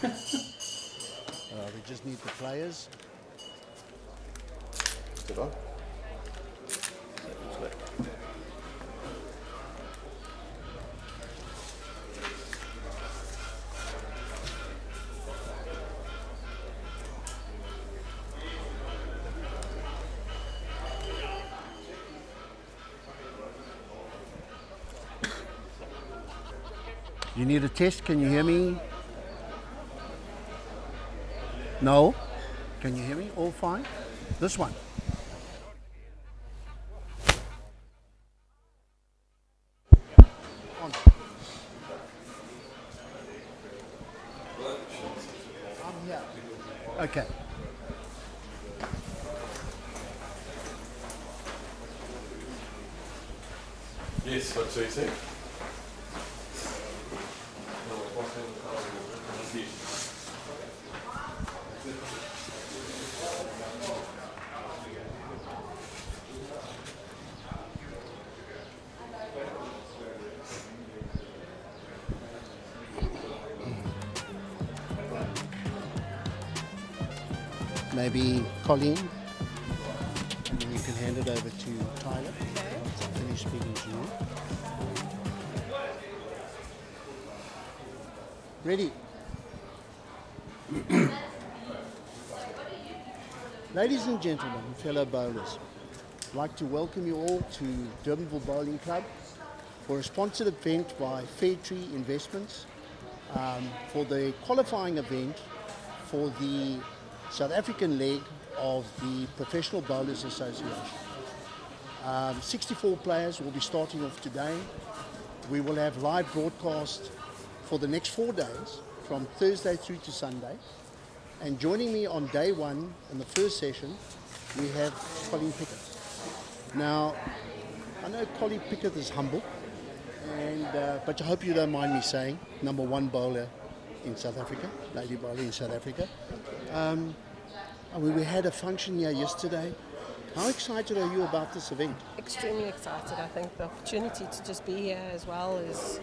We just need the players. Is it on? You need a test, can you hear me? No? Can you hear me? All fine? This one. On. I'm here. Okay. Yes, what do you say? Maybe Colleen, and then you can hand it over to Tyler. Okay. Finish speaking to you. Ready? Ladies and gentlemen, fellow bowlers, I'd like to welcome you all to Durbanville Bowling Club for a sponsored event by Phiri Investments for the qualifying event for the South African leg of the Professional Bowlers Association. 64 players will be starting off today. We will have live broadcast for the next 4 days, from Thursday through to Sunday. And joining me on day one in the first session, we have Colleen Piketh. Now, I know Colleen Piketh is humble, but I hope you don't mind me saying, #1 bowler in South Africa, lady bowler in South Africa. We had a function here yesterday. How excited are you about this event? Extremely excited. I think the opportunity to just be here as well is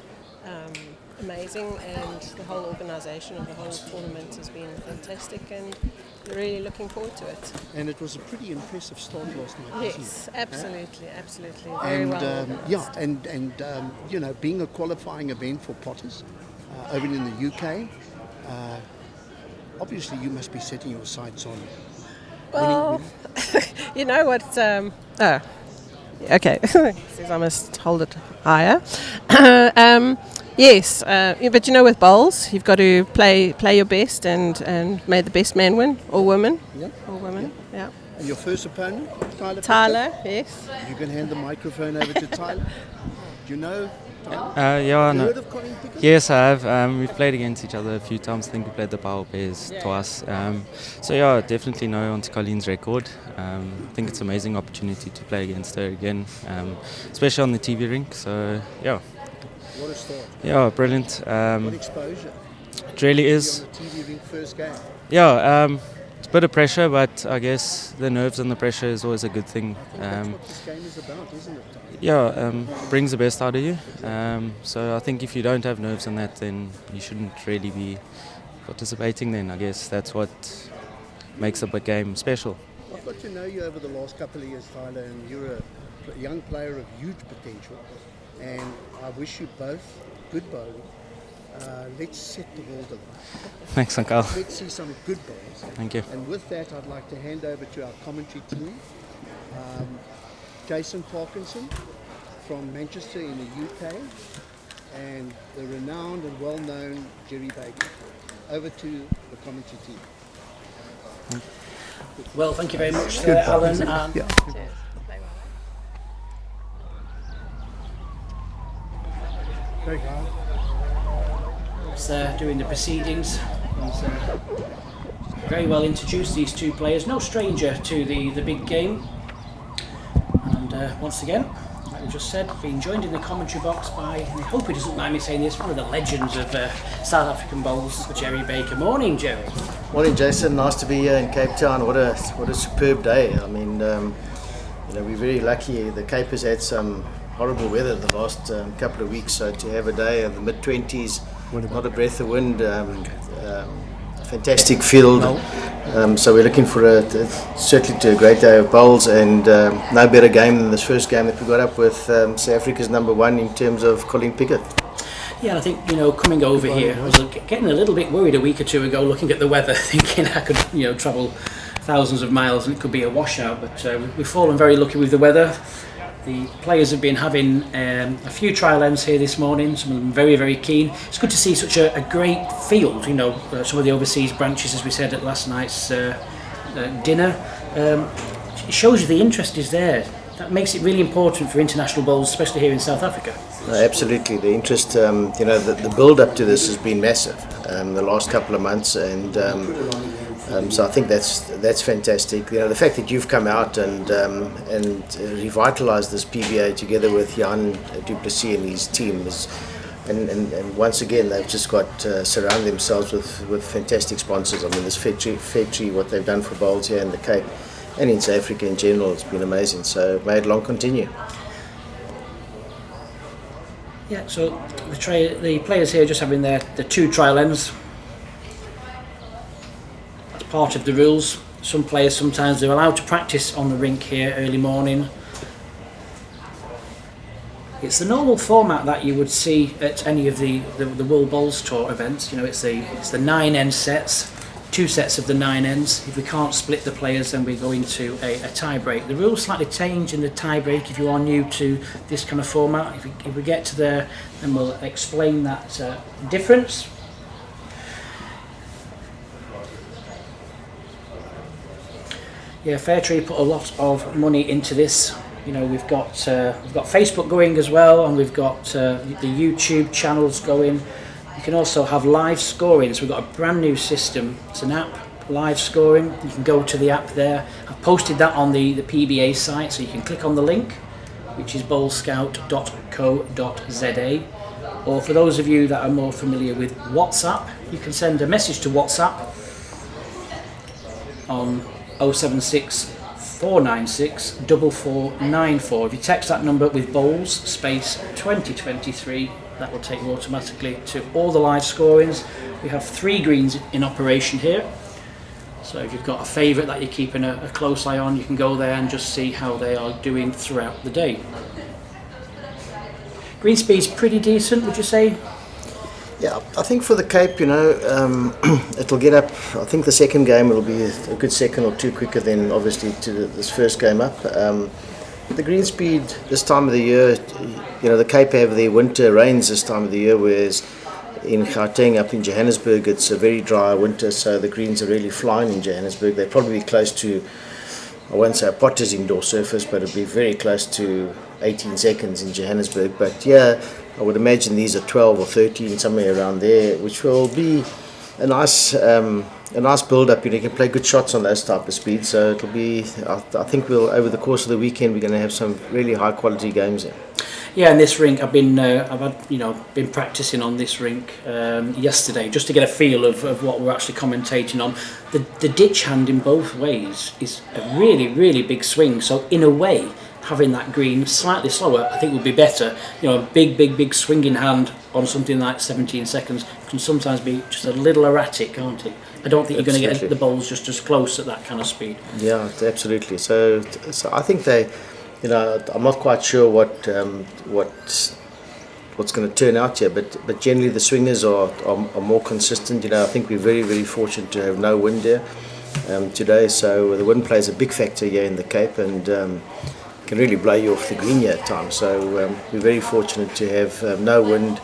amazing, and the whole organisation of the whole tournament has been fantastic, and really looking forward to it. And it was a pretty impressive start last night. Yes, absolutely, absolutely. Very well. You know, being a qualifying event for potters over in the UK, obviously you must be setting your sights on. Well, you know what? Okay. Says I must hold it higher. Yes, but you know, with bowls, you've got to play your best, and may the best man win, or woman. Yeah. Or woman. Yeah. And your first opponent, Tyler? Tyler, yes. You can hand the microphone over to Tyler. Do you know Johan. Heard of Colleen Piketh? Yes, I have. We've played against each other a few times. I think we played the power pairs twice. So yeah, definitely know on Colleen's record. I think it's an amazing opportunity to play against her again, especially on the TV rink. So yeah. What a start. Yeah, brilliant. What exposure. It really is. On the TV rink first game. Yeah, it's a bit of pressure, but I guess the nerves and the pressure is always a good thing. That's what this game is about, isn't it? Yeah, brings the best out of you. So I think if you don't have nerves and that, then you shouldn't really be participating then. I guess that's what makes a game special. I've got to know you over the last couple of years, Tyler, and you're a young player of huge potential. And I wish you both good bowling. Let's set the world alight. Thanks, Uncle. Let's see some good bowls. Thank you. And with that, I'd like to hand over to our commentary team. Jason Parkinson from Manchester in the UK, and the renowned and well-known Jerry Baker. Over to the commentary team. Well, thank you very much, Alan. Yeah. Cheers. Very hard. Doing the proceedings. He's very well introduced, these two players. No stranger to the big game. And once again, like we just said, being joined in the commentary box by, and I hope he doesn't mind me saying this, one of the legends of South African bowls, Jerry Baker. Morning, Jerry. Morning, Jason. Nice to be here in Cape Town. What a superb day. I mean, we're very lucky. The Cape has had some horrible weather the last couple of weeks, so to have a day of the mid-20s not a breath of wind. Fantastic field. So we're looking for certainly to a great day of bowls, and no better game than this first game that we got up with South Africa's #1 in terms of Colleen Piketh. Yeah, I think, coming over here, I was getting a little bit worried a week or two ago looking at the weather, thinking I could, travel thousands of miles and it could be a washout, but we've fallen very lucky with the weather. The players have been having a few trial ends here this morning, some of them very, very keen. It's good to see such a great field, some of the overseas branches, as we said at last night's dinner. It shows you the interest is there. That makes it really important for international bowls, especially here in South Africa. Absolutely, the interest, the build up to this has been massive the last couple of months, and so I think that's fantastic. The fact that you've come out and revitalised this PBA together with Johan du Plessis and his team is, and once again they've just got surrounded themselves with fantastic sponsors. I mean, this Phiri, what they've done for bowls here in the Cape and in South Africa in general, it's been amazing. So may it long continue. Yeah, so the players here just having the 2 trial ends. That's part of the rules. Some players sometimes they're allowed to practice on the rink here early morning. It's the normal format that you would see at any of the worldbowlstour events. It's the 9 end sets, 2 sets of the 9 ends. If we can't split the players, then we go into a tie break. The rules slightly change in the tie break if you are new to this kind of format. If we get to there, then we'll explain that difference. Yeah, Fairtree put a lot of money into this. We've got Facebook going as well, and we've got the YouTube channels going. You can also have live scoring, so we've got a brand new system. It's an app, live scoring. You can go to the app there. I've posted that on the PBA site, so you can click on the link, which is bowlscout.co.za. Or for those of you that are more familiar with WhatsApp, you can send a message to WhatsApp on 076 496 4494. If you text that number with bowls space 2023, that will take you automatically to all the live scorings. We have 3 greens in operation here, so if you've got a favourite that you're keeping a close eye on, you can go there and just see how they are doing throughout the day. Green speed's pretty decent, would you say? Yeah, I think for the Cape, it'll get up. I think the second game will be a good second or 2 quicker than obviously to this first game up. The green speed this time of the year, the Cape have their winter rains this time of the year, whereas in Gauteng up in Johannesburg it's a very dry winter, so the greens are really flying in Johannesburg. They're probably close to, I won't say a potter's indoor surface, but it'll be very close to 18 seconds in Johannesburg. But yeah, I would imagine these are 12 or 13, somewhere around there, which will be a nice build-up. You can play good shots on those type of speeds. So it'll be. I think over the course of the weekend, we're going to have some really high-quality games there. Yeah, in this rink, I've been practicing on this rink yesterday just to get a feel of what we're actually commentating on. The ditch hand in both ways is a really, really big swing. So in a way, having that green slightly slower, I think would be better. A big swinging hand on something like 17 seconds can sometimes be just a little erratic, can't it? I don't think you're going to get the bowls just as close at that kind of speed. Yeah, absolutely. So I think they, I'm not quite sure what's going to turn out here, but generally the swingers are more consistent. I think we're very, very fortunate to have no wind here today. So the wind plays a big factor here in the Cape, and can really blow you off the green here at times. So we're very fortunate to have no wind,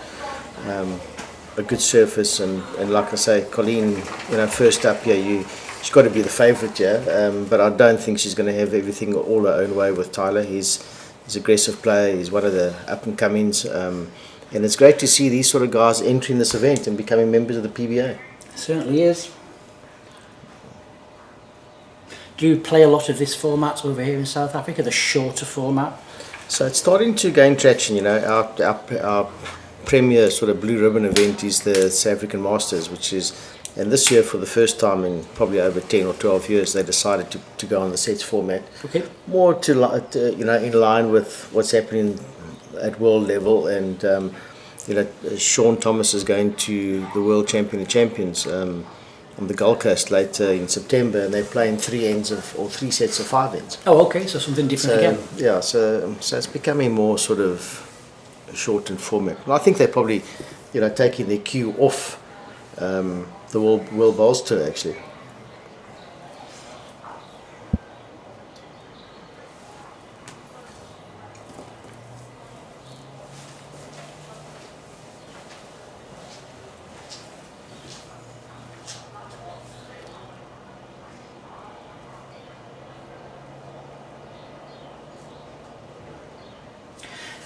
a good surface, and like I say, Colleen, first up here, she's got to be the favourite here, but I don't think she's going to have everything all her own way with Tyler. He's an aggressive player, he's one of the up-and-comings, and it's great to see these sort of guys entering this event and becoming members of the PBA. It certainly is. Do you play a lot of this format over here in South Africa, the shorter format? So it's starting to gain traction. Our premier sort of blue ribbon event is the South African Masters, and this year for the first time in probably over 10 or 12 years they decided to go on the sets format. Okay. More in line with what's happening at world level, and Sean Thomas is going to the World Champion of Champions on the Gold Coast later in September, and they're playing 3 sets of 5 ends. Oh, okay, so something different again. Yeah, so it's becoming more sort of a shortened format. Well, I think they're probably, taking their cue off the worldbowls tour actually.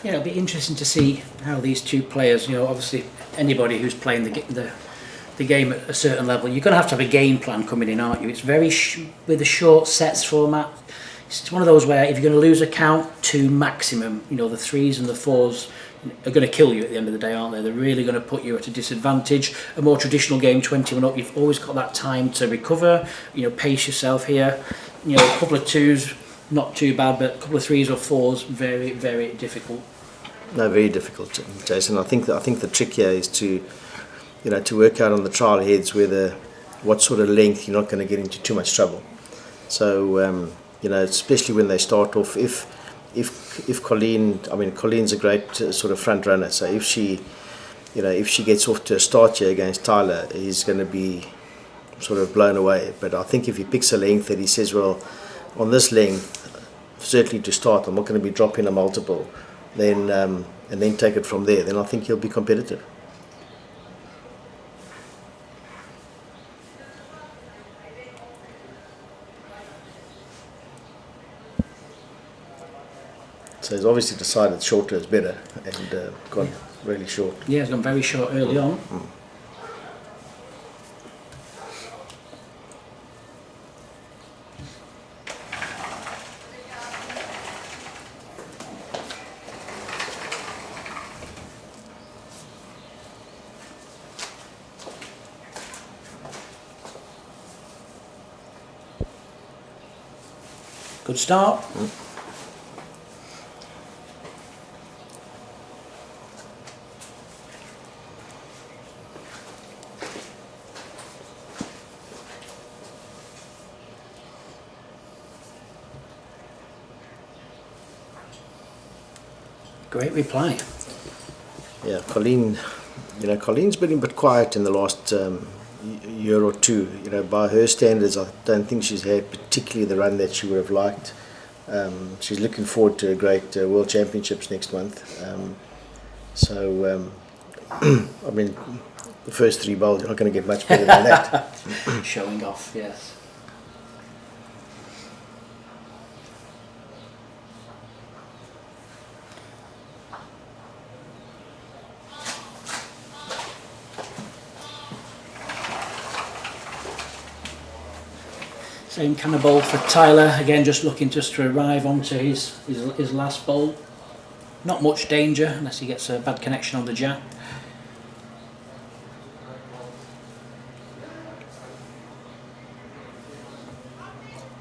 Yeah, it'll be interesting to see how these two players, obviously anybody who's playing the game at a certain level, you're going to have a game plan coming in, aren't you? It's very with the short sets format. It's one of those where if you're going to lose a count to maximum, the 3s and the 4s are going to kill you at the end of the day, aren't they? They're really going to put you at a disadvantage. A more traditional game, 21 up, you've always got that time to recover, pace yourself here. A couple of 2s, not too bad, but a couple of 3s or 4s, very, very difficult. No, very difficult, Jason. I think the trick here is to work out on the trial heads what sort of length you're not going to get into too much trouble. So especially when they start off, if Colleen, Colleen's a great sort of front runner. So if she gets off to a start here against Tyler, he's going to be sort of blown away. But I think if he picks a length that he says, well, on this length, certainly to start, I'm not going to be dropping a multiple. Then and then take it from there, then I think he'll be competitive. So he's obviously decided shorter is better and gone really short. Yeah, he's gone very short early on. Good start. Great reply. Yeah, Colleen, Colleen's been a bit quiet in the last year or two. By her standards, I don't think she's had particularly the run that she would have liked. She's looking forward to a great World Championships next month. The first 3 bowls, you're not going to get much better than that. Showing off, yes. Same kind of bowl for Tyler, again just looking to arrive onto his last bowl. Not much danger unless he gets a bad connection on the jab.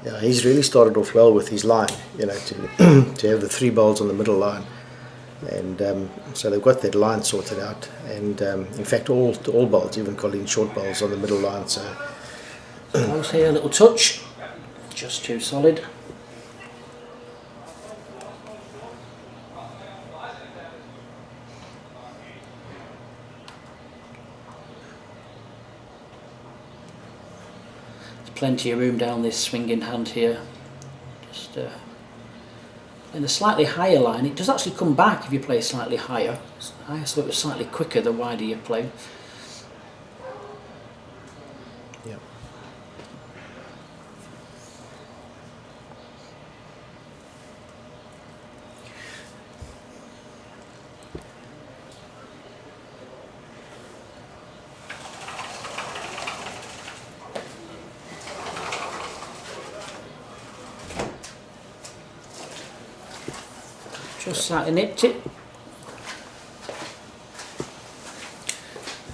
Yeah, he's really started off well with his line, to have the 3 bowls on the middle line. And so they've got that line sorted out. And in fact all bowls, even Colleen short bowls on the middle line. So Close here, a little touch, just too solid. There's plenty of room down this swinging hand here. Just in a slightly higher line, it does actually come back if you play slightly higher. So it was slightly quicker the wider you play. yeah. Just slightly nipped it.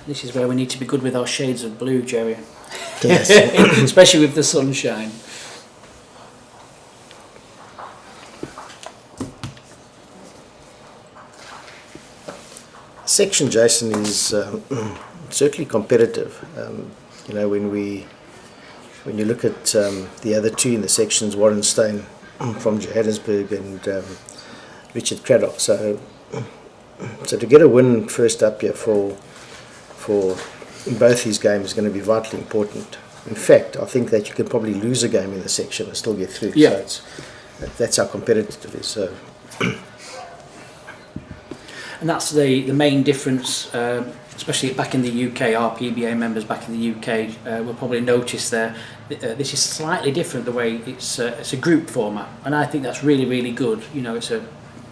This is where we need to be good with our shades of blue, Jerry. Yes. Especially with the sunshine. section, Jason, is certainly competitive. When you look at the other two in the sections, Warren Stein from Johannesburg and Richard Craddock. So to get a win first up here for in both these games is going to be vitally important. In fact, I think that you can probably lose a game in the section and still get through. Yeah. So that's how competitive it is. So. And that's the main difference, especially back in the UK. Our PBA members back in the UK will probably notice there. This is slightly different the way it's a group format, and I think that's really, really good. You know, it's a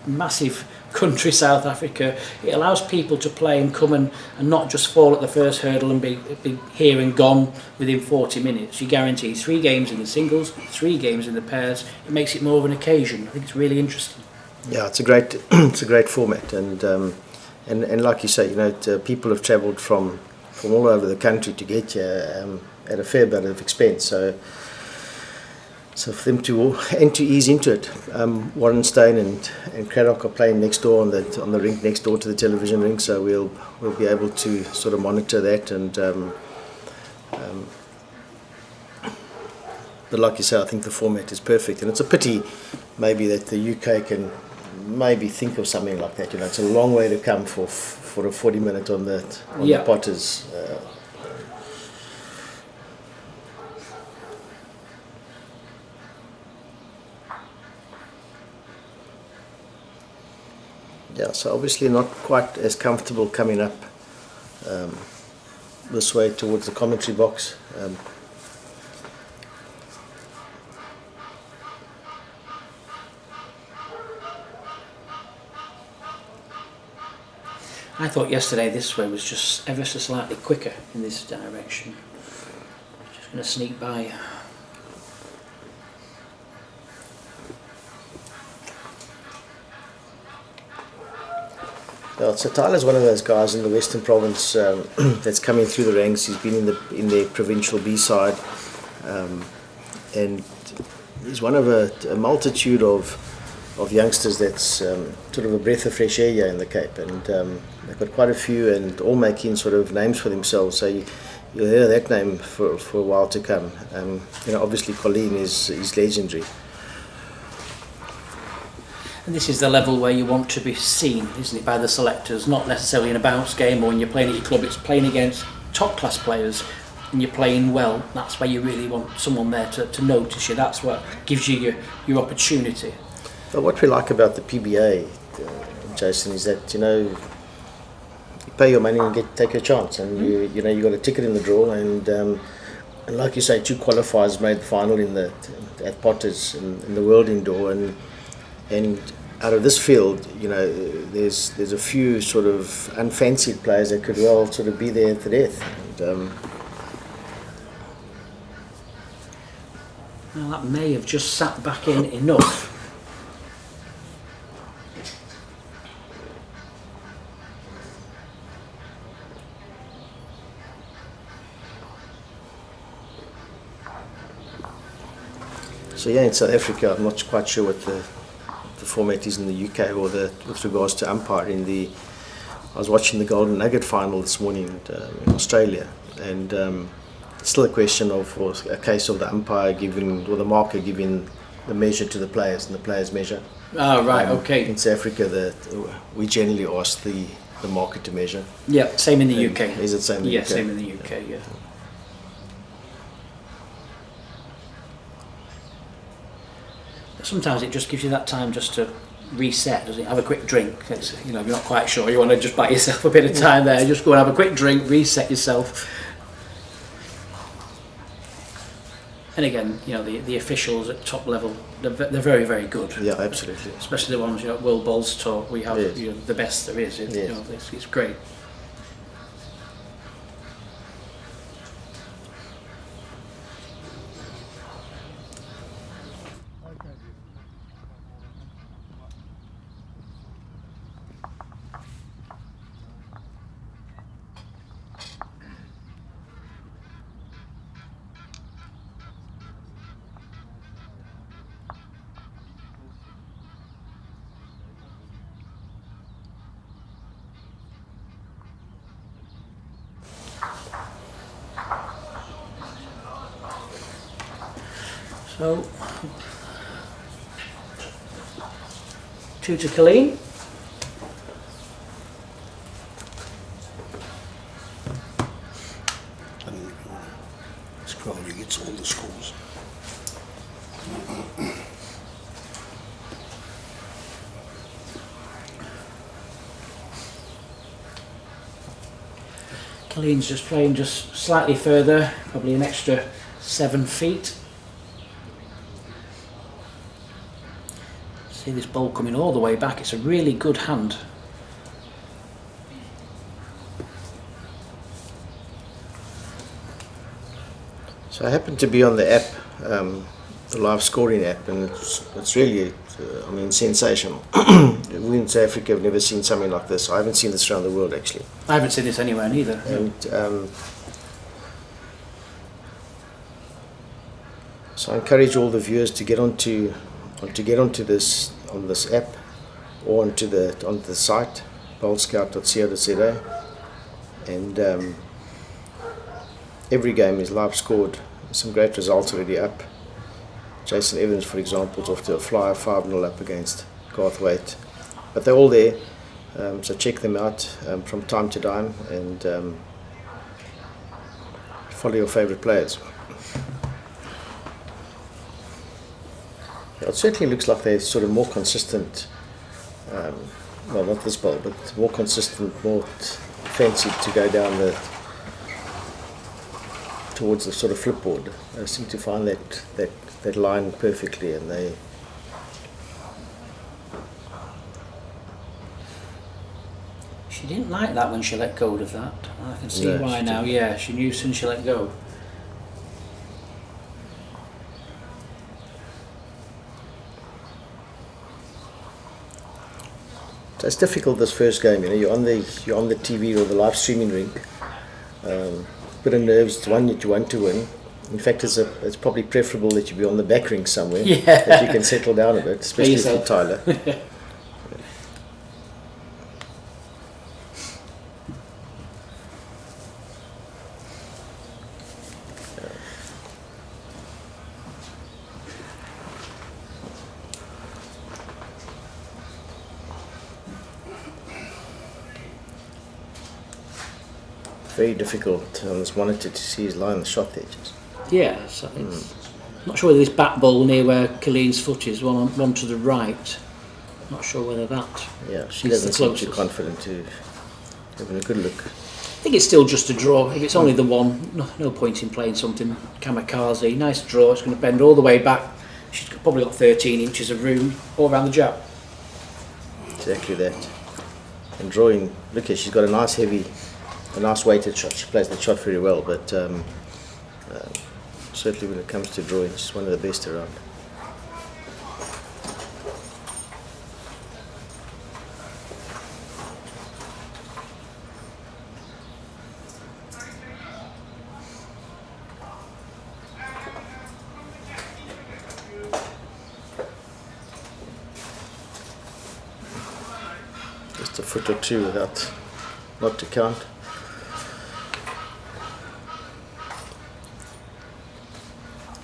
massive country, South Africa. It allows people to play and come and not just fall at the first hurdle and be here and gone within 40 minutes. You guarantee 3 games in the singles, 3 games in the pairs. It makes it more of an occasion. I think it's really interesting. Yeah, it's a great format, and like you say, you know, people have travelled from all over the country to get here at a fair bit of expense. So for them to ease into it, Warren Stein and Craddock are playing next door on the rink next door to the television rink, so we'll be able to sort of monitor that and. But like you say, I think the format is perfect, and it's a pity maybe that the UK can maybe think of something like that. You know, it's a long way to come for a 40-minute on the Potters. Yeah, so obviously not quite as comfortable coming up this way towards the commentary box. I thought yesterday this way was just ever so slightly quicker in this direction. Just going to sneak by. Well, so Tyler's one of those guys in the Western Province that's coming through the ranks. He's been in the provincial B side, and he's one of a multitude of youngsters that's sort of a breath of fresh air here in the Cape, and they've got quite a few and all making sort of names for themselves. So you'll hear that name for a while to come. You know, obviously Colleen is legendary. And this is the level where you want to be seen, isn't it, by the selectors? Not necessarily in a bounce game or when you're playing at your club. It's playing against top class players and you're playing well. That's where you really want someone there to notice you. That's what gives you your opportunity. But what we like about the PBA, Jason, is that, you know, you pay your money and take your chance, and you know, you got a ticket in the draw, and like you say, 2 qualifiers made the final at Potters in the World Indoor, and out of this field, you know, there's a few sort of unfancied players that could well sort of be there at the death. And, well, that may have just sat back in enough. So yeah, in South Africa, I'm not quite sure what the format is in the UK or with regards to umpiring. I was watching the Golden Nugget final this morning in Australia, and still a question of, or a case of the umpire giving, or the marker giving the measure to the players and the players measure. Ah, right, okay. In South Africa, we generally ask the marker to measure. Yeah, same in the UK. Is it same in the yeah, UK? Same in the UK, yeah. Sometimes it just gives you that time just to reset, doesn't it? Have a quick drink. It's, you know, if you're not quite sure, you want to just buy yourself a bit of time there. Just go and have a quick drink, reset yourself. And again, you know, the officials at top level, they're very, very good. Yeah, absolutely. Especially the ones, you know, worldbowls tour. We have Yes. you know, the best there is. Yes. You know, it's great. So, 2 to Colleen. And scrolling, it's all the scores. Colleen's just playing just slightly further, probably an extra 7 feet. See this ball coming all the way back, it's a really good hand. So I happened to be on the app, the live scoring app, and it's really, I mean, sensational. We in South Africa have never seen something like this. I haven't seen this around the world actually. I haven't seen this anywhere neither. And so I encourage all the viewers to get onto this app or onto the site bowlscout.co.za, and every game is live scored. Some great results already up. Jason Evans, for example, is off to a flyer 5-0 up against Garthwaite. But they're all there, so check them out from time to time, and follow your favourite players. It certainly looks like they're sort of more consistent, well, not this bowl, but more consistent, more fancied to go down towards the sort of flipboard. I seem to find that line perfectly, and they. She didn't like that when she let go of that. I can see No, why she now. didn't. Yeah, she knew as soon as she let go. So it's difficult this first game. You know, you're on the TV or the live streaming rink. Bit of nerves. It's one that you want to win. In fact, it's probably preferable that you be on the back rink somewhere, Yeah. that you can settle down a bit, especially if you're Tyler. Very difficult on this monitor to see his line of shot edges. Yeah, so it's not sure whether this back ball near where Colleen's foot is, one to the right. Not sure whether that. Yeah, she is doesn't the seem too closest. confident to having a good look. I think it's still just a draw. If it's only the one, no point in playing something kamikaze. Nice draw. It's going to bend all the way back. She's probably got 13 inches of room all around the jab. Exactly that. And drawing, look here, she's got a nice weighted shot. She plays that shot very well, but certainly when it comes to drawing, she's one of the best around. Just a foot or two without, not to count.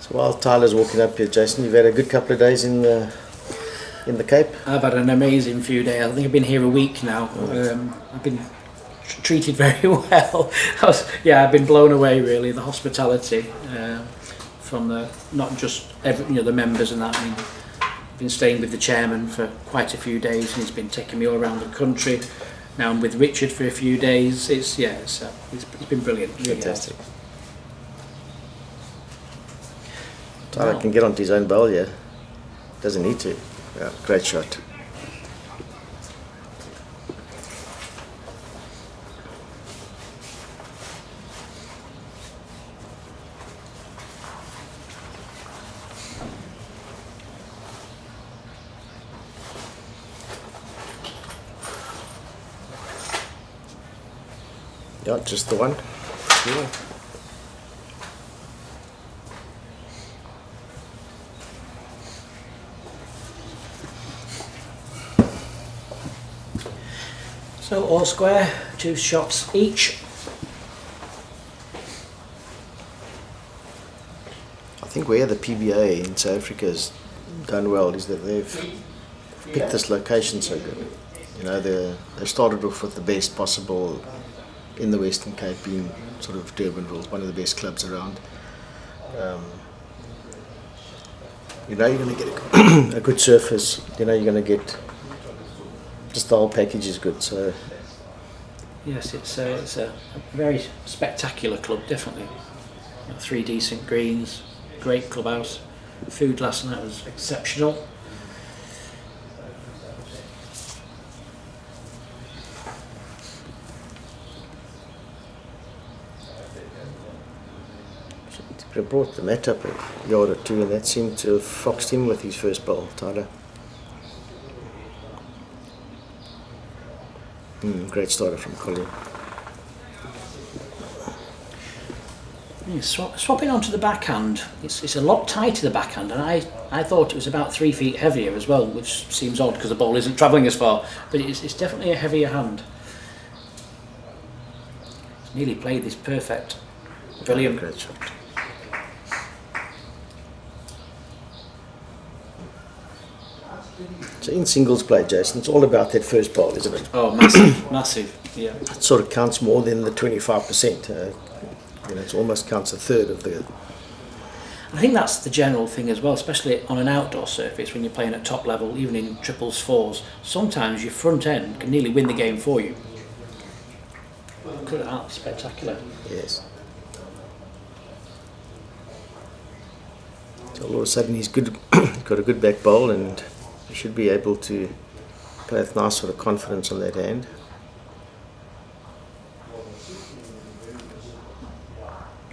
So while Tyler's walking up here, Jason, you've had a good couple of days in the Cape. I've had an amazing few days. I think I've been here a week now. I've been treated very well. I've been blown away really. The hospitality from not just the members and that. I mean, I've been staying with the chairman for quite a few days, and he's been taking me all around the country. Now I'm with Richard for a few days. It's been brilliant. Really Fantastic. Tyler can get onto his own bowl, yeah. Doesn't need to. Yeah, great shot. Yeah, just the one. Yeah. So all square, 2 shots each. I think think where the PBA in South Africa has done well is that they've picked this location so good. You know, they started off with the best possible in the Western Cape, being sort of Durbanville, one of the best clubs around. You know, you're going to get a good surface. You know, you're going to get just the whole package is good. So yes, it's a very spectacular club, definitely. 3 decent greens, great clubhouse. Food last night was exceptional. he brought the mat up a yard or two, and that seemed to have foxed him with his first bowl, Tyler. Great starter from Colleen. Swapping onto the backhand, it's a lot tighter the backhand, and I thought it was about 3 feet heavier as well, which seems odd because the ball isn't travelling as far, but it's definitely a heavier hand. He's nearly played this perfect. Brilliant. Great shot. So in singles play, Jason, it's all about that first bowl, isn't it? Oh, massive, massive, yeah. It sort of counts more than the 25%. You know, it almost counts a third of the... I think that's the general thing as well, especially on an outdoor surface when you're playing at top level, even in triples, fours. Sometimes your front end can nearly win the game for you. Look at that, spectacular. Yes. So all of a sudden he's good, got a good back bowl, and he should be able to play with nice sort of confidence on that hand.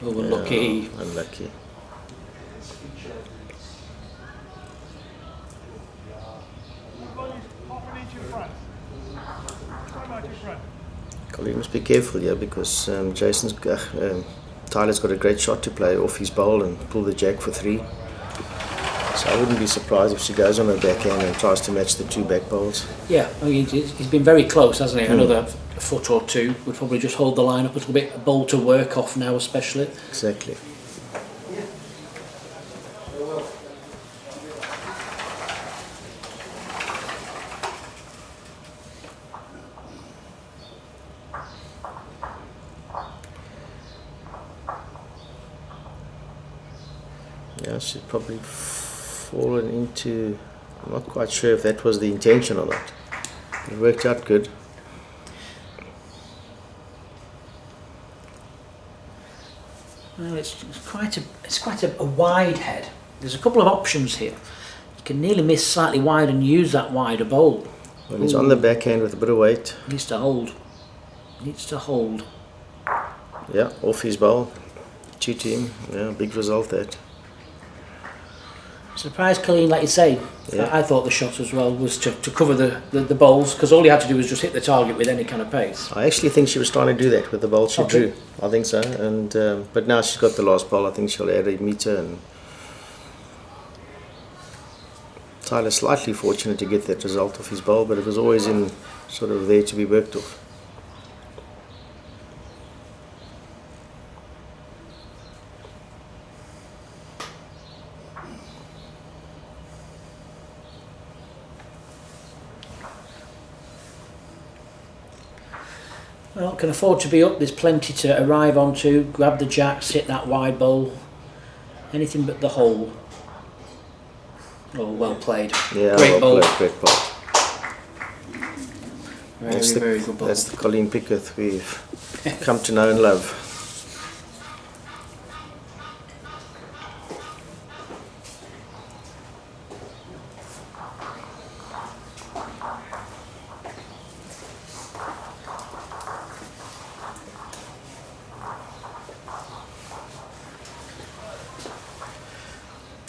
Oh, unlucky. Unlucky. Colleen must be careful here because Tyler's got a great shot to play off his bowl and pull the jack for 3. So I wouldn't be surprised if she goes on her backhand and tries to match the 2 back bowls. Yeah, I mean, he's been very close, hasn't he? Another foot or 2 would probably just hold the line up a little bit. A bowl to work off now, especially. Exactly. Yeah, she's probably fallen into... I'm not quite sure if that was the intention or not. It worked out good. Well, it's quite a wide head. There's a couple of options here. You can nearly miss slightly wide and use that wider bowl. Well, he's on the backhand with a bit of weight. Needs to hold. Needs to hold. Yeah, off his bowl. 2 to him. Yeah, big result that. Surprised Colleen, like you say. Yeah. I thought the shot as well was to cover the bowls, because all you had to do was just hit the target with any kind of pace. I actually think she was trying to do that with the bowl she drew. I think so. And but now she's got the last bowl. I think she'll add a meter. And Tyler's slightly fortunate to get that result off his bowl, but it was always in sort of there to be worked off. Well, can afford to be up. There's plenty to arrive onto. Grab the jacks, hit that wide bowl. Anything but the hole. Oh, well played. Yeah, great well bowl. played, great bowl. Very good bowl. That's the Colleen Piketh we've come to know and love.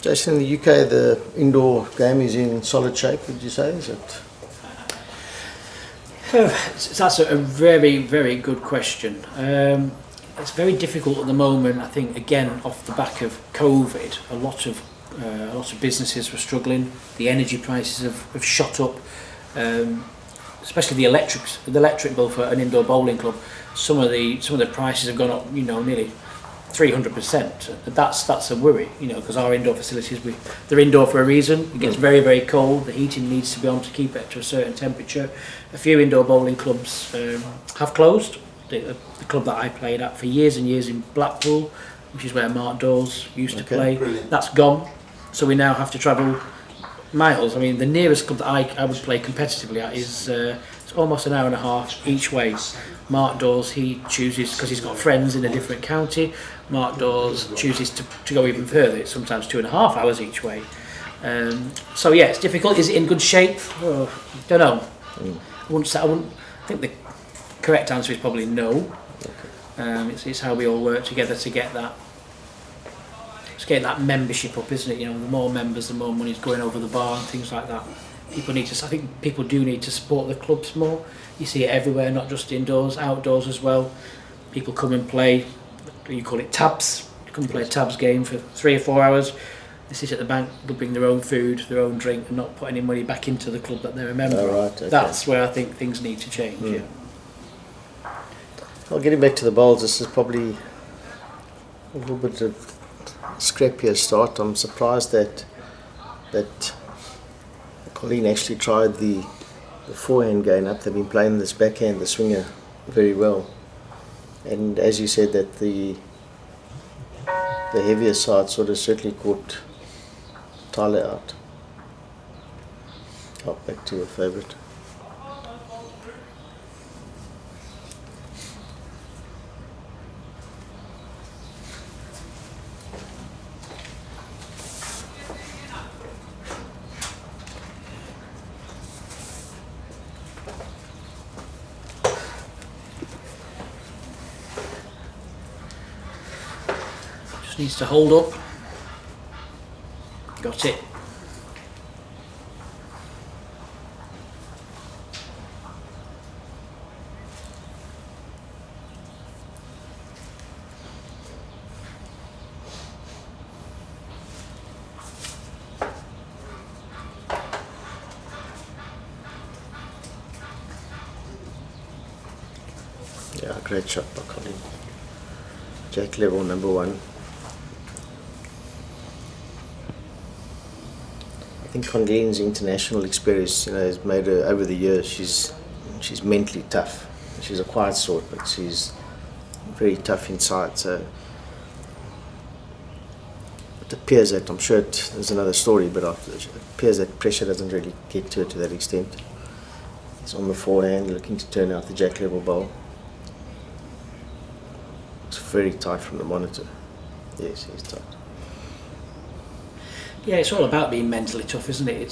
Jason, in the UK, the indoor game is in solid shape, would you say? Is it? That's a very good question. It's very difficult at the moment. I think again off the back of COVID, a lot of businesses were struggling. The energy prices have shot up, especially the electric bill for an indoor bowling club. Some of the prices have gone up, you know, nearly 300%. That's a worry, you know, because our indoor facilities, they're indoor for a reason. It gets very, very cold. The heating needs to be on to keep it to a certain temperature. A few indoor bowling clubs have closed. The club that I played at for years and years in Blackpool, which is where Mark Dawes used to play, that's gone. So we now have to travel miles. I mean, the nearest club that I would play competitively at is it's almost an hour and a half each way. Mark Dawes, he chooses, because he's got friends in a different county, Mark Dawes chooses to go even further. It's sometimes 2.5 hours each way. So yeah, it's difficult. Is it in good shape? Oh, don't know. I think the correct answer is probably no. It's how we all work together to get that. It's getting that membership up, isn't it? You know, the more members, the more money's going over the bar and things like that. I think people do need to support the clubs more. You see it everywhere, not just indoors, outdoors as well. People come and play, you call it tabs, come and play a tabs game for 3 or 4 hours. They sit at the bank, they'll bring their own food, their own drink, and not put any money back into the club that they're a member of. Okay. That's where I think things need to change. Yeah. Well, getting back to the bowls, this is probably a little bit of a scrappier start. I'm surprised that Colleen actually tried the forehand going up. They've been playing this backhand, the swinger, very well. And as you said, that the heavier side sort of certainly caught Tyler out. Oh, back to your favourite. Needs to hold up. Got it. Yeah, great shot by Colleen. Jack level number 1. I think Colleen's international experience, you know, has made her over the years. She's mentally tough. She's a quiet sort, but she's very tough inside. So it appears that, I'm sure there's another story, but it appears that pressure doesn't really get to her to that extent. It's on the forehand, looking to turn out the jack level bowl. It's very tight from the monitor. Yes, he's tight. Yeah, it's all about being mentally tough, isn't it?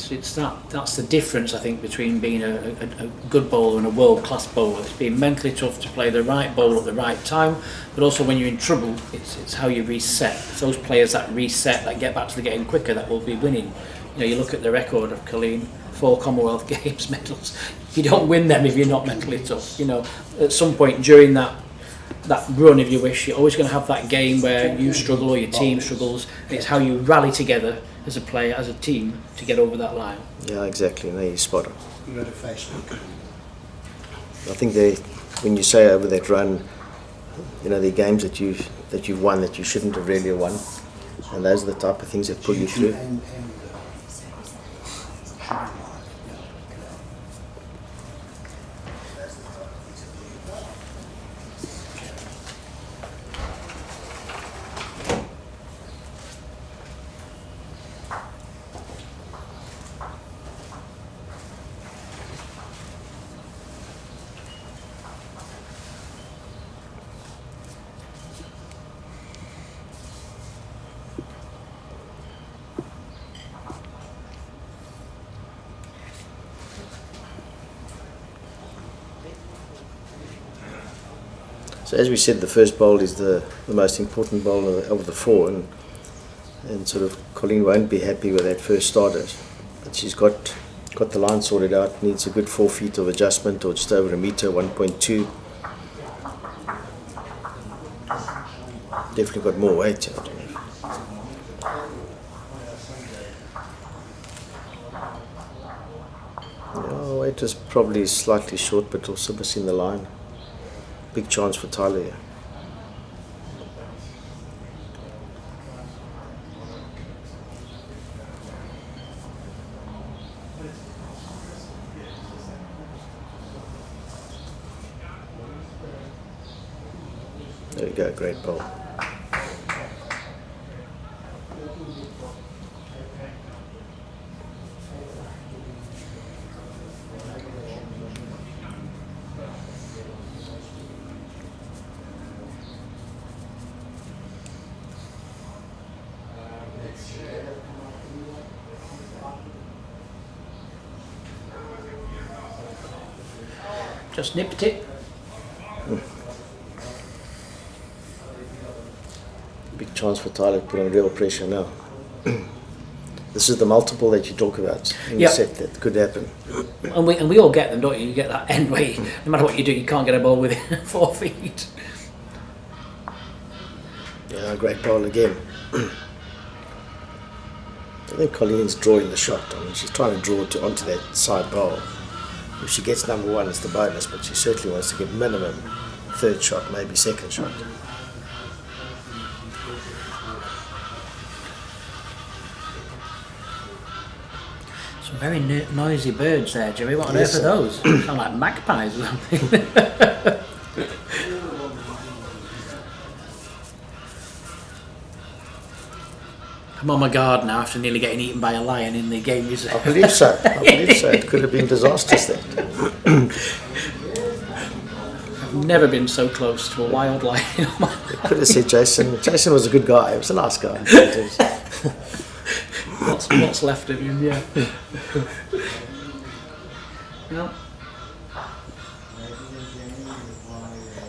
That's the difference, I think, between being a good bowler and a world-class bowler. It's being mentally tough to play the right bowl at the right time, but also when you're in trouble, it's how you reset. It's those players that reset, that get back to the game quicker, that will be winning. You know, you look at the record of Colleen, 4 Commonwealth Games medals. You don't win them if you're not mentally tough. You know, at some point during that run, if you wish, you're always going to have that game where you struggle or your team struggles. It's how you rally together as a player, as a team, to get over that line. Yeah, exactly. No, you're spot on. Motivation. I think when you say over that run, you know, the games that you've won that you shouldn't have really won, and those are the type of things that pull you through. So as we said, the first bowl is the most important bowl of the 4, and sort of Colleen won't be happy with that first starter, but she's got the line sorted out. Needs a good 4 feet of adjustment, or just over a meter, 1.2. Definitely got more weight. I don't know. Yeah, weight is probably slightly short, but also missing the line. Big chance for Tyler here. great bowl. Just nipped it. Big chance for Tyler to put on real pressure now. This is the multiple that you talk about in the set that could happen. And we all get them, don't you? You get that end where no matter what you do, you can't get a ball within 4 feet. Yeah, great bowl again. I think Colleen's drawing the shot. I mean, she's trying to draw onto that side bowl. If she gets number one, it's the bonus, but she certainly wants to get minimum third shot, maybe second shot. Some very noisy birds there, Jerry. What on earth are those? Sound like magpies or something. I'm on my guard now after nearly getting eaten by a lion in the game reserve. I believe so. I believe so. It could have been disastrous then. I've never been so close to a wild lion. They could have said Jason. Jason was a good guy. He was a nice guy. What's left of him? Yeah. Well,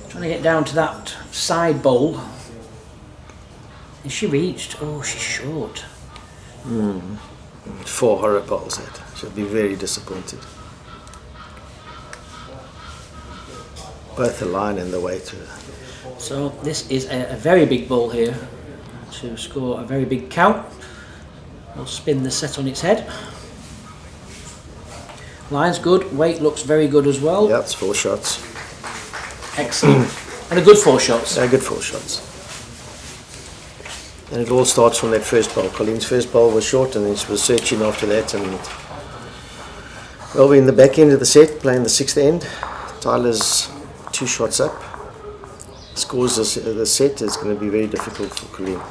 trying to get down to that side bowl. Is she reached? Oh, she's short. 4 horror bowls that. She'll be very disappointed. Both the line and the way to her. So this is a very big ball here to score a very big count. We'll spin the set on its head. Line's good. Weight looks very good as well. Yeah, it's 4 shots. Excellent. And a good 4 shots. Yeah, good 4 shots. And it all starts from that first bowl. Colleen's first bowl was short, and then she was searching after that. And well, we're in the back end of the set, playing the 6th end. Tyler's 2 shots up. Scores the set is going to be very difficult for Colleen.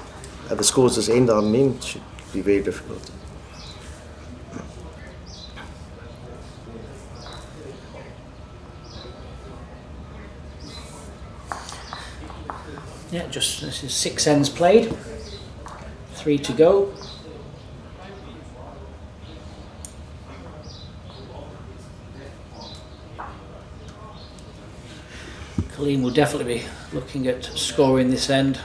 The scores this end, I mean, should be very difficult. Yeah, just this is 6 ends played. 3 to go. Colleen will definitely be looking at scoring this end.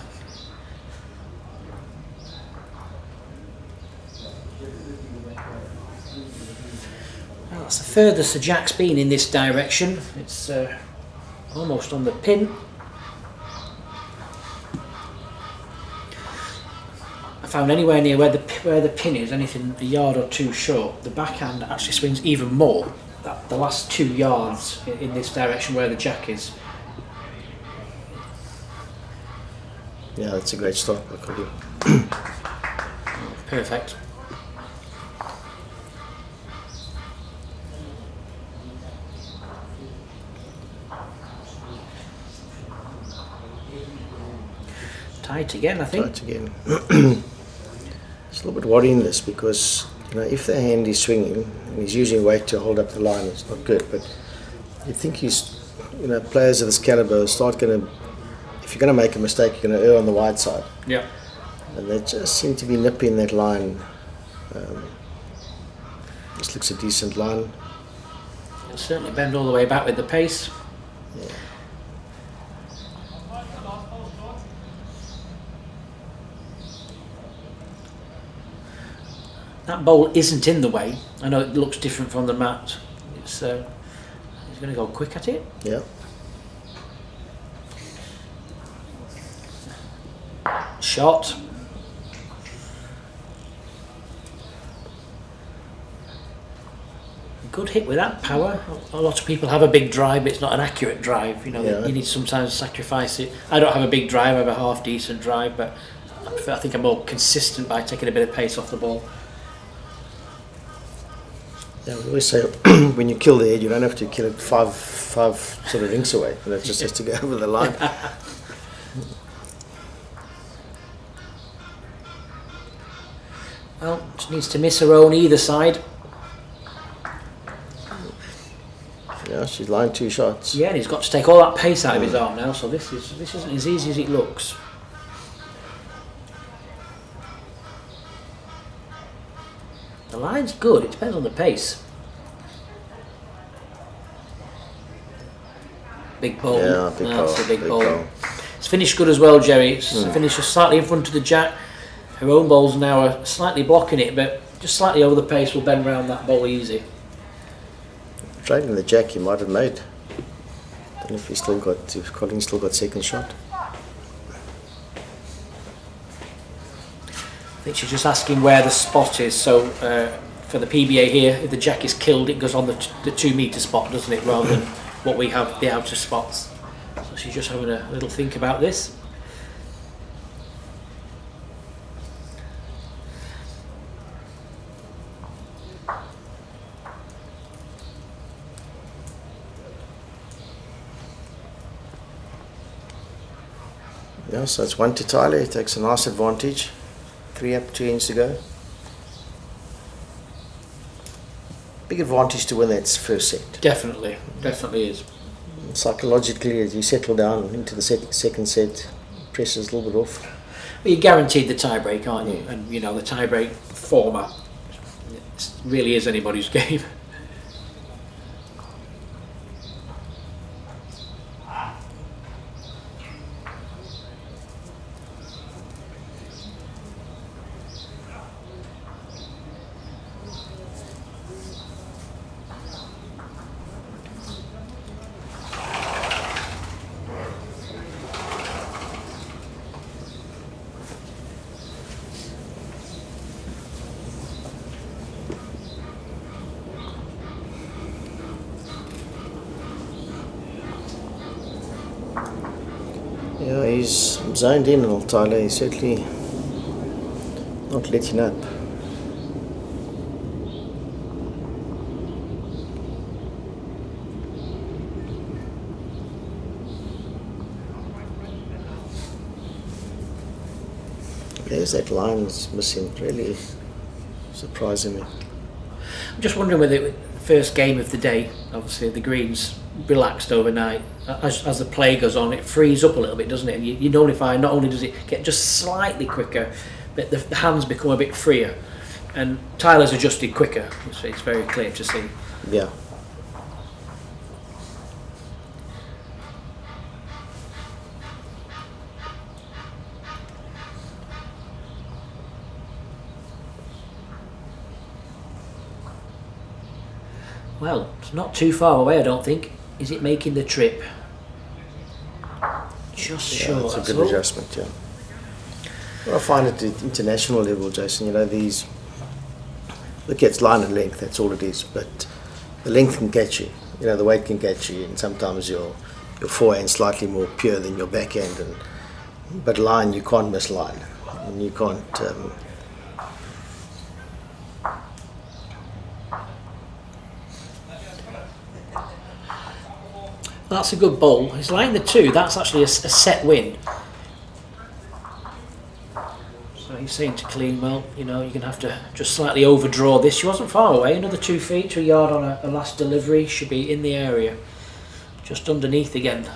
Well, that's the furthest the jack's been in this direction. It's almost on the pin. I found anywhere near where the pin is, anything a yard or 2 short, the backhand actually swings even more. The last 2 yards in this direction where the jack is. Yeah, that's a great start by Colleen. Perfect. Tight again, I think. Tight again. It's a little bit worrying this because, you know, if the hand is swinging and he's using weight to hold up the line, it's not good. But you think he's, you know, players of this caliber start going to, if you're going to make a mistake, you're going to err on the wide side. Yeah. And they just seem to be nipping that line. This looks a decent line. It'll certainly bend all the way back with the pace. Yeah. That bowl isn't in the way. I know it looks different from the mat. It's he's going to go quick at it. Yeah. Shot. Good hit with that power. A lot of people have a big drive, but it's not an accurate drive. You know, Yeah. you need to sometimes sacrifice it. I don't have a big drive. I have a half decent drive, but I think I'm more consistent by taking a bit of pace off the ball. Yeah, we always say when you kill the head, you don't have to kill it five sort of inks away. And it just has to go over the line. Well, she needs to miss her own either side. Yeah, she's lined 2 shots. Yeah, and he's got to take all that pace out of his arm now, so this isn't as easy as it looks. The line's good, it depends on the pace. Big bowl. Yeah, big bowl. That's a big bowl. It's finished good as well, Jerry. It's finished just slightly in front of the jack. Her own bowls now are slightly blocking it, but just slightly over the pace will bend round that bowl easy. Trading the jack, he might have made. Don't know if Colleen's still got second shot. I think she's just asking where the spot is. So for the PBA here, if the jack is killed, it goes on the 2 metre spot, doesn't it, rather than what we have, the outer spots. So she's just having a little think about this. Yeah, so it's 1 to Tyler. He takes a nice advantage. 3 up, 2 ends to go. Big advantage to win that first set. Definitely is. Psychologically, as you settle down into the second set, pressure's a little bit off. Well, you're guaranteed the tie break, aren't you? And you know the tie break format really is anybody's game. Yeah, he's zoned in, old Tyler. He's certainly not letting up. There's that line that's missing, really surprising me. I'm just wondering whether the first game of the day, obviously the greens relaxed overnight. As the play goes on, it frees up a little bit, doesn't it? And you normally find not only does it get just slightly quicker, but the hands become a bit freer. And Tyler's adjusted quicker, it's very clear to see. Yeah. Well, it's not too far away, I don't think. Is it making the trip? Just short. It's a that's good all. adjustment, yeah. Well, I find at the international level, Jason, you know, these, look, it's line and length, that's all it is, but the length can catch you, you know, the weight can catch you, and sometimes your forehand slightly more pure than your backhand, but line, you can't miss line, and you can't, That's a good bowl. He's laying the 2. That's actually a set win. So he's saying to Colleen, well, you know, you're going to have to just slightly overdraw this. She wasn't far away. Another 2 feet to a yard on a last delivery. Should be in the area. Just underneath again.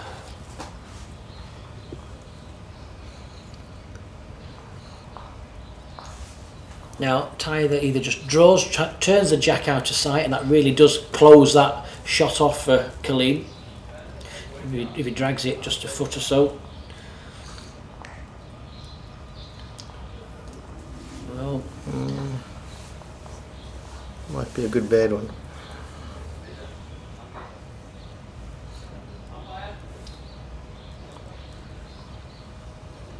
Now, Tyler either just draws, turns the jack out of sight, and that really does close that shot off for Colleen. If he drags it just a foot or so. Well, might be a good bad one.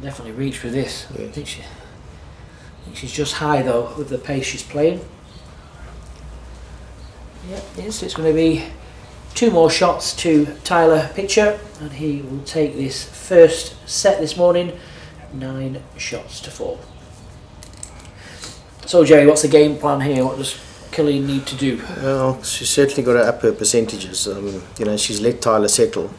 Definitely reach for this. Yes. I think she's just high though with the pace she's playing. Yep, yes, it's going to be 2 more shots to Tyler Pitcher, and he will take this first set this morning, 9 shots to 4. So Jerry, what's the game plan here? What does Colleen need to do? Well, she's certainly got to up her percentages. You know, she's let Tyler settle,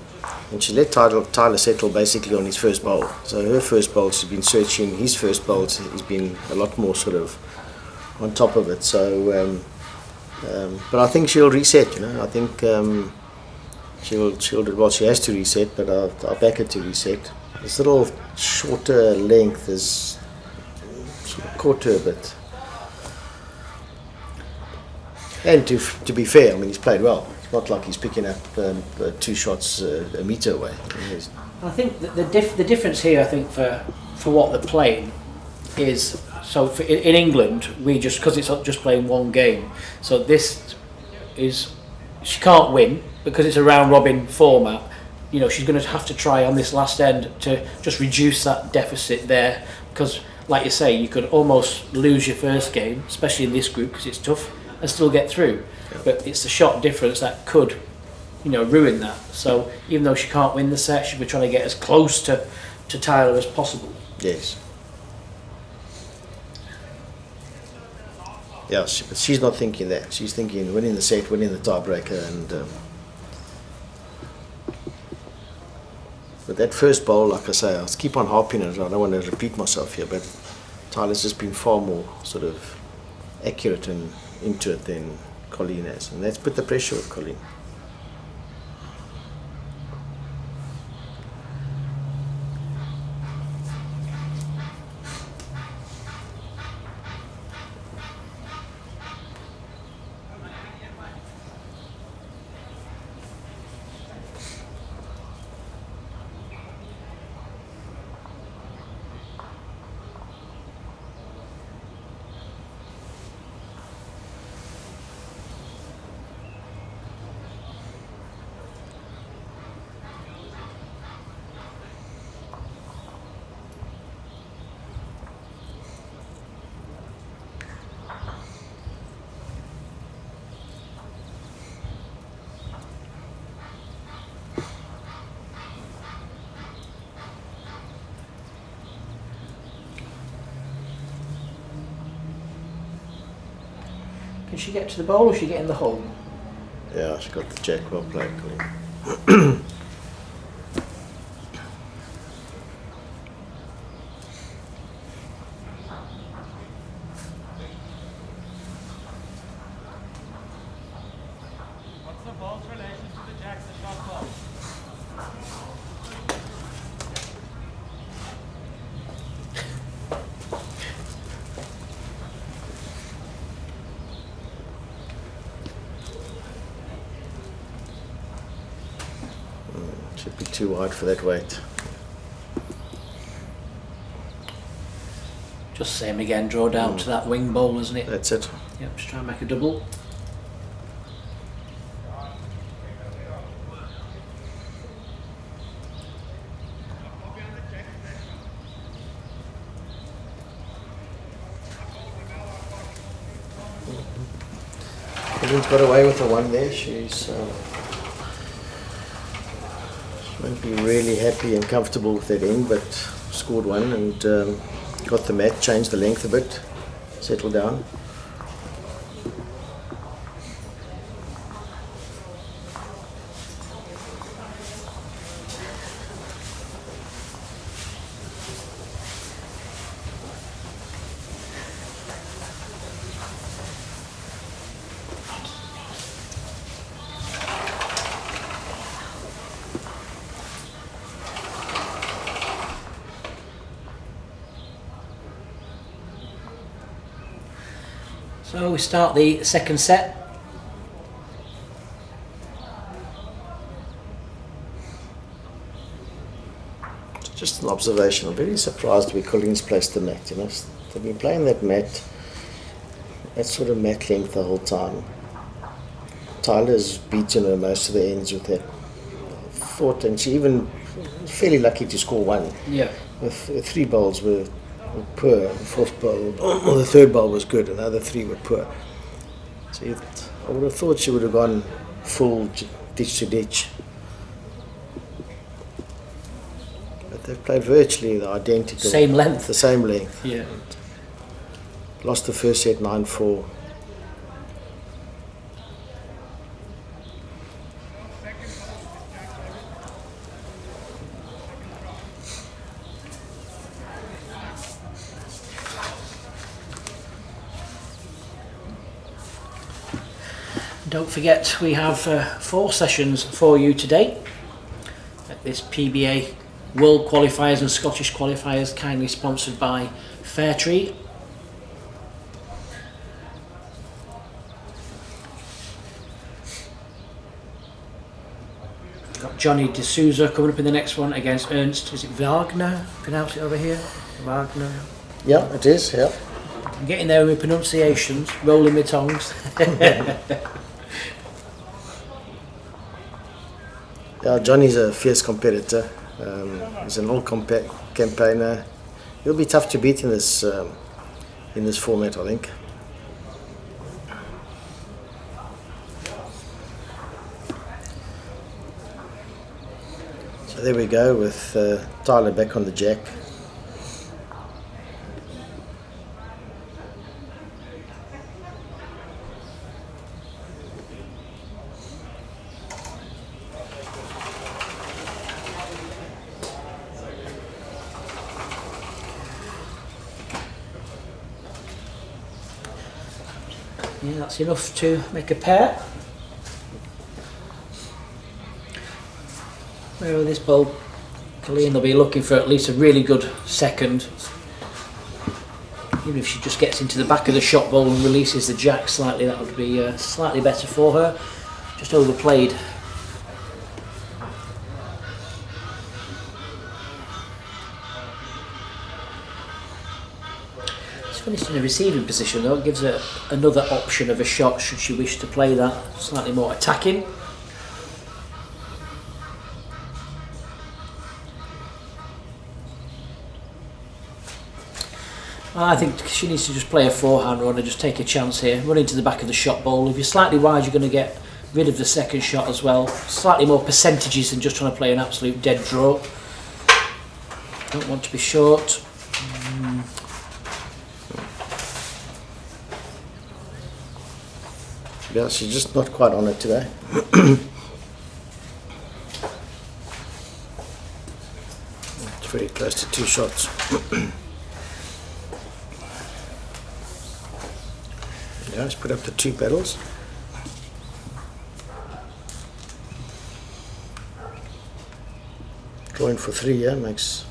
and she let Tyler settle basically on his first bowl. So her first bowl, she's been searching. His first bowl, he's been a lot more sort of on top of it. So, but I think she'll reset. I think she'll do what she has to reset. But I'll back her to reset. This little shorter length is sort of caught her a bit. And to be fair, I mean, he's played well. It's not like he's picking up 2 shots a metre away. I think that the difference here, I think, for what they're playing is, so in England, we just, because it's just playing one game, so this is, she can't win because it's a round robin format. She's going to have to try on this last end to just reduce that deficit there, because like you say, you could almost lose your first game, especially in this group because it's tough, and still get through. But it's the shot difference that could ruin that. So even though she can't win the set, she'll be trying to get as close to Tyler as possible. Yes. Yeah, but she's not thinking that. She's thinking winning the set, winning the tiebreaker, and but that first bowl, like I say, I'll keep on harping on it. I don't want to repeat myself here, but Tyler's just been far more sort of accurate and into it than Colleen has, and that's put the pressure with Colleen. Can she get to the bowl or she get in the hole? Yeah, she got the jack well played, Colleen. What's the ball's relation to the jack, the shot ball? Should be too wide for that weight. Just same again, draw down to that wing bowl, isn't it? That's it. Yep, just try and make a double. Colleen's got away with the one there. She's won't be really happy and comfortable with that end, but scored one and got the mat, changed the length a bit, settled down. So we start the second set. Just an observation. I'm very surprised where Colleen's placed the mat. They've been playing that mat, that sort of mat length the whole time. Tyler's beaten her most of the ends with that thought, and she even fairly lucky to score one. Yeah. With 3 bowls were poor. The 4th bowl, or the 3rd bowl was good, and the other 3 were poor. So I would have thought she would have gone full ditch to ditch. But they've played virtually the identical. Same length. The same length. Yeah. Lost the first set 9-4. Don't forget, we have 4 sessions for you today at this PBA World Qualifiers and Scottish Qualifiers, kindly sponsored by Fairtree. Got Johnny de Sousa coming up in the next one against Ernst. Is it Wagner? Pronounce it over here. Wagner. Yeah, it is. Yeah. I'm getting there with pronunciations, rolling my tongues. Yeah, Johnny's a fierce competitor. He's an old campaigner. He'll be tough to beat in this format, I think. So there we go with Tyler back on the jack. Yeah, that's enough to make a pair. Where with this bowl, Colleen will be looking for at least a really good second. Even if she just gets into the back of the shot bowl and releases the jack slightly, that would be slightly better for her. Just overplayed. Finished in a receiving position though, it gives her another option of a shot should she wish to play that, slightly more attacking. I think she needs to just play a forehand run and just take a chance here, run into the back of the shot bowl. If you're slightly wide, you're going to get rid of the second shot as well. Slightly more percentages than just trying to play an absolute dead draw. Don't want to be short. Yeah, she's just not quite on it today. It's very close to 2 shots. Yeah, let's put up the 2 pedals. Drawing for 3, yeah, makes.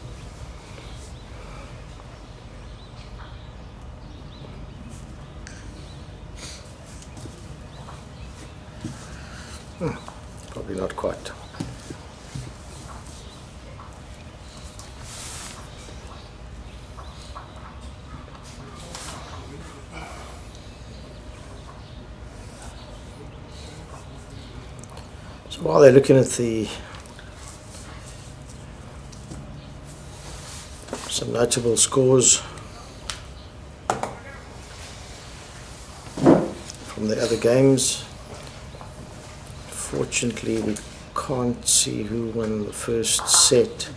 Probably not quite. So while they're looking at some notable scores from the other games. Fortunately, we can't see who won the first set,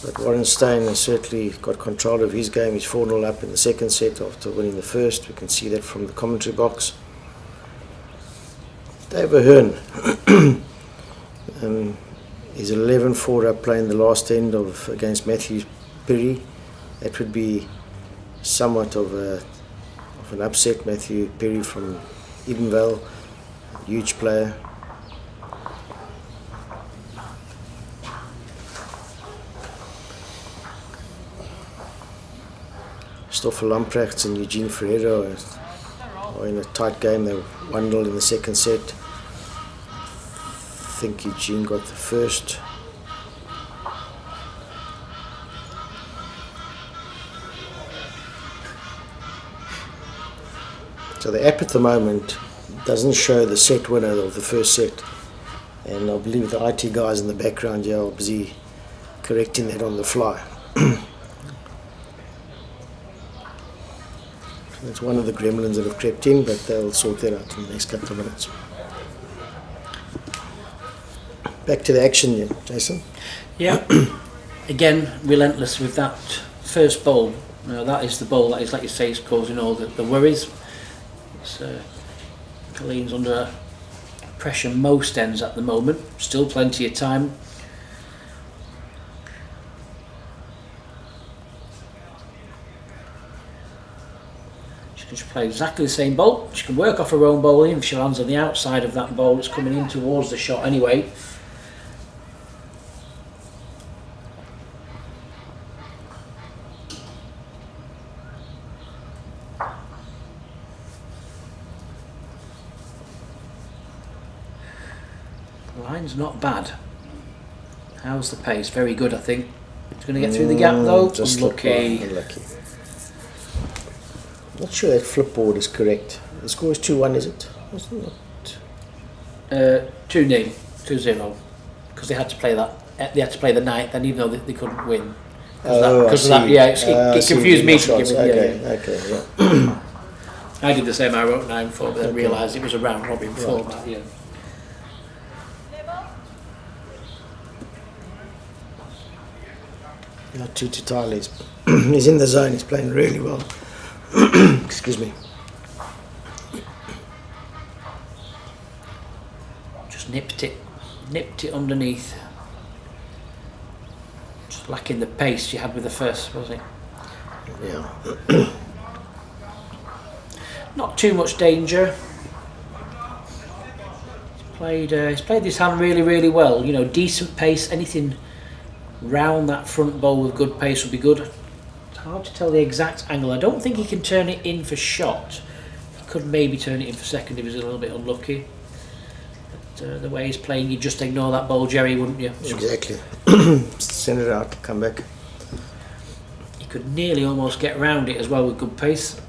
but Warrenstein has certainly got control of his game. He's 4-0 up in the second set after winning the first. We can see that from the commentary box. Dave Ahern is 11-4 up playing the last end against Matthew Phiri. That would be somewhat of an upset. Matthew Phiri from Durbanville, huge player. Stoffel Lamprechts and Eugene Ferreira are in a tight game. They were 1-0 in the second set. I think Eugene got the first. So the app at the moment doesn't show the set winner of the first set, and I believe the IT guys in the background here are busy correcting that on the fly. It's one of the gremlins that have crept in, but they'll sort that out in the next couple of minutes. Back to the action then, Jason. Yeah, again, relentless with that first bowl. Now that is the bowl that is, like you say, is causing all the worries. It's, Colleen's under pressure most ends at the moment, still plenty of time. She can just play exactly the same bowl. She can work off her own bowling if she lands on the outside of that bowl. It's coming in towards the shot anyway. The line's not bad. How's the pace? Very good, I think. It's going to get through the gap though. Just Unlucky. Unlucky. Not sure that flip board is correct. The score is 2-1, is it? 2-0, 2-0, because they had to play that. They had to play the ninth, and even though they couldn't win, because of that, yeah, it confused me. Okay. I did the same. I wrote 9-4, but then realised it was a round robin format. Yeah. Not too Tyler. He's in the zone. He's playing really well. Excuse me. Just nipped it underneath. Just lacking the pace you had with the first, was it? Yeah. Not too much danger. He's played this hand really, really well. You know, decent pace. Anything round that front bowl with good pace would be good. It's hard to tell the exact angle. I don't think he can turn it in for shot. He could maybe turn it in for second if he's a little bit unlucky. But the way he's playing, you'd just ignore that bowl, Jerry, wouldn't you? Exactly. Send it out, come back. He could nearly almost get round it as well with good pace.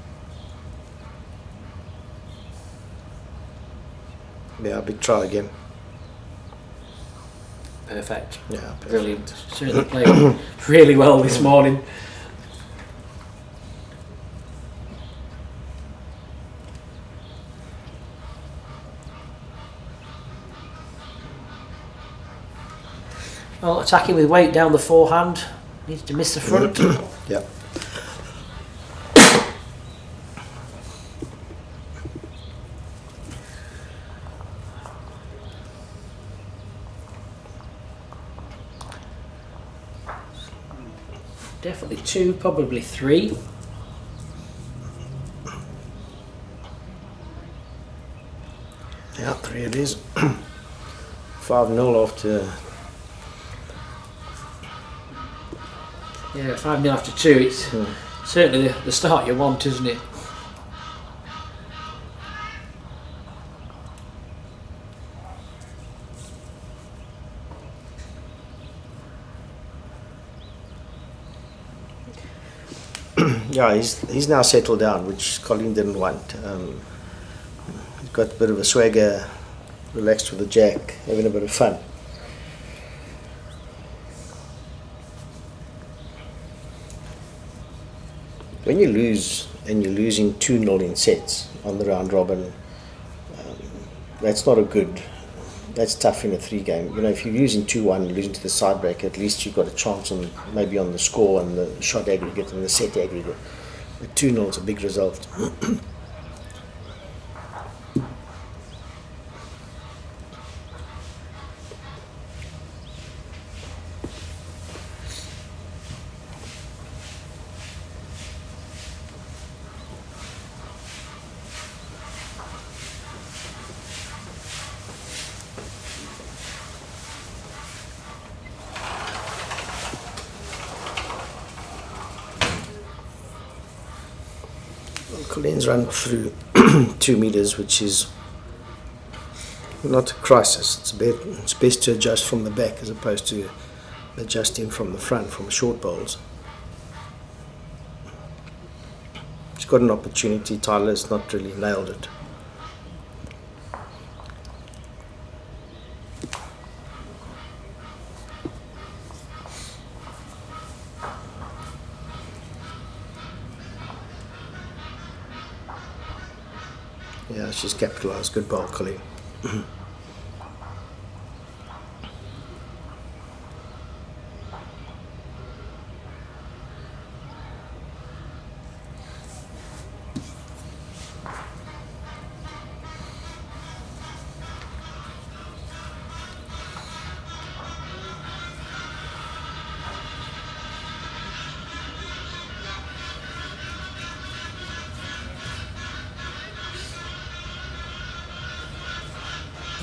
Yeah, big try again. Perfect. Yeah, perfect. Brilliant. Certainly played really well this morning. Well, attacking with weight down the forehand. Needs to miss the front. Yeah. Definitely 2, probably 3. Yeah, 3 it is. 5-0 after. Yeah, 5-0 after 2. It's certainly the start you want, isn't it? Yeah, he's now settled down, which Colleen didn't want. He's got a bit of a swagger, relaxed with the jack, having a bit of fun. When you lose, and you're losing 2-0 in sets on the round robin, that's not a good. That's tough in a 3 game. You know, if you're losing 2-1, losing to the side break, at least you've got a chance on maybe on the score and the shot aggregate and the set aggregate. But 2-0 is a big result. Colleen's run through 2 meters, which is not a crisis. It's best to adjust from the back as opposed to adjusting from the front from short bowls. She's got an opportunity. Tyler's not really nailed it. Yeah, she's capitalised. Good bowl, Colleen.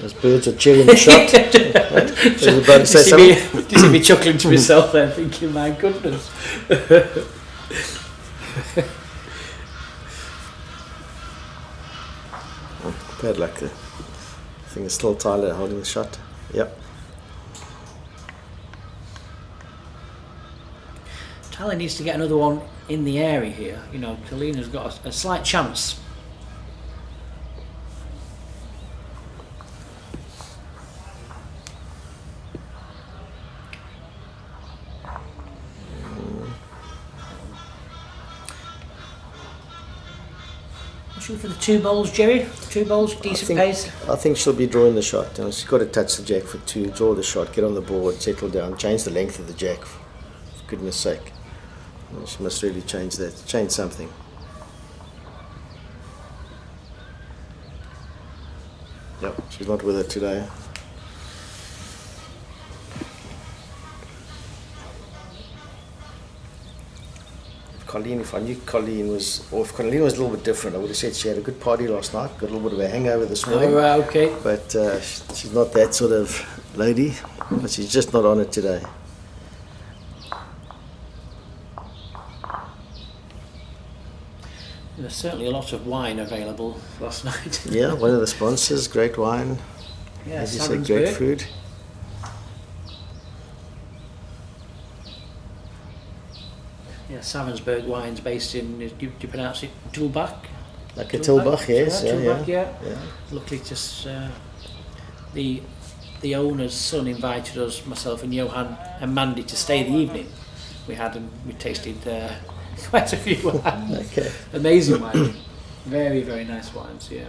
Those birds are cheering the shot. Was you about to say something? Do you see me chuckling to myself there, thinking, my goodness. Bad luck there. I think it's still Tyler holding the shot. Yep. Tyler needs to get another one in the area here. You know, Colleen has got a slight chance. For the 2 bowls, Jerry? 2 bowls, decent pace? I think she'll be drawing the shot. You know, she's got to touch the jack for 2, draw the shot, get on the board, settle down, change the length of the jack, for goodness sake. You know, she must really change that, change something. Yep, she's not with it today. Colleen, if I knew Colleen was, or if Colleen was a little bit different, I would have said she had a good party last night, got a little bit of a hangover this morning. Oh, right, okay. But she's not that sort of lady, but she's just not on it today. There's certainly a lot of wine available last night. Yeah, one of the sponsors, great wine, Yeah, as you said, great food. Yeah, Savensburg wine's based in, do you pronounce it Tulbach? Like a Tulbach, yes. Tulbach, Yeah. Luckily, just the owner's son invited us, myself and Johan and Mandy, to stay the evening. We tasted quite a few wines. Okay. Amazing wine. Very, very nice wines, yeah.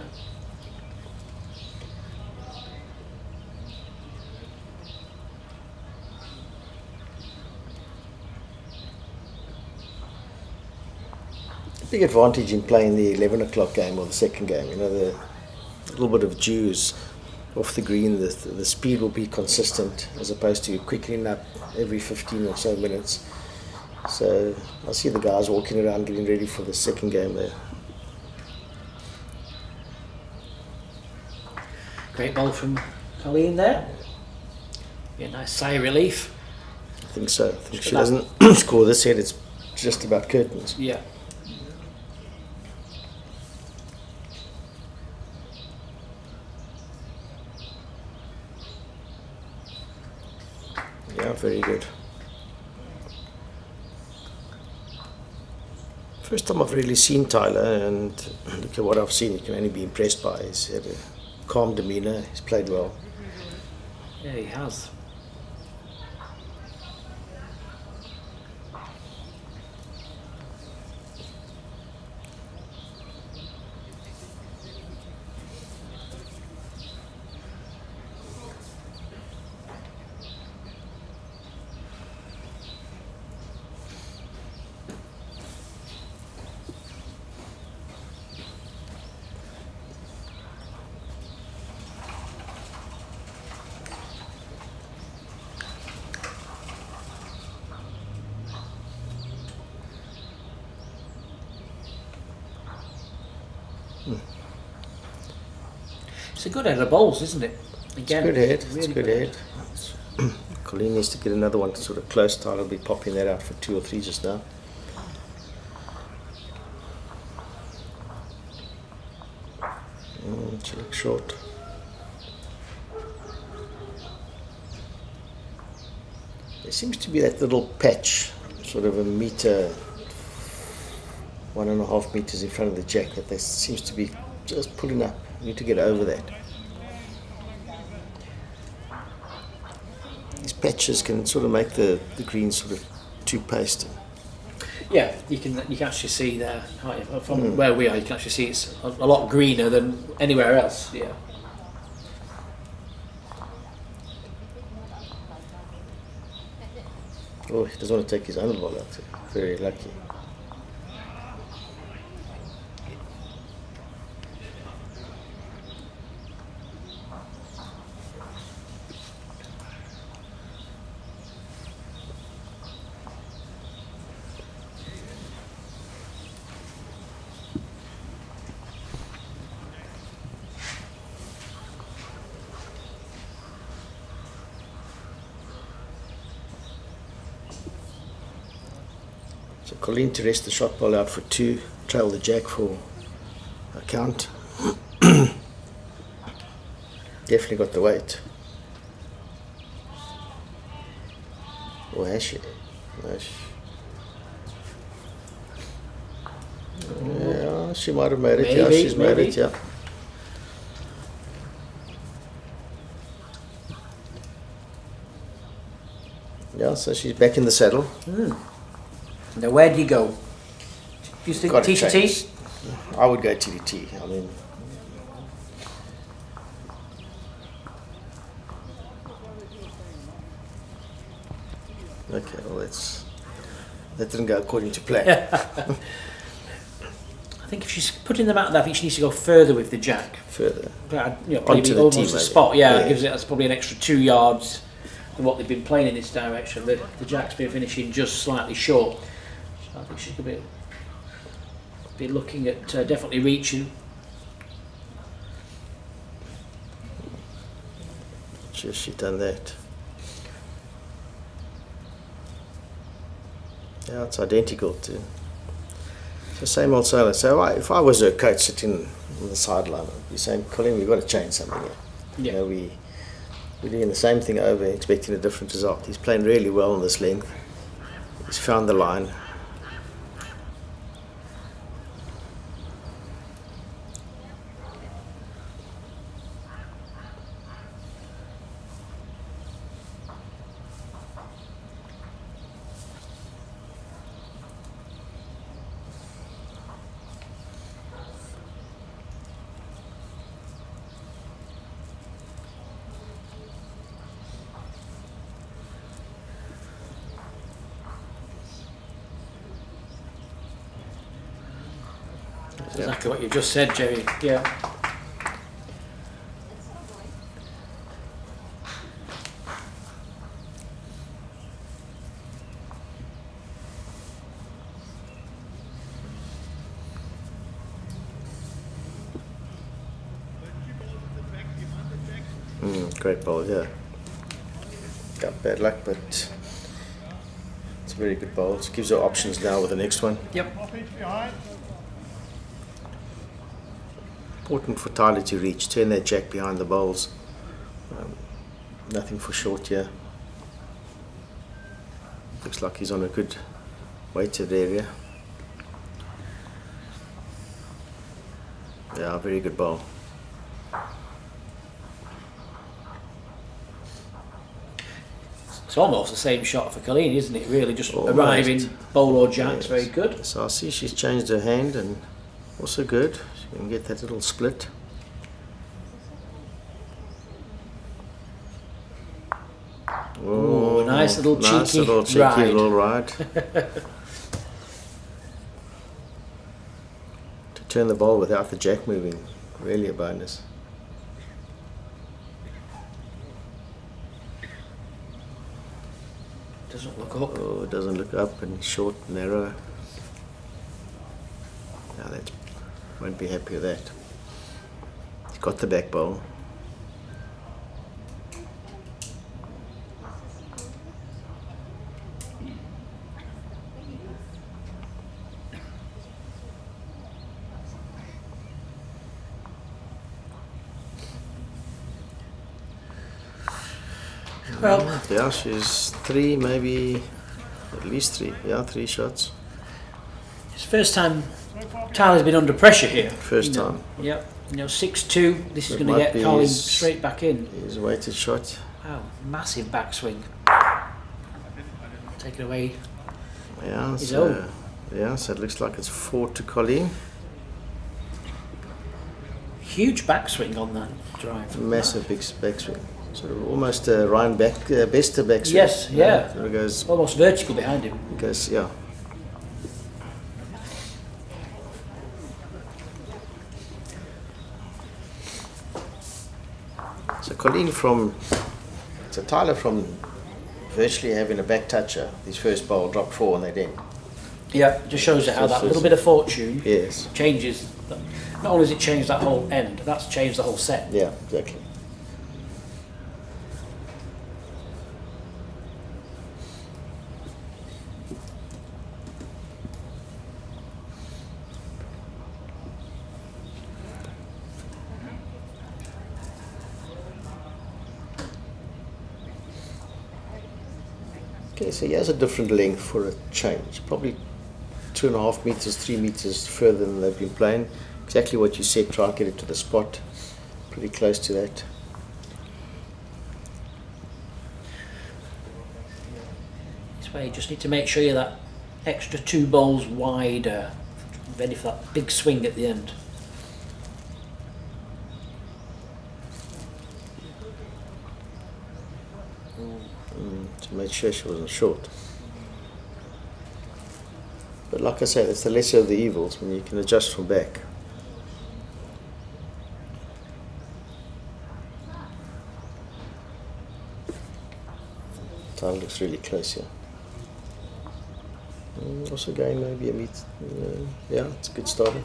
Big advantage in playing the 11 o'clock game or the second game. You know, the little bit of dews off the green, the speed will be consistent as opposed to quickening up every 15 or so minutes. So I see the guys walking around getting ready for the second game there. Great ball from Colleen there. Yeah, nice sigh of relief. I think so. I think if she doesn't score this set, it's just about curtains. Yeah. Yeah, very good. First time I've really seen Tyler, and look at what I've seen, you can only be impressed by. He's had a calm demeanour, he's played well. Yeah, he has. It's a good head of bowls, isn't it? Again, It's good head, really it's good head. Colleen needs to get another one sort of close. Tyler will be popping that out for 2 or 3 just now. She looks short. There seems to be that little patch, sort of a metre, 1.5 metres in front of the jack, that there seems to be just pulling up. You need to get over that. These patches can sort of make the green sort of too pasty. Yeah, you can actually see there, from where we are, you can actually see it's a lot greener than anywhere else. Yeah. Oh, he doesn't want to take his own ball out. Very lucky. Colleen to rest the shot ball out for 2, trail the jack for a count. Definitely got the weight. Or has she? No, yeah, she might have made it. Maybe, Yeah, she's made maybe. it. Yeah. Yeah, so she's back in the saddle. Now, where do you go? Do you think Got to TTT? change. I would go TTT. I mean, okay, well, that didn't go according to plan. I think if she's putting them out there, I think she needs to go further with the jack. Further. Probably Onto the almost tee, a maybe. spot. Yeah, Yeah. gives it. That's probably an extra 2 yards than what they've been playing in this direction. The jack's been finishing just slightly short. So I think she could be looking at definitely reaching. She done that. Yeah, it's identical to. So same old sailor. So if I was a coach sitting on the sideline, I'd be saying, Colleen, we've got to change something here. Yeah. You know, we're doing the same thing over, expecting a different result. He's playing really well on this length. He's found the line. Exactly what you just said, Jerry. Yeah. Great ball, yeah. Got bad luck, but it's a very good ball. It gives her options now with the next one. Yep. Off each behind. Important for Tyler to reach, turn that jack behind the bowls. Nothing for short here. Looks like he's on a good weighted area. Yeah, very good bowl. It's almost the same shot for Colleen, isn't it? Really, just Almost. arriving, bowl or jacks, Yes. very good. So I see she's changed her hand and also good. She can get that little split. Oh, nice little cheeky ride. Little ride. To turn the ball without the jack moving, really a bonus. Doesn't look up. Oh, it doesn't look up and short, narrow. Now that won't be happy with that. He's got the back bowl. Well, Yeah, she's 3, maybe at least 3. Yeah, 3 shots. it's the first time Tyler's been under pressure here. First time. Yep. 6-2. This is That going to might get be Colleen his- straight back in. He's a weighted shot. Wow, massive backswing. Taken away. Yeah, His so, own. yeah, so it looks like it's 4 to Colleen. Huge backswing on that drive. Massive big backswing. Sort of almost a Ryan Bester backswing. Yes, yeah. So it goes, Almost vertical behind him. yeah. So Colleen Tyler from virtually having a back toucher, his first bowl dropped 4 and they're in. Yeah, just shows you how that little bit of fortune Yes. changes. Not only has it changed that whole end, that's changed the whole set. Yeah, exactly. Okay, so he has a different length for a change. Probably 2.5 meters, 3 meters further than they've been playing. Exactly what you said, try and get it to the spot. Pretty close to that. This way you just need to make sure you're that extra 2 bowls wider, ready for that big swing at the end. To make sure she wasn't short. But like I say, that's the lesser of the evils when you can adjust from back. Time looks really close here. Also going maybe a meet. Yeah, it's a good starter.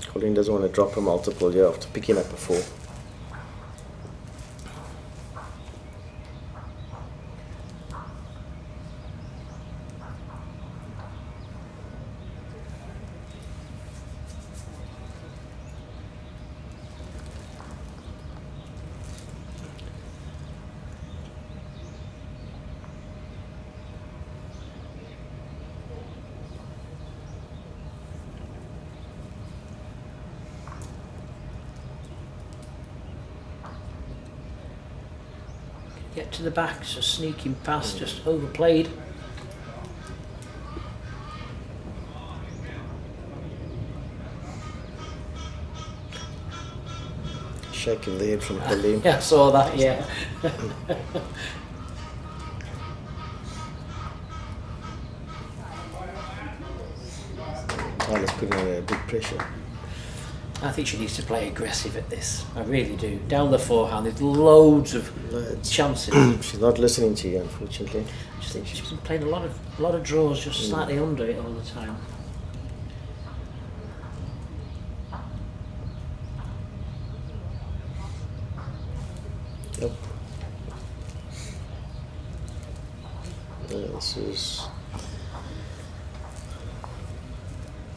Colleen doesn't want to drop a multiple here after picking up a 4. Get to the back, just sneaking past, just overplayed. Shaking the head from Colleen. Yeah, I saw that, yeah. Tyler's putting on a big pressure. I think she needs to play aggressive at this. I really do. Down the forehand, there's loads of chances. She's not listening to you, unfortunately. She's been playing a lot of draws, just slightly under it all the time. Yep.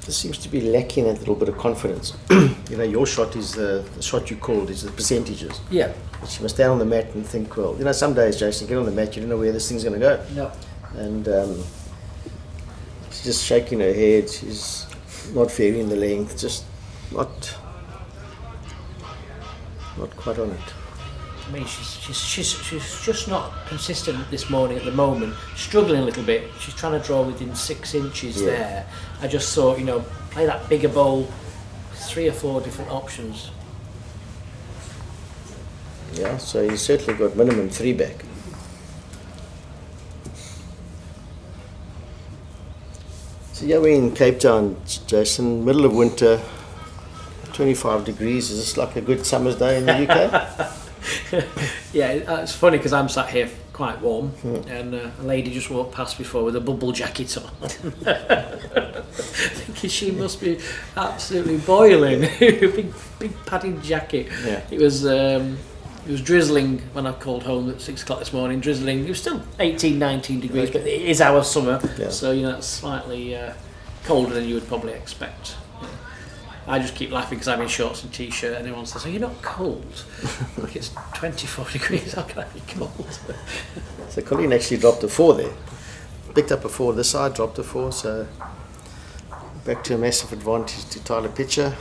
This seems to be lacking a little bit of confidence. You know, your shot is the shot you called is the percentages. Yeah. But she must stand on the mat and think, well, you know, some days, Jason, you get on the mat, you don't know where this thing's going to go. No. And she's just shaking her head. She's not varying the length, just not quite on it. I mean, she's just not consistent this morning at the moment. Struggling a little bit. She's trying to draw within 6 inches there. I just thought, you know, play that bigger bowl, 3 or 4 different options. Yeah, so you certainly got minimum 3 back. So yeah, we're in Cape Town, Jason, middle of winter, 25 degrees. Is this like a good summer's day in the UK? Yeah, it's funny because I'm sat here quite warm, and a lady just walked past before with a bubble jacket on. Thinking she must be absolutely boiling. big padded jacket. Yeah. It was drizzling when I called home at 6 o'clock this morning. Drizzling. It was still 18, 19 degrees, but it is our summer, so you know it's slightly colder than you would probably expect. I just keep laughing because I'm in shorts and t-shirt and everyone says, "Are you not cold?" Like it's 24 degrees, how can I be cold? So Colleen actually dropped a 4 there. Picked up a 4 this side, dropped a 4, so back to a massive advantage to Tyler Pitcher.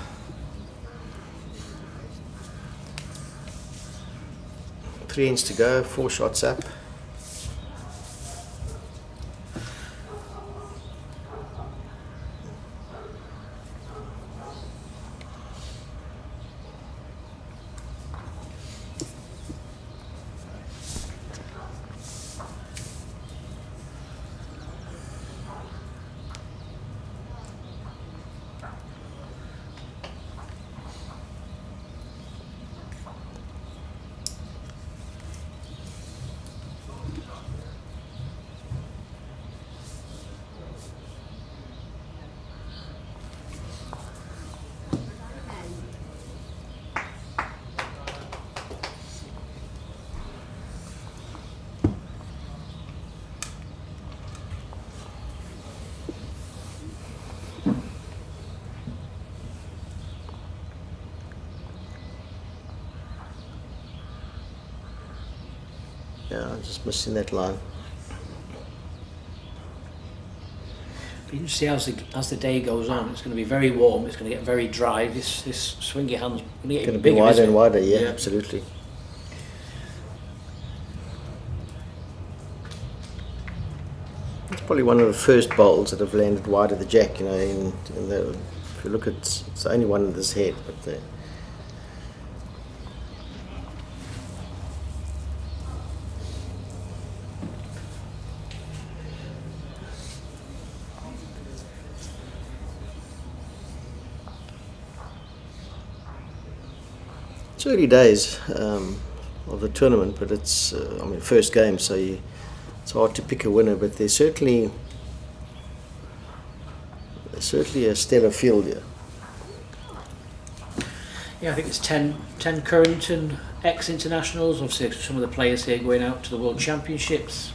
Three ends to go, 4 shots up. Yeah, I'm just missing that line. You see as the day goes on, it's going to be very warm. It's going to get very dry. This swingy hand's going to get Going to be bigger, wider isn't and it? wider. Yeah, absolutely. It's probably one of the first bowls that have landed wide of the jack. You know, if you look at, it's the only one in this head, but the. It's early days of the tournament, but it's first game, so it's hard to pick a winner. But there's certainly a stellar field here. Yeah, I think it's 10 current and ex-internationals. Obviously, some of the players here going out to the World Championships.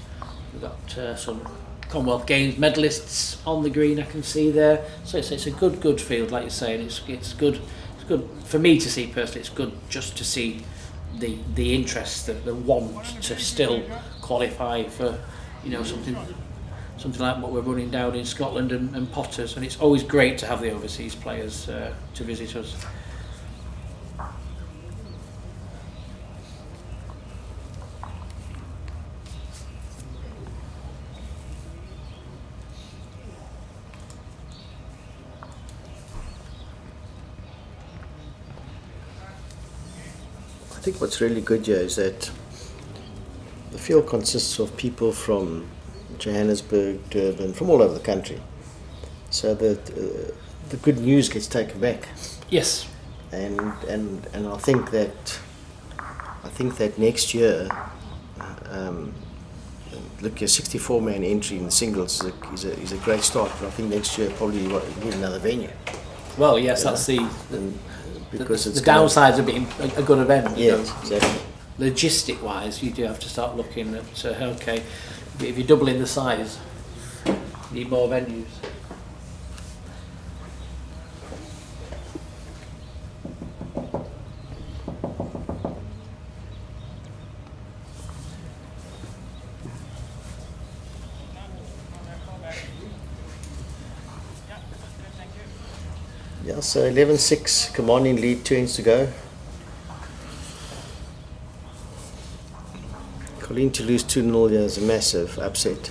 We've got some Commonwealth Games medalists on the green. I can see there. So it's a good field, like you say, and it's good. Good for me to see personally. It's good just to see the interest, the want to still qualify for something like what we're running down in Scotland and Potters, and it's always great to have the overseas players to visit us. I think what's really good here is that the field consists of people from Johannesburg, Durban, from all over the country, so that the good news gets taken back. Yes, and I think that next year, look, your 64-man entry in the singles is a great start. But I think next year probably you need another venue. Well, yes, that's the downsides of being a good event. Yes, exactly. Logistic wise, you do have to start looking at okay, if you're doubling the size, you need more venues. Yeah, so 11-6, commanding lead, 2 ends to go. Colleen to lose 2-0 here is a massive upset.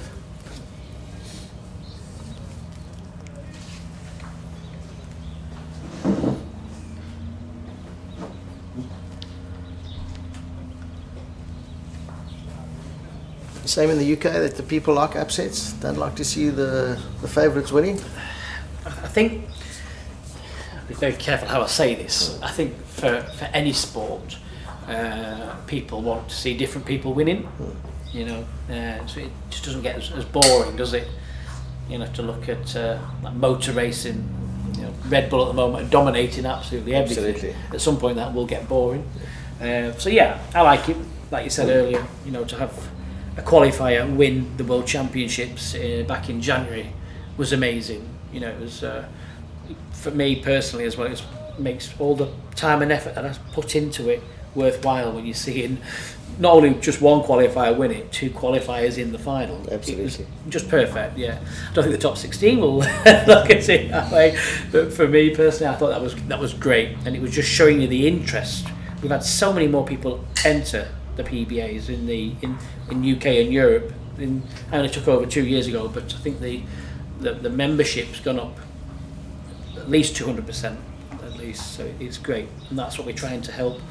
Same in the UK, that the people like upsets, don't like to see the favourites winning. I think, I'll be very careful how I say this, I think for any sport, people want to see different people winning, so it just doesn't get as boring, does it? To look at like motor racing, Red Bull at the moment are dominating absolutely everything. Absolutely. At some point that will get boring. So yeah, I like it, like you said earlier, to have a qualifier win the World Championships back in January was amazing. It was, for me personally as well, it makes all the time and effort that I put into it worthwhile when you're seeing not only just one qualifier win it, 2 qualifiers in the final. Absolutely. It was just perfect, yeah. I don't think the top 16 will look at it that way, but for me personally, I thought that was great, and it was just showing you the interest. We've had so many more people enter the PBAs in UK and Europe. I only took over 2 years ago, but I think the membership's gone up at least 200%, at least. So it's great, and that's what we're trying to help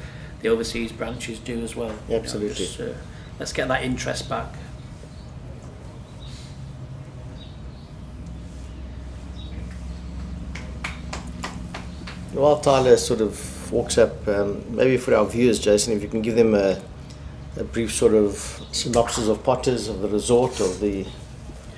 the overseas branches do as well. Absolutely. Let's get that interest back. While Tyler sort of walks up, maybe for our viewers, Jason, if you can give them a brief sort of synopsis of Potters, of the resort, of the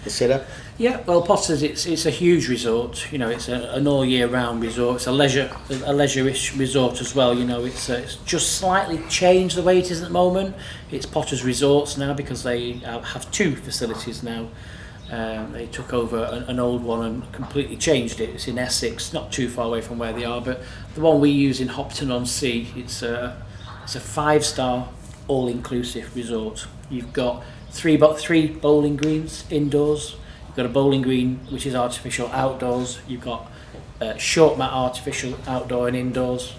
setup. Yeah, well, Potters, it's a huge resort. It's an all year round resort. It's a leisure-ish resort as well. It's just slightly changed the way it is at the moment. It's Potters Resorts now because they have 2 facilities now. They took over an old one and completely changed it. It's in Essex, not too far away from where they are. But the one we use in Hopton-on-Sea, it's a 5-star all-inclusive resort. You've got three bowling greens indoors. You've got a bowling green which is artificial outdoors. You've got short mat artificial outdoor and indoors.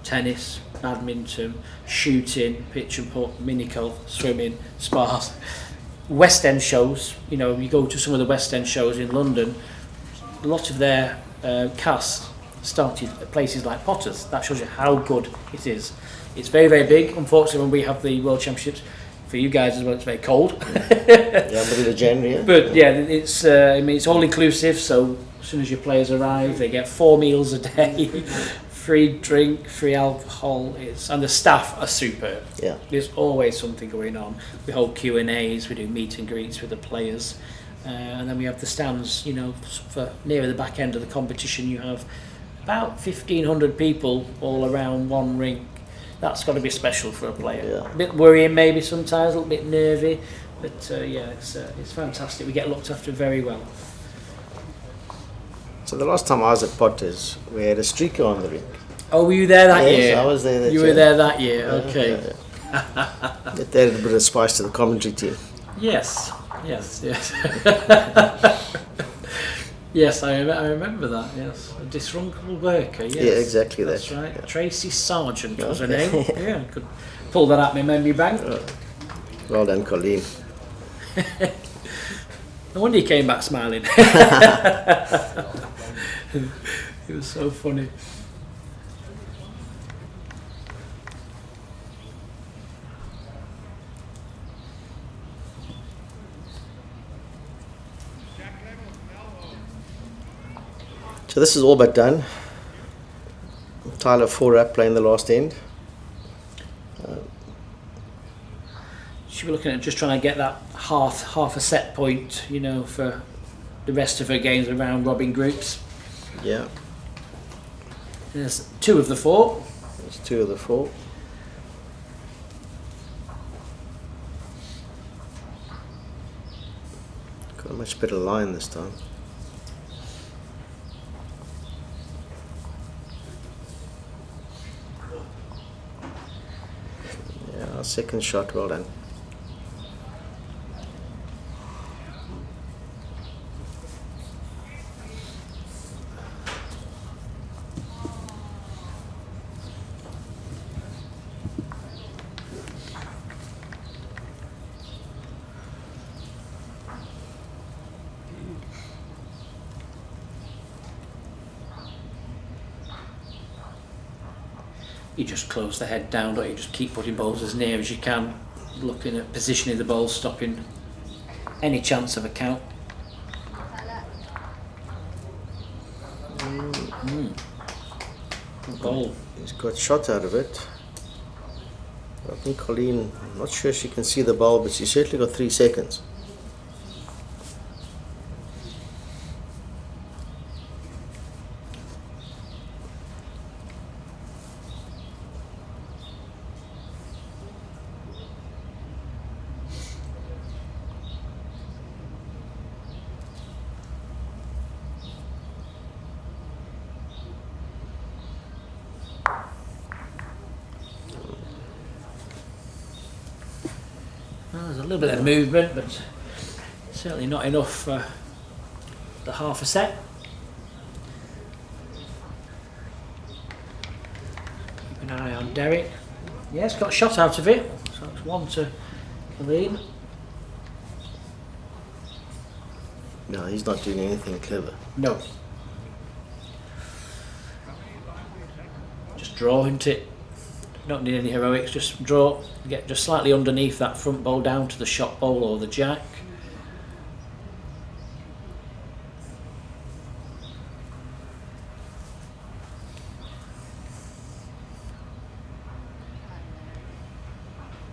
Tennis, badminton, shooting, pitch and putt, mini golf, swimming, spas. West End shows. You know, you go to some of the West End shows in London. A lot of their cast started at places like Potter's. That shows you how good it is. It's very, very big. Unfortunately, when we have the World Championships, for you guys as well, it's very cold. Yeah, but in January. But yeah, it's I mean, it's all inclusive. So as soon as your players arrive, they get 4 meals a day, free drink, free alcohol. And the staff are superb. Yeah. There's always something going on. We hold Q&As, we do meet and greets with the players, and then we have the stands. You know, for nearer the back end of the competition, you have about 1,500 people all around one rink. That's got to be special for a player. Yeah. A bit worrying maybe sometimes, a little bit nervy, but yeah, it's fantastic. We get looked after very well. So the last time I was at Potter's, we had a streaker on the rink. Oh, were you there that Yes, year? I was there that You year. were there that year, okay. It added a bit of spice to the commentary team. Yes. Yes, I remember that, yes. A disgruntled worker, yes. Yeah, exactly that. That's right. Yeah. Tracy Sargent was her Okay. name. Yeah, could pull that out my memory bank. Well done, Colleen. No wonder he came back smiling. It was so funny. So this is all but done. Tyler 4 up playing the last end. She'll be looking at just trying to get that half a set point, you know, for the rest of her games around robin groups. Yeah, There's 2 of the 4. there's 2 of the 4. Got a much better line this time. Yeah, second shot, well done. You just close the head down, don't you? Just keep putting balls as near as you can, looking at positioning the ball, stopping any chance of a count. Good ball. He's got shot out of it. I think Colleen, I'm not sure she can see the ball, but she certainly got 3 seconds. Well, there's a little bit of movement, but certainly not enough for the half a set. Keep an eye on Derek. Yes, got a shot out of it. So it's 1 to Colleen. No, he's not doing anything clever. No. Just draw, isn't it? Don't need any heroics, just draw, get just slightly underneath that front bowl down to the shot bowl or the jack.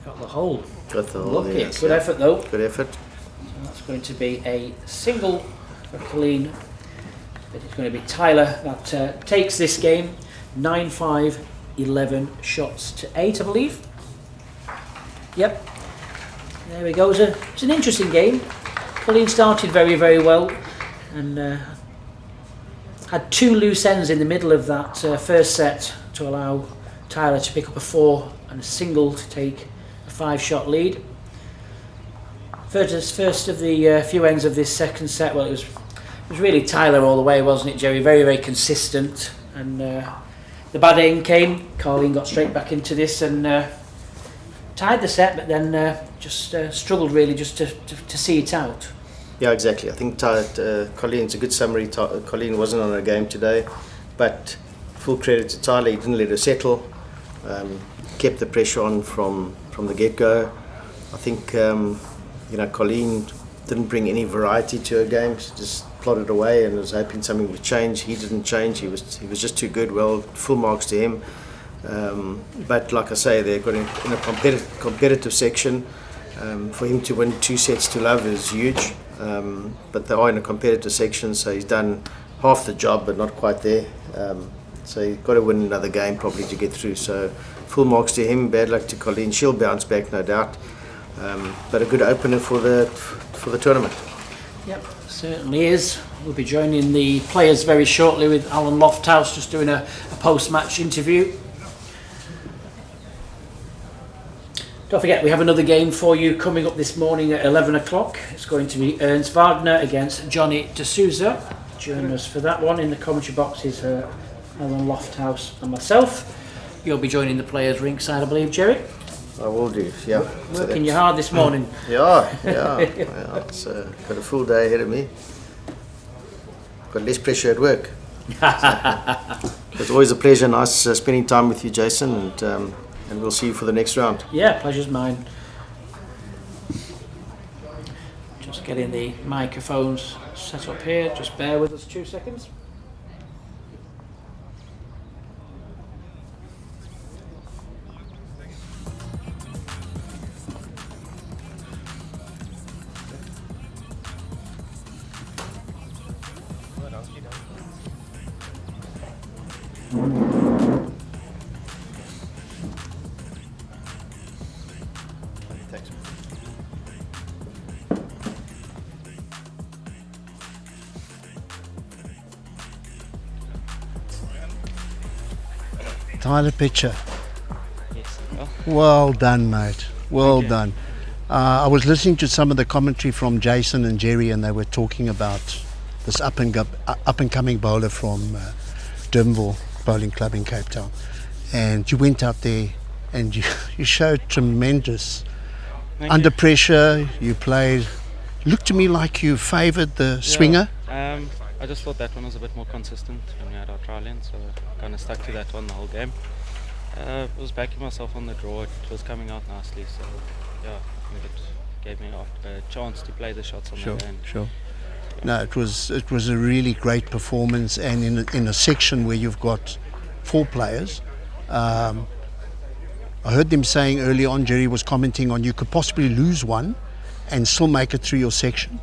Got the hole. Got the hole, Lucky. yes, Good yeah. effort though. Good effort. So that's going to be a single for Colleen. But it's going to be Tyler that takes this game 9-5, 11 shots to 8, I believe. Yep. There we go. It's an interesting game. Colleen started very, very well and had 2 loose ends in the middle of that first set to allow Tyler to pick up a 4 and a single to take a 5-shot lead. First of the few ends of this second set, well, it was really Tyler all the way, wasn't it, Jerry? Very, very consistent. And the bad aim came. Colleen got straight back into this and tied the set, but then just struggled really just to see it out. Yeah, exactly. I think Colleen's a good summary. Colleen wasn't on her game today, but full credit to Tyler. He didn't let her settle. Kept the pressure on from the get-go. I think Colleen didn't bring any variety to her game. She just plodded away and was hoping something would change. He didn't change. He was just too good. Well, full marks to him. But like I say, they've got in a competitive section. For him to win 2 sets to love is huge. But they are in a competitive section, so he's done half the job, but not quite there. So he's got to win another game probably to get through. So full marks to him. Bad luck to Colleen. She'll bounce back, no doubt. But a good opener for the tournament. Yep, certainly is. We'll be joining the players very shortly with Alan Lofthouse, just doing a post-match interview. Don't forget, we have another game for you coming up this morning at 11 o'clock. It's going to be Ernst Wagner against Johnny de Sousa. Join us for that one. In the commentary box is Alan Lofthouse and myself. You'll be joining the players ringside, I believe, Jerry. I will do, yeah. Working you hard this morning. Yeah. It's got a full day ahead of me. Got less pressure at work. It's always a pleasure. Nice spending time with you, Jason, and we'll see you for the next round. Yeah, pleasure's mine. Just getting the microphones set up here. Just bear with us 2 seconds. Tyler Pitcher. Yes. Well done, mate. Well done. I was listening to some of the commentary from Jason and Jerry, and they were talking about this up and coming bowler from Durbanville Bowling Club in Cape Town. And you went out there and you showed tremendous under pressure. You played. Looked to me like you favoured the swinger. I just thought that one was a bit more consistent when we had our trial in, so I kind of stuck to that one the whole game. I was backing myself on the draw. It was coming out nicely, so yeah, I think it gave me a chance to play the shots on that end. Sure. No, it was a really great performance, and in a section where you've got 4 players. I heard them saying early on, Jerry was commenting on, you could possibly lose one and still make it through your section.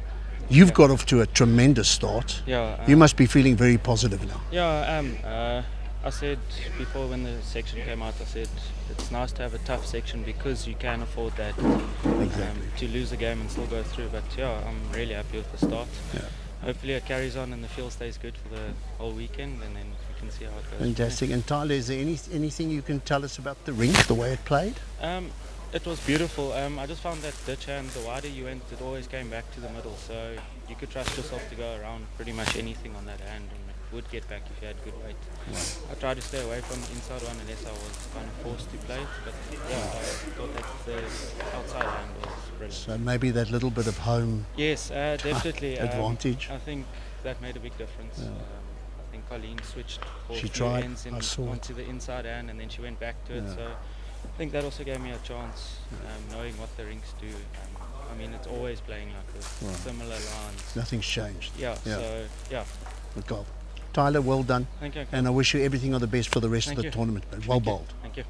You've got off to a tremendous start. Yeah. You must be feeling very positive now. Yeah, I am. I said before when the section came out, I said it's nice to have a tough section because you can afford that. Exactly. To lose a game and still go through. But yeah, I'm really happy with the start. Yeah. Hopefully it carries on and the field stays good for the whole weekend, and then we can see how it goes. Fantastic. And Tyler, is there anything you can tell us about the rink, the way it played? It was beautiful. I just found that ditch hand, the wider you went, it always came back to the middle. So you could trust yourself to go around pretty much anything on that hand, and it would get back if you had good weight. Wow. I tried to stay away from the inside one unless I was kind of forced to play it. But yeah, I thought that the outside hand was brilliant. So maybe that little bit of home Yes, definitely. advantage. I think that made a big difference. Yeah. I think Colleen switched for She a few tried, ends I saw it. onto the inside hand, and then she went back to it. Yeah. So I think that also gave me a chance, knowing what the rinks do. I mean, it's always playing like this, Right. similar lines. Nothing's changed. Yeah, Yeah. so yeah. Good goal. Tyler, well done. Thank you. And I wish you everything of the best for the rest Thank of the you. tournament. But well Thank you. bowled. Thank you.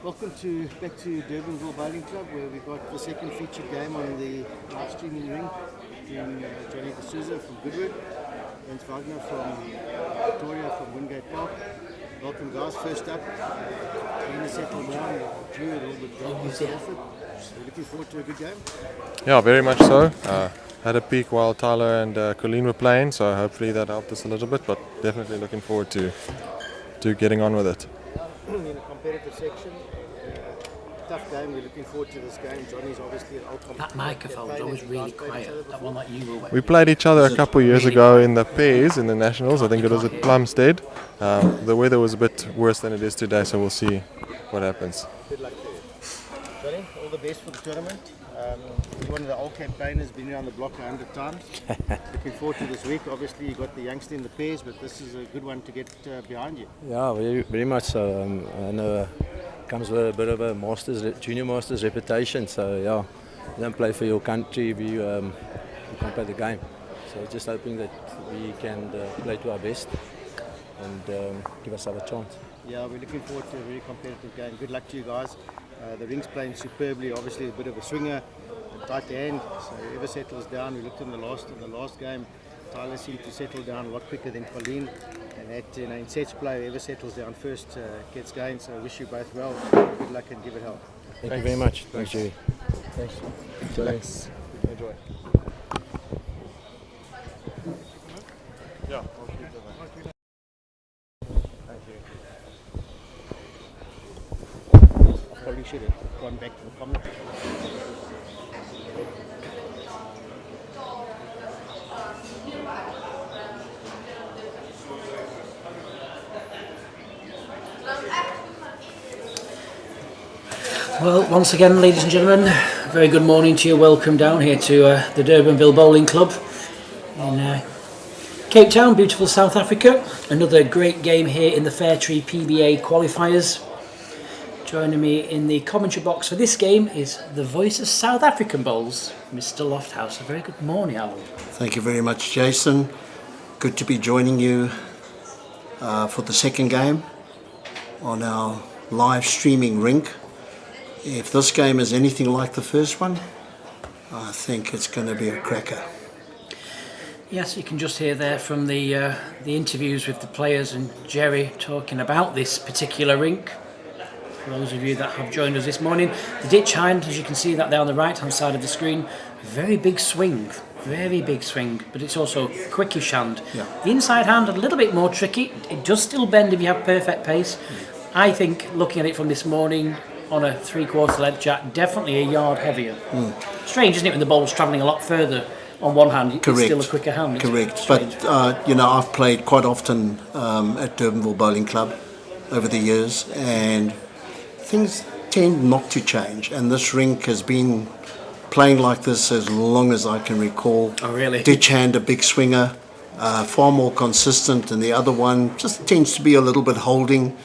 Welcome back to Durbanville Bowling Club, where we've got the second featured game on the live streaming ring between Johnny Sousa from Goodwood and Wagner from Victoria from Wingate Park. Welcome guys, first up, being settled down, drew a little bit drunk with Alfred. We're looking forward to a good game. Yeah, very much so. Had a peak while Tyler and Colleen were playing, so hopefully that helped us a little bit, but definitely looking forward to getting on with it. In a competitive section, tough game. We're looking forward to this game. Johnny's obviously an old That microphone was always really quiet. That one that you were We played each other a couple of years ago in the pairs in the Nationals. I think it was at Plumstead. The weather was a bit worse than it is today, so we'll see what happens. Good luck to you. Johnny, all the best for the tournament. You're one of the old campaigners, been around the block 100 times. Looking forward to this week. Obviously, you got the youngster in the pairs, but this is a good one to get behind you. Yeah, very much so. I know comes with a bit of a junior masters reputation. So yeah, you don't play for your country if you can't play the game. So just hoping that we can play to our best and give ourselves a chance. Yeah, we're looking forward to a very competitive game. Good luck to you guys. The ring's playing superbly. Obviously, a bit of a swinger, a tight hand. So whoever settles down, we looked in the last game. Tyler seemed to settle down a lot quicker than Colleen, and that in sets play, whoever settles down first gets going. So I wish you both well. Good luck and give it help. Thank you very much. Thanks, Jerry. Thanks. Thanks. Enjoy. Yeah. Probably should have gone back to the commentary. Well, once again, ladies and gentlemen, very good morning to you. Welcome down here to the Durbanville Bowling Club in Cape Town, beautiful South Africa. Another great game here in the Fairtree PBA qualifiers. Joining me in the commentary box for this game is the voice of South African bowls, Mr. Lofthouse. A very good morning, Alan. Thank you very much, Jason. Good to be joining you for the second game on our live streaming rink. If this game is anything like the first one, I think it's going to be a cracker. Yes, you can just hear there from the interviews with the players and Jerry talking about this particular rink. For those of you that have joined us this morning, the ditch hand, as you can see that there on the right hand side of the screen, very big swing, but it's also quickish hand. Yeah. The inside hand a little bit more tricky. It does still bend if you have perfect pace. I think looking at it from this morning on a 3/4 length jack, definitely a yard heavier. Strange, isn't it, when the ball's travelling a lot further on one hand, it's Correct. still a quicker hand. It's Correct, strange. but I've played quite often at Durbanville Bowling Club over the years, and things tend not to change, and this rink has been playing like this as long as I can recall. Oh, really? Ditch hand, a big swinger, far more consistent than the other one, just tends to be a little bit holding.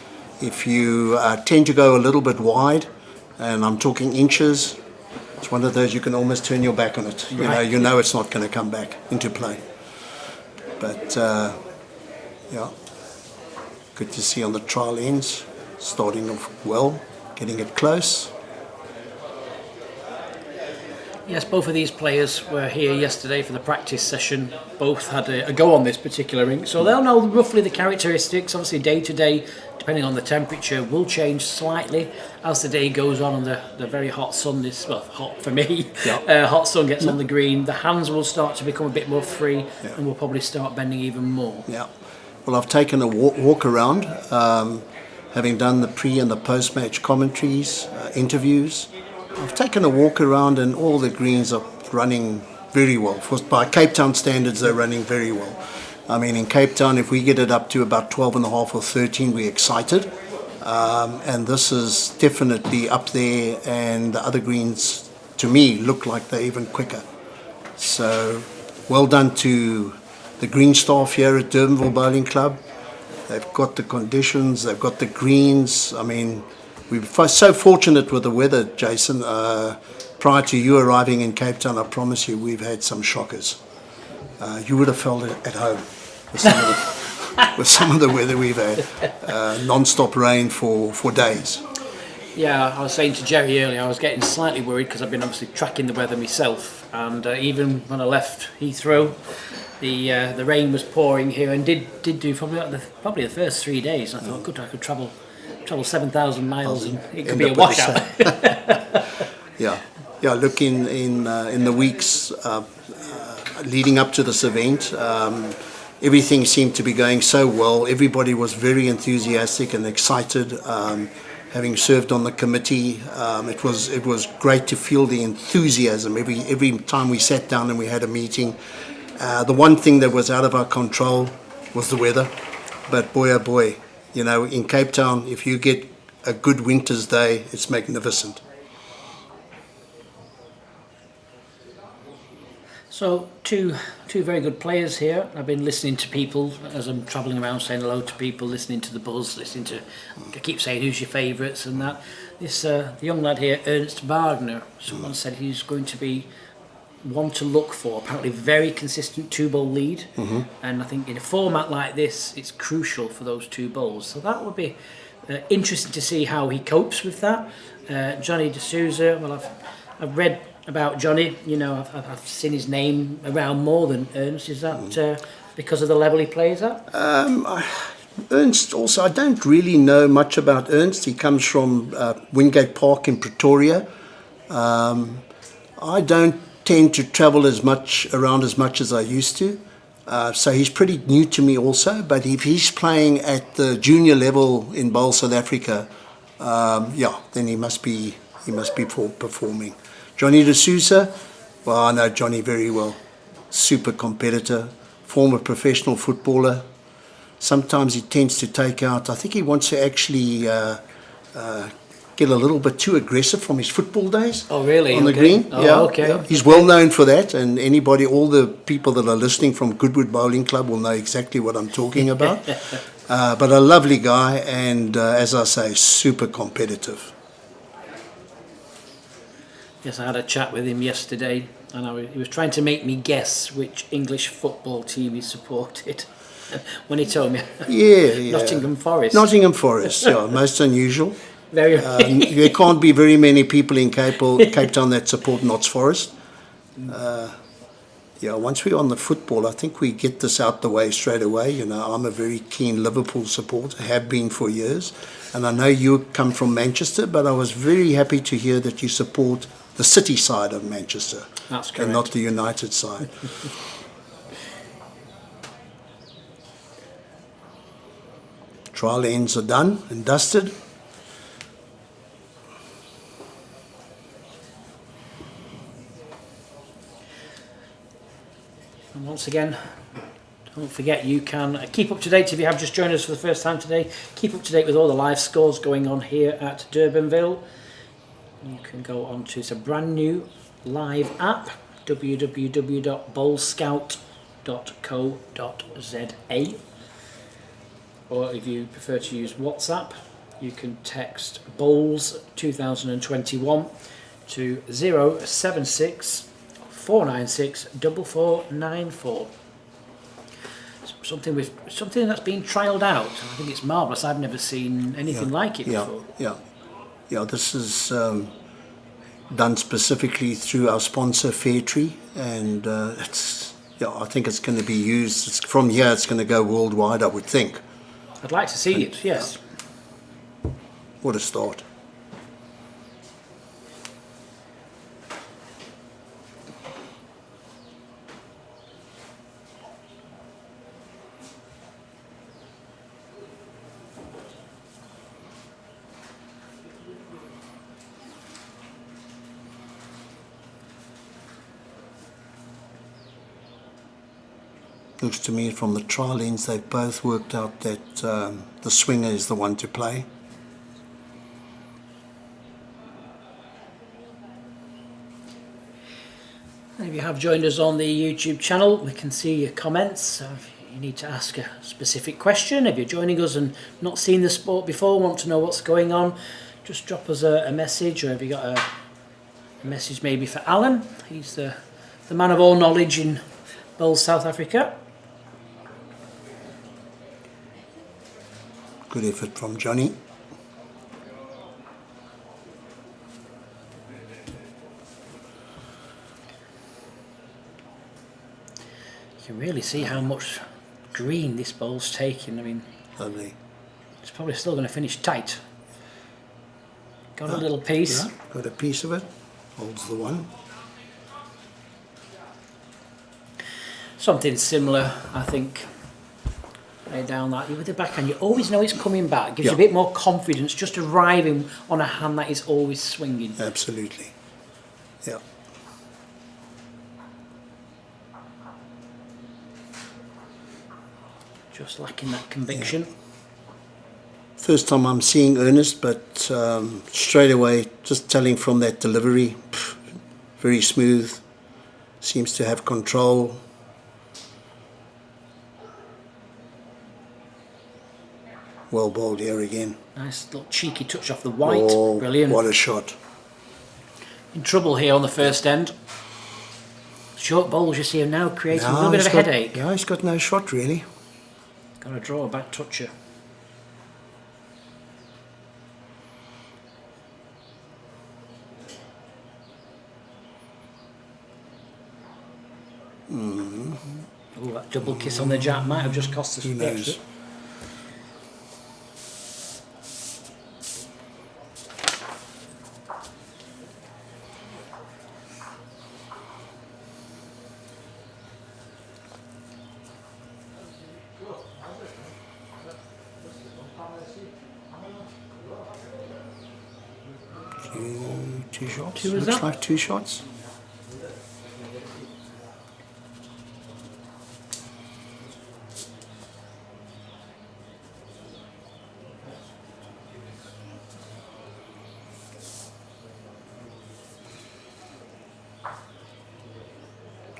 If you tend to go a little bit wide, and I'm talking inches, it's one of those you can almost turn your back on it. You know it's not going to come back into play. But yeah, good to see on the trial ends, starting off well, getting it close. Yes, both of these players were here yesterday for the practice session. Both had a go on this particular rink, so they'll know roughly the characteristics. Obviously, day to day, depending on the temperature, will change slightly as the day goes on and the very hot sun is, well, hot for me, hot sun gets on the green. The hands will start to become a bit more free and will probably start bending even more. Yeah. Well, I've taken a walk around, having done the pre and the post-match commentaries, interviews. I've taken a walk around and all the greens are running very well. By Cape Town standards, they're running very well. I mean, in Cape Town, if we get it up to about 12.5 or 13, we're excited. And this is definitely up there, and the other greens, to me, look like they're even quicker. So, well done to the green staff here at Durbanville Bowling Club. They've got the conditions, they've got the greens. I mean, we're so fortunate with the weather, Jason. Prior to you arriving in Cape Town, I promise you, we've had some shockers. You would have felt it at home with some of the weather we've had. Non-stop rain for days. Yeah, I was saying to Jerry earlier, I was getting slightly worried because I've been obviously tracking the weather myself, and even when I left Heathrow, the rain was pouring here, and did do probably the first 3 days. And I thought, good, I could travel 7,000 miles, and it could be a washout. Yeah. Look, in the weeks leading up to this event, everything seemed to be going so well. Everybody was very enthusiastic and excited. Having served on the committee, it was great to feel the enthusiasm every time we sat down and we had a meeting. The one thing that was out of our control was the weather, but boy oh boy, in Cape Town, if you get a good winter's day, it's magnificent. So two very good players here. I've been listening to people as I'm travelling around, saying hello to people, listening to the buzz, I keep saying who's your favourites and that. This the young lad here, Ernst Wagner, someone said he's going to be one to look for. Apparently very consistent 2-bowl lead, and I think in a format like this it's crucial for those 2 bowls. So that would be interesting to see how he copes with that. Johnny de Sousa, well I've read about Johnny, I've seen his name around more than Ernst. Is that because of the level he plays at? Ernst also, I don't really know much about Ernst. He comes from Wingate Park in Pretoria. I don't tend to travel around as much as I used to. So he's pretty new to me also, but if he's playing at the junior level in Bowl South Africa, then he must be performing. Johnny de Sousa, well, I know Johnny very well. Super competitor, former professional footballer. Sometimes he tends to take out, I think he wants to actually get a little bit too aggressive from his football days. Oh, really? On the green. Okay. Yeah. He's well known for that, and all the people that are listening from Goodwood Bowling Club will know exactly what I'm talking about. But a lovely guy, and as I say, super competitive. Yes, I had a chat with him yesterday, and he was trying to make me guess which English football team he supported. When he told me, Nottingham Forest. Nottingham Forest, most unusual. Very. There can't be very many people in Cape Town that support Notts Forest. Once we're on the football, I think we get this out the way straight away. I'm a very keen Liverpool supporter, have been for years, and I know you come from Manchester, but I was very happy to hear that you support the city side of Manchester. That's correct. And not the United side. Trial ends are done and dusted. And once again, don't forget you can keep up to date if you have just joined us for the first time today. Keep up to date with all the live scores going on here at Durbanville. You can go on to it's a brand new live app, www.bowlscout.co.za, or if you prefer to use WhatsApp, you can text Bowls 2021 to 076 496 4494. Something that's been trialled out. I think it's marvellous. I've never seen anything like it before. This is done specifically through our sponsor Phiri, and I think it's going to be used from here. It's going to go worldwide, I would think. I'd like to see it. Yes. What a start. Looks to me from the trial ends they've both worked out that the swinger is the one to play. If you have joined us on the YouTube channel, we can see your comments. So if you need to ask a specific question, if you're joining us and not seen the sport before, want to know what's going on, just drop us a message, or have you got a message maybe for Alan? He's the man of all knowledge in Bowls South Africa. Good effort from Johnny. can really see how much green this bowl's taking. I mean, Lovely. it's probably still going to finish tight. Got a little piece. Yeah, got a piece of it. Holds the one. Something similar, I think. Lay down that with the backhand, you always know it's coming back. Gives you a bit more confidence just arriving on a hand that is always swinging. Absolutely. Yeah. Just lacking that conviction. Yeah. First time I'm seeing Ernst, but straight away, just telling from that delivery, very smooth, seems to have control. Well bowled here again. Nice little cheeky touch off the white. Oh, brilliant. What a shot. In trouble here on the first end. Short bowls, you see him now creating a little bit of a headache. Yeah, he's got no shot really. Got to draw a back toucher. Oh, that double kiss on the jack might have just cost us. Who knows? Two shots. Looks like 2 shots.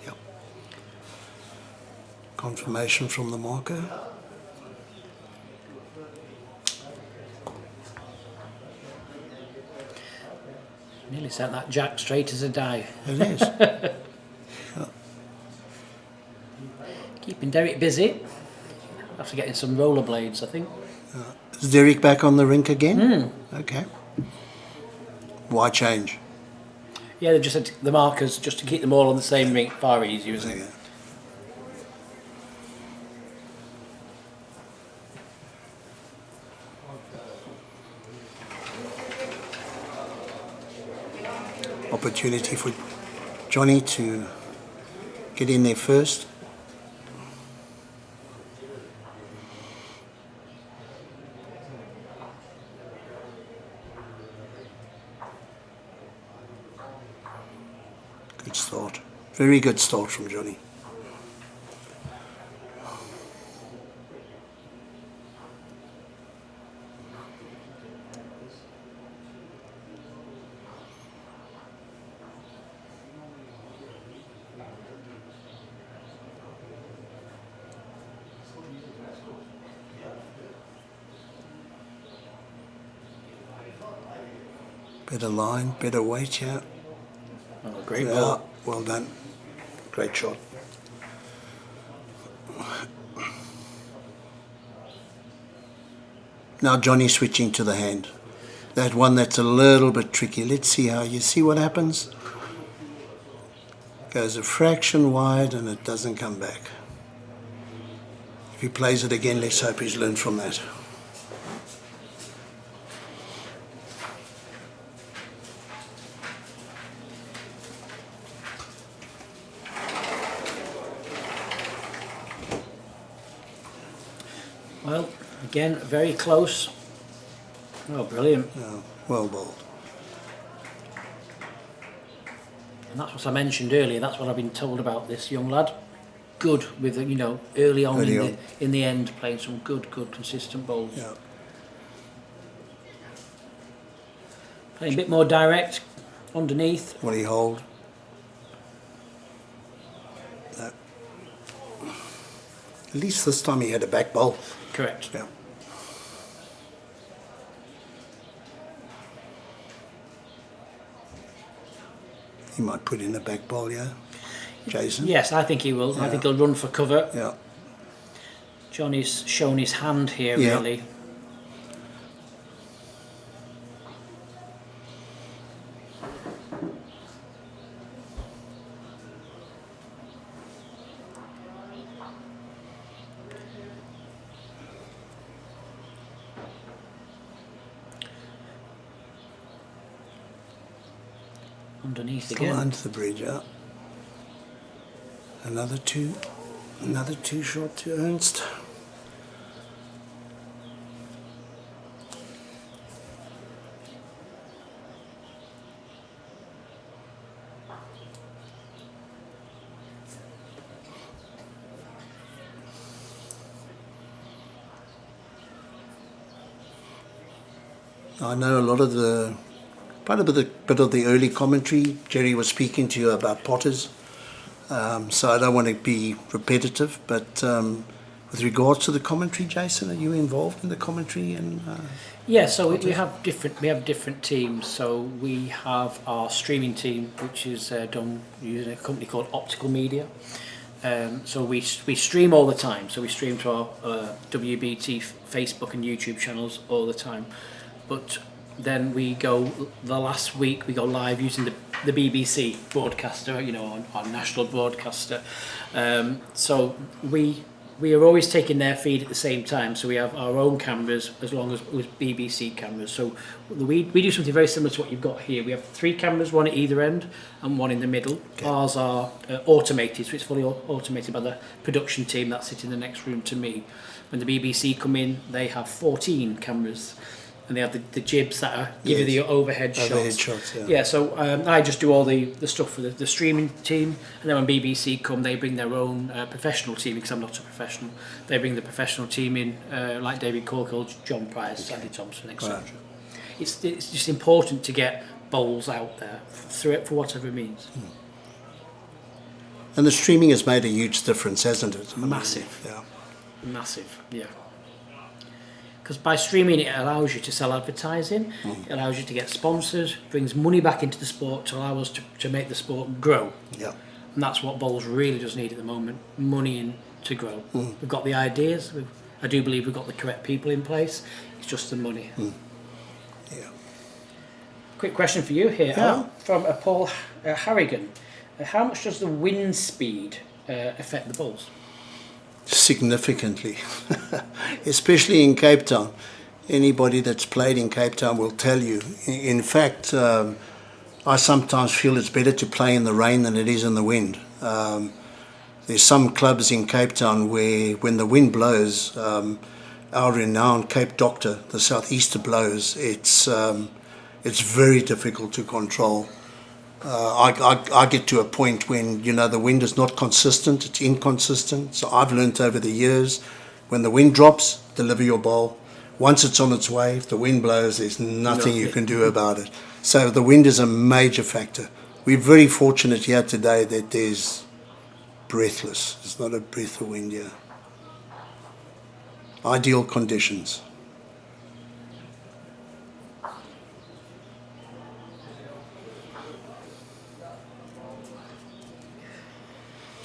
Yep. Confirmation from the marker. Nearly sent that jack straight as a die. It is. Keeping Derek busy. After getting some rollerblades, I think. Is Derek back on the rink again? Okay. Why change? Yeah, they just had the markers just to keep them all on the same rink. Far easier, isn't it? Opportunity for Johnny to get in there first. Good start. Very good start from Johnny. Better line, better weight, yeah. Oh, great ball. Well done. Great shot. Now Johnny switching to the hand. That one that's a little bit tricky. Let's see how you see what happens. Goes a fraction wide and it doesn't come back. If he plays it again, let's hope he's learned from that. Well, again, very close. Oh, brilliant. Oh, well bowled. And that's what I mentioned earlier. That's what I've been told about this young lad. Good with, you know, early on, in the end, playing some good, consistent bowls. Yeah. Playing a bit more direct, underneath. What do you hold? No. At least this time he had a back bowl. Correct. Yeah. He might put in a back bowl, yeah? Jason? Yes, I think he will. Yeah. I think he'll run for cover. Yeah. Johnny's shown his hand here, Yeah. really. underneath Still again. under the bridge, yeah. Another two shot to Ernst. I know a lot of quite a bit of the early commentary. Jerry was speaking to you about potters, so I don't want to be repetitive. But with regards to the commentary, Jason, are you involved in the commentary? And yeah, so we have different teams. So we have our streaming team, which is done using a company called Optical Media. So we stream all the time. So we stream to our WBT Facebook and YouTube channels all the time. But then the last week we go live using the BBC broadcaster, our national broadcaster. So we are always taking their feed at the same time. So we have our own cameras as long as with BBC cameras. So we do something very similar to what you've got here. We have 3 cameras, one at either end and one in the middle. Okay. Ours are automated, so it's fully automated by the production team that sit in the next room to me. When the BBC come in, they have 14 cameras. And they have the jibs that are give you the overhead shots. Yeah, so I just do all the stuff for the streaming team, and then when BBC come, they bring their own professional team, because I'm not a professional. They bring the professional team in, like David Corkill, John Price, Sandy Thompson, etc. Right. It's just important to get bowls out there through it for whatever means. And the streaming has made a huge difference, hasn't it? Massive. Yeah. Massive, yeah. Because by streaming it allows you to sell advertising, it allows you to get sponsors, brings money back into the sport to allow us to make the sport grow. Yeah. And that's what bowls really does need at the moment, money in to grow. We've got the ideas, I do believe we've got the correct people in place, it's just the money. Yeah. Quick question for you here, Alan, from Paul Harrigan. How much does the wind speed affect the bowls? Significantly, especially in Cape Town. Anybody that's played in Cape Town will tell you. In fact, I sometimes feel it's better to play in the rain than it is in the wind. There's some clubs in Cape Town where when the wind blows, our renowned Cape Doctor, the southeaster blows, it's very difficult to control. I get to a point when the wind is not consistent, it's inconsistent. So I've learnt over the years, when the wind drops, deliver your bowl. Once it's on its way, if the wind blows, there's nothing you can do about it. So the wind is a major factor. We're very fortunate here today that there's breathless. There's not a breath of wind here. Ideal conditions.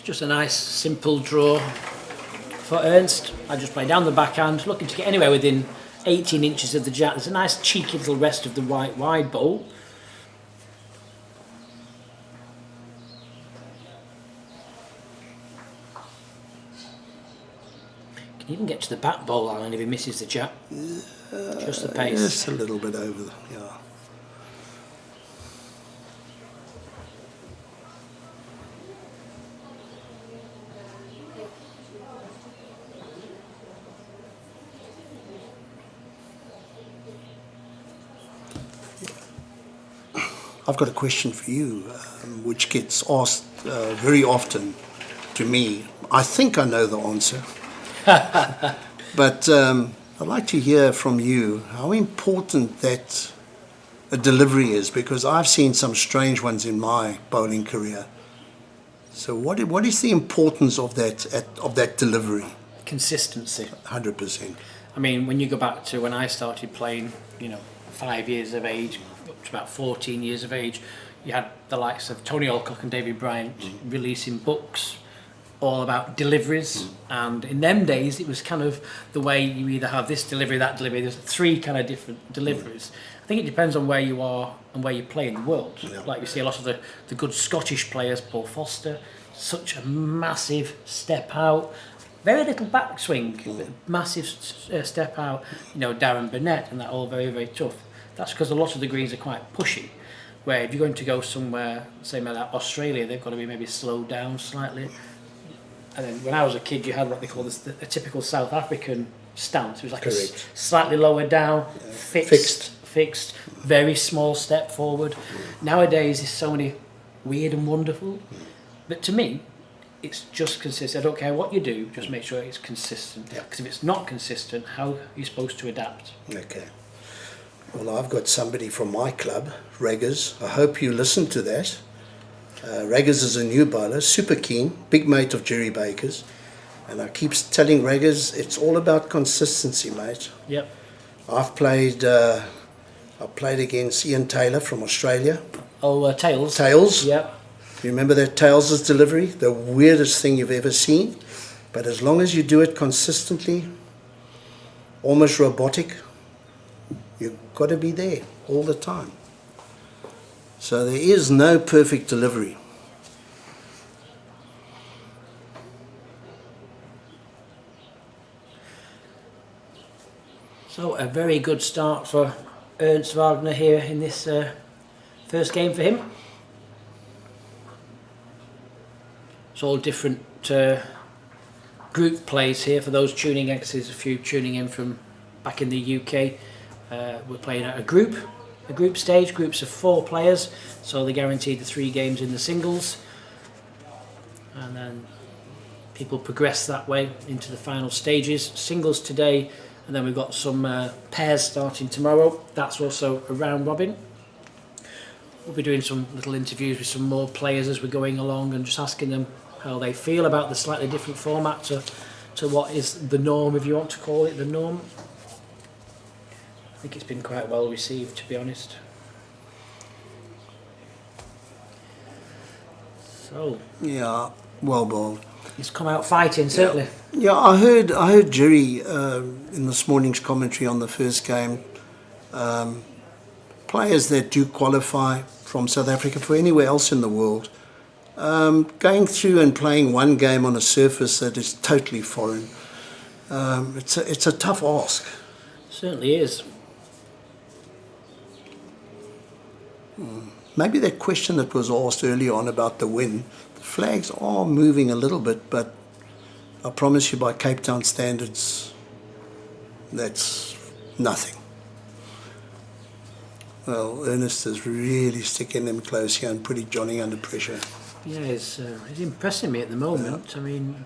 Just a nice simple draw for Ernst. I just play down the backhand, looking to get anywhere within 18 inches of the jack. There's a nice cheeky little rest of the white wide bowl. Can even get to the back bowl, Alan, if he misses the jack. Just the pace. Just a little bit over the, I've got a question for you, which gets asked very often to me. I think I know the answer, but I'd like to hear from you how important that a delivery is, because I've seen some strange ones in my bowling career. So what is the importance of that delivery? Consistency. 100%. I mean, when you go back to when I started playing, 5 years of age, up to about 14 years of age, you had the likes of Tony Alcock and David Bryant releasing books all about deliveries, and in them days it was kind of the way you either have this delivery, that delivery. There's 3 kind of different deliveries. I think it depends on where you are and where you play in the world. Like we see a lot of the good Scottish players, Paul Foster, such a massive step out, very little backswing, massive step out. Darren Burnett, and that all very, very tough. That's because a lot of the greens are quite pushy. where if you're going to go somewhere, say like Australia, they've got to be maybe slowed down slightly. And then when I was a kid, you had what they call a typical South African stance. It was like slightly lower down, fixed, very small step forward. Nowadays, there's so many weird and wonderful. But to me, it's just consistent. I don't care what you do, just make sure it's consistent. Because if it's not consistent, how are you supposed to adapt? Okay. Well, I've got somebody from my club, Raggers. I hope you listen to that. Raggers is a new bowler, super keen, big mate of Jerry Baker's. And I keep telling Raggers, it's all about consistency, mate. Yep. I played against Ian Taylor from Australia. Oh, Tails. Tails. Yep. You remember that Tails' delivery? The weirdest thing you've ever seen. But as long as you do it consistently, almost robotic, you've got to be there all the time. So there is no perfect delivery. So a very good start for Ernst Wagner here in this first game for him. It's all different group plays here for those tuning in, because there's a few tuning in from back in the UK. We're playing at a group stage, groups of 4 players, so they're guaranteed the 3 games in the singles, and then people progress that way into the final stages. Singles today, and then we've got some pairs starting tomorrow. That's also a round robin. We'll be doing some little interviews with some more players as we're going along and just asking them how they feel about the slightly different format to what is the norm, if you want to call it the norm. I think it's been quite well received, to be honest. So Yeah, well bowled. he's come out fighting, certainly. Yeah, I heard Jerry in this morning's commentary on the first game. Players that do qualify from South Africa for anywhere else in the world, going through and playing one game on a surface that is totally foreign, it's a tough ask. Certainly is. Maybe that question that was asked earlier on about the wind, the flags are moving a little bit, but I promise you by Cape Town standards, that's nothing. Well, Ernst is really sticking them close here and putting Johnny under pressure. Yeah, he's impressing me at the moment. Yeah. I mean,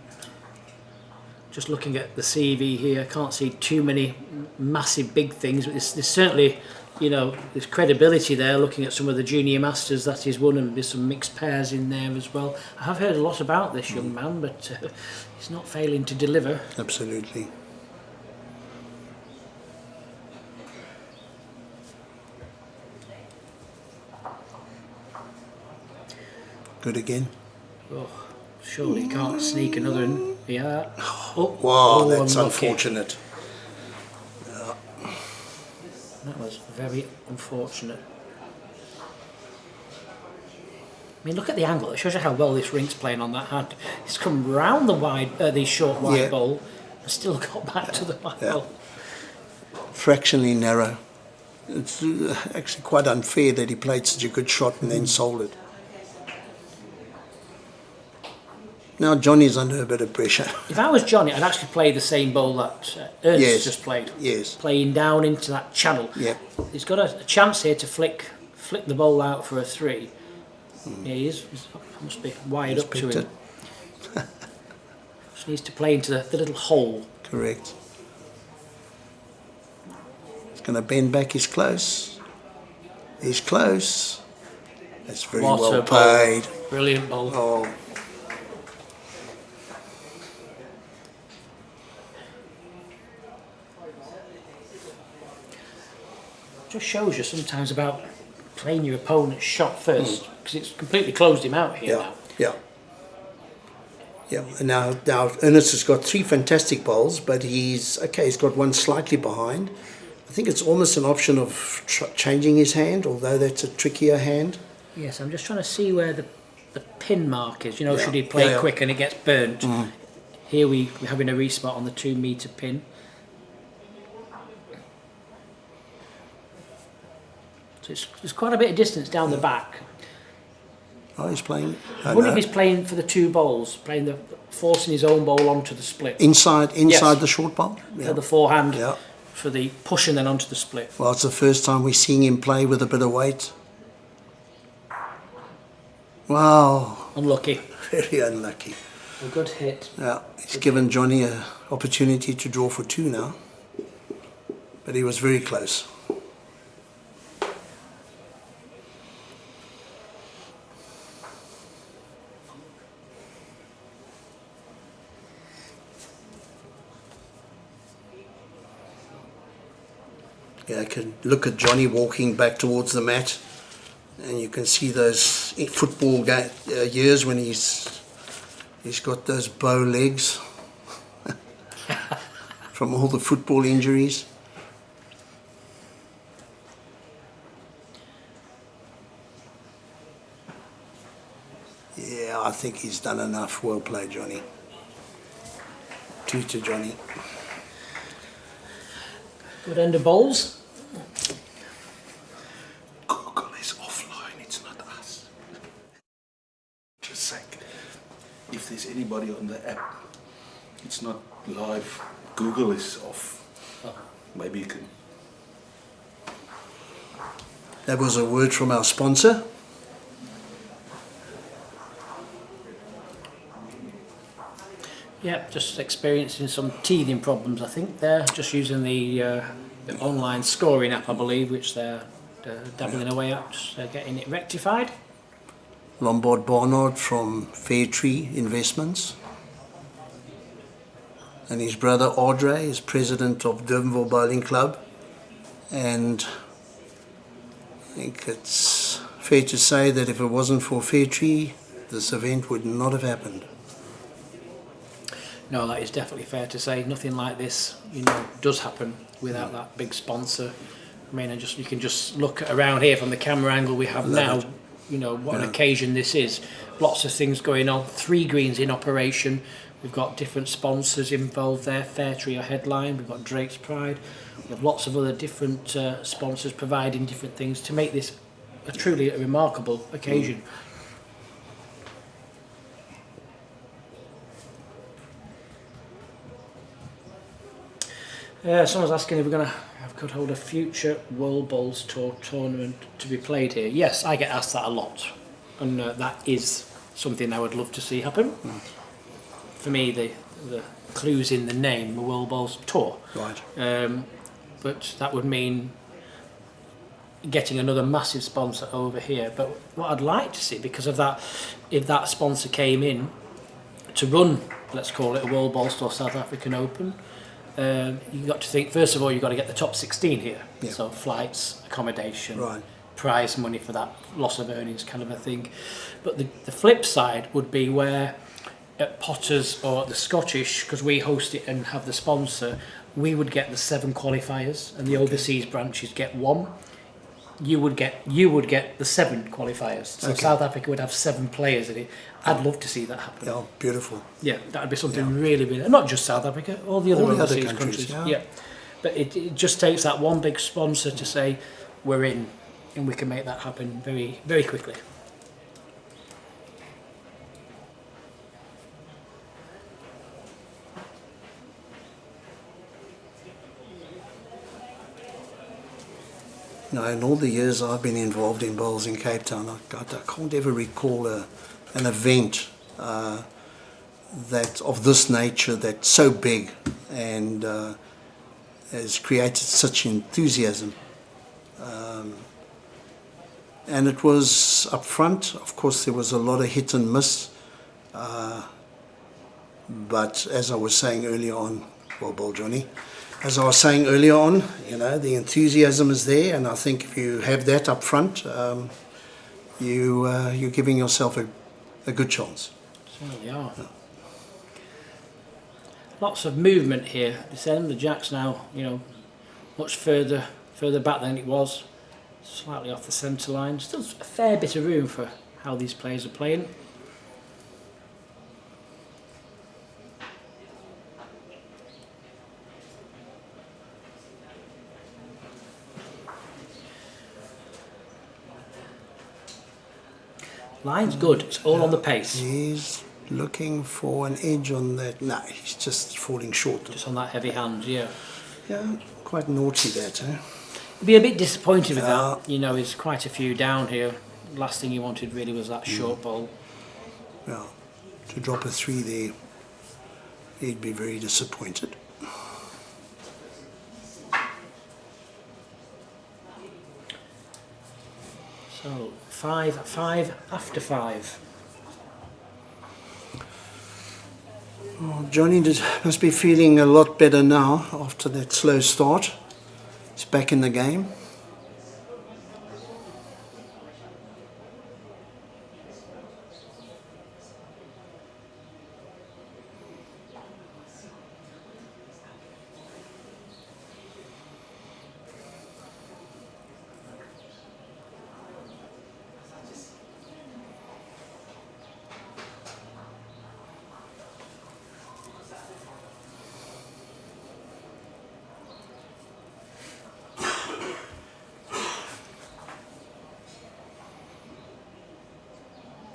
just looking at the CV here, I can't see too many massive big things, but there's certainly, you know, there's credibility there. Looking at some of the junior masters that he's won, and there's some mixed pairs in there as well. I have heard a lot about this young man, but he's not failing to deliver. Absolutely. Good again. Oh, surely he can't sneak another in. Yeah. Oh, Wow, that's unlucky. unfortunate. That was very unfortunate. I mean, look at the angle. It shows you how well this rink's playing on that hand. It's come round the short wide bowl and still got back to the wide bowl. Fractionally narrow. It's actually quite unfair that he played such a good shot and then sold it. Now Johnny's under a bit of pressure. If I was Johnny, I'd actually play the same bowl that Ernst just played. Yes. Playing down into that channel. Yep. He's got a chance here to flick the bowl out for a 3. Yeah, he is. Must be wired up to him. Just needs to play into the little hole. Correct. He's going to bend back. He's close. He's close. That's very What well a played. bowl. Brilliant bowl. Oh. Just shows you sometimes about playing your opponent's shot first, because it's completely closed him out here now. Yeah. And now Ernst has got 3 fantastic bowls, but he's got one slightly behind. I think it's almost an option of changing his hand, although that's a trickier hand. Yes, I'm just trying to see where the pin mark is. You know, should he play quick and it gets burnt? Here we're having a respot on the 2 metre pin. So it's quite a bit of distance down the back. Oh, he's playing. I wonder if he's playing for the 2 bowls, forcing his own bowl onto the split. Inside Yes. the short bowl? For the forehand, Yeah. for the push and then onto the split. Well, it's the first time we're seeing him play with a bit of weight. Wow, Unlucky. very unlucky. A good hit. Yeah, he's given Johnny an opportunity to draw for 2 now. But he was very close. Yeah, I can look at Johnny walking back towards the mat, and you can see those football years when he's got those bow legs from all the football injuries. Yeah, I think he's done enough. Well played, Johnny. 2 to Johnny. Good end of bowls. Google is offline, it's not us. Just a sec. If there's anybody on the app, it's not live. Google is off. Maybe you can. That was a word from our sponsor. Yeah, just experiencing some teething problems, I think, there. Just using the online scoring app, I believe, which they're dabbling away at, just getting it rectified. Lombard Barnard from Fairtree Investments. And his brother Audrey is president of Durbanville Bowling Club. And I think it's fair to say that if it wasn't for Fairtree, this event would not have happened. No, that is definitely fair to say. Nothing like this, you know, does happen without that big sponsor. I mean, you can just look around here from the camera angle we have now. You know what an occasion this is. Lots of things going on. 3 greens in operation. We've got different sponsors involved there. Fairtree, a headline. We've got Drake's Pride. We have lots of other different sponsors providing different things to make this a truly remarkable occasion. Someone's asking if we're going to could hold a future WorldBowls Tour tournament to be played here. Yes, I get asked that a lot, and that is something I would love to see happen. For me, the clue's in the name, the WorldBowls Tour. Right. But that would mean getting another massive sponsor over here. But what I'd like to see, because of that, if that sponsor came in to run, let's call it a WorldBowls South African Open, you've got to think, first of all, you've got to get the top 16 here. Yeah. So flights, accommodation, Right. prize money for that loss of earnings kind of a thing. But the flip side would be where at Potters or at the Scottish, because we host it and have the sponsor, we would get the 7 qualifiers and the overseas branches get 1. You would get the 7 qualifiers. So South Africa would have 7 players in it. I'd love to see that happen. Yeah, beautiful. Yeah, that would be something really, really, not just South Africa, all the other overseas countries. Yeah. But it just takes that one big sponsor to say, we're in, and we can make that happen very, very quickly. You know, in all the years I've been involved in bowls in Cape Town, I can't ever recall an event that of this nature that's so big and has created such enthusiasm. And it was up front. Of course, there was a lot of hit and miss. But as I was saying earlier on, well, Ball Johnny, as I was saying earlier on, you know, the enthusiasm is there, and I think if you have that up front, you're giving yourself a good chance. Certainly are. Lots of movement here. This end, the jack's now, you know, much further back than it was. Slightly off the centre line. Still a fair bit of room for how these players are playing. Line's good. It's all on the pace. He's looking for an edge on that. No, he's just falling short. Just on that heavy hand, yeah. Yeah, quite naughty that, eh? Be a bit disappointed with that. You know, there's quite a few down here. Last thing he wanted really was that short ball. Well, to drop a 3 there, he'd be very disappointed. So 5 after 5. Oh, Johnny must be feeling a lot better now after that slow start. He's back in the game.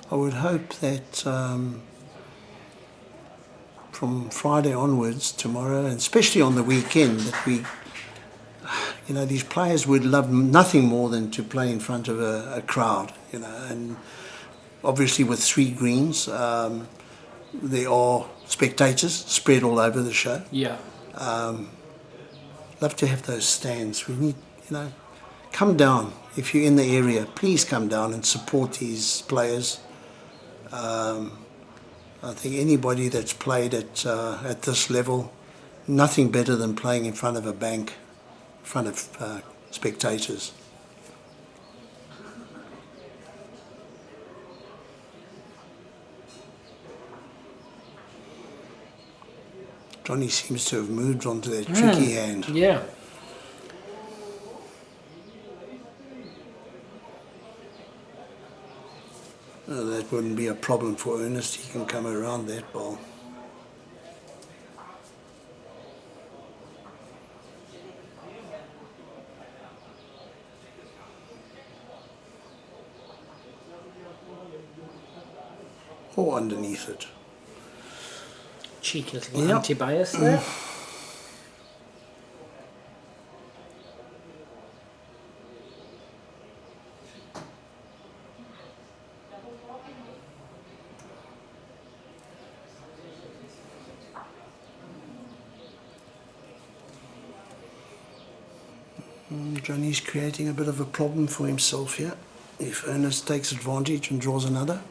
I would hope that from Friday onwards, tomorrow, and especially on the weekend, that these players would love nothing more than to play in front of a crowd, and obviously with 3 greens, there are spectators spread all over the show. Yeah. Love to have those stands. We need, come down. If you're in the area, please come down and support these players. I think anybody that's played at this level, nothing better than playing in front of a bank, in front of spectators. Johnny seems to have moved on to that tricky hand. Yeah. That wouldn't be a problem for Ernst. He can come around that ball. Or underneath it. Cheeky little anti-bias there. Johnny's creating a bit of a problem for himself here. If Ernst takes advantage and draws another.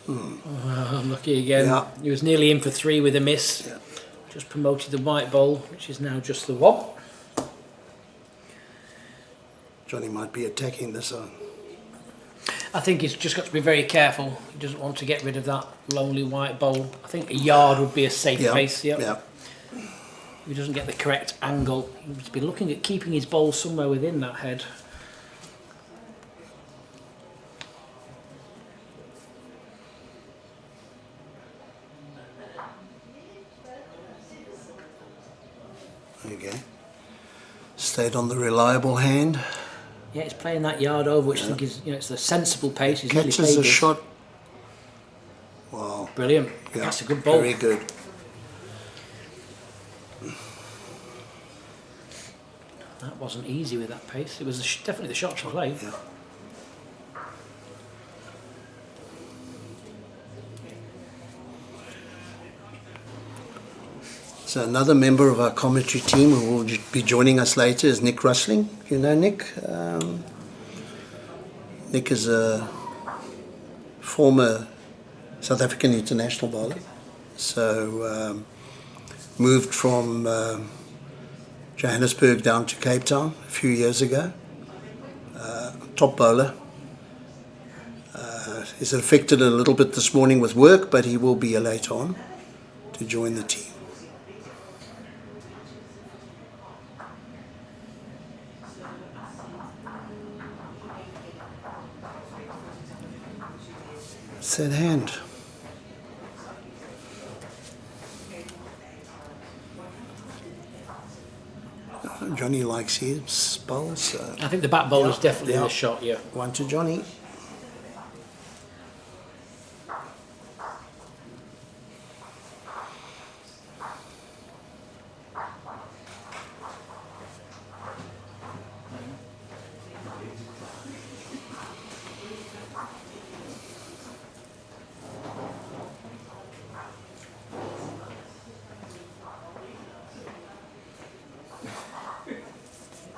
Unlucky again. Yeah. He was nearly in for 3 with a miss. Yeah. Just promoted the white ball, which is now just the wob. Johnny might be attacking this one. I think he's just got to be very careful. He doesn't want to get rid of that lonely white ball. I think a yard would be a safe pace. Yep. Yeah. If he doesn't get the correct angle, he must be looking at keeping his ball somewhere within that head. Okay. Stayed on the reliable hand. Yeah, he's playing that yard over, which I think is, it's a sensible pace. He's Catches really a shot. Wow. Brilliant. Yeah. That's a good ball. Very good. That wasn't easy with that pace. It was definitely the shot to play. Yeah. So another member of our commentary team who will be joining us later is Nick Russling. You know Nick? Nick is a former South African international bowler. So moved from Johannesburg down to Cape Town a few years ago. Top bowler. He's affected a little bit this morning with work, but he will be here later on to join the team. That hand. Johnny likes his bowls. So. I think the back bowl is definitely the shot, yeah. One to Johnny.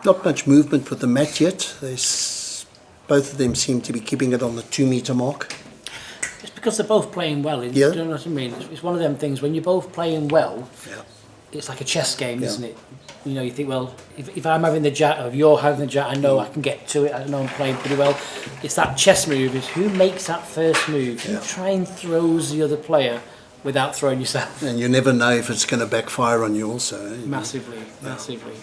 Not much movement with the mat yet. Both of them seem to be keeping it on the 2 metre mark. It's because they're both playing well. Yeah. Do you know what I mean? It's one of them things, when you're both playing well, Yeah. it's like a chess game, isn't it? You know, you think, well, if I'm having the jack, or if you're having the jack, I know I can get to it, I know I'm playing pretty well. It's that chess move, is who makes that first move, who try and throws the other player without throwing yourself. And you never know if it's going to backfire on you also. Eh? Massively, massively.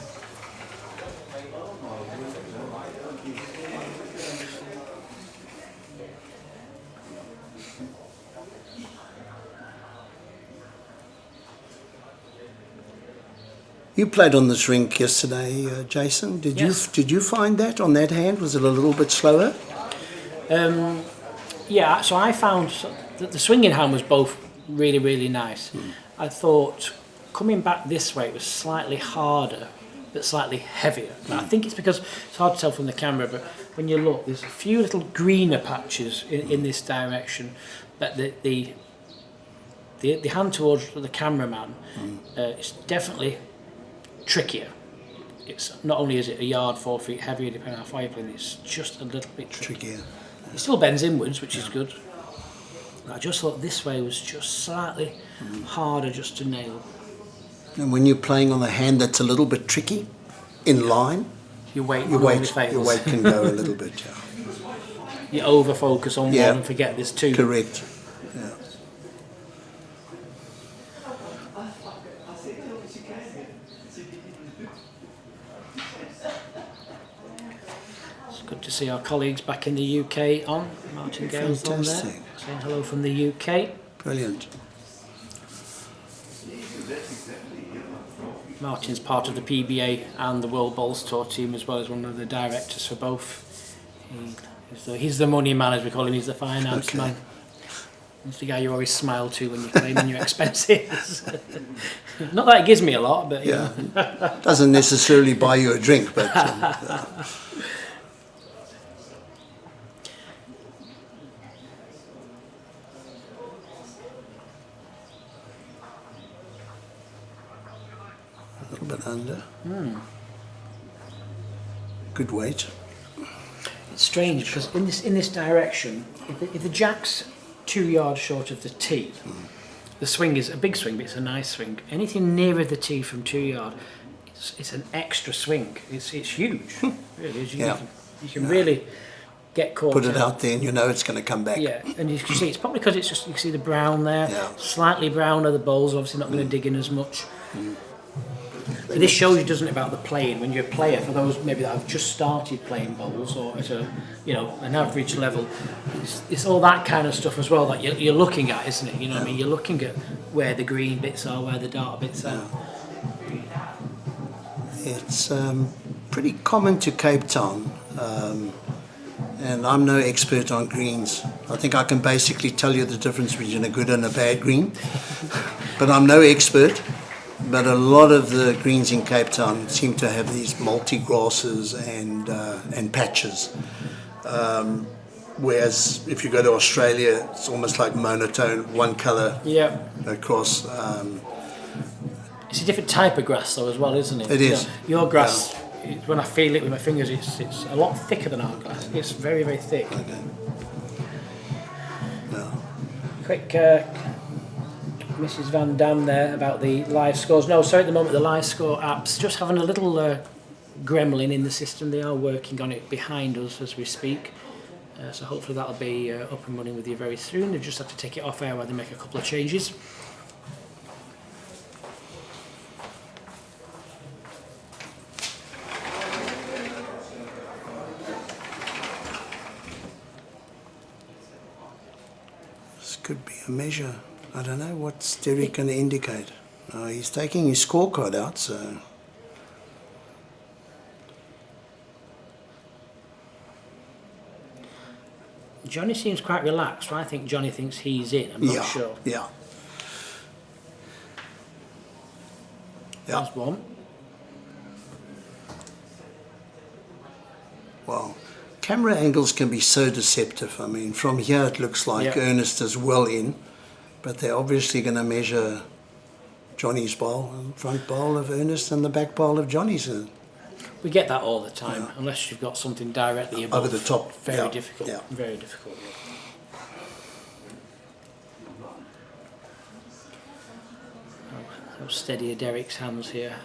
You played on this rink yesterday, Jason. Did you find that on that hand? Was it a little bit slower? Yeah, so I found that the swinging hand was both really, really nice. I thought coming back this way it was slightly harder, but slightly heavier. Now, I think it's because it's hard to tell from the camera, but when you look, there's a few little greener patches in this direction. But the hand towards the cameraman is definitely trickier. It's not only is it a yard 4 feet heavier depending on how far you're playing, it's just a little bit trickier. It still bends inwards, which is good. I just thought this way was just slightly harder just to nail. And when you're playing on a hand that's a little bit tricky, in line, your weight can go a little bit. Yeah. You over focus on one and forget there's two. Correct. Yeah. Good to see our colleagues back in the UK on. Martin Gale's on there, saying hello from the UK. Brilliant. Martin's part of the PBA and the WorldBowls Tour team as well as one of the directors for both. He's the money man, as we call him. He's the finance man. He's the guy you always smile to when you're claiming your expenses. Not that it gives me a lot, but yeah, doesn't necessarily buy you a drink, but. A little bit under. Good weight. It's strange because in this direction, if the jack's 2 yards short of the tee, the swing is a big swing, but it's a nice swing. Anything nearer the tee from 2 yards, it's an extra swing. It's huge. Really is. You can really get caught. Put it out there, and you know it's going to come back. Yeah, and you can see it's probably because it's just you can see the brown there, slightly browner. The bowls obviously not going to dig in as much. But this shows you, doesn't it, about the playing. When you're a player, for those maybe that have just started playing bowls or at a an average level, it's all that kind of stuff as well that you're looking at, isn't it? You know what I mean? You're looking at where the green bits are, where the dark bits are. It's pretty common to Cape Town, and I'm no expert on greens. I think I can basically tell you the difference between a good and a bad green, but I'm no expert. But a lot of the greens in Cape Town seem to have these multi-grasses and patches. Whereas if you go to Australia, it's almost like monotone, one colour across. It's a different type of grass though as well, isn't it? It is. Your grass, when I feel it with my fingers, it's a lot thicker than our grass. It's very, very thick. Okay. No. Quick Mrs. Van Dam there about the live scores. No, sorry, at the moment the live score app's just having a little gremlin in the system. They are working on it behind us as we speak. So hopefully that'll be up and running with you very soon. They just have to take it off air while they make a couple of changes. This could be a measure. I don't know what's Derek going to indicate. He's taking his scorecard out, so Johnny seems quite relaxed. I think Johnny thinks he's in. I'm not sure. Yeah. That's one. Well, camera angles can be so deceptive. I mean, from here it looks like Ernst is well in, but they're obviously going to measure Johnny's bowl, front bowl of Ernst and the back bowl of Johnny's. We get that all the time, unless you've got something directly above. Over the top. Very difficult. Yeah. Very difficult. How steady are Derek's hands here?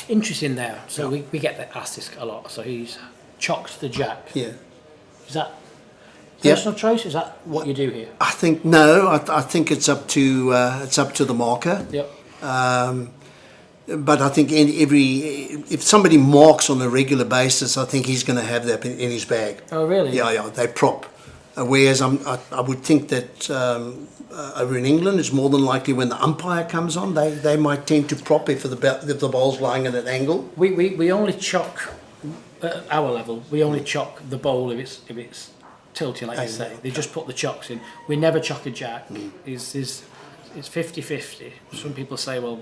Interesting there. So we get asked this a lot. So he's chocked the jack. Yeah. Is that personal choice? Is that what you do here? I think no. I think it's up to the marker. Yep. But I think if somebody marks on a regular basis, I think he's going to have that in his bag. Oh really? Yeah. They prop. Whereas I would think that over in England, it's more than likely when the umpire comes on, they might tend to prop if the ball's lying at an angle. We only chock at our level. We only chock the bowl if it's tilting, like you say. They just put the chocks in. We never chock a jack. It's 50-50. Some people say, well,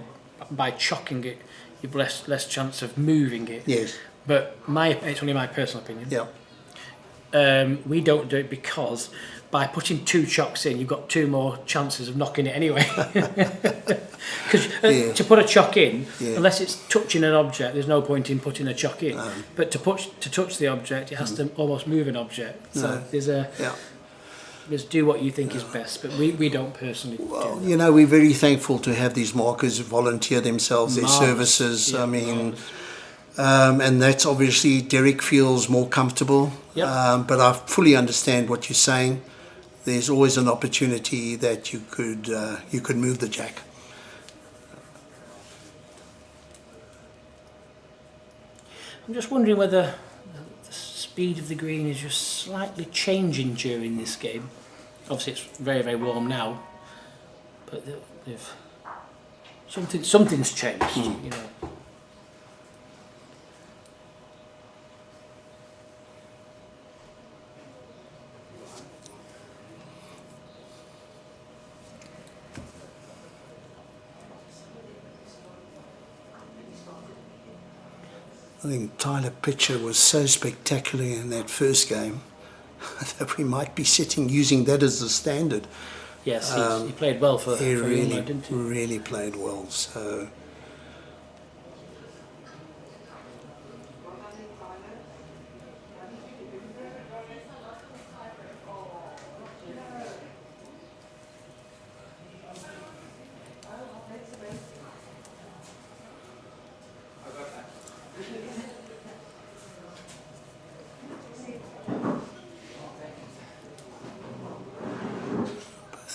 by chocking it, you've less chance of moving it. Yes. But it's only my personal opinion. Yeah. We don't do it because by putting two chocks in, you've got two more chances of knocking it anyway. Because to put a chock in, unless it's touching an object, there's no point in putting a chock in. But to touch the object, it has to almost move an object. So there's do what you think is best, but we don't personally do that. You know, we're very thankful to have these markers volunteer themselves, their services. Yeah, I mean, and that's obviously Derek feels more comfortable. Yep. But I fully understand what you're saying. There's always an opportunity that you could move the jack. I'm just wondering whether the speed of the green is just slightly changing during this game. Obviously, it's very, very warm now, but something's changed. You know. I think Tyler Pitcher was so spectacular in that first game that we might be using that as the standard. Yes, he played well for England, didn't he? Really played well. So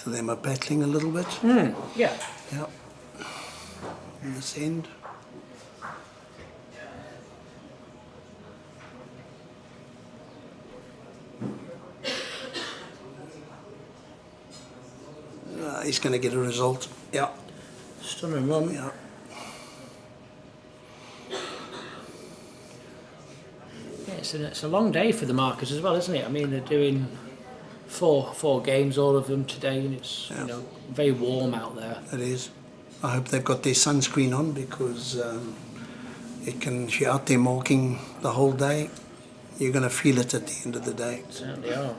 both of them are battling a little bit. Yeah. Yeah. On this end. He's going to get a result. Yeah. Stunning run. Yeah. Yeah, it's a long day for the markers as well, isn't it? I mean, they're doing four games, all of them today, and it's you know very warm out there. It is. I hope they've got their sunscreen on because if you're out there marking the whole day, you're going to feel it at the end of the day. Certainly are.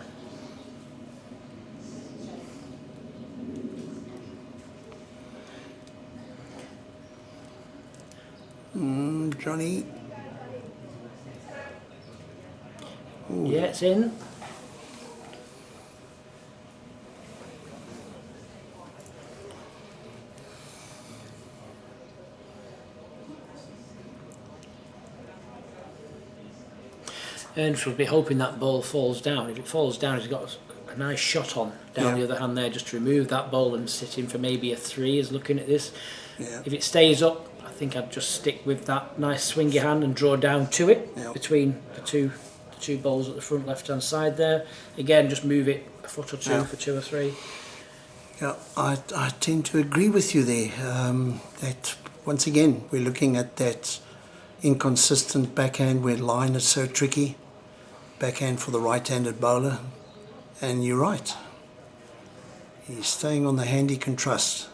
Johnny. Ooh. Yeah, it's in. Ernst would be hoping that ball falls down. If it falls down, he's got a nice shot on down the other hand there, just to remove that ball and sit in for maybe a 3 is looking at this. Yeah. If it stays up, I think I'd just stick with that nice swingy hand and draw down to it between the two 2 bowls at the front left-hand side there. Again, just move it a foot or two Yeah. for 2 or 3. Yeah, I tend to agree with you there. That once again, we're looking at that inconsistent backhand where line is so tricky. Backhand for the right-handed bowler. And you're right. He's staying on the hand he can trust.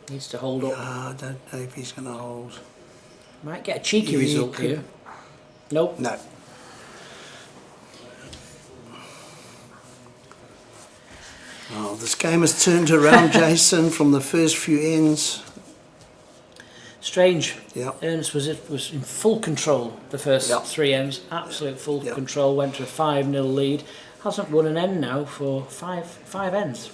Needs to hold up. I don't know if he's going to hold. Might get a cheeky He result could- here. Nope. No. Oh, this game has turned around, Jason, from the first few ends. Strange. Yeah. Ernst was in full control the first Yeah. 3 ends. Absolute full Yeah. control. Went to a 5-0 lead. Hasn't won an end now for five ends.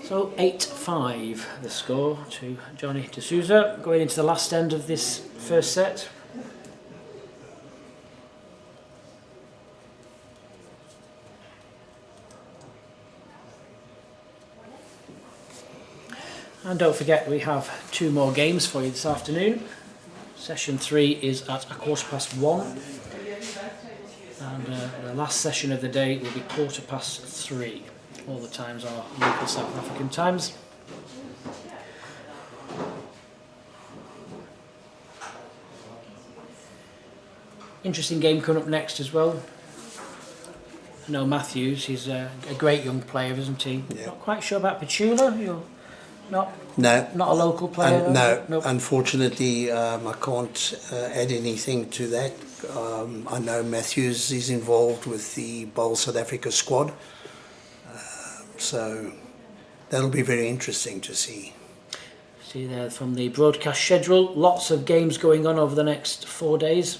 So 8-5 the score to Johnny de Sousa, going into the last end of this first set. And don't forget, we have 2 more games for you this afternoon. Session 3 is at 1:15, and the last session of the day will be 3:15. All the times are local South African times. Interesting game coming up next as well. I know Matthews, he's a great young player, isn't he? Yeah. Not quite sure about Petula. You're not No. a local player. No, Nope. unfortunately, I can't add anything to that. I know Matthews is involved with the Bowl South Africa squad, so that'll be very interesting to see. See there from the broadcast schedule, lots of games going on over the next 4 days.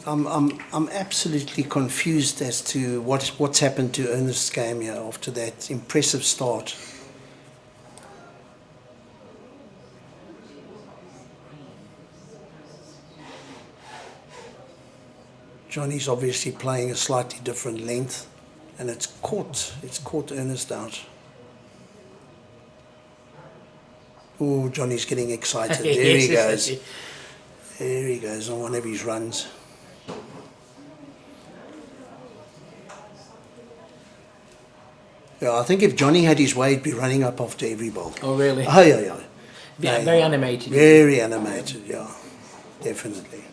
I'm absolutely confused as to what's happened to Ernst's game here after that impressive start. Johnny's obviously playing a slightly different length, and it's caught Ernst out. Oh, Johnny's getting excited. There he goes. There he goes on one of his runs. Yeah, I think if Johnny had his way, he'd be running up after every bowl. Oh, really? Oh, yeah, yeah. Yeah, very animated. Very animated, yeah. Definitely.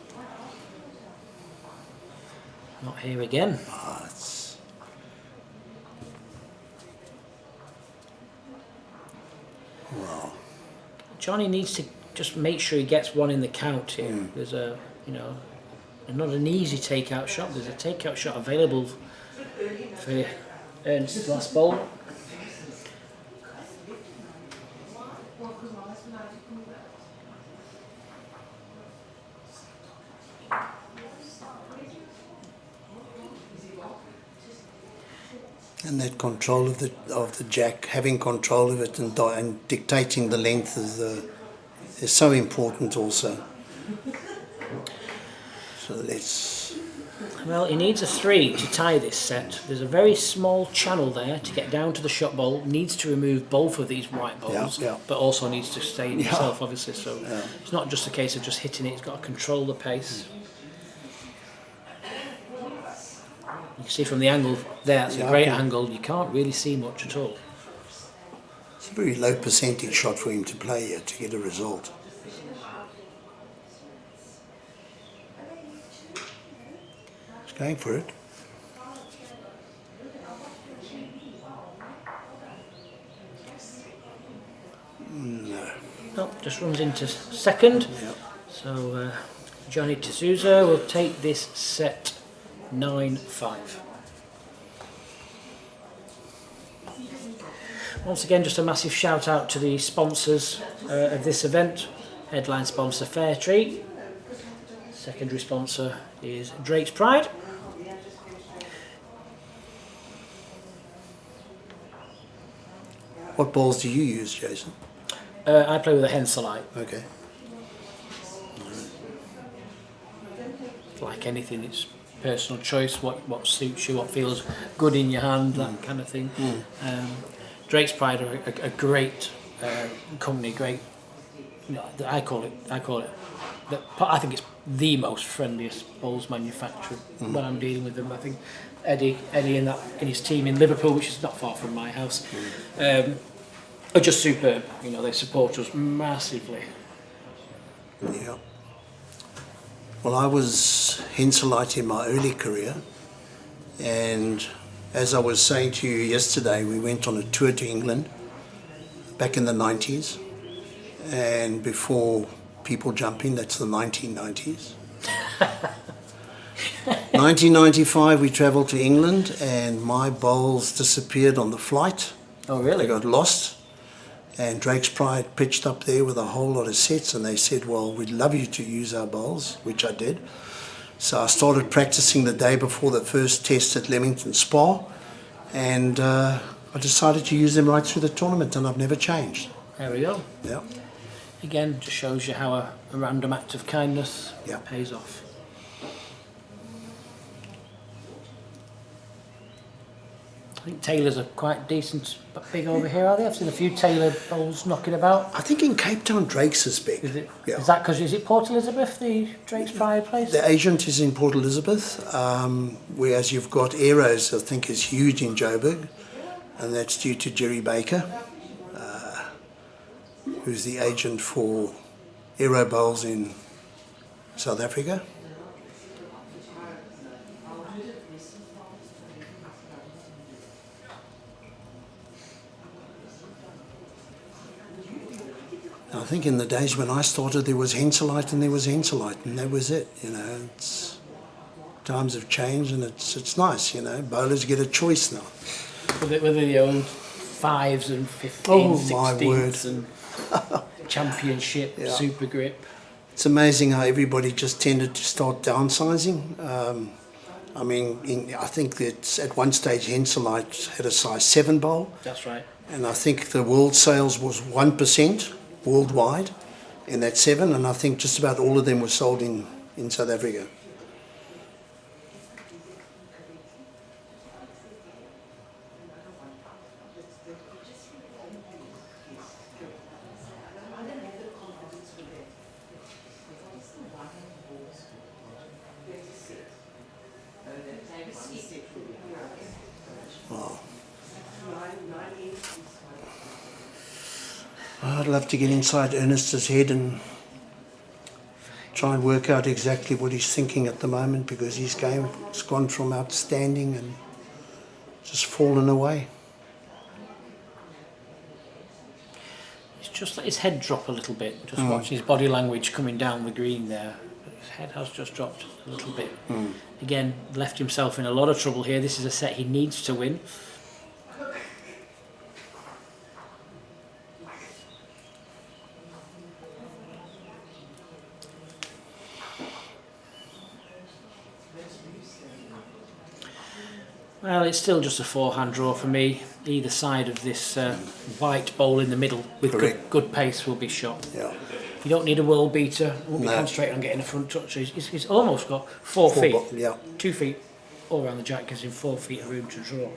Not here again. Ah, it's... Wow. Johnny needs to just make sure he gets one in the count here. There's a, not an easy takeout shot. There's a takeout shot available for Ernst's last bowl. And that control of the jack, having control of it and dictating the length is so important also. So let's... Well, he needs a 3 to tie this set. There's a very small channel there to get down to the shot bowl. Needs to remove both of these white balls, Yeah. but also needs to stay in himself, obviously. So Yeah. it's not just a case of just hitting it. He's got to control the pace. You can see from the angle there, it's Yeah, a great okay. angle. You can't really see much at all. It's a very low percentage shot for him to play here to get a result. He's going for it. No. Nope, just runs into second. Yep. So Johnny de Sousa will take this set 9-5. Once again, just a massive shout out to the sponsors of this event. Headline sponsor Fairtree. Secondary sponsor is Drake's Pride. What balls do you use, Jason? I play with a Henselite. Okay. Like anything, it's personal choice, what suits you, what feels good in your hand, that kind of thing. Drake's Pride are a great company, great. You know, I call it. I think it's the most friendliest bowls manufacturer when I'm dealing with them. I think Eddie in his team in Liverpool, which is not far from my house, are just superb. You know, they support us massively. Yeah. Well, I was Henselite in my early career, and as I was saying to you yesterday, we went on a tour to England back in the 90s, and before people jump in, that's the 1990s. 1995, we travelled to England, and my bowls disappeared on the flight. Oh, really? They got lost. And Drake's Pride pitched up there with a whole lot of sets, and they said, well, we'd love you to use our bowls, which I did. So I started practicing the day before the first test at Leamington Spa, and I decided to use them right through the tournament, and I've never changed. There we go. Yeah. Again, just shows you how a random act of kindness pays off. I think Taylors are quite decent, but big over here, are they? I've seen a few Taylor bowls knocking about. I think in Cape Town, Drake's is big. Is it? Yeah. Is that because, is it Port Elizabeth, the Drake's Pride place? The agent is in Port Elizabeth, whereas you've got Aeros, I think, is huge in Joburg, and that's due to Jerry Baker, who's the agent for Aero Bowls in South Africa. I think in the days when I started, there was Henselite and there was Henselite, and that was it. You know, times have changed, and it's nice. You know, bowlers get a choice now. With the old 5s and 15s, 16s, and championship, super grip. It's amazing how everybody just tended to start downsizing. I mean, I think that at one stage Henselite had a size 7 bowl. That's right. And I think the world sales was 1% worldwide in that 7, and I think just about all of them were sold in South Africa. Wow. I'd love to get inside Ernst's head and try and work out exactly what he's thinking at the moment, because his game has gone from outstanding and just fallen away. It's just let his head drop a little bit. Just watch his body language coming down the green there. His head has just dropped a little bit. Again, left himself in a lot of trouble here. This is a set he needs to win. Well, it's still just a 4-hand draw for me. Either side of this white bowl in the middle with good pace will be shot. Yeah. You don't need a world beater. You won't be concentrating on getting a front touch. He's almost got 4 feet. 2 feet all around the jack gives him 4 feet of room to draw.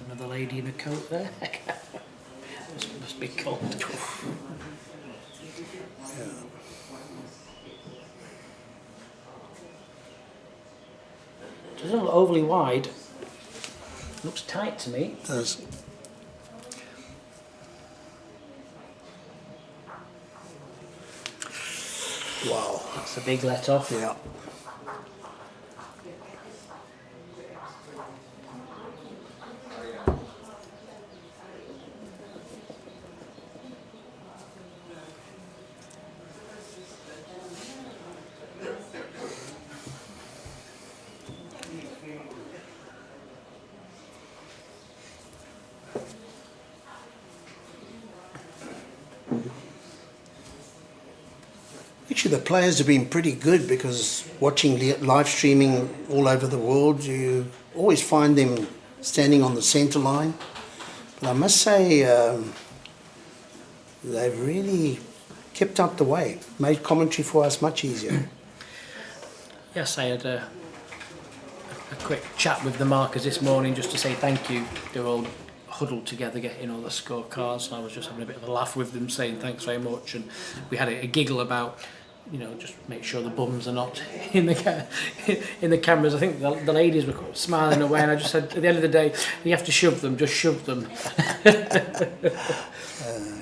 Another lady in a coat there. must be cold. It doesn't look overly wide. Looks tight to me. It does. Wow. That's a big let off. Yeah. Actually, the players have been pretty good because watching live streaming all over the world, you always find them standing on the centre line. But I must say, they've really kept up the way, made commentary for us much easier. Yes, I had a quick chat with the markers this morning just to say thank you. They're all huddled together getting all the scorecards, and I was just having a bit of a laugh with them saying thanks very much, and we had a giggle about, you know, just make sure the bums are not in the cameras. I think the ladies were smiling away, and I just said at the end of the day, you have to shove them, just shove them.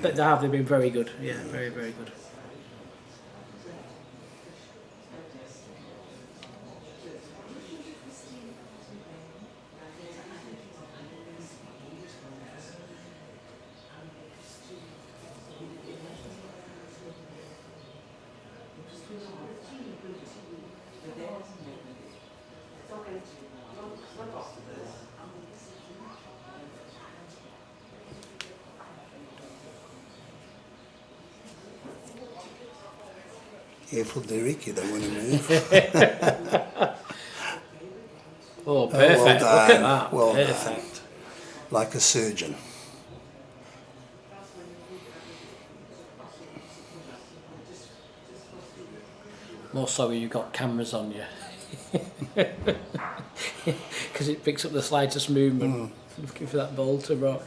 But they've been very good, yeah, very, very good. Careful, Derek, you don't want to move. Oh, perfect. Well done. Look at that. Well Perfect. done. Like a surgeon. More sorry you got cameras on you. Because it picks up the slightest movement. Looking for that ball to rock.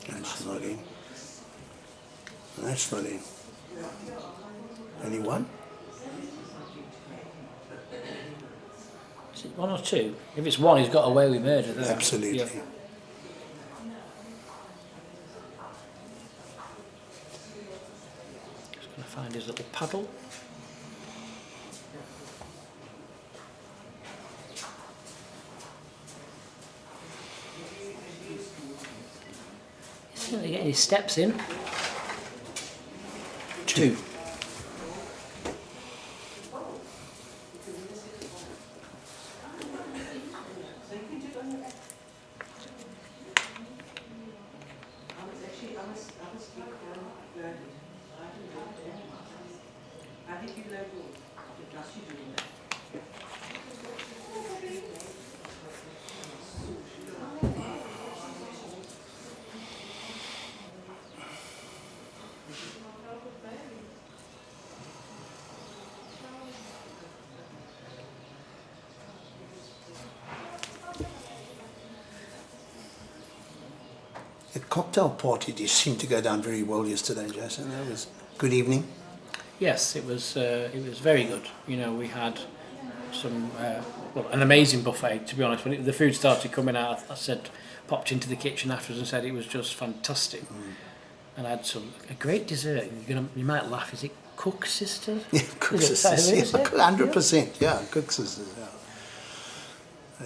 That's not in. That's not in. Only one? Is it one or two? If it's one, he's got away with murder there. Absolutely. Yeah. Just going to find his little paddle. He's going to get his steps in. Two. The cocktail party just seemed to go down very well yesterday, Jason. That was good evening. Yes, it was very good. You know, we had some an amazing buffet. To be honest, when the food started coming out, I said, popped into the kitchen afterwards and said it was just fantastic. And I had a great dessert. You might laugh. Is it Cook Sisters? Yeah, Cook Sisters. Yeah, 100%. Yeah, Cook Sisters. Yeah.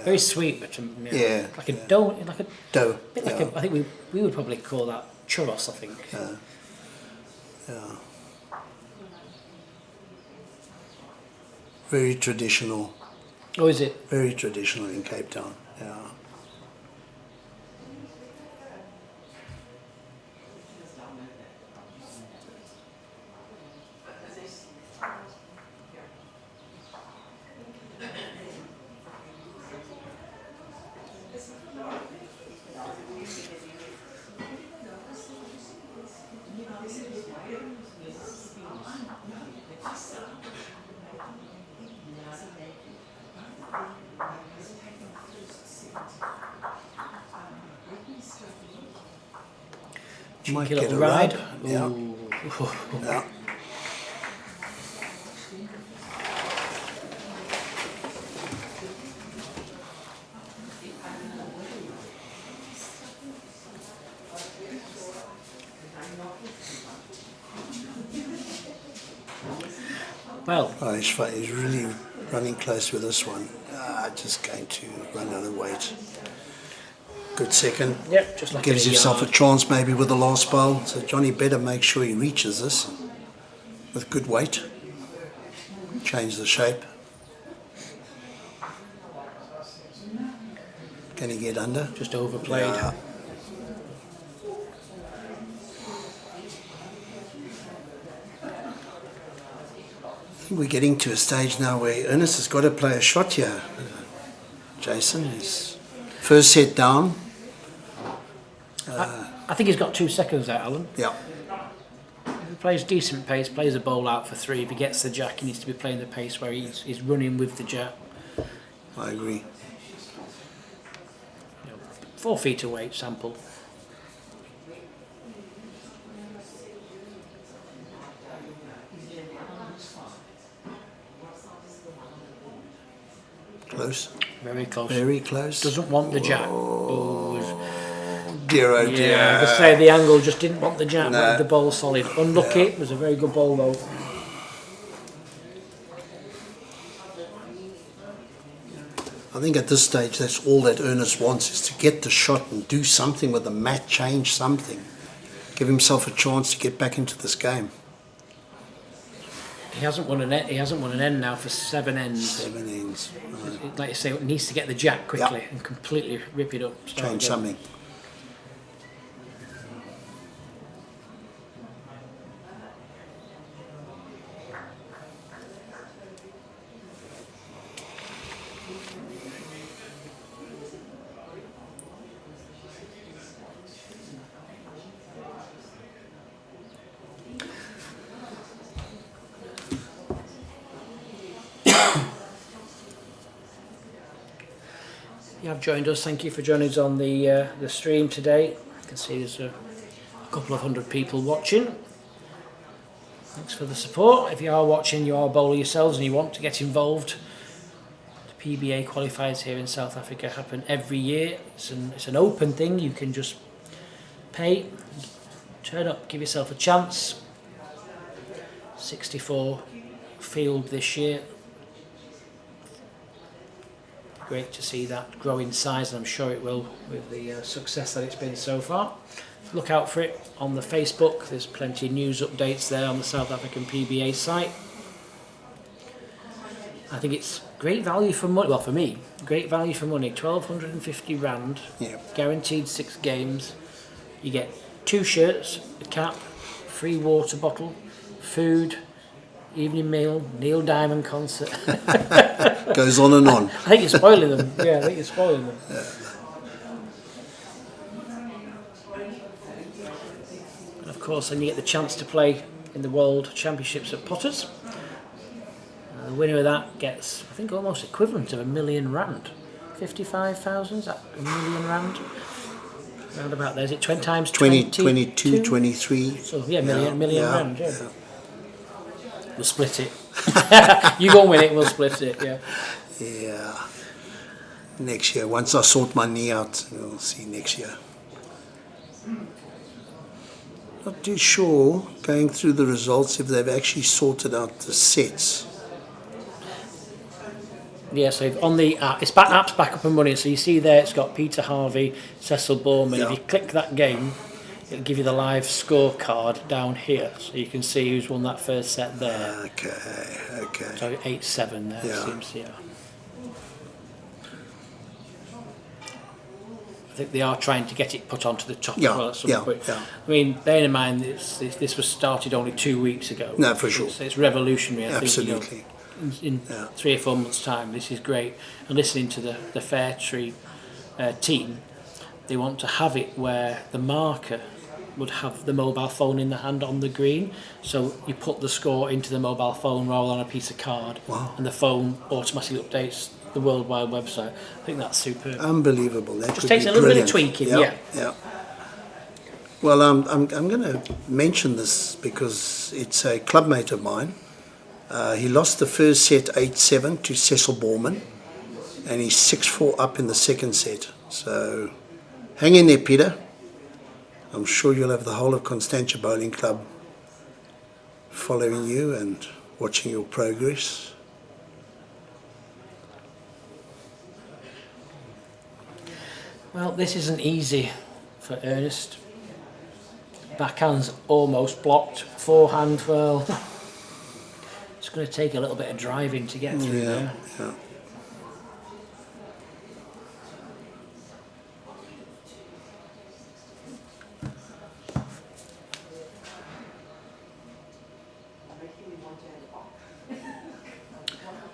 Very sweet, but yeah, like a dough, like a dough. Bit like I think we would probably call that churros. I think. Yeah. Very traditional. Oh, is it? Very traditional in Cape Town. Yeah. Might get a ride. Yeah. Yeah. Well, oh, he's really running close with this one. Just going to run out of weight. Good second. Yep, just like gives himself a chance maybe with the last bowl. So Johnny better make sure he reaches this with good weight. Change the shape. Can he get under? Just overplayed. Yeah. I think we're getting to a stage now where Ernst has got to play a shot here. Jason is first set down. I think he's got 2 seconds there, Alan. Yeah. If he plays decent pace, plays a bowl out for 3. If he gets the jack, he needs to be playing the pace where he's running with the jack. I agree. 4 feet away, sample. Close. Very close. Very close. Doesn't want the jack. Oh, dear, oh dear. yeah, I say the angle just didn't want the jack. No. Wanted the ball solid. Unlucky. It was a very good ball though. I think at this stage that's all that Ernst wants, is to get the shot and do something with the mat, change something. Give himself a chance to get back into this game. He hasn't won an end. He hasn't won an end now for 7 ends. 7 ends. Right. Like you say, it needs to get the jack quickly Yep. and completely rip it up. Start Change again. something. You have joined us. Thank you for joining us on the stream today. You can see there's a couple of 100 people watching. Thanks for the support. If you are watching, you are a bowler yourselves and you want to get involved, the PBA qualifiers here in South Africa happen every year. It's an open thing. You can just pay, turn up, give yourself a chance. 64 field this year. Great to see that grow in size, and I'm sure it will with the success that it's been so far. Look out for it on the Facebook. There's plenty of news updates there on the South African PBA site. I think it's great value for money. Well, for me, great value for money. 1,250 rand, guaranteed 6 games. You get 2 shirts, a cap, free water bottle, food, evening meal, Neil Diamond concert. Goes on and on. I think you're spoiling them. Yeah, I think you're spoiling them. And of course, then you get the chance to play in the World Championships at Potters. The winner of that gets, I think, almost equivalent of R1 million. 55,000, is that R1 million? Round about there. Is it 20 times 20, 22, 23. So, yeah, million yeah, rand, yeah. We'll split it. You go and win it, we'll split it, yeah. Yeah. Next year, once I sort my knee out, we'll see next year. Not too sure, going through the results, if they've actually sorted out the sets. Yeah, so on the app, app's back up and running. So you see there, it's got Peter Harvey, Cecil Borman. Yeah. If you click that game, it'll give you the live scorecard down here, so you can see who's won that first set there. Okay. So 8-7 there, Yeah. seems, yeah. I think they are trying to get it put onto the top as well at some point. Yeah. I mean, bearing in mind this was started only 2 weeks ago. No, for sure. It's revolutionary, I Absolutely. think. In 3 or 4 months' time, this is great. And listening to the Fair Tree team, they want to have it where the marker would have the mobile phone in the hand on the green, so you put the score into the mobile phone rather than a piece of card. Wow. And the phone automatically updates the worldwide website. I think that's superb. Unbelievable. That Just takes a little bit of tweaking, yeah. Well, I'm going to mention this because it's a clubmate of mine. He lost the first set 8-7 to Cecil Borman, and he's 6-4 up in the second set. So hang in there, Peter. I'm sure you'll have the whole of Constantia Bowling Club following you and watching your progress. Well, this isn't easy for Ernst. Backhand's almost blocked. Forehand, well, it's going to take a little bit of driving to get through there. Yeah.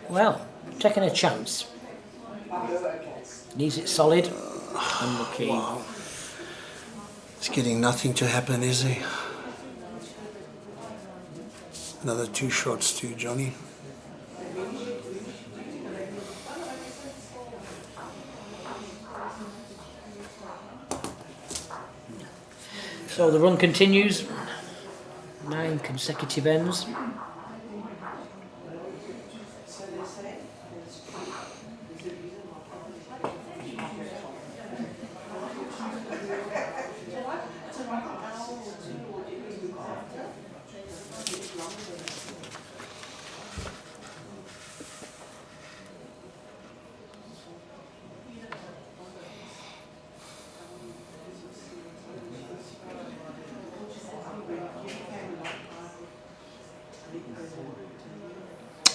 Well, taking a chance. Needs it solid. Unlucky. He's getting nothing to happen, is he? Another 2 shots to Johnny. So the run continues. 9 consecutive ends.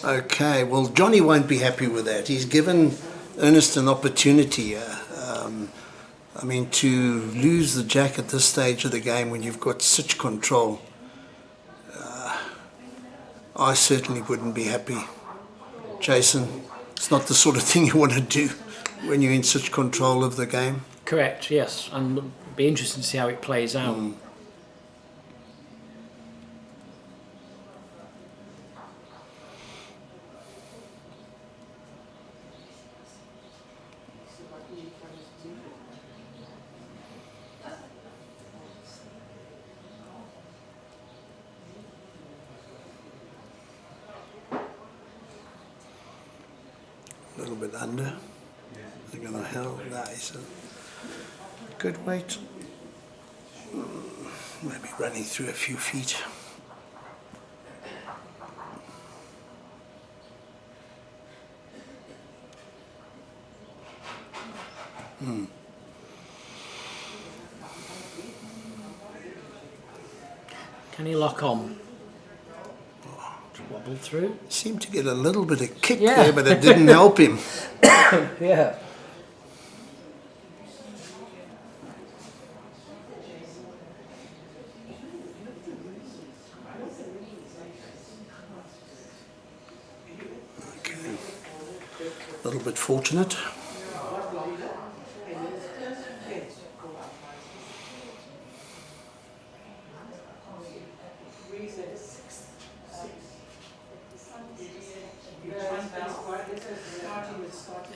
Okay, well, Johnny won't be happy with that. He's given Ernst an opportunity. I mean, to lose the jack at this stage of the game when you've got such control, I certainly wouldn't be happy. Jason, it's not the sort of thing you want to do when you're in such control of the game. Correct, yes, and it'll be interesting to see how it plays out. A little bit under. They're going to hell. That is a good weight. Maybe running through a few feet. Can he lock on? Wobble through. Seemed to get a little bit of kick Yeah. there, but it didn't help him. Yeah. Okay. A little bit fortunate.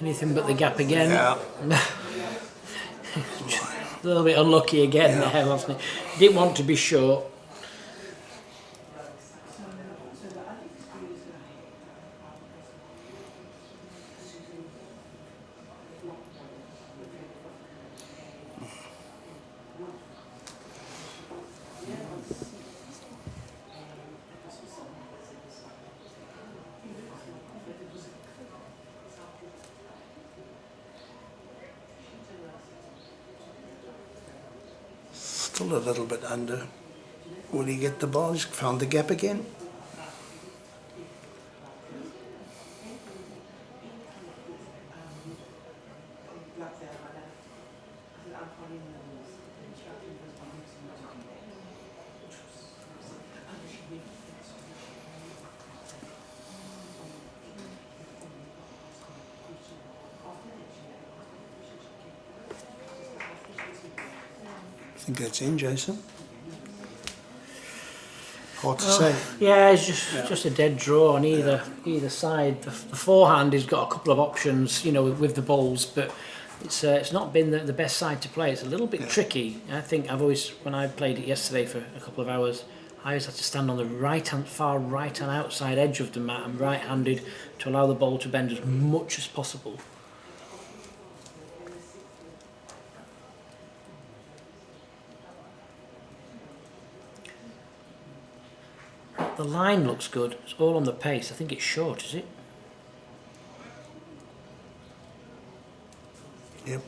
Anything but the gap again. Yeah. A little bit unlucky again there, wasn't he? Didn't want to be short. Still a little bit under. Will he get the ball? He's found the gap again. I think that's in, Jason. Hard to say. Yeah, it's just a dead draw on either side. The forehand has got a couple of options, you know, with the bowls, but it's not been the best side to play. It's a little bit tricky. I think when I played it yesterday for a couple of hours, I always had to stand on the far right hand outside edge of the mat and right-handed to allow the ball to bend as much as possible. The line looks good. It's all on the pace. I think it's short, is it? Yep.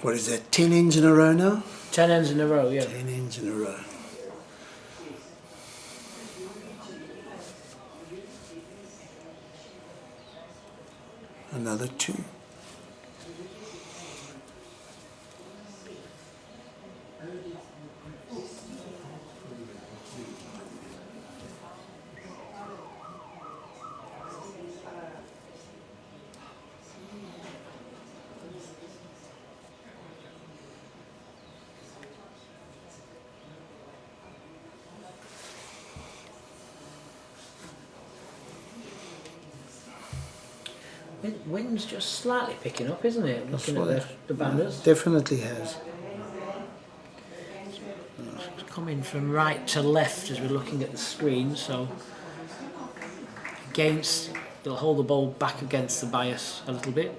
What is that, 10 ends in a row now? 10 ends in a row, yeah. 10 ends in a row. Another 2. Wind's just slightly picking up, isn't it? Looking at the banners. Definitely has. It's coming from right to left as we're looking at the screen, so it'll hold the ball back against the bias a little bit.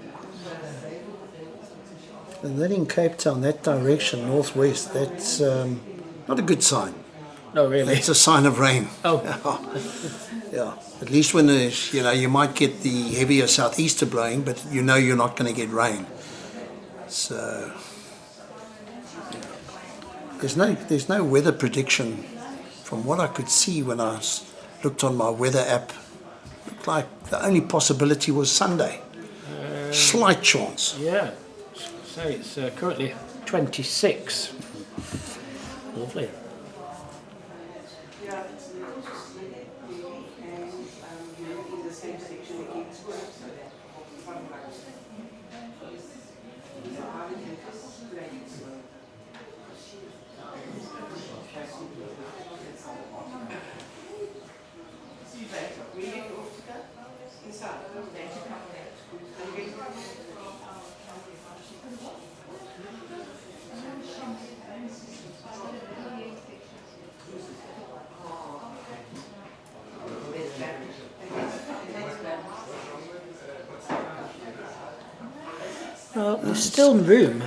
And then in Cape Town, that direction, northwest, that's not a good sign. No, really? It's a sign of rain. Oh. Yeah. At least when there's, you might get the heavier southeaster blowing, but you're not going to get rain. So there's no weather prediction from what I could see when I looked on my weather app. Looked like the only possibility was Sunday. Slight chance. Yeah. So it's currently 26. Lovely. Well, there's still room.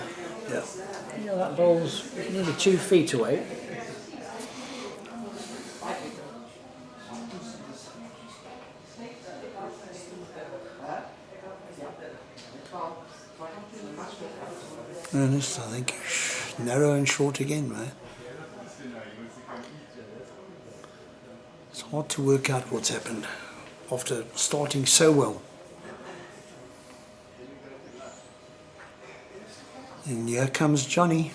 Yeah. That ball's nearly 2 feet away. Ernst, I think narrow and short again, mate. It's hard to work out what's happened after starting so well. And here comes Johnny.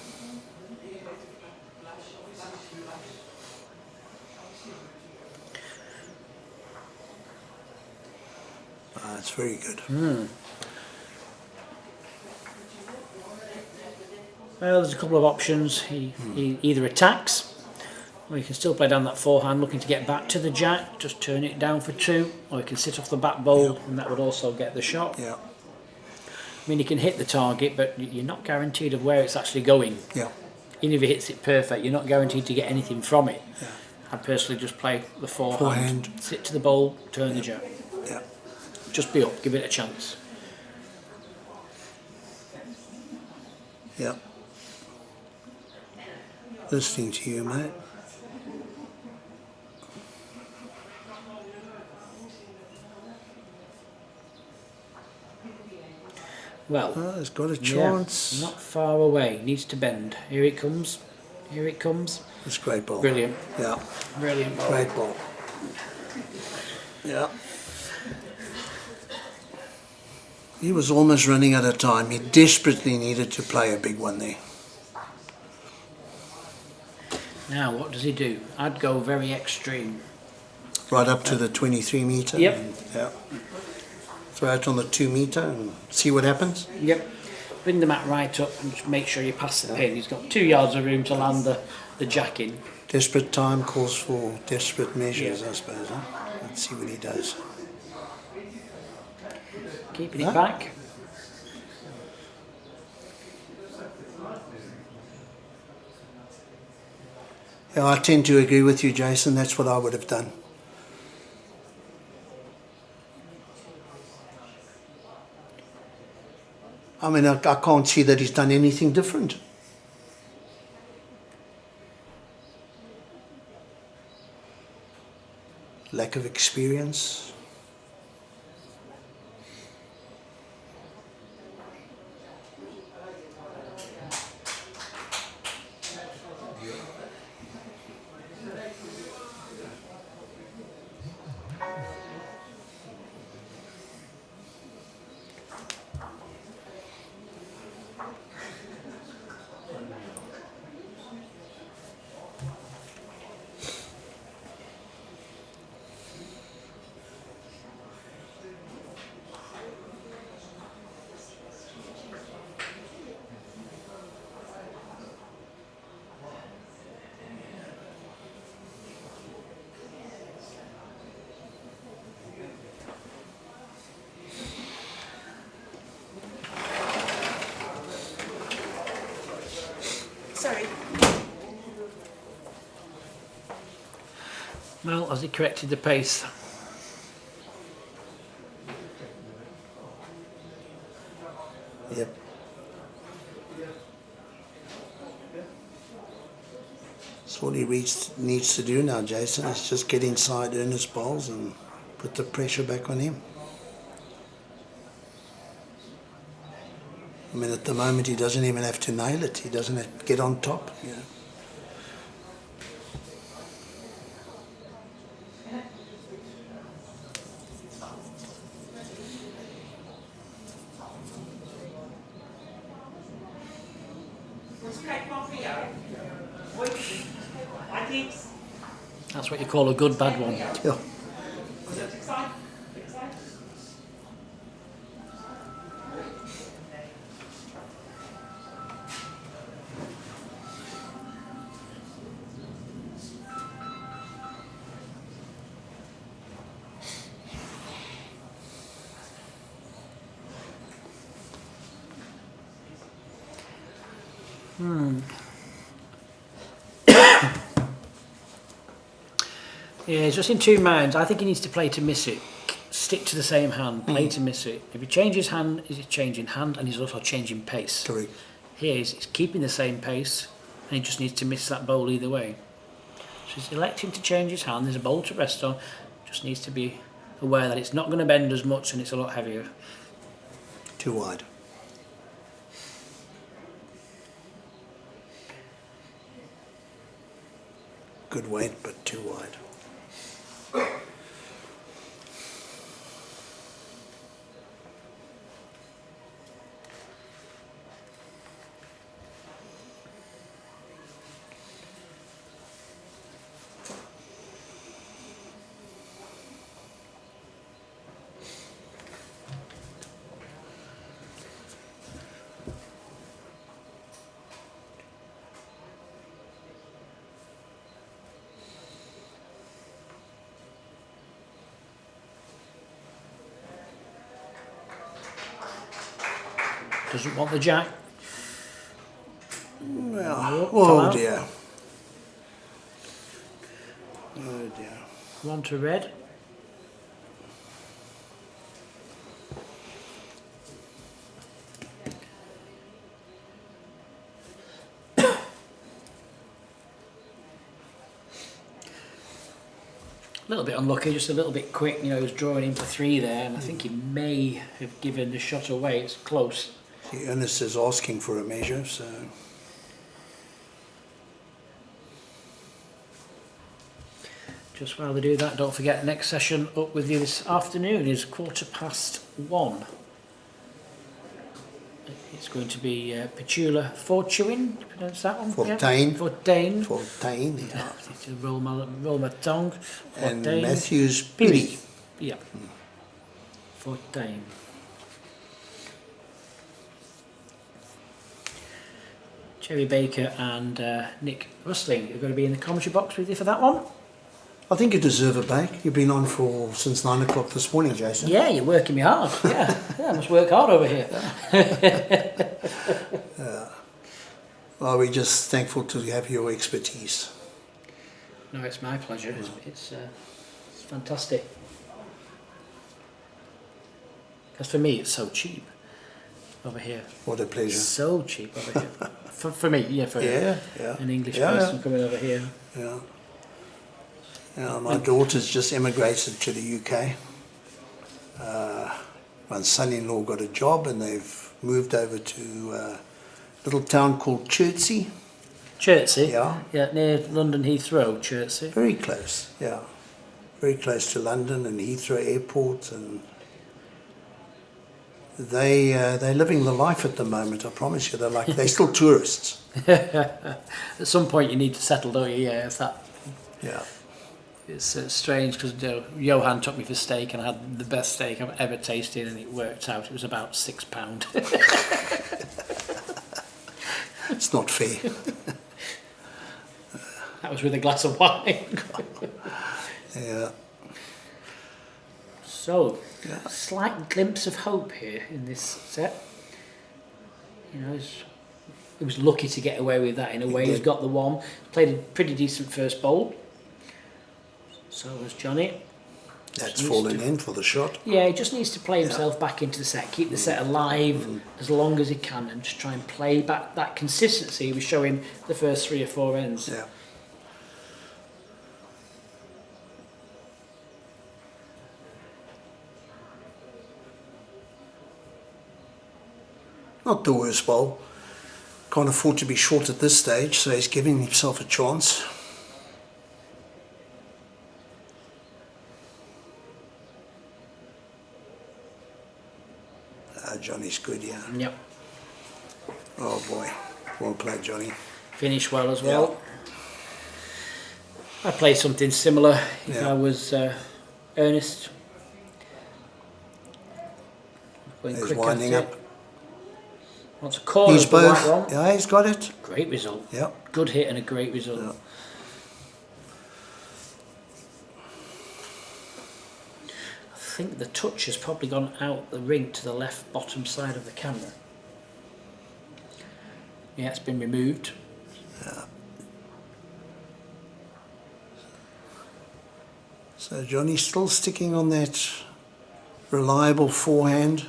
That's very good. Well, there's a couple of options. He either attacks, or he can still play down that forehand looking to get back to the jack, just turn it down for 2, or he can sit off the back bowl, and that would also get the shot. Yeah. I mean, he can hit the target, but you're not guaranteed of where it's actually going. Yeah. Even if he hits it perfect, you're not guaranteed to get anything from it. Yeah. I'd personally just play the forehand, sit to the bowl, turn the jack. Yeah. Just be up, give it a chance. Yeah. Listening to you, mate. Well, he's got a chance. Yeah, not far away. Needs to bend. Here it comes. Here it comes. It's a great ball. Brilliant. Yeah. Brilliant ball. Great ball. Yeah. He was almost running out of time. He desperately needed to play a big one there. Now, what does he do? I'd go very extreme. Right up to the 23 metre. Yep. Yeah. Throw it on the 2 metre and see what happens. Yep. Bring the mat right up and just make sure you pass the pin. He's got 2 yards of room to land the jack in. Desperate time calls for desperate measures, Yeah. I suppose. Huh? Let's see what he does. Keeping it back. Yeah, I tend to agree with you, Jason. That's what I would have done. I mean, I can't see that he's done anything different. Lack of experience. sorry. Well, has he corrected the pace? Yep. That's all he needs to do now, Jason, is just get inside Ernst's bowls and put the pressure back on him. I mean, at the moment, he doesn't even have to nail it. He doesn't have to get on top. You know. That's what you call a good bad one. Yeah. Yeah, he's just in two minds. I think he needs to play to miss it. Stick to the same hand, play to miss it. If he changes hand, he's changing hand and he's also changing pace. Correct. Here he's keeping the same pace and he just needs to miss that bowl either way. So he's electing to change his hand. There's a bowl to rest on. Just needs to be aware that it's not going to bend as much and it's a lot heavier. Too wide. Good weight, but too wide. Doesn't want the jack. Well, oh dear. Oh dear. One to red. A little bit unlucky, just a little bit quick. You know, he was drawing in for three there, and I think he may have given the shot away. It's close. The Ernst is asking for a measure, so. Just while they do that, don't forget the next session up with you this afternoon is 1:15. It's going to be Petula Fortuin, pronounce that one? Fortuin. Yeah. Fortuin. Fortuin, yeah. Roll my tongue. And Fortuin. Matthew's Phiri. Yeah. Fortuin. Jerry Baker and Nick Rustling are going to be in the commentary box with you for that one. I think you deserve a break. You've been on since 9 o'clock this morning, Jason. Yeah, you're working me hard. Yeah, I must work hard over here. Well, we're just thankful to have your expertise. No, it's my pleasure. It's fantastic. Because for me, it's so cheap over here. What a pleasure. It's so cheap over here. for me, yeah, for an English person coming over here. Yeah. Yeah, my daughter's just emigrated to the UK. My son-in-law got a job and they've moved over to a little town called Chertsey. Chertsey? Yeah. Yeah, near London Heathrow, Chertsey. Very close, yeah. Very close to London and Heathrow Airport, and they're living the life at the moment, I promise you. They're still tourists. At some point you need to settle, don't you? Yeah, it's that. Yeah. It's strange because Johan took me for steak and I had the best steak I've ever tasted, and it worked out. It was about £6. It's not fair. That was with a glass of wine. Yeah. So, a slight glimpse of hope here in this set. You know, he was lucky to get away with that in a way. He's got the one. Played a pretty decent first bowl. So has Johnny. That's fallen in for the shot. Yeah, he just needs to play himself back into the set, keep the set alive as long as he can, and just try and play back that consistency he was showing the first 3 or 4 ends. Yeah. Not the worst bowl. Can't afford to be short at this stage, so he's giving himself a chance. Johnny's good, yeah. Yep. Oh boy, well played, Johnny. Finished well as well. I'd play something similar if I was Ernst. Going He's quicker winding to- up. Wants a corner He's of the both. white one. Yeah, he's got it. Great result. Yeah. Good hit and a great result. Yeah. I think the touch has probably gone out the ring to the left bottom side of the camera. Yeah, it's been removed. Yeah. So Johnny's still sticking on that reliable forehand.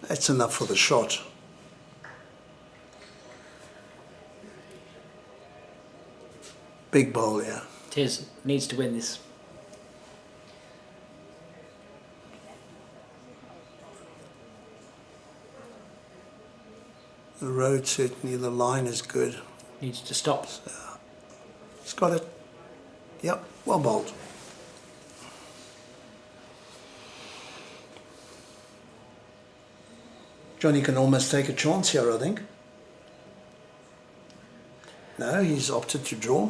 That's enough for the shot. Big bowl, yeah. It is. Needs to win this. The road certainly, the line is good. Needs to stop. He's got it. Yep, well bowled. Johnny can almost take a chance here, I think. No, he's opted to draw.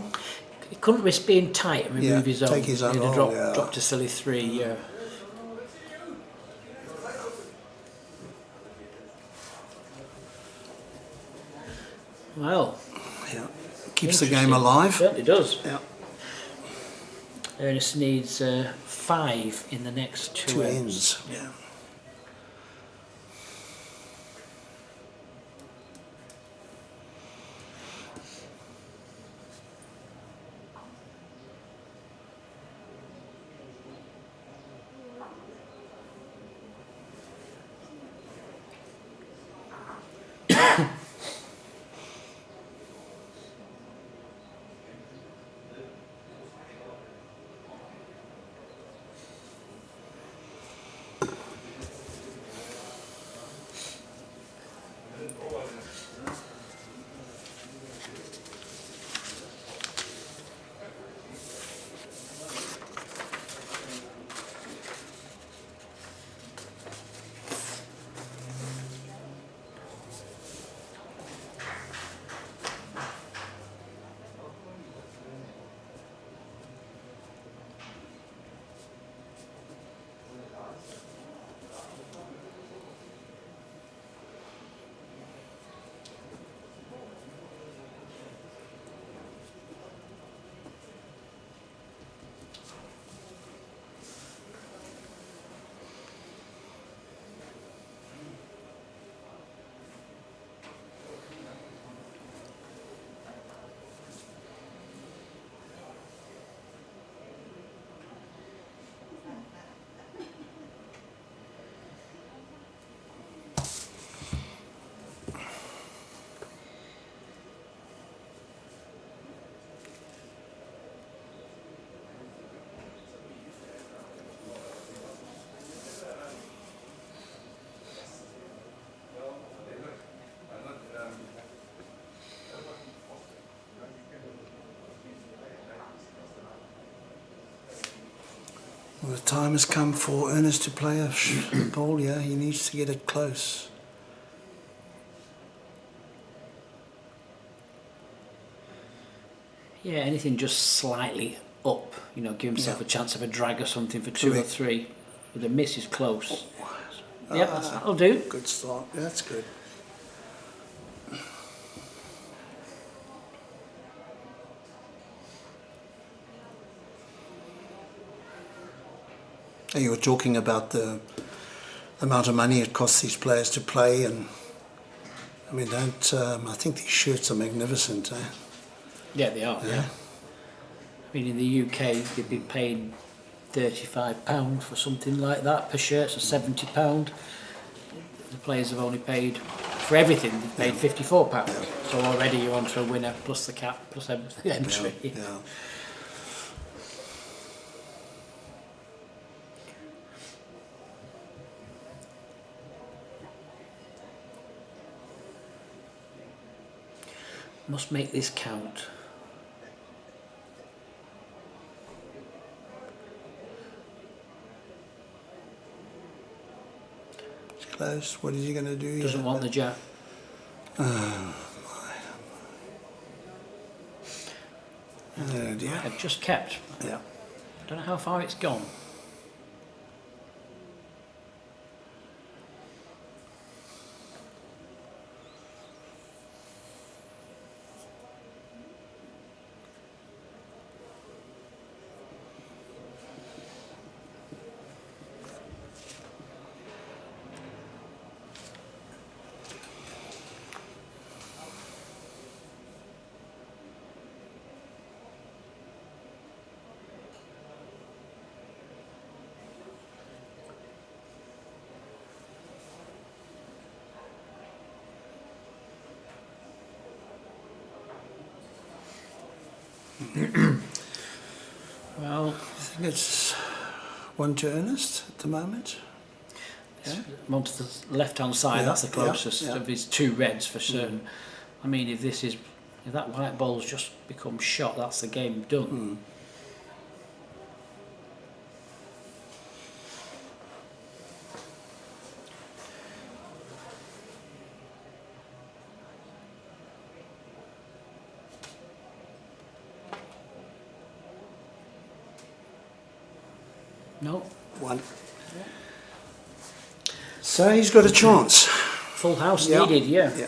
He couldn't risk being tight and remove his own. take his own He'd have roll, dropped a silly 3, yeah. Well, Yeah, keeps the game alive. Certainly does. Yeah, Ernest needs 5 in the next 2 two ends. ends. Yeah. Well, the time has come for Ernest to play a bowl, yeah, he needs to get it close. Yeah, anything just slightly up, you know, give himself a chance of a drag or something for 2 or Correct. 3. With a miss is close. Ah, Yeah, that'll do. Good start, yeah, that's good. And you were talking about the amount of money it costs these players to play, and I mean, don't. I think these shirts are magnificent. Eh? Yeah, they are. Yeah. I mean, in the UK, they'd be paying £35 for something like that per shirt, so £70. The players have only paid for everything. They've paid £54. Yeah. So already you're onto a winner plus the cap plus everything entry. Yeah. Must make this count. It's close. What is he going to do? Doesn't want the jack. Oh dear. I've just kept. Yeah. I don't know how far it's gone. Well, I think it's 1 to Ernst at the moment. Yeah. On to the left-hand side, that's the closest of his 2 reds for certain. I mean, if that white ball's just become shot, that's the game done. No. 1. So he's got a chance. Full house needed, yeah.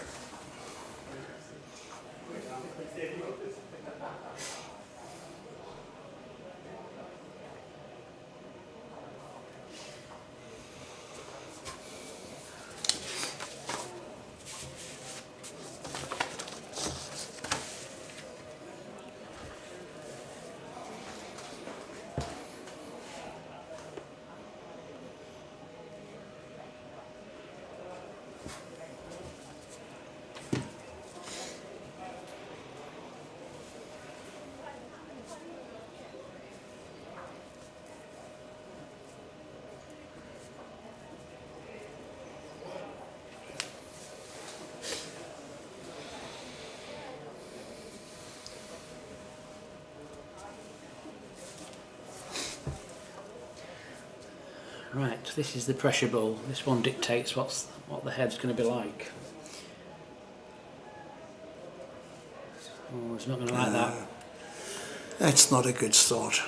Right, this is the pressure ball. This one dictates what the head's going to be like. Oh, it's not going to like that. That's not a good start.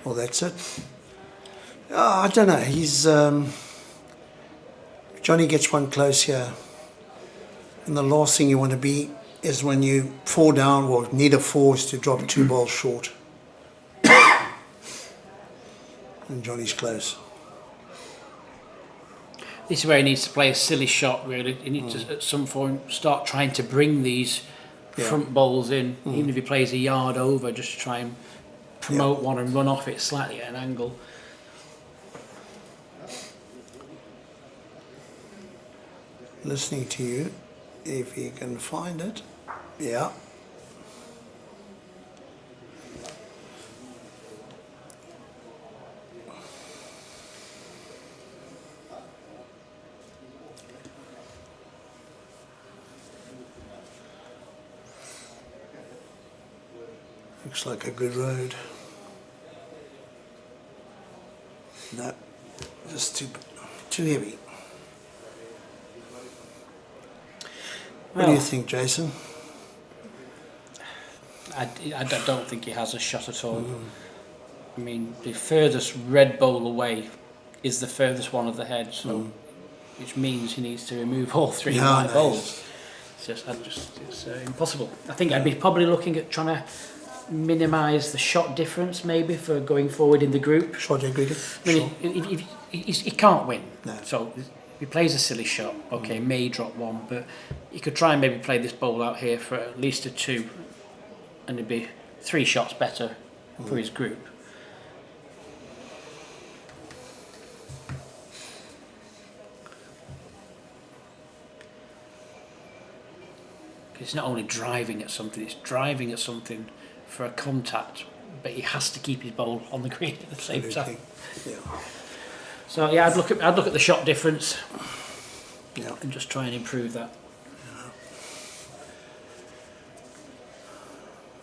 Well, that's it. I don't know. He's Johnny gets one close here, and the last thing you want to be is when you fall down or need a four is to drop 2 balls short. And Johnny's close. This is where he needs to play a silly shot, really. He needs to, at some point, start trying to bring these front balls in, even if he plays a yard over, just to try and promote one and run off it slightly at an angle. Listening to you, if you can find it. Yeah. Looks like a good road. No, just too heavy. What do you think, Jason? I don't think he has a shot at all. I mean, the furthest red bowl away is the furthest one of the head, so which means he needs to remove all three white bowls. It's impossible. I think I'd be probably looking at trying to minimise the shot difference, maybe, for going forward in the group. Shot aggregate. I mean, he can't win. No. So if he plays a silly shot, okay, may drop one, but he could try and maybe play this bowl out here for at least a 2, and it'd be 3 shots better for his group. It's not only driving at something, it's driving at something for a contact, but he has to keep his bowl on the green at the same time. Yeah. So yeah, I'd look at the shot difference, Yeah. and just try and improve that.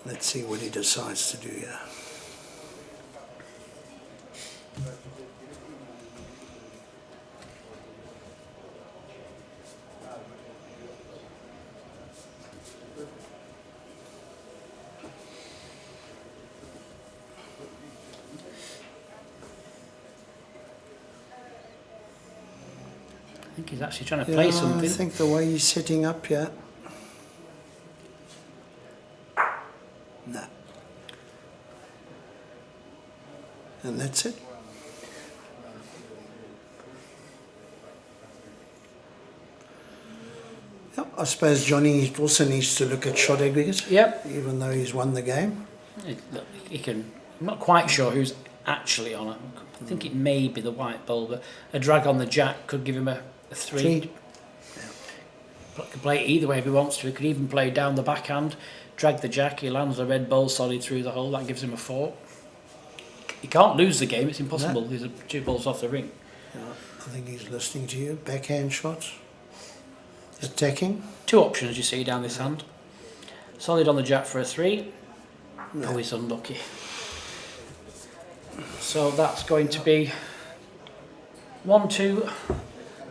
Let's see what he decides to do here. I think he's actually trying to play something. I think the way he's setting up here. No. And that's it. Yeah, I suppose Johnny also needs to look at shot aggregate. Yep. Even though he's won the game. He can. I'm not quite sure who's actually on it. I think it may be the white bowl, but a drag on the jack could give him a 3. But could play it either way if he wants to. He could even play down the backhand, drag the jack, he lands the red bowl solid through the hole, that gives him a 4. He can't lose the game, it's impossible. No. There's 2 balls off the ring. Yeah, I think he's listening to you. Backhand shots. Attacking. 2 options you see down this hand. Solid on the jack for a 3. No, he's unlucky. So that's going to be 1-2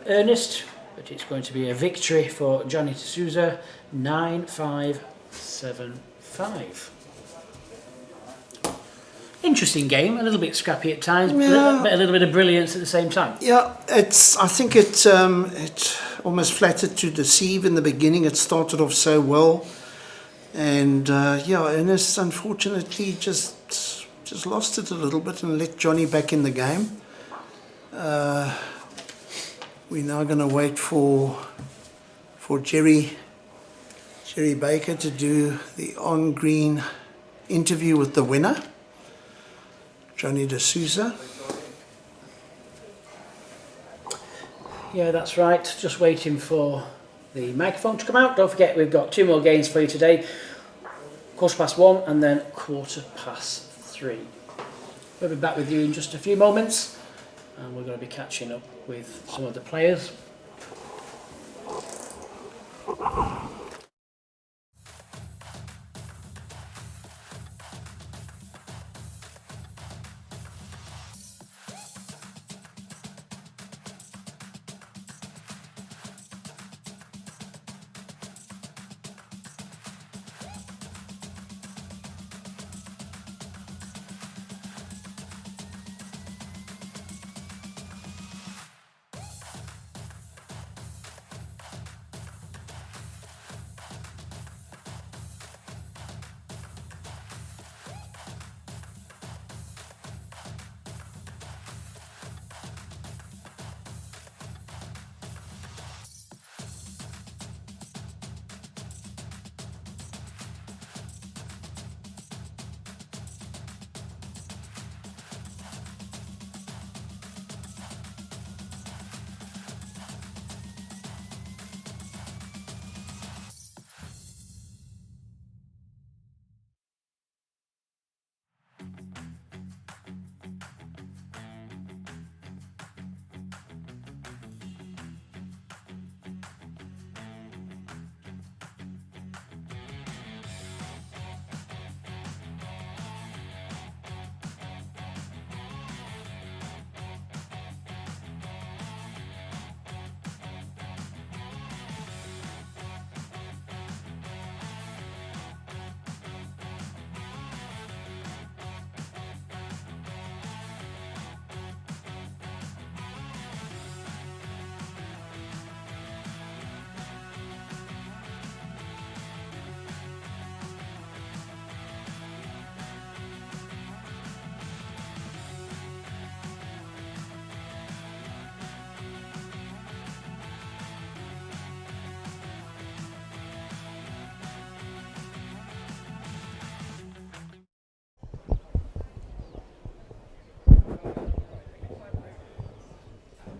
Ernst, but it's going to be a victory for Johnny Sousa, 9-5, 7-5. Interesting game, a little bit scrappy at times, but a little bit of brilliance at the same time. Yeah, I think it almost flattered to deceive in the beginning. It started off so well, and Ernest unfortunately just lost it a little bit and let Johnny back in the game. We're now going to wait for Jerry Baker to do the on-green interview with the winner, Johnny de Sousa. Yeah, that's right. Just waiting for the microphone to come out. Don't forget, we've got 2 more games for you today. 1:15 and then 3:15. We'll be back with you in just a few moments, and we're going to be catching up with some of the players.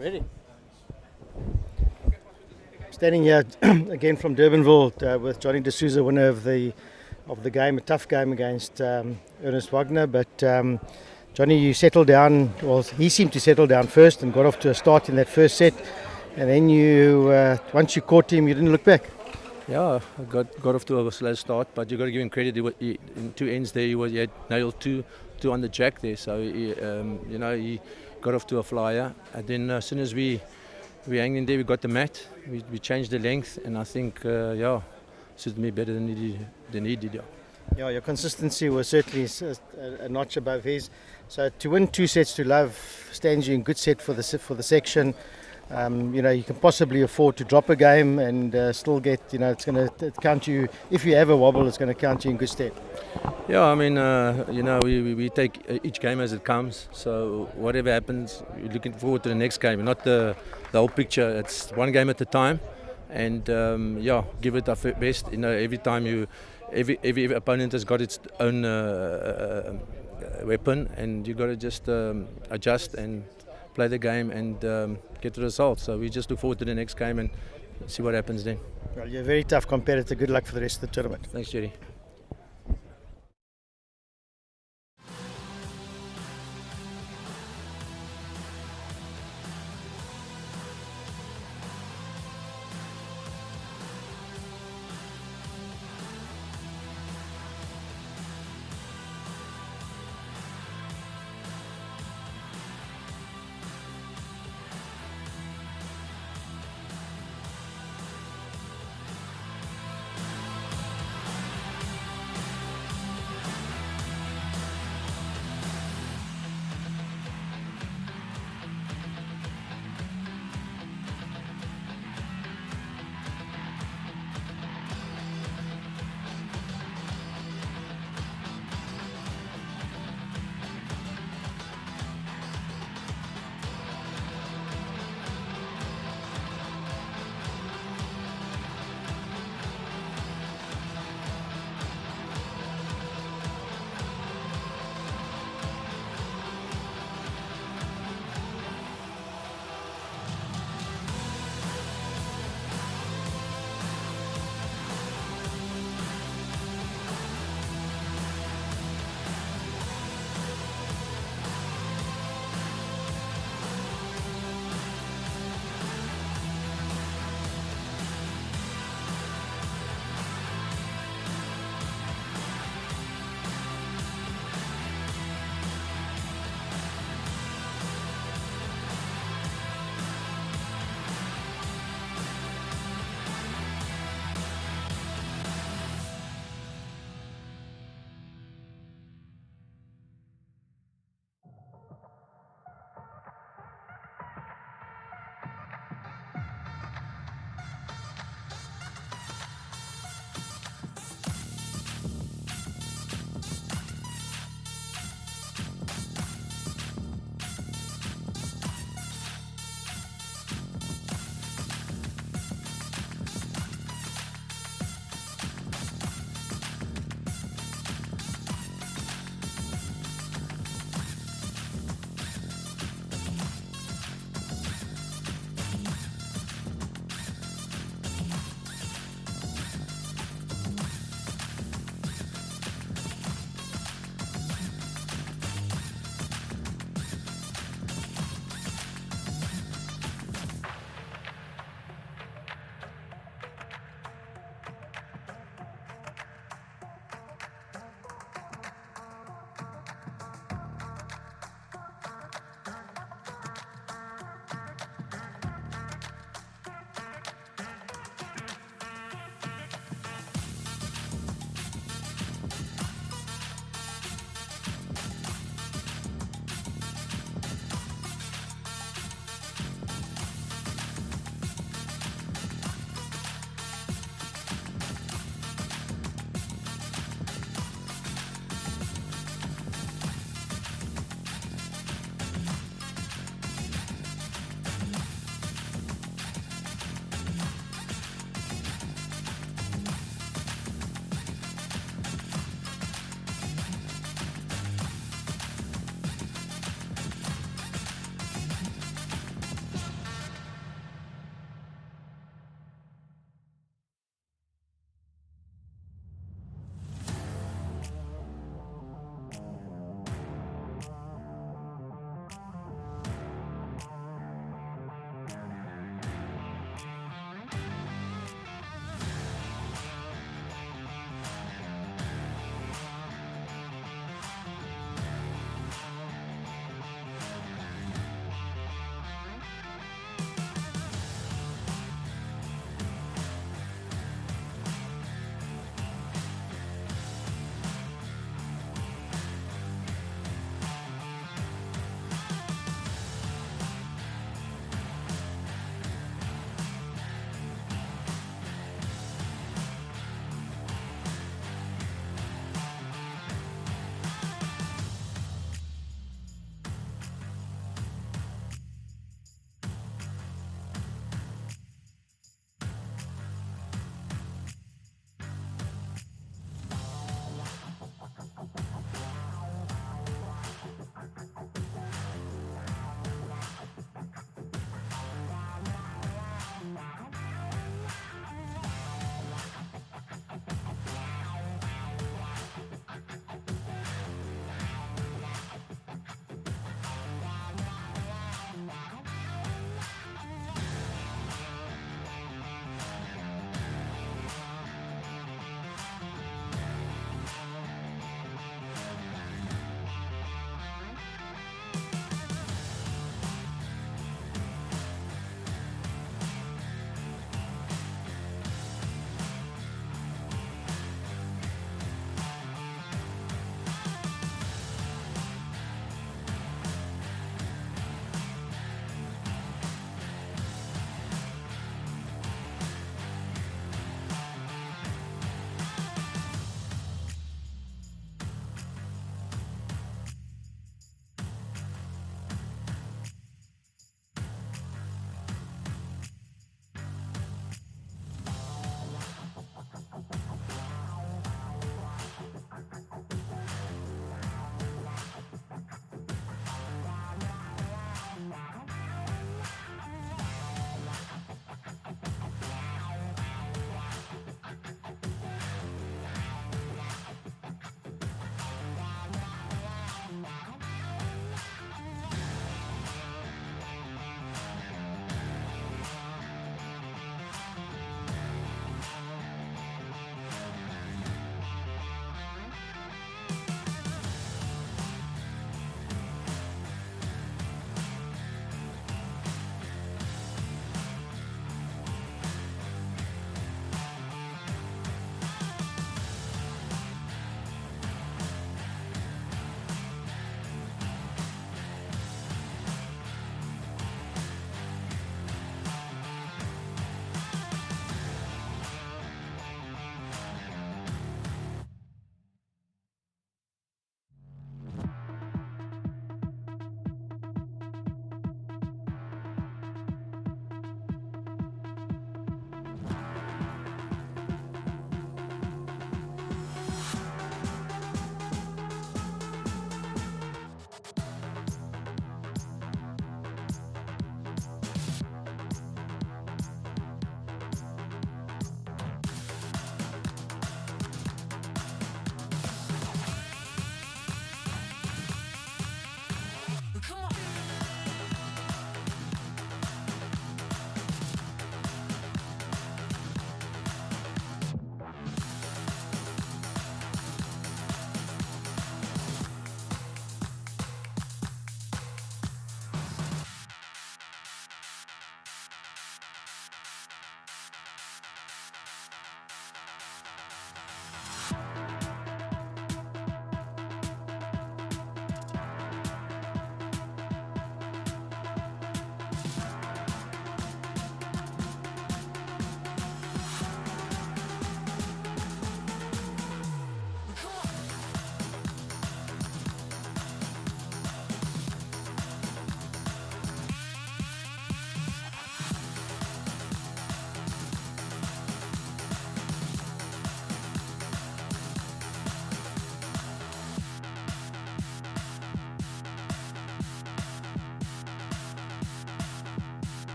Ready. Standing here again from Durbanville with Johnny de Sousa, winner of the game, a tough game against Ernst Wagner. But Johnny, you settled down. Well, he seemed to settle down first and got off to a start in that first set. And then once you caught him, you didn't look back. Yeah, I got off to a slow start, but you got to give him credit. In two ends there, he had nailed two on the jack there. So he got off to a flyer. And then as soon as we hanged in there, we got the mat. We changed the length, and I think suited me better than he did. Yeah. Yeah, your consistency was certainly a notch above his. So to win 2 sets to love stands you in good set for the section. You can possibly afford to drop a game and still get, it's going to count you, if you have a wobble, it's going to count you in good stead. Yeah, I mean, we take each game as it comes. So whatever happens, we're looking forward to the next game, not the whole picture. It's one game at a time, and give it our best. Every time every opponent has got its own weapon, and you got to just adjust and play the game and get the results. So we just look forward to the next game and see what happens then. Well, you're a very tough competitor. Good luck for the rest of the tournament. Thanks, Jerry.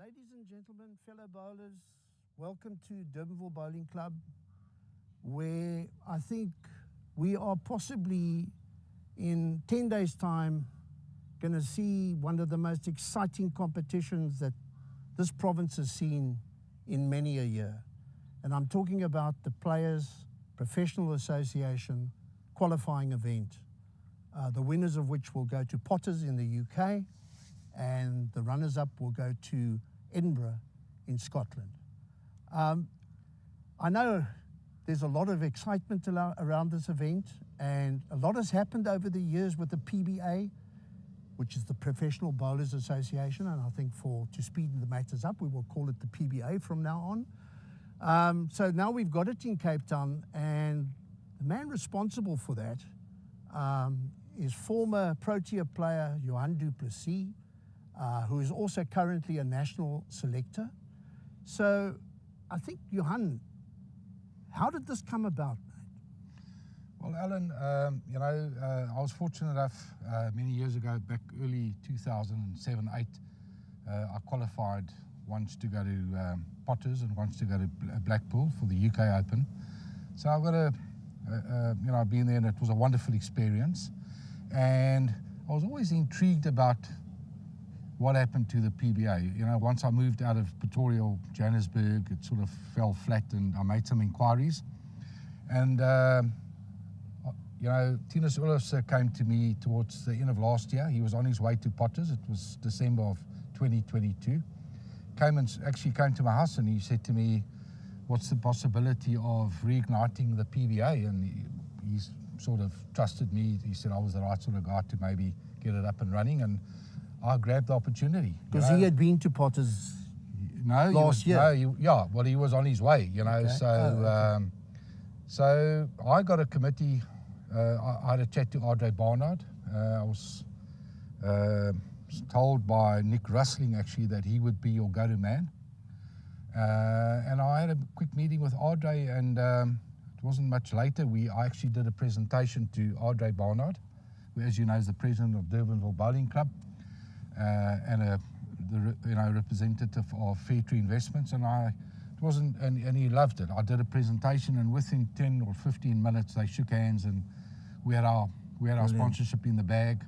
Ladies and gentlemen, fellow bowlers, welcome to Durbanville Bowling Club, where I think we are possibly in 10 days' time going to see one of the most exciting competitions that this province has seen in many a year. And I'm talking about the Players Professional Association qualifying event, the winners of which will go to Potters in the UK, and the runners-up will go to Edinburgh in Scotland. I know there's a lot of excitement around this event, and a lot has happened over the years with the PBA, which is the Professional Bowlers Association, and I think to speed the matters up, we will call it the PBA from now on. So now we've got it in Cape Town, and the man responsible for that is former Protea player Johan du Plessis, who is also currently a national selector. So I think, Johan, how did this come about, mate? Well, Alan, I was fortunate enough many years ago, back early 2007-8, I qualified once to go to Potters and once to go to Blackpool for the UK Open. So I've got I've been there, and it was a wonderful experience. And I was always intrigued about what happened to the PBA. Once I moved out of Pretoria, Johannesburg, it sort of fell flat, and I made some inquiries. And, Tinus Ullers came to me towards the end of last year. He was on his way to Potters. It was December of 2022. Actually came to my house, and he said to me, what's the possibility of reigniting the PBA? And he sort of trusted me. He said I was the right sort of guy to maybe get it up and running, and I grabbed the opportunity. Because he had been to Potters last year. He was on his way, Okay. So so I got a committee. I had a chat to Andre Barnard. I was told by Nick Rustling, actually, that he would be your go-to man. And I had a quick meeting with Andre, and it wasn't much later. I actually did a presentation to Andre Barnard, who, as you know, is the president of Durbanville Bowling Club, and the representative of Fairtree Investments, and he loved it. I did a presentation, and within 10 or 15 minutes they shook hands, and we had our sponsorship in the bag.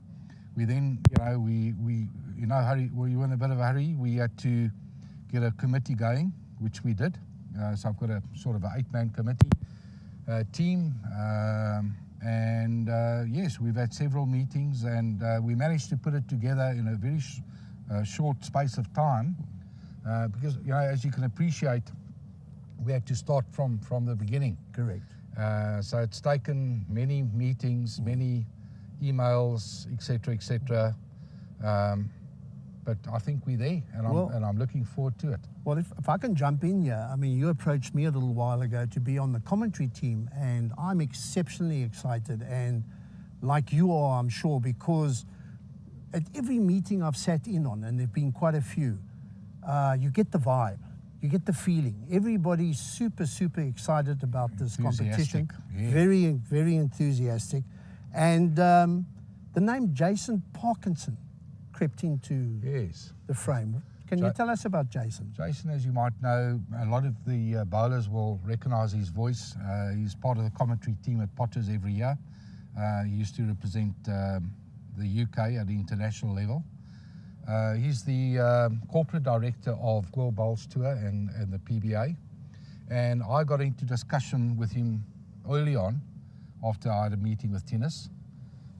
We then, we were in a bit of a hurry. We had to get a committee going, which we did. So I've got a sort of an 8-man committee team, and yes, we've had several meetings, and we managed to put it together in a very short space of time, because as you can appreciate, we had to start from the beginning. Correct. So it's taken many meetings, many emails, etc. But I think we're there, and I'm looking forward to it. Well, if I can jump in here, I mean, you approached me a little while ago to be on the commentary team, and I'm exceptionally excited, and like you are, I'm sure, because at every meeting I've sat in on, and there've been quite a few, you get the vibe, you get the feeling. Everybody's super excited about this competition. Yeah. Very, very enthusiastic. And the name Jason Parkinson crept into the frame. Can you tell us about Jason? Jason, as you might know, a lot of the bowlers will recognise his voice. He's part of the commentary team at Potters every year. He used to represent the UK at the international level. He's the corporate director of WorldBowlstour and the PBA. And I got into discussion with him early on, after I had a meeting with Tinus,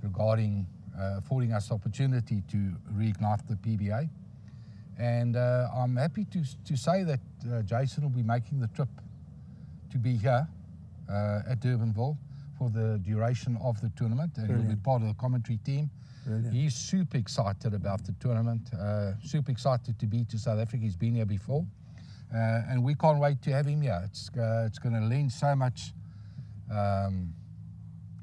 regarding affording us the opportunity to reignite the PBA. And I'm happy to say that Jason will be making the trip to be here at Durbanville for the duration of the tournament, and he'll be part of the commentary team. Brilliant. He's super excited about the tournament, super excited to be to South Africa. He's been here before, and we can't wait to have him here. It's going to lend so much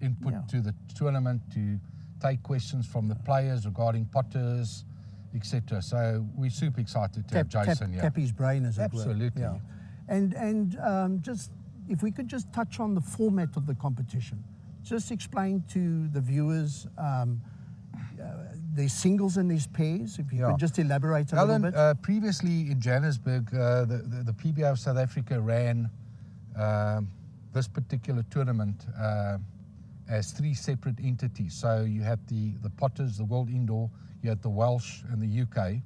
input to the tournament, to take questions from the players regarding Potters, etc. So we're super excited to have Jason here. Tap his brain, as it were. Absolutely. Yeah. And just, if we could just touch on the format of the competition. Just explain to the viewers there's singles and there's pairs. If you Yeah. could just elaborate a little bit. Previously in Johannesburg, the PBA of South Africa ran this particular tournament as 3 separate entities. So you had the Potters, the World Indoor, you had the Welsh and the UK,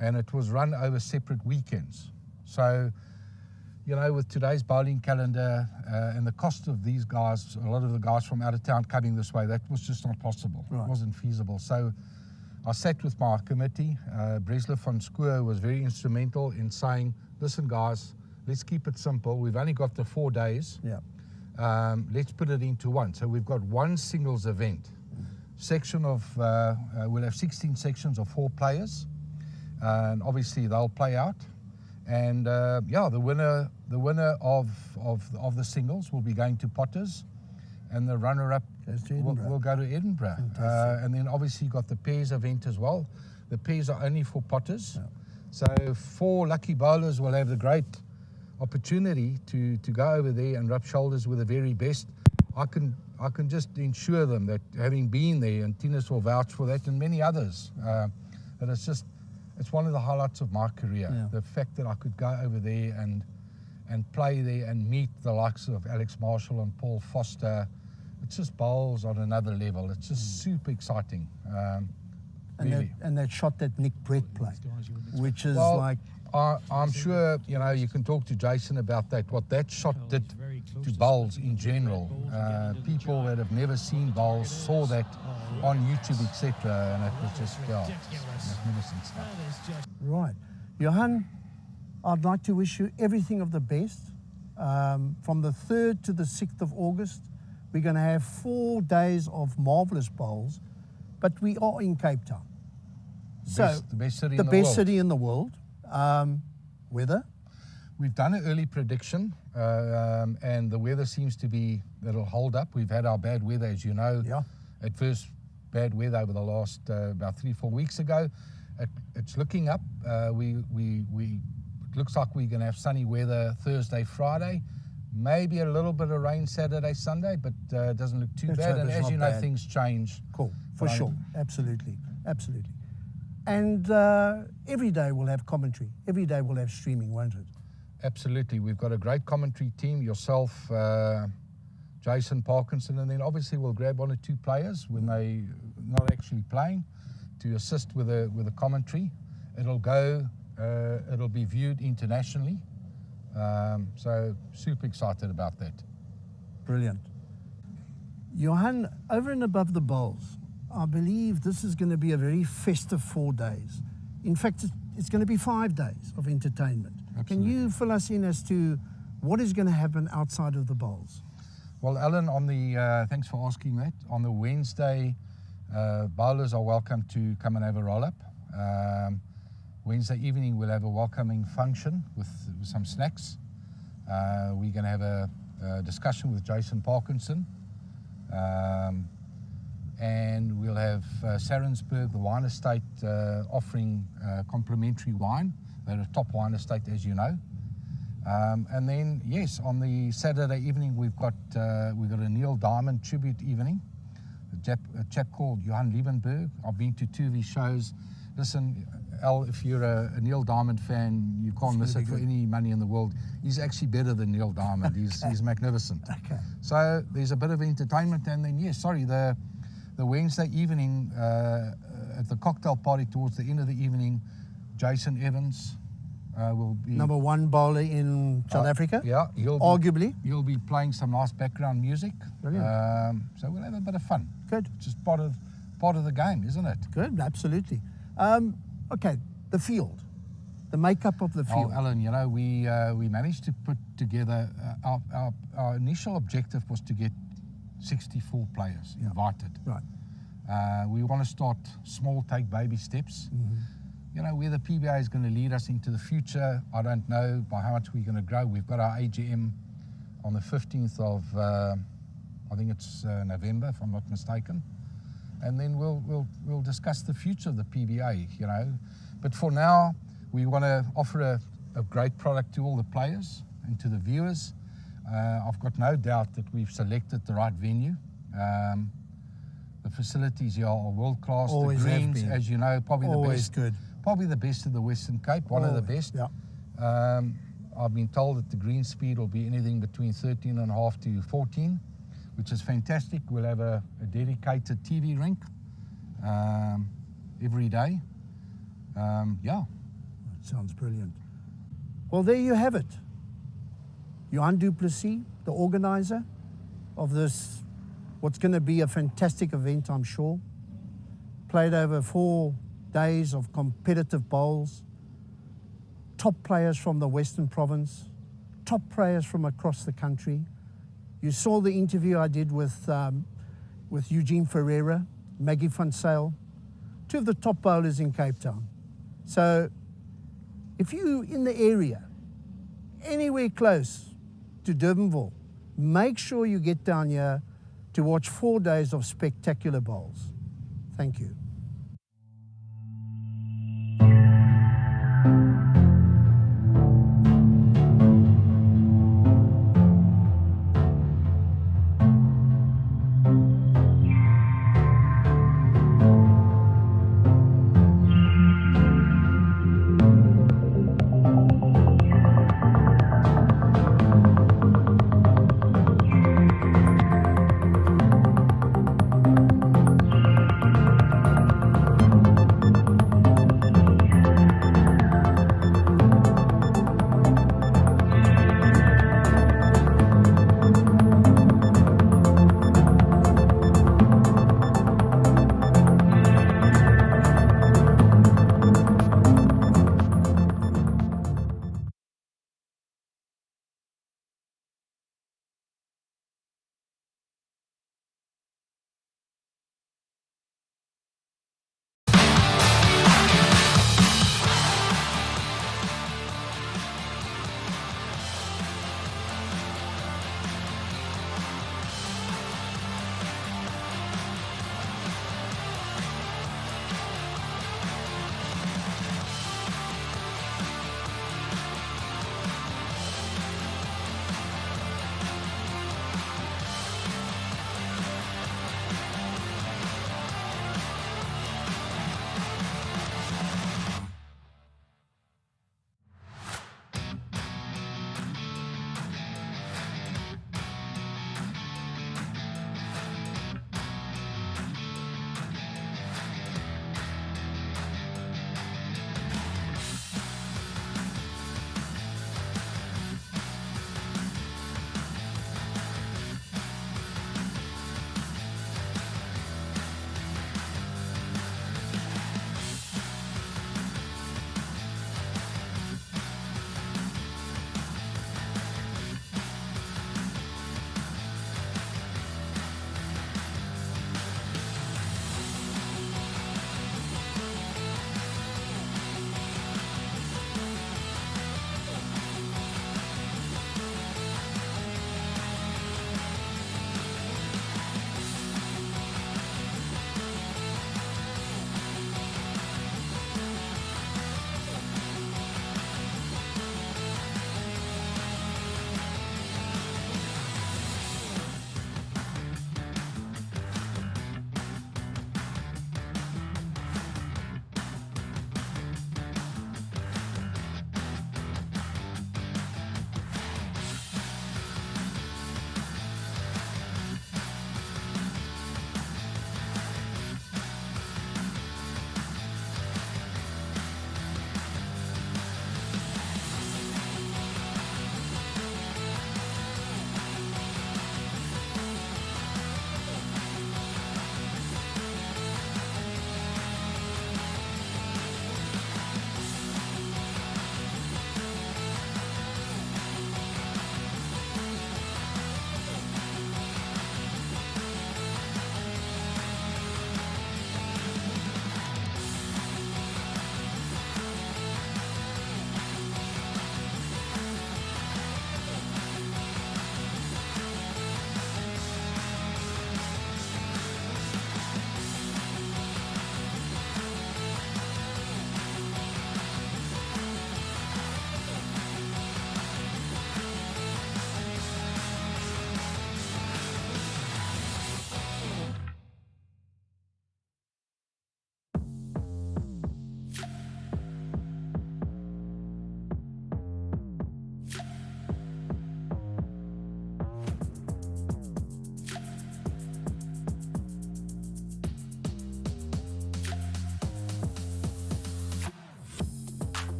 and it was run over separate weekends. So, you know, with today's bowling calendar and the cost of these guys, a lot of the guys from out of town coming this way, that was just not possible. Right. It wasn't feasible. So I sat with my committee. Bresler van Schoor was very instrumental in saying, listen guys, let's keep it simple. We've only got the 4 days. Yeah. Let's put it into one. So we've got one singles event. Section of, we'll have 16 sections of 4 players. And obviously they'll play out. And yeah, the winner of the singles will be going to Potters, and the runner-up will go to Edinburgh. And then obviously you've got the pairs event as well. The pairs are only for Potters. Yeah. So 4 lucky bowlers will have the great opportunity to go over there and rub shoulders with the very best. I can just ensure them that, having been there, and Tinus will vouch for that, and many others, that it's one of the highlights of my career. Yeah. The fact that I could go over there and play there and meet the likes of Alex Marshall and Paul Foster. It's just bowls on another level. It's just super exciting. Really. And that shot that Nick Brett played, which is I'm sure, you know, you can talk to Jason about that, what that shot did to bowls in general. People that have never seen bowls saw that on YouTube, etc., and it was just, magnificent stuff. Right. Johan, I'd like to wish you everything of the best. From the 3rd to the 6th of August, we're going to have 4 days of marvellous bowls, but we are in Cape Town. The best city in the world. Weather? We've done an early prediction, and the weather seems to be that it'll hold up. We've had our bad weather, as you know. Yeah. At first, bad weather over the last about 3-4 weeks ago. It's looking up. It looks like we're going to have sunny weather Thursday, Friday. Maybe a little bit of rain Saturday, Sunday, but it doesn't look too bad. And as you know, things change. Cool, for sure. Absolutely, absolutely. And every day we'll have commentary. Every day we'll have streaming, won't it? Absolutely. We've got a great commentary team, yourself, Jason Parkinson, and then obviously we'll grab 1 or 2 players when they're not actually playing to assist with the commentary. It'll be viewed internationally. So super excited about that. Brilliant. Johan, over and above the bowls, I believe this is going to be a very festive 4 days. In fact, it's going to be 5 days of entertainment. Absolutely. Can you fill us in as to what is going to happen outside of the bowls? Well, Alan, thanks for asking that. On the Wednesday, bowlers are welcome to come and have a roll-up. Wednesday evening, we'll have a welcoming function with some snacks. We're going to have a discussion with Jason Parkinson. And we'll have Sarensburg, the wine estate, offering complimentary wine. They're a top wine estate, as you know. And then, yes, on the Saturday evening, we've got a Neil Diamond tribute evening. A chap called Johan Liebenberg. I've been to 2 of his shows. Listen, Al, if you're a Neil Diamond fan, you can't miss it for any money in the world. He's actually better than Neil Diamond. He's magnificent. Okay. So there's a bit of entertainment, and then the Wednesday evening at the cocktail party towards the end of the evening, Jason Evans will be number 1 bowler in South Africa. Yeah, he'll be playing some nice background music. Brilliant. So we'll have a bit of fun. Good. It's just part of the game, isn't it? Good, absolutely. Okay, the field, the makeup of the field. Oh, Alan, you know, we managed to put together, our initial objective was to get 64 players invited. Right. We want to start small, take baby steps. Mm-hmm. You know, where the PBA is going to lead us into the future, I don't know by how much we're going to grow. We've got our AGM on the 15th of, I think it's November, if I'm not mistaken. And then we'll discuss the future of the PBA, you know. But for now, we want to offer a great product to all the players and to the viewers. I've got no doubt that we've selected the right venue. The facilities here are world class. Always the have greens, been. as you know, probably the Always best. good. Probably the best of the Western Cape. One of the best. Yeah. I've been told that the green speed will be anything between 13.5 to 14, which is fantastic. We'll have a dedicated TV rink every day. Yeah. That sounds brilliant. Well, there you have it. Johan du Plessis, the organizer of this, what's going to be a fantastic event, I'm sure. Played over 4 days of competitive bowls. Top players from the Western Province, top players from across the country. You saw the interview I did with Eugene Ferreira, Maggie van Sale, 2 of the top bowlers in Cape Town. So if you're in the area, anywhere close to Durbanville, make sure you get down here to watch 4 days of spectacular bowls. Thank you.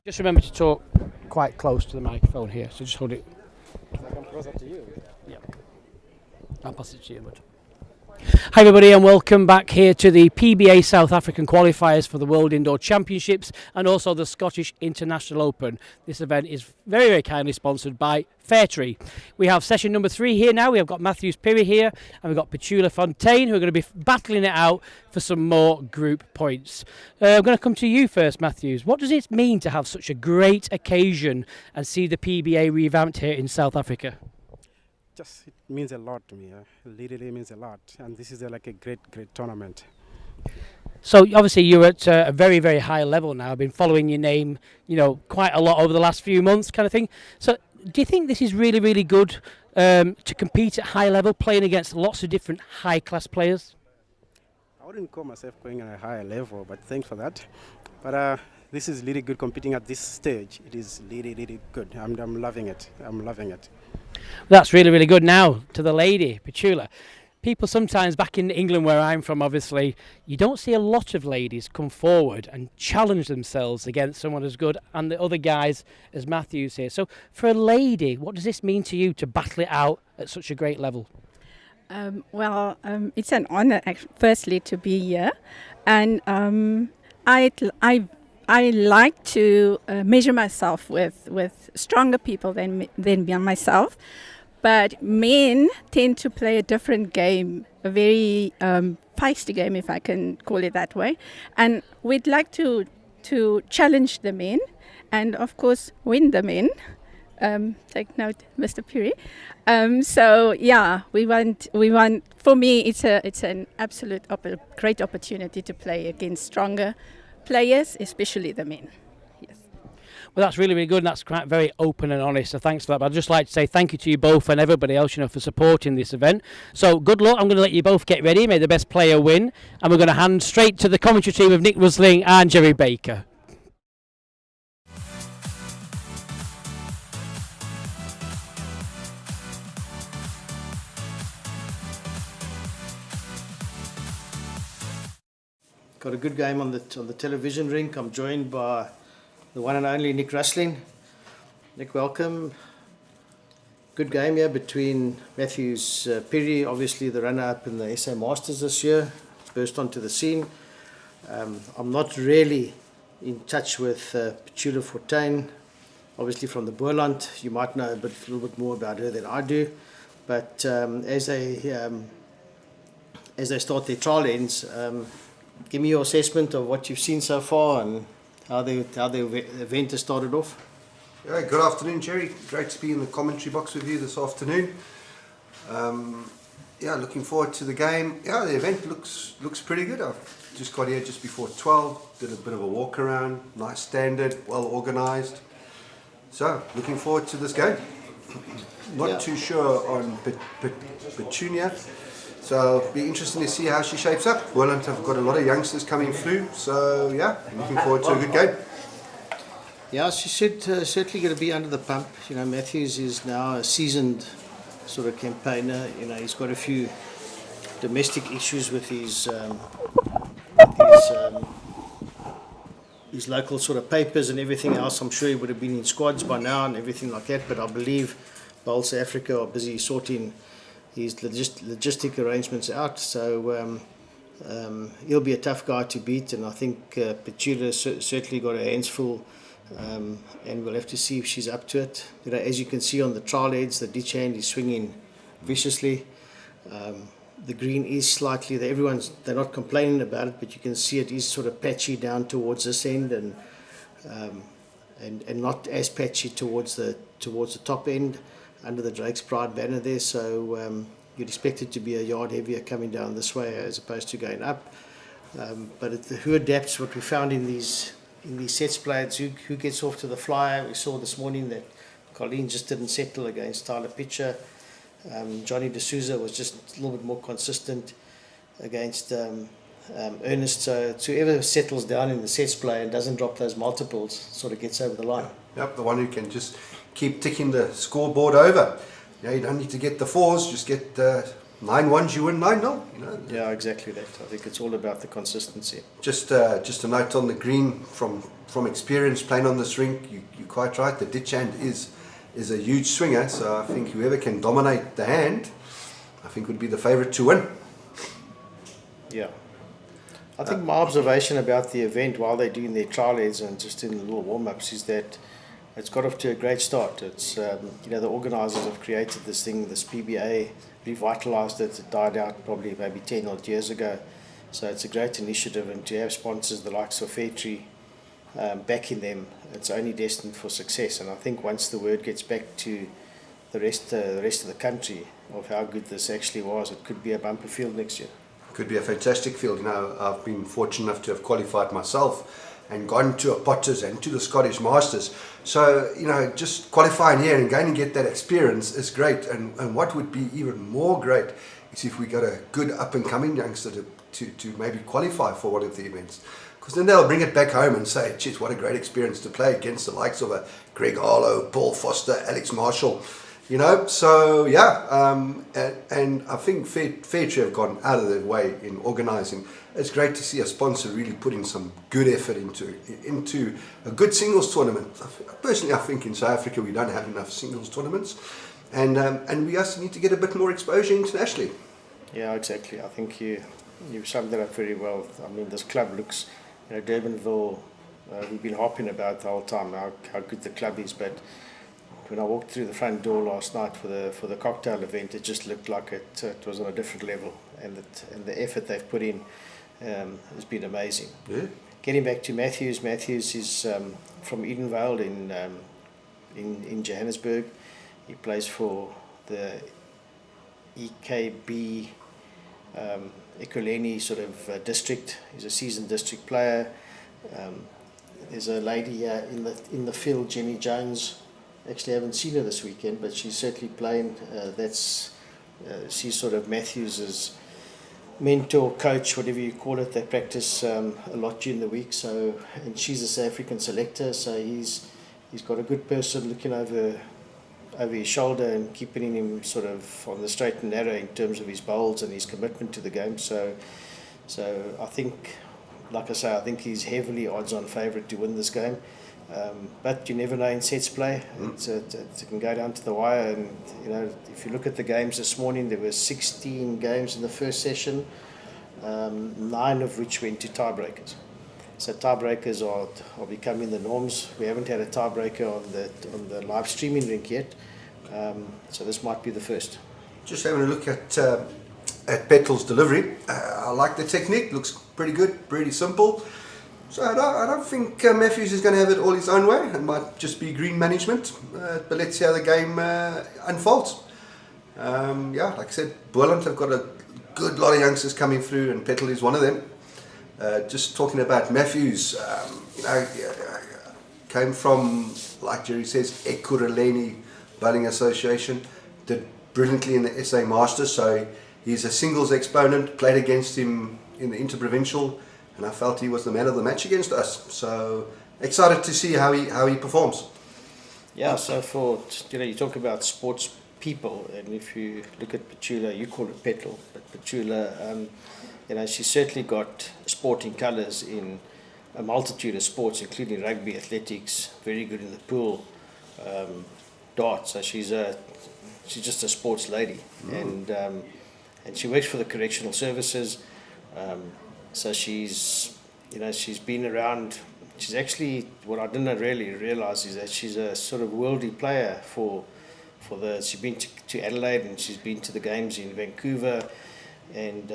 Just remember to talk quite close to the microphone here, so just hold it. Can I come closer to you? Yeah. I'll pass it to you, bud. Hi everybody and welcome back here to the PBA South African qualifiers for the World Indoor Championships and also the Scottish International Open. This event is very, very kindly sponsored by Phiri. We have session number 3 here now. We have got Phiri here and we've got Petula Fontaine who are going to be battling it out for some more group points. I'm going to come to you first, Matthews. What does it mean to have such a great occasion and see the PBA revamped here in South Africa? It means a lot to me. It really means a lot, and this is like a great tournament. So obviously you're at a very, very high level now. I've been following your name, quite a lot over the last few months, kind of thing. So do you think this is really, really good to compete at high level, playing against lots of different high-class players? I wouldn't call myself going at a higher level, but thanks for that. But this is really good competing at this stage. It is really, really good. I'm loving it. I'm loving it. That's really, really good. Now to the lady, Petula. People sometimes back in England where I'm from, obviously, you don't see a lot of ladies come forward and challenge themselves against someone as good and the other guys as Matthews here. So for a lady, what does this mean to you to battle it out at such a great level? It's an honor, firstly, to be here. And I like to measure myself with stronger people than myself, but men tend to play a different game, a very feisty game, if I can call it that way. And we'd like to challenge the men, and of course win the men. Take note, Mr. Phiri. We want. For me, it's an absolute great opportunity to play against stronger players, especially the men. Yes. Well, that's really, really good, and that's quite very open and honest, so thanks for that. But I'd just like to say thank you to you both and everybody else, for supporting this event. So good luck. I'm going to let you both get ready. May the best player win. And we're going to hand straight to the commentary team of Nick Rusling and Jerry Baker. Got a good game on the television rink. I'm joined by the one and only Nick Rusling. Nick, welcome. Good game here between Matthews Phiri, obviously the runner-up in the SA Masters this year, burst onto the scene. I'm not really in touch with Petula Fontaine, obviously from the Boerland. You might know a little bit more about her than I do. But as they start their trial ends, give me your assessment of what you've seen so far and how the event has started off. Yeah, good afternoon, Jerry. Great to be in the commentary box with you this afternoon. Looking forward to the game. Yeah, the event looks pretty good. I've just got here just before 12, did a bit of a walk around, nice standard, well organised. So, looking forward to this game. Not too sure on Petunia. So it'll be interesting to see how she shapes up. Boerland have got a lot of youngsters coming through, so yeah, looking forward to a good game. Yeah, she should certainly going to be under the pump. Matthews is now a seasoned sort of campaigner. He's got a few domestic issues with his local sort of papers and everything else. I'm sure he would have been in squads by now and everything like that, but I believe Bowls Africa are busy sorting his logistic arrangements out, so he'll be a tough guy to beat, and I think Petula certainly got her hands full, and we'll have to see if she's up to it. As you can see on the trial heads, the ditch hand is swinging viciously. The green is slightly, they're not complaining about it, but you can see it is sort of patchy down towards this end, and not as patchy towards the top end, under the Drake's Pride banner there, so you'd expect it to be a yard heavier coming down this way as opposed to going up. But who adapts? What we found in these sets players, who gets off to the flyer. We saw this morning that Colleen just didn't settle against Tyler Pitcher. Johnny de Sousa was just a little bit more consistent against Ernst. So whoever settles down in the sets play and doesn't drop those multiples sort of gets over the line. Yep, the one who can just keep ticking the scoreboard over. You don't need to get the fours, just get 9-1, you win 9-0. You know. Yeah, exactly that. I think it's all about the consistency. Just a note on the green from experience playing on this rink. You're quite right. The ditch hand is a huge swinger, so I think whoever can dominate the hand, I think would be the favourite to win. Yeah. I think my observation about the event while they're doing their trial heads and just in the little warm-ups is that it's got off to a great start. It's the organisers have created this thing, this PBA, revitalised it. It died out probably maybe 10 odd years ago. So it's a great initiative, and to have sponsors the likes of Phiri backing them, it's only destined for success. And I think once the word gets back to the rest of the country of how good this actually was, it could be a bumper field next year. Could be a fantastic field. You know, I've been fortunate enough to have qualified myself and gone to a Potters and to the Scottish Masters. So, you know, just qualifying here and going and get that experience is great. And what would be even more great is if we got a good up-and-coming youngster to maybe qualify for one of the events. Because then they'll bring it back home and say, geez, what a great experience to play against the likes of a Greg Harlow, Paul Foster, Alex Marshall. You know, so yeah, and I think Fairtree have gone out of their way in organising. It's great to see a sponsor really putting some good effort into a good singles tournament. Personally, I think in South Africa we don't have enough singles tournaments, and we also need to get a bit more exposure internationally. Yeah, exactly. I think you summed that up very well. I mean, this club looks, Durbanville. We've been harping about the whole time how good the club is, but when I walked through the front door last night for the cocktail event, it just looked like it was on a different level, and the effort they've put in has been amazing. Yeah. Getting back to Matthews is from Edenvale in Johannesburg. He plays for the EKB Ekurhuleni sort of district. He's a seasoned district player. There's a lady in the field, Jenny Jones. Actually, I haven't seen her this weekend, but she's certainly playing. She's sort of Matthews's mentor, coach, whatever you call it. They practice a lot during the week. So, and she's a South African selector. So he's got a good person looking over his shoulder and keeping him sort of on the straight and narrow in terms of his bowls and his commitment to the game. So I think, like I say, I think he's heavily odds-on favourite to win this game. But you never know in sets play. It can go down to the wire, and if you look at the games this morning, there were 16 games in the first session, 9 of which went to tiebreakers. So tiebreakers are becoming the norms. We haven't had a tiebreaker on the live streaming rink yet, so this might be the first. Just having a look at Petula's delivery. I like the technique. Looks pretty good, pretty simple. So I don't think Matthews is going to have it all his own way. It might just be green management. But let's see how the game unfolds. Like I said, Boland have got a good lot of youngsters coming through, and Petula is one of them. Just talking about Matthews, came from, like Jerry says, Ekurhuleni Bowling Association. Did brilliantly in the SA Masters, so he's a singles exponent. Played against him in the interprovincial. And I felt he was the man of the match against us. So excited to see how he performs. Yeah. So for you talk about sports people, and if you look at Petula, you call it Petula, but Petula, she's certainly got sporting colours in a multitude of sports, including rugby, athletics. Very good in the pool, darts. So she's just a sports lady, and she works for the correctional services. So she's been around. She's actually, what I didn't really realise is that she's a sort of worldly player she's been to Adelaide, and she's been to the games in Vancouver, and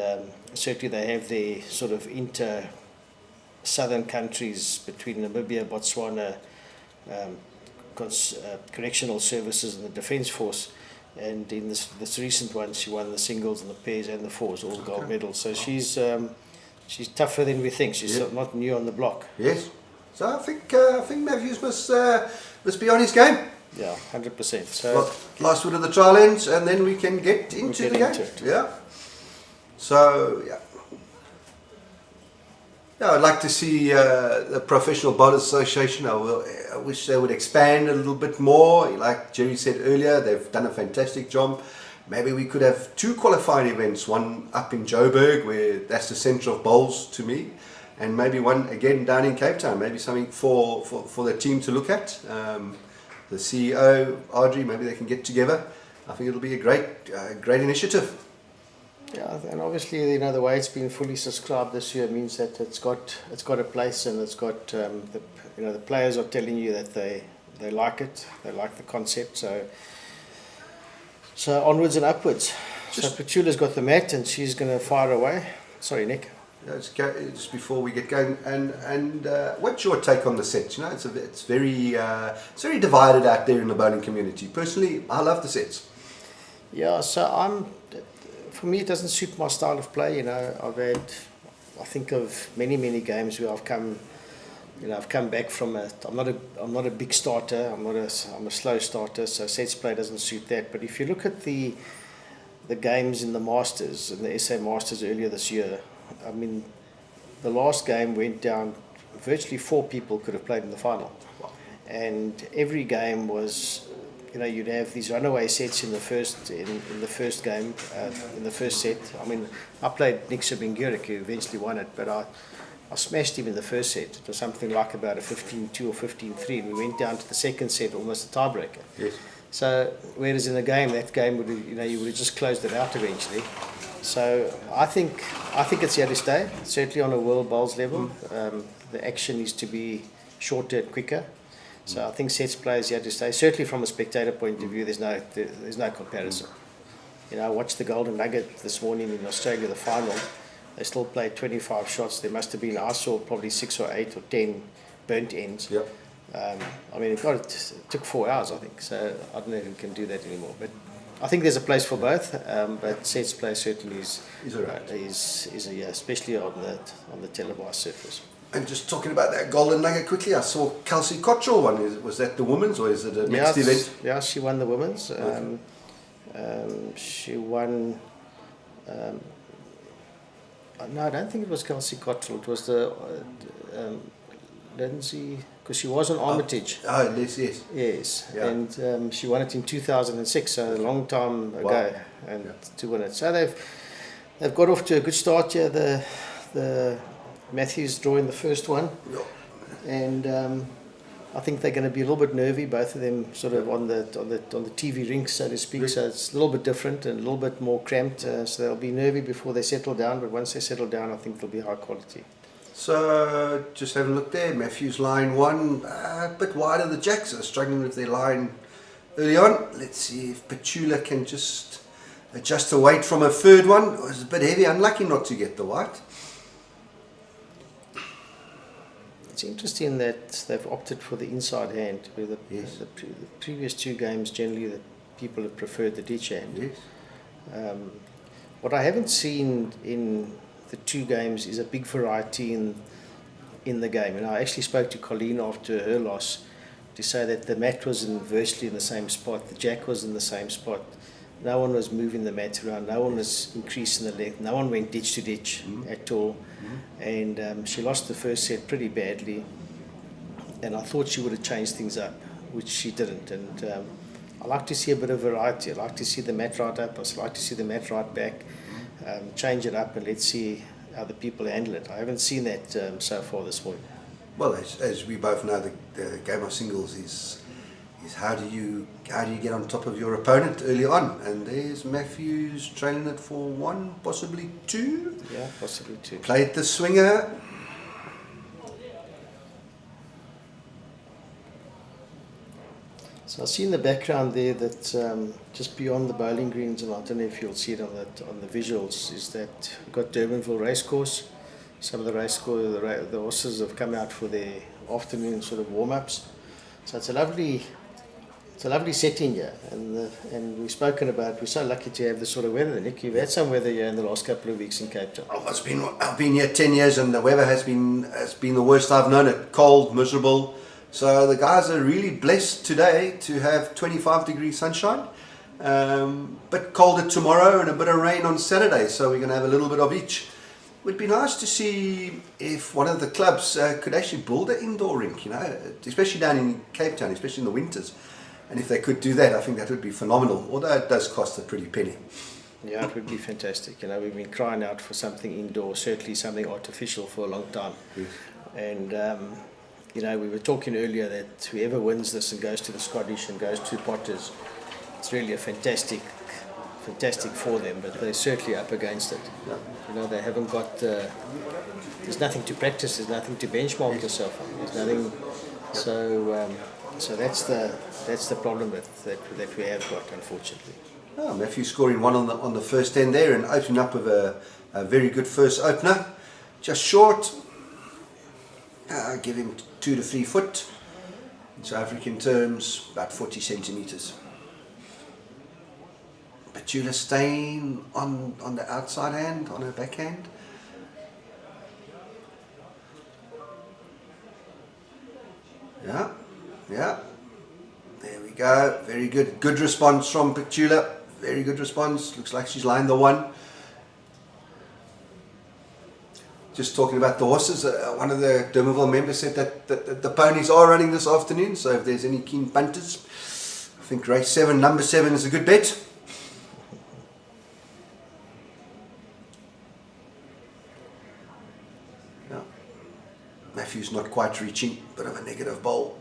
certainly they have their sort of southern countries between Namibia, Botswana, correctional services and the Defence Force. And in this recent one, she won the singles and the pairs and the fours, all gold medals. So she's tougher than we think. She's not new on the block. Yes. So I think Matthews must be on his game. Yeah, 100%. So last word of the trial ends, and then we can get into the game. Yeah. So I'd like to see the Professional Bowlers Association. I wish they would expand a little bit more. Like Jerry said earlier, they've done a fantastic job. maybe we could have 2 qualifying events, one up in Joburg, where that's the centre of bowls to me, and maybe one again down in Cape Town, maybe something for the team to look at. The CEO, Audrey, maybe they can get together. I think it'll be a great initiative. Yeah, and obviously, you know, the way it's been fully subscribed this year means that it's got a place, and it's got the players are telling you that they like it, they like the concept. So onwards and upwards. So Petula's got the mat, and she's going to fire away. Sorry, Nick. Just before we get going, and what's your take on the sets? You know, it's very divided out there in the bowling community. Personally, I love the sets. Yeah, so for me, it doesn't suit my style of play. You know, I think of many games where I've come back from I'm not a big starter. I'm a slow starter. So sets play doesn't suit that. But if you look at the games in the Masters, in the SA Masters earlier this year, I mean, the last game went down. Virtually 4 people could have played in the final, and every game was, you know, you'd have these runaway sets in the first game, in the first set. I mean, I played Nick Sabinguric, who eventually won it, but I smashed him in the first set. It was something like about a 15-2 or 15-3, and we went down to the second set, almost a tiebreaker. Yes. So, whereas in that game would have, you know, you would have just closed it out eventually. So I think it's here to stay. Certainly on a world bowls level, the action needs to be shorter and quicker. So I think sets play is here to stay. Certainly from a spectator point of view, there's no comparison. You know, I watched the Golden Nugget this morning in Australia, the final. They still played 25 shots. There must have been, I saw probably 6 or 8 or 10 burnt ends. Yep. I mean, it took 4 hours, I think. So I don't know if we can do that anymore. But I think there's a place for both. But sets play certainly is especially on the televised surface. And just talking about that Golden Nugget quickly, I saw Kelsey Cottrell one. Was that the women's, or is it a next event? Yeah, she won the women's. She won. No, I don't think it was Kelsey Cottrell. It was the Lindsay, because she was on Armitage. Oh, yes. Yes, Yeah. and she won it in 2006, so a long time ago, and to win it. So they've got off to a good start here. The Matthews drawing the first one, and I think they're going to be a little bit nervy, both of them, sort of on the TV rink, so to speak. So it's a little bit different and a little bit more cramped. So they'll be nervy before they settle down, but once they settle down, I think they'll be high quality. So just having a look there, Matthews line 1, a bit wider. The Jacks are struggling with their line early on. Let's see if Petula can just adjust the weight from a third one. It was a bit heavy, unlucky not to get the white. It's interesting that they've opted for the inside hand, where the previous 2 games generally the people have preferred the ditch hand. Yes. What I haven't seen in the 2 games is a big variety in the game, and I actually spoke to Colleen after her loss to say that the mat was virtually in the same spot, the jack was in the same spot. No one was moving the mat around, no one was increasing the length, no one went ditch to ditch at all. And she lost the first set pretty badly, and I thought she would have changed things up, which she didn't. And I like to see a bit of variety. I like to see the mat right up, I like to see the mat right back, change it up, and let's see how the people handle it. I haven't seen that so far this morning. Well, as we both know, the game of singles is how do you get on top of your opponent early on, and there's Matthews trailing it for 1, possibly 2. Yeah, possibly 2. Played the swinger. So I see in the background there that just beyond the bowling greens, and I don't know if you'll see it on the visuals, is that we've got Durbanville Racecourse. Some of the horses have come out for their afternoon sort of warm-ups. So it's a lovely setting here, and we've spoken about, we're so lucky to have this sort of weather. Nick, you've had some weather here in the last couple of weeks in Cape Town. Oh, I've been here 10 years, and the weather has been the worst I've known it. Cold, miserable. So the guys are really blessed today to have 25-degree sunshine, but colder tomorrow and a bit of rain on Saturday. So we're going to have a little bit of each. It would be nice to see if one of the clubs could actually build an indoor rink, you know, especially down in Cape Town, especially in the winters. And if they could do that, I think that would be phenomenal, although it does cost a pretty penny. Yeah, it would be fantastic. You know, we've been crying out for something indoor, certainly something artificial for a long time. Yes. And, you know, we were talking earlier that whoever wins this and goes to the Scottish and goes to Potters, it's really a fantastic for them, but they're certainly up against it. Yeah. You know, they haven't got, there's nothing to practice, there's nothing to benchmark yourself on, there's nothing, so that's the problem that we have got, unfortunately. Oh, Matthew scoring one on the first end there and opening up with a very good first opener. Just short. Give him 2 to 3 foot. In South African terms, about 40 centimetres. Petula staying on the outside hand, on her backhand. Yeah. There we go. Very good. Good response from Petula. Very good response. Looks like she's lined the one. Just talking about the horses, one of the Durbanville members said that the ponies are running this afternoon, so if there's any keen punters, I think race 7, number 7 is a good bet. Yeah. Matthew's not quite reaching, bit of a negative bowl.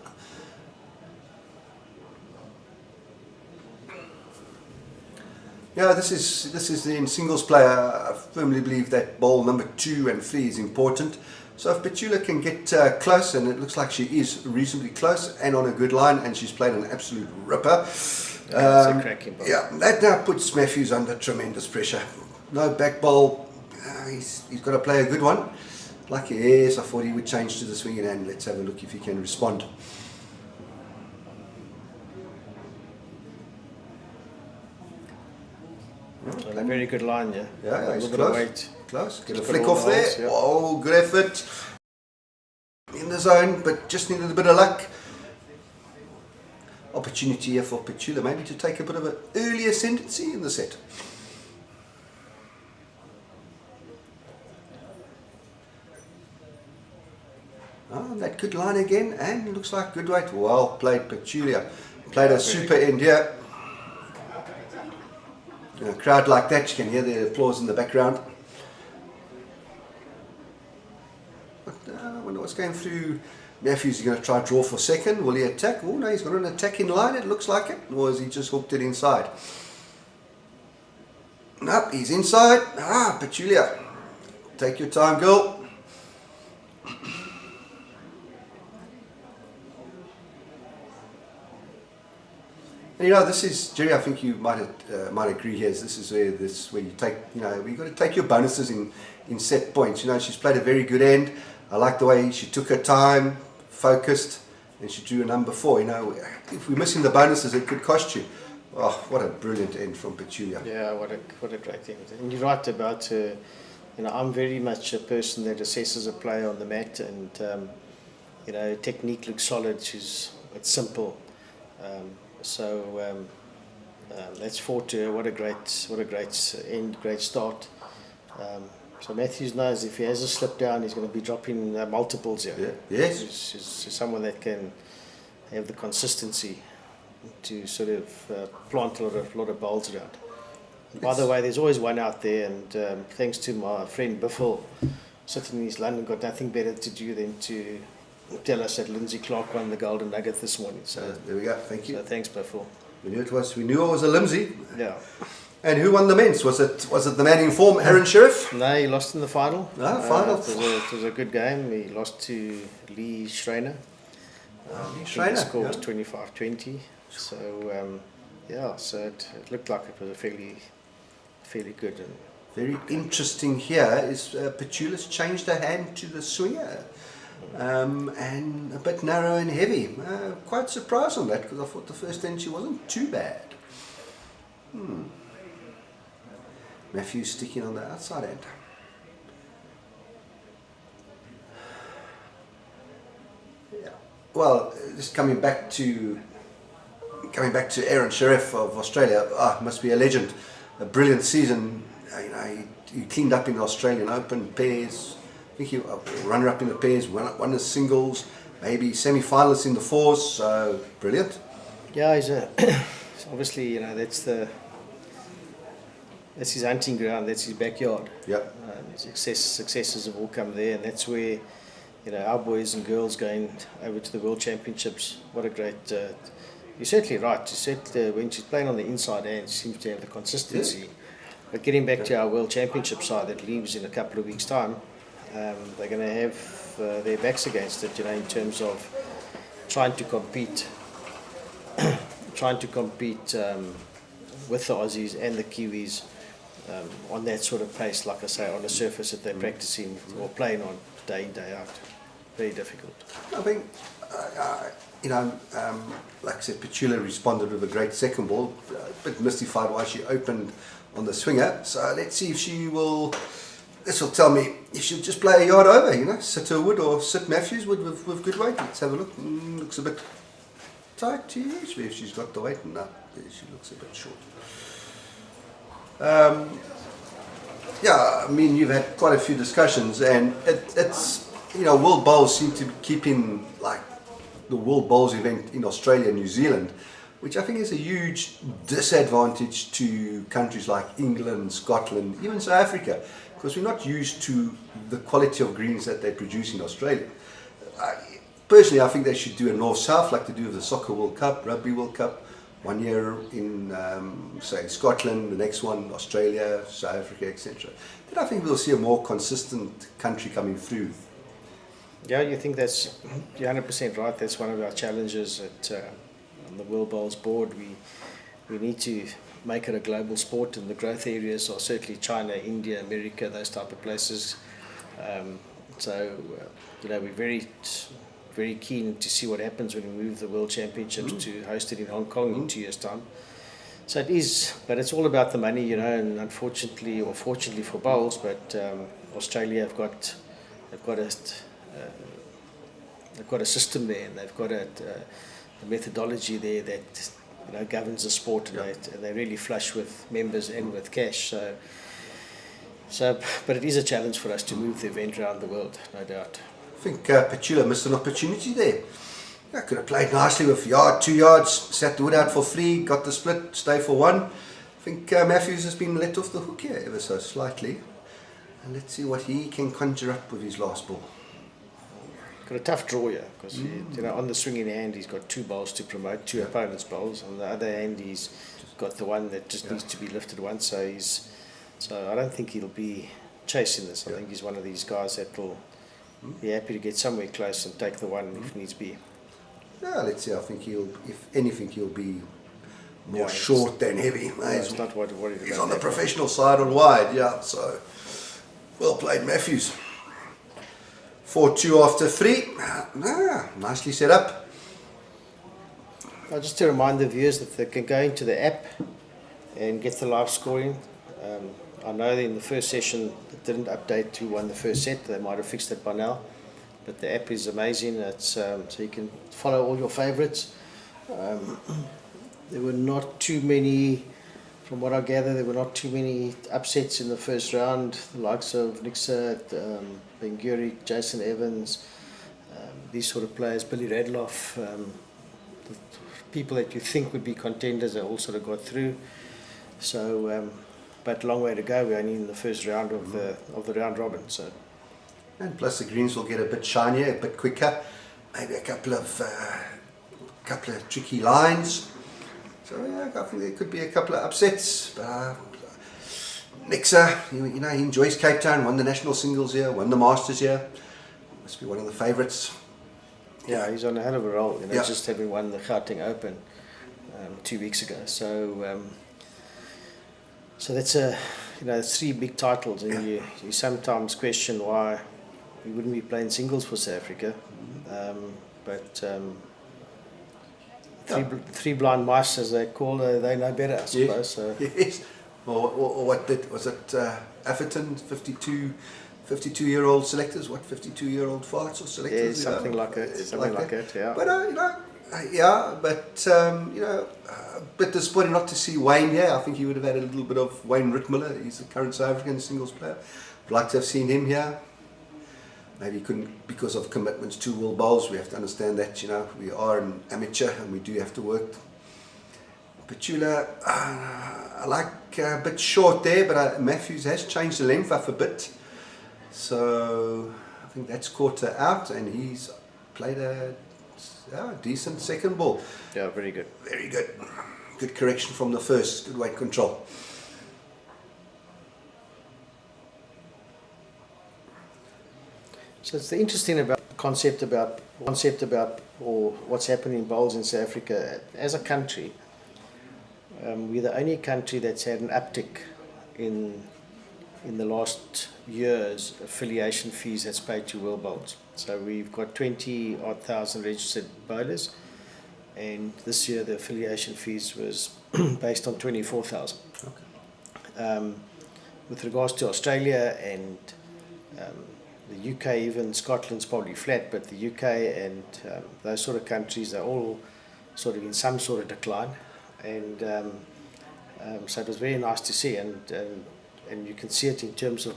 Yeah, this is in singles play. I firmly believe that bowl number 2 and 3 is important. So if Petula can get close, and it looks like she is reasonably close and on a good line, and she's played an absolute ripper. That's a cracking bowl. Yeah, that now puts Matthews under tremendous pressure. No back bowl. He's got to play a good one. Lucky, yes, I thought he would change to the swinging hand. Let's have a look if he can respond. Well, a very good line, yeah. Yeah, he's a close. Weight. Close. Get a He's flick got all off the there. holes, yeah. Oh, good effort. In the zone, but just needed a bit of luck. Opportunity here for Petula, maybe to take a bit of an early ascendancy in the set. Oh, that good line again, and looks like good weight. Well played, Petula. Played a super end here. In a crowd like that, you can hear the applause in the background. But I wonder what's going through. Matthews is going to try to draw for second. Will he attack? Oh no, he's got an attack in line, it looks like it. Or has he just hooked it inside? Nope, he's inside. Ah, Petula. Take your time, girl. And, you know, this is, Jerry, I think you might agree here. This is where you take, you know, you've got to take your bonuses in set points. You know, she's played a very good end. I like the way she took her time, focused, and she drew a number 4. You know, if we're missing the bonuses, it could cost you. Oh, what a brilliant end from Petula. Yeah, what a great end. And you're right about, you know, I'm very much a person that assesses a player on the mat, and you know, technique looks solid. It's simple. So that's 4 to her. What a great end, great start. So Matthews knows if he has a slip down, he's going to be dropping multiples here. Yeah. Yes. He's someone that can have the consistency to sort of plant a lot of bowls around. And by the way, there's always one out there, and thanks to my friend Biffle, sitting in East London, got nothing better to do than to tell us that Lindsay Clark won the Golden Nugget this morning. So there we go. Thank you. So thanks, Biffle. We knew it was a Lindsay. Yeah. And who won the men's? Was it the man in form, Aaron Sheriff? No, he lost in the final. No, final. It was a good game. He lost to Lee Schreiner. Schreiner. The score was 25-20. So yeah, so it looked like it was a fairly good. And very interesting here is Petula's changed her hand to the swinger. And a bit narrow and heavy. Quite surprised on that, because I thought the first end she wasn't too bad. Matthews sticking on the outside end. Yeah. Well, just coming back to Aaron Sheriff of Australia. Must be a legend. A brilliant season. You know, he cleaned up in the Australian Open pairs. I think he runner-up in the pairs, won the singles, maybe semi-finalists in the fours, so brilliant. Yeah, he's obviously, that's his hunting ground, that's his backyard. Yeah. His successes have all come there, and that's where, our boys and girls going over to the World Championships. What a great... you're certainly right. You said when she's playing on the inside hand, she seems to have the consistency. Yeah. But getting back to our World Championship side that leaves in a couple of weeks' time, they're going to have their backs against it, in terms of trying to compete with the Aussies and the Kiwis on that sort of pace, like I say, on a surface that they're practicing or playing on day in, day out. Very difficult. I think, like I said, Petula responded with a great second ball, a bit mystified why she opened on the swinger. So let's see if she will... This will tell me if she'll just play a yard over, sit her Wood or sit Matthews Wood with good weight. Let's have a look. Looks a bit tight to you, if she's got the weight. No, she looks a bit short. Yeah, I mean, you've had quite a few discussions, and it's, World Bowls seem to be keeping, like, the World Bowls event in Australia and New Zealand, which I think is a huge disadvantage to countries like England, Scotland, even South Africa, because we're not used to the quality of greens that they produce in Australia. Personally, I think they should do a North-South, like they do with the Soccer World Cup, Rugby World Cup. One year in, say, Scotland, the next one Australia, South Africa, etc. Then I think we'll see a more consistent country coming through. Yeah, you're 100% right. That's one of our challenges on the World Bowls board. We need to make it a global sport, and the growth areas are certainly China, India, America, those type of places. We're very keen to see what happens when we move the World Championships to host it in Hong Kong in 2 years' time. So it is, but it's all about the money, and unfortunately or fortunately for bowls, but Australia have got a system there, and they've got a methodology there that governs the sport, and they're really flush with members and with cash. But it is a challenge for us to move the event around the world, no doubt. I think Petula missed an opportunity there. I could have played nicely with 2 yards, sat the Wood out for 3, got the split, stay for 1. I think Matthews has been let off the hook here ever so slightly. And let's see what he can conjure up with his last ball. Got a tough draw here, because on the swinging hand he's got 2 bowls to promote, 2 opponents' bowls. On the other hand he's got the one that just needs to be lifted once. So I don't think he'll be chasing this. I think he's one of these guys that will be happy to get somewhere close and take the one if needs be. Yeah, let's see. I think if anything, he'll be more short than heavy. It's not what he's on the professional side on wide, so well played, Matthews. 4-2 after 3. Nicely set up. Just to remind the viewers that they can go into the app and get the live scoring. I know that in the first session it didn't update who won the first set. They might have fixed it by now, but the app is amazing. It's so you can follow all your favourites. There were not too many, from what I gather, there were not too many upsets in the first round. The likes of Nixa, Benguri, Jason Evans, these sort of players, Billy Radloff, the people that you think would be contenders, they all sort of got through. So. But a long way to go. We're only in the first round of the round robin. So, and plus the greens will get a bit shinier, a bit quicker. Maybe a couple of tricky lines. So I think there could be a couple of upsets. But Nixa, he enjoys Cape Town. Won the national singles here. Won the Masters here. Must be one of the favourites. Yeah, he's on a hell of a roll. Just having won the Gauteng Open 2 weeks ago. So that's it's 3 big titles, and you sometimes question why we wouldn't be playing singles for South Africa. But three blind mice, as they call, they know better, I suppose. So. Yes. Or what was it? Atherton, 52-year-old selectors. What, 52-year-old farts or selectors? Yeah, something like it. Something like it. Yeah. But a bit disappointing not to see Wayne here. I think he would have had a little bit of Wayne Rittmiller. He's the current South African singles player. I'd like to have seen him here. Maybe he couldn't because of commitments to World Bowls. We have to understand that, we are an amateur and we do have to work Petula, I like a bit short there, but Matthews has changed the length up a bit. So I think that's caught her out, and he's played a decent second ball. Yeah, very good. Very good. Good correction from the first. Good weight control. So it's the interesting about concept about or what's happening in bowls in South Africa as a country. We're the only country that's had an uptick in the last year's affiliation fees that's paid to WorldBowls. So we've got 20,000 registered bowlers, and this year the affiliation fees was based on 24,000. Okay. With regards to Australia and the UK, even Scotland's probably flat, but the UK and those sort of countries are all sort of in some sort of decline, and so it was very nice to see, and you can see it in terms of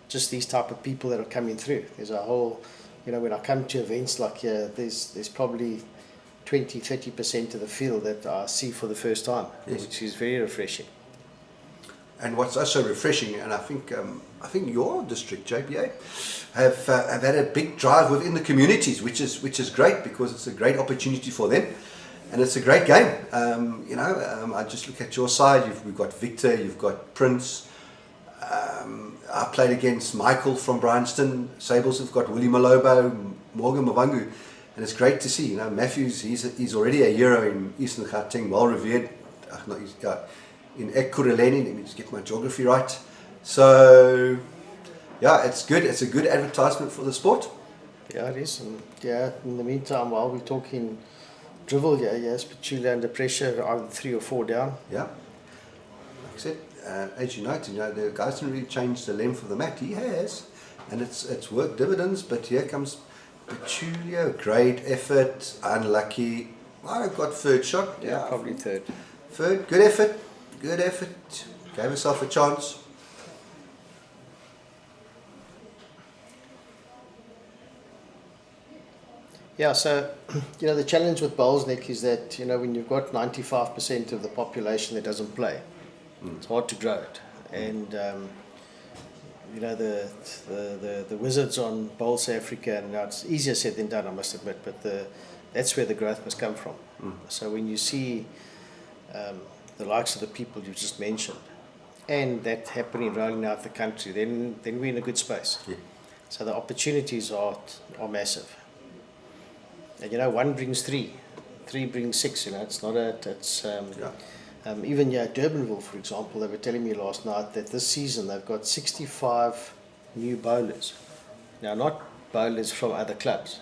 just these type of people that are coming through. There's a whole, when I come to events like here, there's probably 20-30% of the field that I see for the first time, yes, which is very refreshing. And what's also refreshing, and I think your district, JPA, have had a big drive within the communities, which is great, because it's a great opportunity for them, and it's a great game. I just look at your side. We've got Victor, you've got Prince. I played against Michael from Bryanston. Sables have got Willie Malobo, Morgan Mavangu, and it's great to see. Matthews, he's already a hero in Eastern Gauteng, well revered. In Ekurhuleni, let me just get my geography right. So, yeah, it's good. It's a good advertisement for the sport. Yeah, it is. And yeah, in the meantime, while we're talking drivel, yes, Petula under pressure, either 3 or 4 down. Yeah. Like I said, as you noted, the guys didn't really change the length of the mat. He has, and it's worked dividends. But here comes Petula, great effort, unlucky. I got third shot. Yeah, probably third. Third, good effort. Good effort, gave herself a chance. Yeah, so, the challenge with bowls, Nick, is that, when you've got 95% of the population that doesn't play, it's hard to grow it. And, the wizards on Bowls South Africa, and now it's easier said than done, I must admit, but that's where the growth must come from. So when you see the likes of the people you just mentioned, and that happening rolling out the country, then we're in a good space. Yeah. So the opportunities are massive. And 1 brings 3, 3 brings 6. It's not even Durbanville, for example, they were telling me last night that this season they've got 65 new bowlers. Now, not bowlers from other clubs.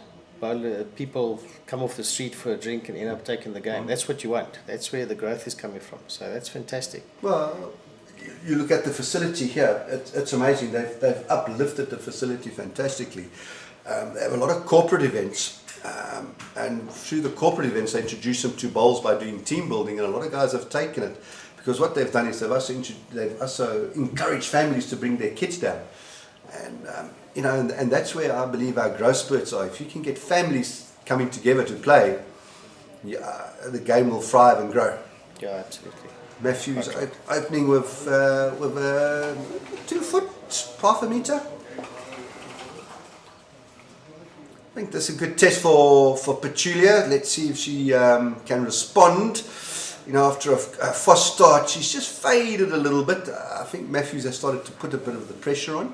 People come off the street for a drink and end up taking the game. That's what you want. That's where the growth is coming from. So that's fantastic. Well, you look at the facility here. It's amazing. They've uplifted the facility fantastically. They have a lot of corporate events, and through the corporate events, they introduce them to bowls by doing team building, and a lot of guys have taken it, because what they've done is they've also encouraged families to bring their kids down, and and that's where I believe our growth spurts are. If you can get families coming together to play, the game will thrive and grow. Yeah, absolutely. Matthews opening with a 2 foot, half a metre. I think this is a good test for Petula. Let's see if she can respond. After a fast start, she's just faded a little bit. I think Matthews has started to put a bit of the pressure on.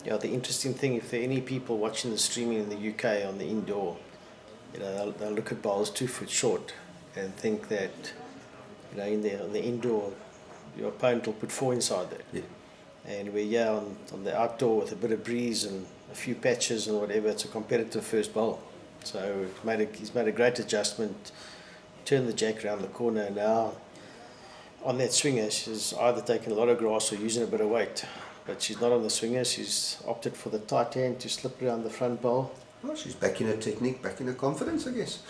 Yeah, the interesting thing, if there are any people watching the streaming in the UK on the indoor, they'll look at bowls 2 foot short and think that, on the indoor, your opponent will put 4 inside there. Yeah. And we're here on the outdoor with a bit of breeze and a few patches and whatever. It's a competitive first bowl. So he's made a great adjustment, turned the jack around the corner, and now on that swinger, she's either taking a lot of grass or using a bit of weight. But she's not on the swinger. She's opted for the tight hand to slip around the front bowl. Well, she's back in her technique, back in her confidence, I guess.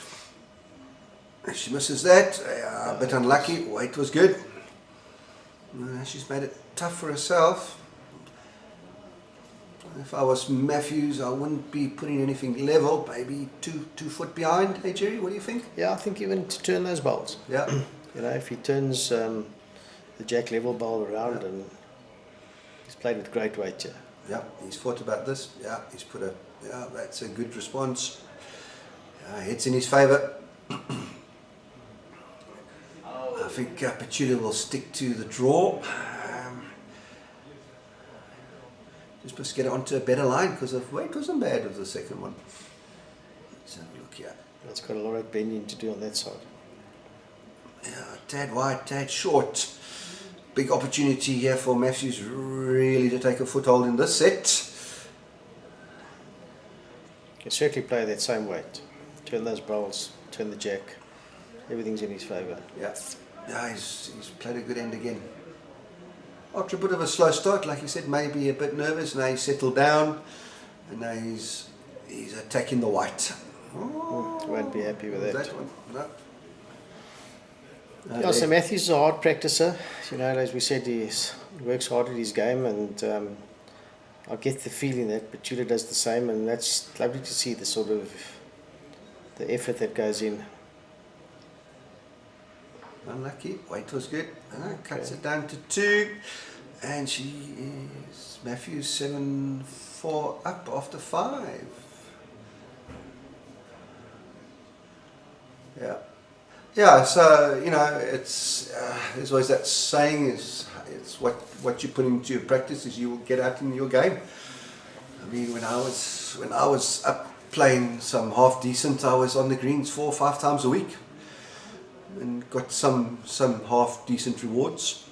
If she misses that, a bit unlucky. Weight was good. She's made it tough for herself. If I was Matthews, I wouldn't be putting anything level, maybe 2 foot behind. Hey Jerry, what do you think? Yeah, I think even to turn those bowls. Yeah. You know, if he turns the jack level bowl around, and he's played with great weight here. Yeah, he's thought about this. Yeah, he's put a, yeah, that's a good response. Head's in his favour. I think Petula will stick to the draw. Just must get it onto a better line because the weight wasn't bad with the second one. Let's have a look here. It's got a lot of bending to do on that side. Yeah, tad wide, tad short. Big opportunity here for Matthews really to take a foothold in this set. Can certainly play that same weight. Turn those bowls, turn the jack. Everything's in his favour. Yeah, yeah, he's played a good end again. After a bit of a slow start, like you said, maybe a bit nervous. Now he's settled down, and now he's attacking the white. Oh, won't be happy with that. One. No. Yeah, so Matthews is a hard practicer. You know, as we said, he works hard at his game, and I get the feeling that Petula does the same, and that's lovely to see the sort of the effort that goes in. Unlucky. Weight was good. Cuts it down to 2, and she is Matthews 7-4 up after 5. Yeah. Yeah, so, you know, it's there's always that saying, it's what you put into your practice is you will get out in your game. I mean, when I was up playing some half decent, I was on the greens 4 or 5 times a week and got some half decent rewards.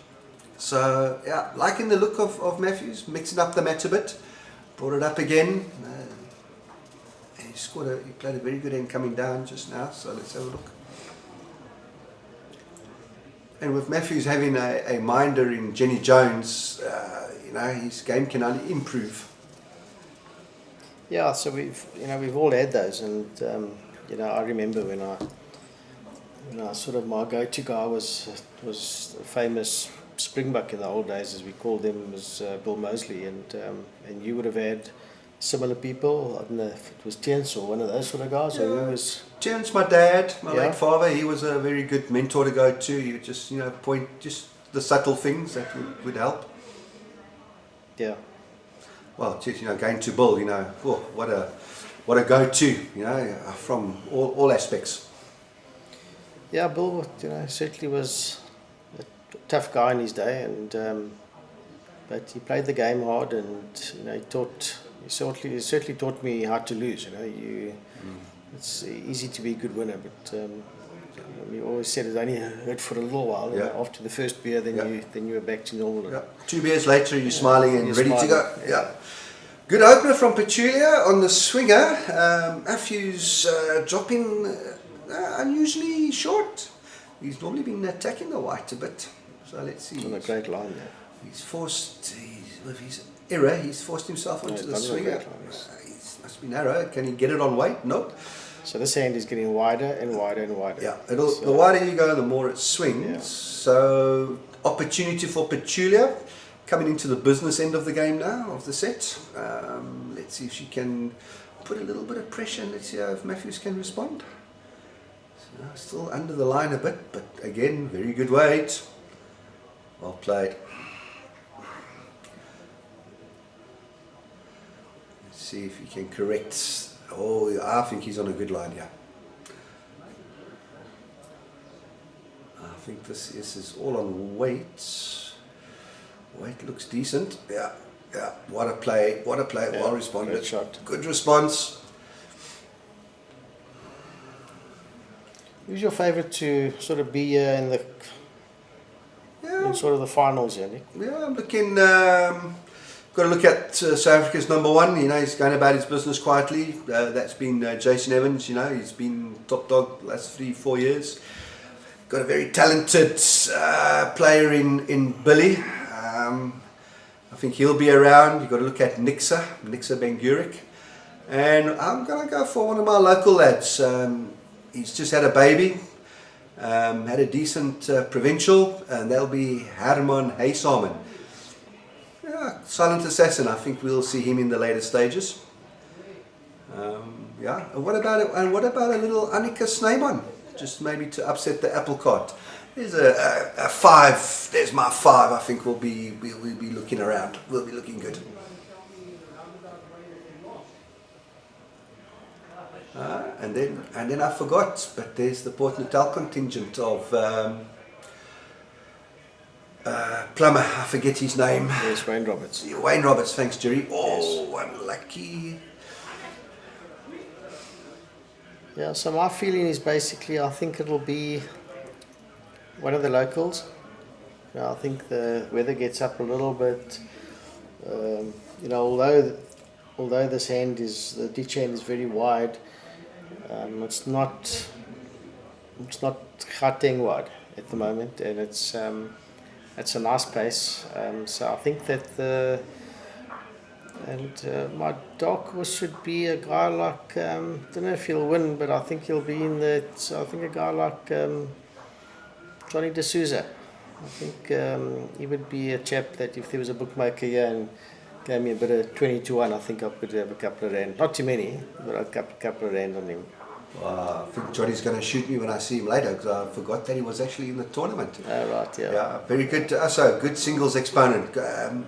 So yeah, liking the look of Matthews, mixing up the match a bit, brought it up again. And he played a very good end coming down just now, so let's have a look. And with Matthews having a minder in Jenny Jones, you know, his game can only improve. Yeah, so we've all had those, and you know, I remember when I sort of my go-to guy was a famous Springbuck in the old days, as we called them, was Bill Mosley, and you would have had similar people. I don't know if it was Tiens or one of those sort of guys, or who was. Tiens, my dad, my late father, he was a very good mentor to go to. He would just, you know, point just the subtle things that would help. Yeah. Well, just, you know, going to Bill, you know, oh, what a go-to, you know, from all aspects. Yeah, Bill, you know, certainly was a tough guy in his day, and but he played the game hard, and you know, he certainly taught me how to lose. You know, it's easy to be a good winner, but we always said it only hurt for a little while. Yeah. And after the first beer, then you were back to normal. Yeah. 2 beers later, you're smiling and ready smiling. to go. Yeah. Good opener from Petula on the swinger. Matthews dropping unusually short. He's normally been attacking the white a bit. So let's see. On a great line there. With his error, he's forced himself onto the swinger. He must be narrow. Can he get it on weight? Nope. So this hand is getting wider and wider and wider. Yeah, the wider you go, the more it swings. Yeah. So opportunity for Petula coming into the business end of the game now, of the set. Let's see if she can put a little bit of pressure, and let's see if Matthews can respond. So still under the line a bit, but again, very good weight. Well played. Let's see if he can correct. Oh, I think he's on a good line here. I think this is all on weight. Weight looks decent. Yeah. What a play. Yeah, well responded. Good shot. Good response. Who's your favourite to sort of be in sort of the finals, Nick? Yeah, I'm looking. Got to look at South Africa's #1. You know, he's going about his business quietly. That's been Jason Evans. You know, he's been top dog the last 3-4 years. Got a very talented player in Billy. I think he'll be around. You've got to look at Nixa Bengurik. And I'm going to go for one of my local lads. He's just had a baby. Had a decent provincial, and that'll be Herman Haysamen. Yeah, Silent Assassin. I think we'll see him in the later stages. Yeah. And what about a little Annika Snyman? Just maybe to upset the apple cart. There's a 5. There's my 5. I think we'll be looking around. We'll be looking good. And then I forgot. But there's the Port Natal contingent of Plumber. I forget his name. Yes, Wayne Roberts. Wayne Roberts. Thanks, Jerry. Oh, yes. I'm lucky. Yeah, so my feeling is basically I think it'll be one of the locals. I think the weather gets up a little bit. You know, although this hand is, the ditch hand is very wide, it's not Gauteng wide at the moment, and it's a nice pace. So I think that my dark horse should be a guy like, don't know if he'll win, but I think he'll be in the, I think a guy like Johnny de Sousa. I think he would be a chap that if there was a bookmaker here and gave me a bit of 20-1, I think I could have a couple of rand. Not too many, but a couple of rand on him. I think Johnny's going to shoot me when I see him later, because I forgot that he was actually in the tournament. Oh, right, yeah. Yeah, very good. Also, good singles exponent.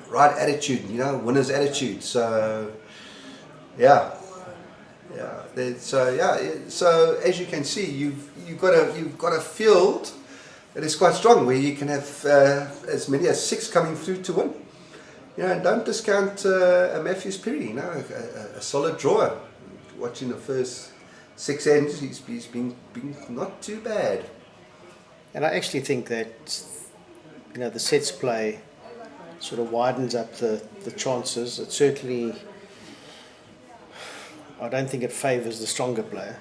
Right attitude, you know, winner's attitude. So, yeah. So as you can see, you've got a field that is quite strong, where you can have as many as 6 coming through to win. You know, and don't discount a Matthews Phiri. You know, a solid drawer. Watching the first 6 ends, he's been not too bad. And I actually think that, you know, the sets play sort of widens up the chances. It certainly, I don't think it favours the stronger player.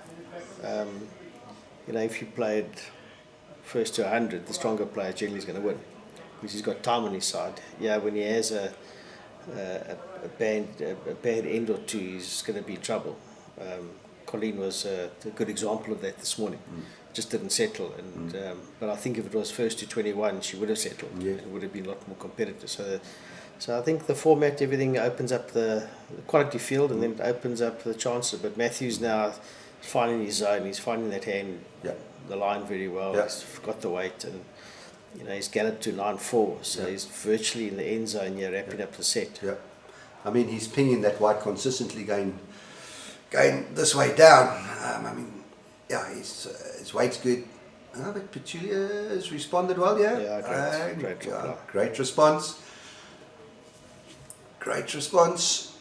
You know, if you played first to 100, the stronger player generally is going to win, because he's got time on his side. Yeah, when he has a bad end or two, he's going to be in trouble. Colleen was a good example of that this morning. Just didn't settle, and but I think if it was first to 21, she would have settled. Yeah. It would have been a lot more competitive. So I think the format, everything opens up the quality field, and then it opens up the chances. But Matthews now finding his zone. He's finding that hand, the line very well. Yeah. He's got the weight, and you know, he's galloped to 9-4, so he's virtually in the end zone here, wrapping up the set. Yeah, I mean, he's pinging that white consistently, going this way down. I mean, yeah, his weight's good. But Petula has responded well, yeah? Yeah, great response. Great response.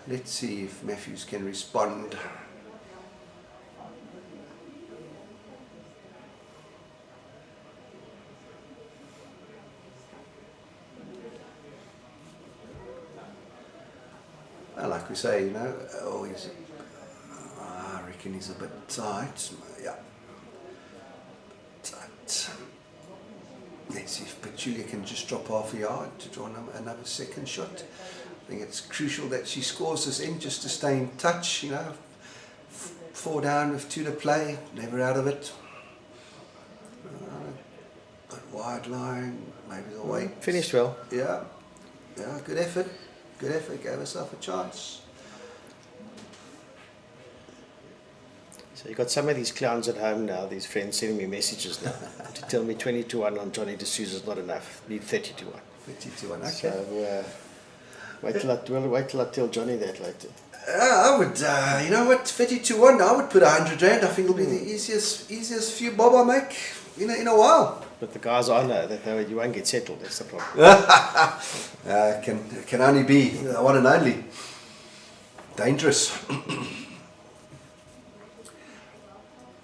Let's see if Matthews can respond. Like we say, you know, I reckon he's a bit tight. Yeah. Tight. Let's see if Petula can just drop half a yard to draw another second shot. I think it's crucial that she scores this in just to stay in touch, you know. 4 down with 2 to play, never out of it. But wide line, maybe the weight. Finished well. Yeah, good effort. Good effort, gave herself a chance. So you've got some of these clowns at home now, these friends sending me messages now to tell me 20-1 on Johnny de Sousa is not enough. Need 30-1. 30-1, okay. So wait till I tell Johnny that later. I would, you know what, 30-1, I would put 100 rand. I think it'll be the easiest few bob I make in a while. But the guys I know, that you won't get settled, that's the problem. Can only be the one and only. Dangerous.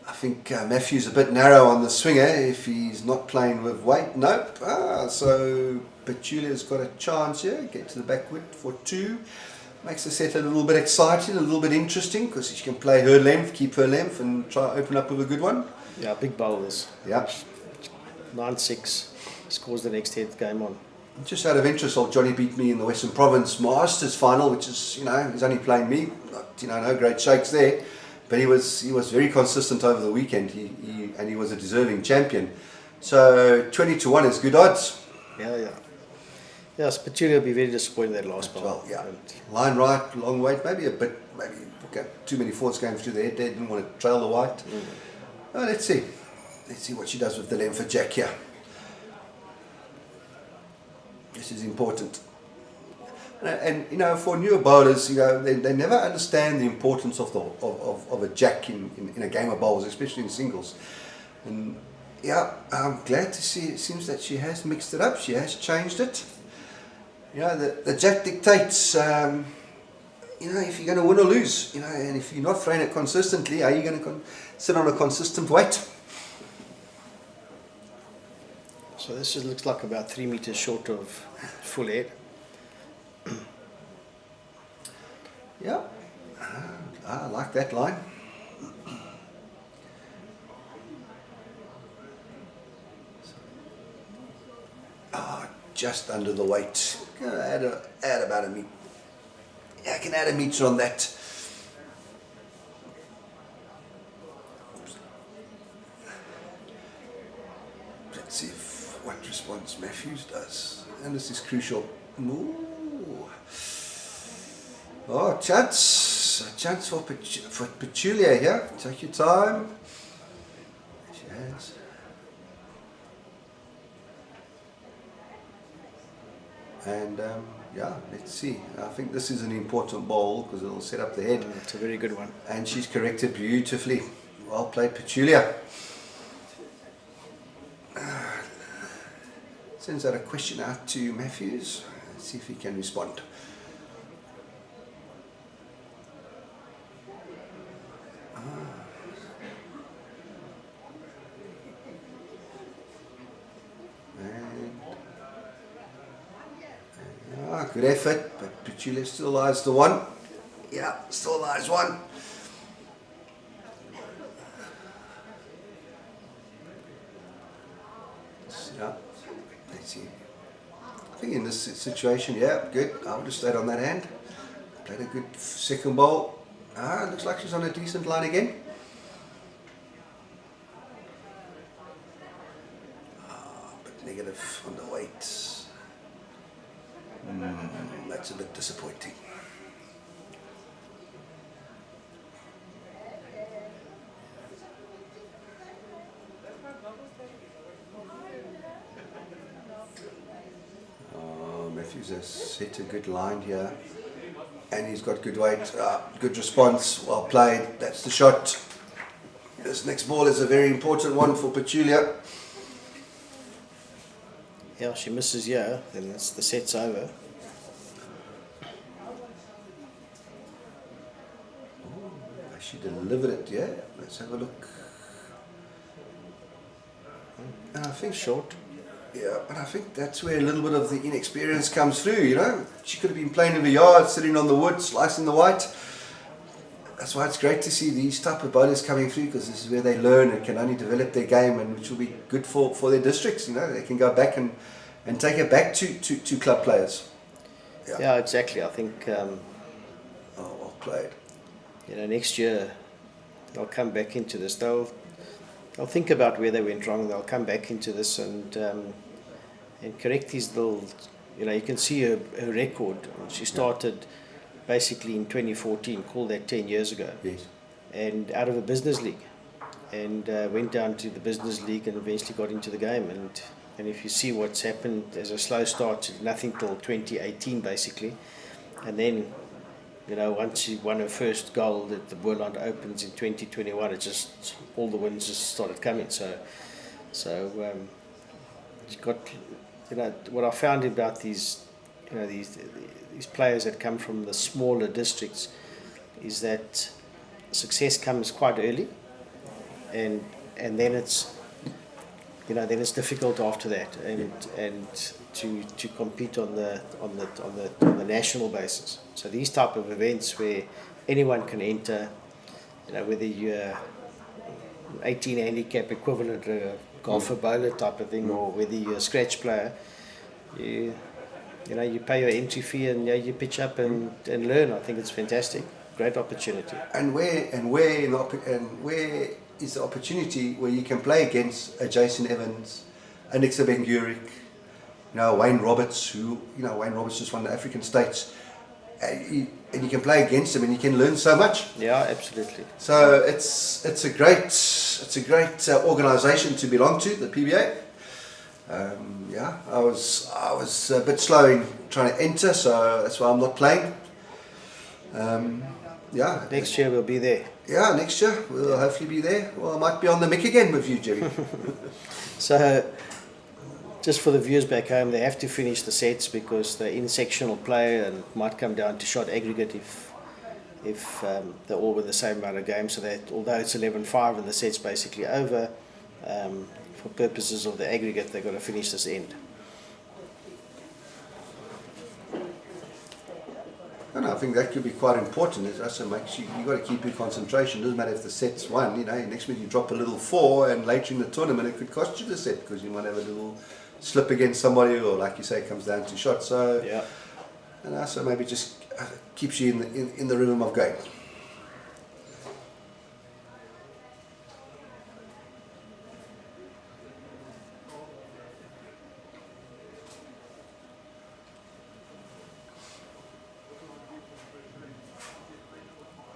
I think Matthew's a bit narrow on the swinger if he's not playing with weight. Nope. So Petula's got a chance here. Get to the backwood for 2. Makes the set a little bit exciting, a little bit interesting, because she can play her length, keep her length, and try to open up with a good one. Yeah, big bowlers. Yeah. 9-6, scores the next 10th game on. Just out of interest, old Johnny beat me in the Western Province Masters final, which is, you know, he's only playing me, no great shakes there, but he was very consistent over the weekend. He was a deserving champion. So 20-1 is good odds. Yeah. Yes, Petula will be very disappointed that last ball. Well, yeah. Line right, long weight, maybe okay, too many thoughts going through the head there, didn't want to trail the white. Oh, let's see. Let's see what she does with the length for Jack here. This is important. And you know, for newer bowlers, you know, they never understand the importance of a jack in a game of bowls, especially in singles. And yeah, I'm glad to see it seems that she has mixed it up. She has changed it. You know, the jack dictates. You know, if you're going to win or lose. You know, and if you're not throwing it consistently, are you going to sit on a consistent weight? So this looks like about 3 meters short of full head. Yeah, I like that line. Just under the weight. Add about a meter. Yeah, I can add a meter on that. Let's see what response Matthews does. And this is crucial. Ooh. Oh, chance for Petula here. Take your time. She has. And yeah, let's see. I think this is an important ball because it'll set up the head. It's a very good one. And she's corrected beautifully. Well played, Petula. Sends out a question out to Matthews. Let's see if he can respond. Good effort, but Petula still lies the one. Yeah, still lies one. Yeah, let's see. I think in this situation, yeah, good. I would have stayed on that hand. Played a good second ball. Looks like she's on a decent line again. But negative on the weight. That's a bit disappointing. Matthews has hit a good line here, and he's got good weight, good response, well played. That's the shot. This next ball is a very important one for Petula. Yeah, she misses here, then the set's over. She delivered it, yeah. Let's have a look. And I think short. Yeah, but I think that's where a little bit of the inexperience comes through, you know. She could have been playing in the yard, sitting on the wood, slicing the white. That's why it's great to see these type of bowlers coming through, because this is where they learn and can only develop their game, and which will be good for their districts, you know. They can go back and take it back to club players. Yeah, exactly. I think well played. You know, next year they'll come back into this. They'll think about where they went wrong. They'll come back into this and correct these little. You know, you can see her record. She started basically in 2014. Called that 10 years ago. Yes. And out of a business league, and went down to the business league and eventually got into the game. And if you see what's happened, there's a slow start to nothing till 2018 basically, and then. You know, once she won her first gold at the World Opens in 2021, it just all the wins just started coming. So she got, you know, what I found about these, you know, these players that come from the smaller districts, is that success comes quite early, and then it's, you know, then it's difficult after that, and to compete on the national basis. So these type of events where anyone can enter, you know, whether you're 18 handicap equivalent, a golfer bowler type of thing, or whether you're a scratch player, you know, you pay your entry fee and you pitch up and learn. I think it's fantastic, great opportunity. And where is the opportunity where you can play against a Jason Evans, a Nixa Ben-Gurick, Wayne Roberts, who Wayne Roberts just won the African States, and you can play against him and you can learn so much. Yeah, absolutely. So it's a great organisation to belong to, the PBA. I was a bit slow in trying to enter, so that's why I'm not playing. Next year we'll be there. Yeah, next year we'll hopefully be there. Well, I might be on the mic again with you, Jerry. So, just for the viewers back home, they have to finish the sets because they're in sectional play and it might come down to shot aggregate if they're all with the same amount of games. So that although it's 11-5 and the set's basically over, for purposes of the aggregate, they've got to finish this end. And I think that could be quite important. It also makes you've got to keep your concentration. It doesn't matter if the set's won. Next week you drop a little 4, and later in the tournament it could cost you the set because you might have a little slip against somebody, or like you say, it comes down to shots. So, and also maybe just keeps you in the rhythm of game.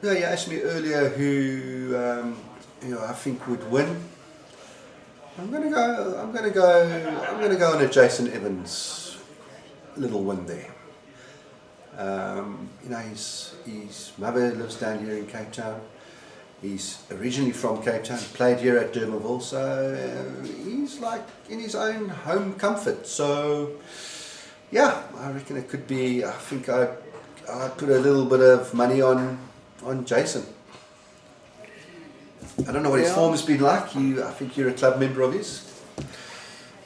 You asked me earlier who I think would win. I'm gonna go on a Jason Evans little win there. His mother lives down here in Cape Town. He's originally from Cape Town, played here at Durbanville, so he's like in his own home comfort. So yeah, I reckon it could be. I think I'd put a little bit of money on Jason. I don't know what his form has been like. I think you're a club member of his.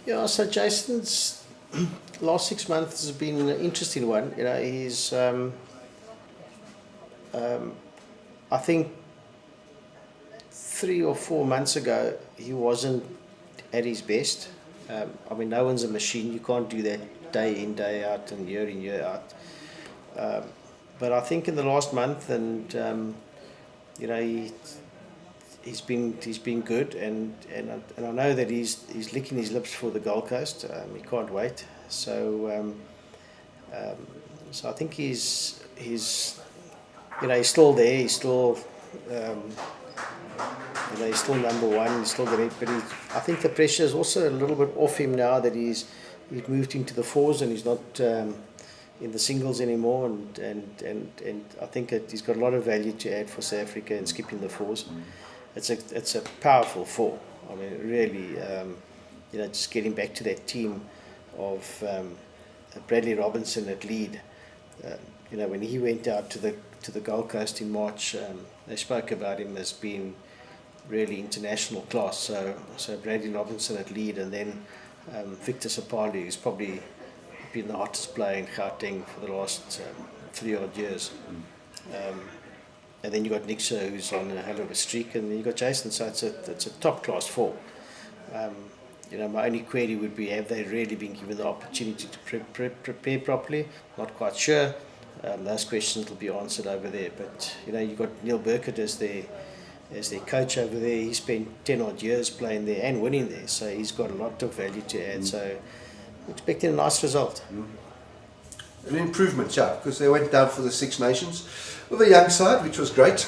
Yeah, so Jason's last 6 months has been an interesting one. He's I think 3 or 4 months ago he wasn't at his best. No one's a machine. You can't do that day in, day out, and year in, year out. But I think in the last month, and he's been good, and I know that he's licking his lips for the Gold Coast. He can't wait. So I think he's still there. He's still he's still number one. He's still getting, but I think the pressure is also a little bit off him now that he's moved into the fours and he's not in the singles anymore, and I think he's got a lot of value to add for South Africa and skipping the fours. It's a powerful four. Really, just getting back to that team of Bradley Robinson at lead. When he went out to the Gold Coast in March, they spoke about him as being really international class. So Bradley Robinson at lead, and then Victor Sapali, who's probably been the hottest player in Gauteng for the last 3 odd years. And then you got Nixa, who's on a hell of a streak, and then you got Jason. So it's a top class four. My only query would be, have they really been given the opportunity to prepare properly? Not quite sure. Those questions will be answered over there. But you got Neil Burkett as their coach over there. He spent 10 odd years playing there and winning there, so he's got a lot of value to add. So expecting a nice result. An improvement, because they went down for the Six Nations with a young side, which was great.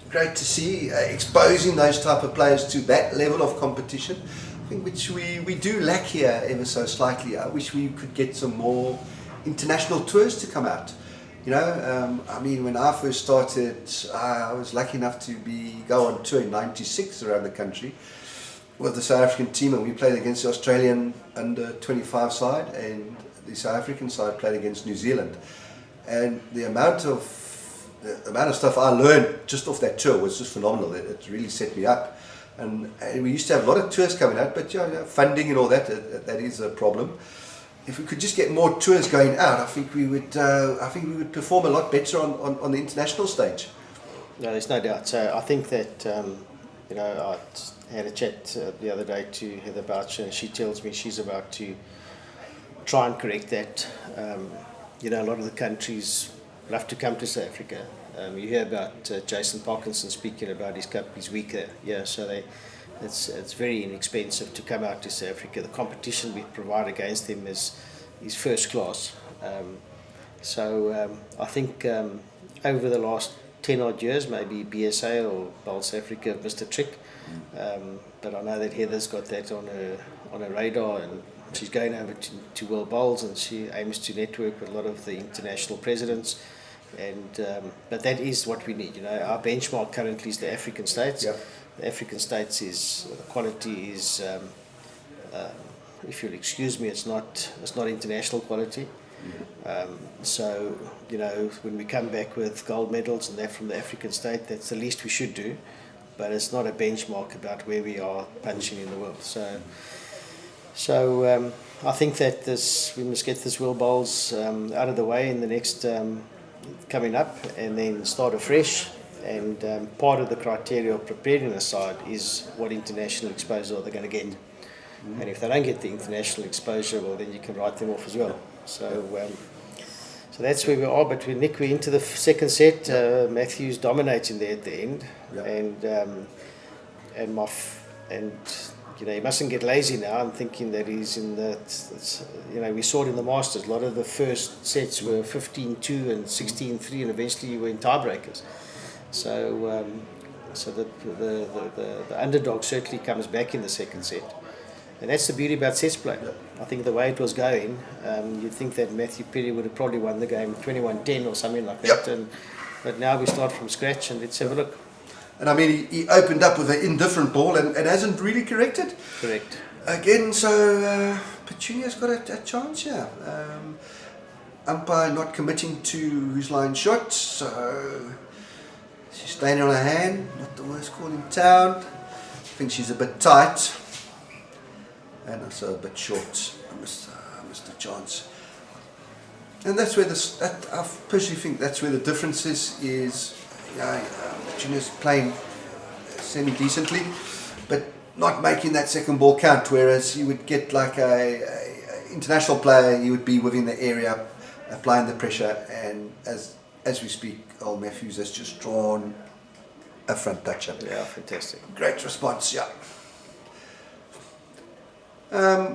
Great to see exposing those type of players to that level of competition, I think, which we do lack here ever so slightly. I wish we could get some more international tours to come out. When I first started, I was lucky enough to go on tour in '96 around the country with the South African team, and we played against the Australian under 25 side, and the South African side played against New Zealand. And the amount of stuff I learned just off that tour was just phenomenal. It really set me up. And we used to have a lot of tours coming out, but funding and all that is a problem. If we could just get more tours going out, I think we would perform a lot better on the international stage. No, there's no doubt. So I think that I had a chat the other day to Heather Boucher, and she tells me she's about to try and correct that. A lot of the countries love to come to South Africa. You hear about Jason Parkinson speaking about his week there. Yeah, so it's very inexpensive to come out to South Africa. The competition we provide against them is is first class. So I think over the last 10 odd years, maybe BSA or Bowls Africa have missed a trick. But I know that Heather's got that on her radar, and she's going over to World Bowls, and she aims to network with a lot of the international presidents. And but that is what we need. Our benchmark currently is the African states. Yep. The African states the quality is, if you'll excuse me, it's not international quality. So when we come back with gold medals and that from the African state, that's the least we should do. But it's not a benchmark about where we are punching in the world. So I think that we must get this World Bowls out of the way in the next coming up, and then start afresh. And part of the criteria of preparing a side is what international exposure are they going to get. And if they don't get the international exposure, well, then you can write them off as well. So that's where we are. But we're into the second set. Matthew's dominating there at the end, and he mustn't get lazy now. I'm thinking that he's in we saw it in the Masters. A lot of the first sets were 15-2 and 16-3, and eventually you were in tiebreakers. So the underdog certainly comes back in the second set. And that's the beauty about sets play. I think the way it was going, you'd think that Matthew Phiri would have probably won the game 21-10 or something like that. But now we start from scratch, and let's have a look. And I mean, he opened up with an indifferent ball and hasn't really corrected. Correct. Again, so Petula's got a chance here. Umpire not committing to whose line shot, so she's staying on her hand. Not the worst call in town. I think she's a bit tight. And also a bit short. I missed a chance. And that's where I personally think that's where the difference is Junior's playing semi-decently, but not making that second ball count, whereas you would get like a international player, he would be within the area, applying the pressure, and as we speak, old Matthews has just drawn a front toucher. Yeah, fantastic. Great response, yeah.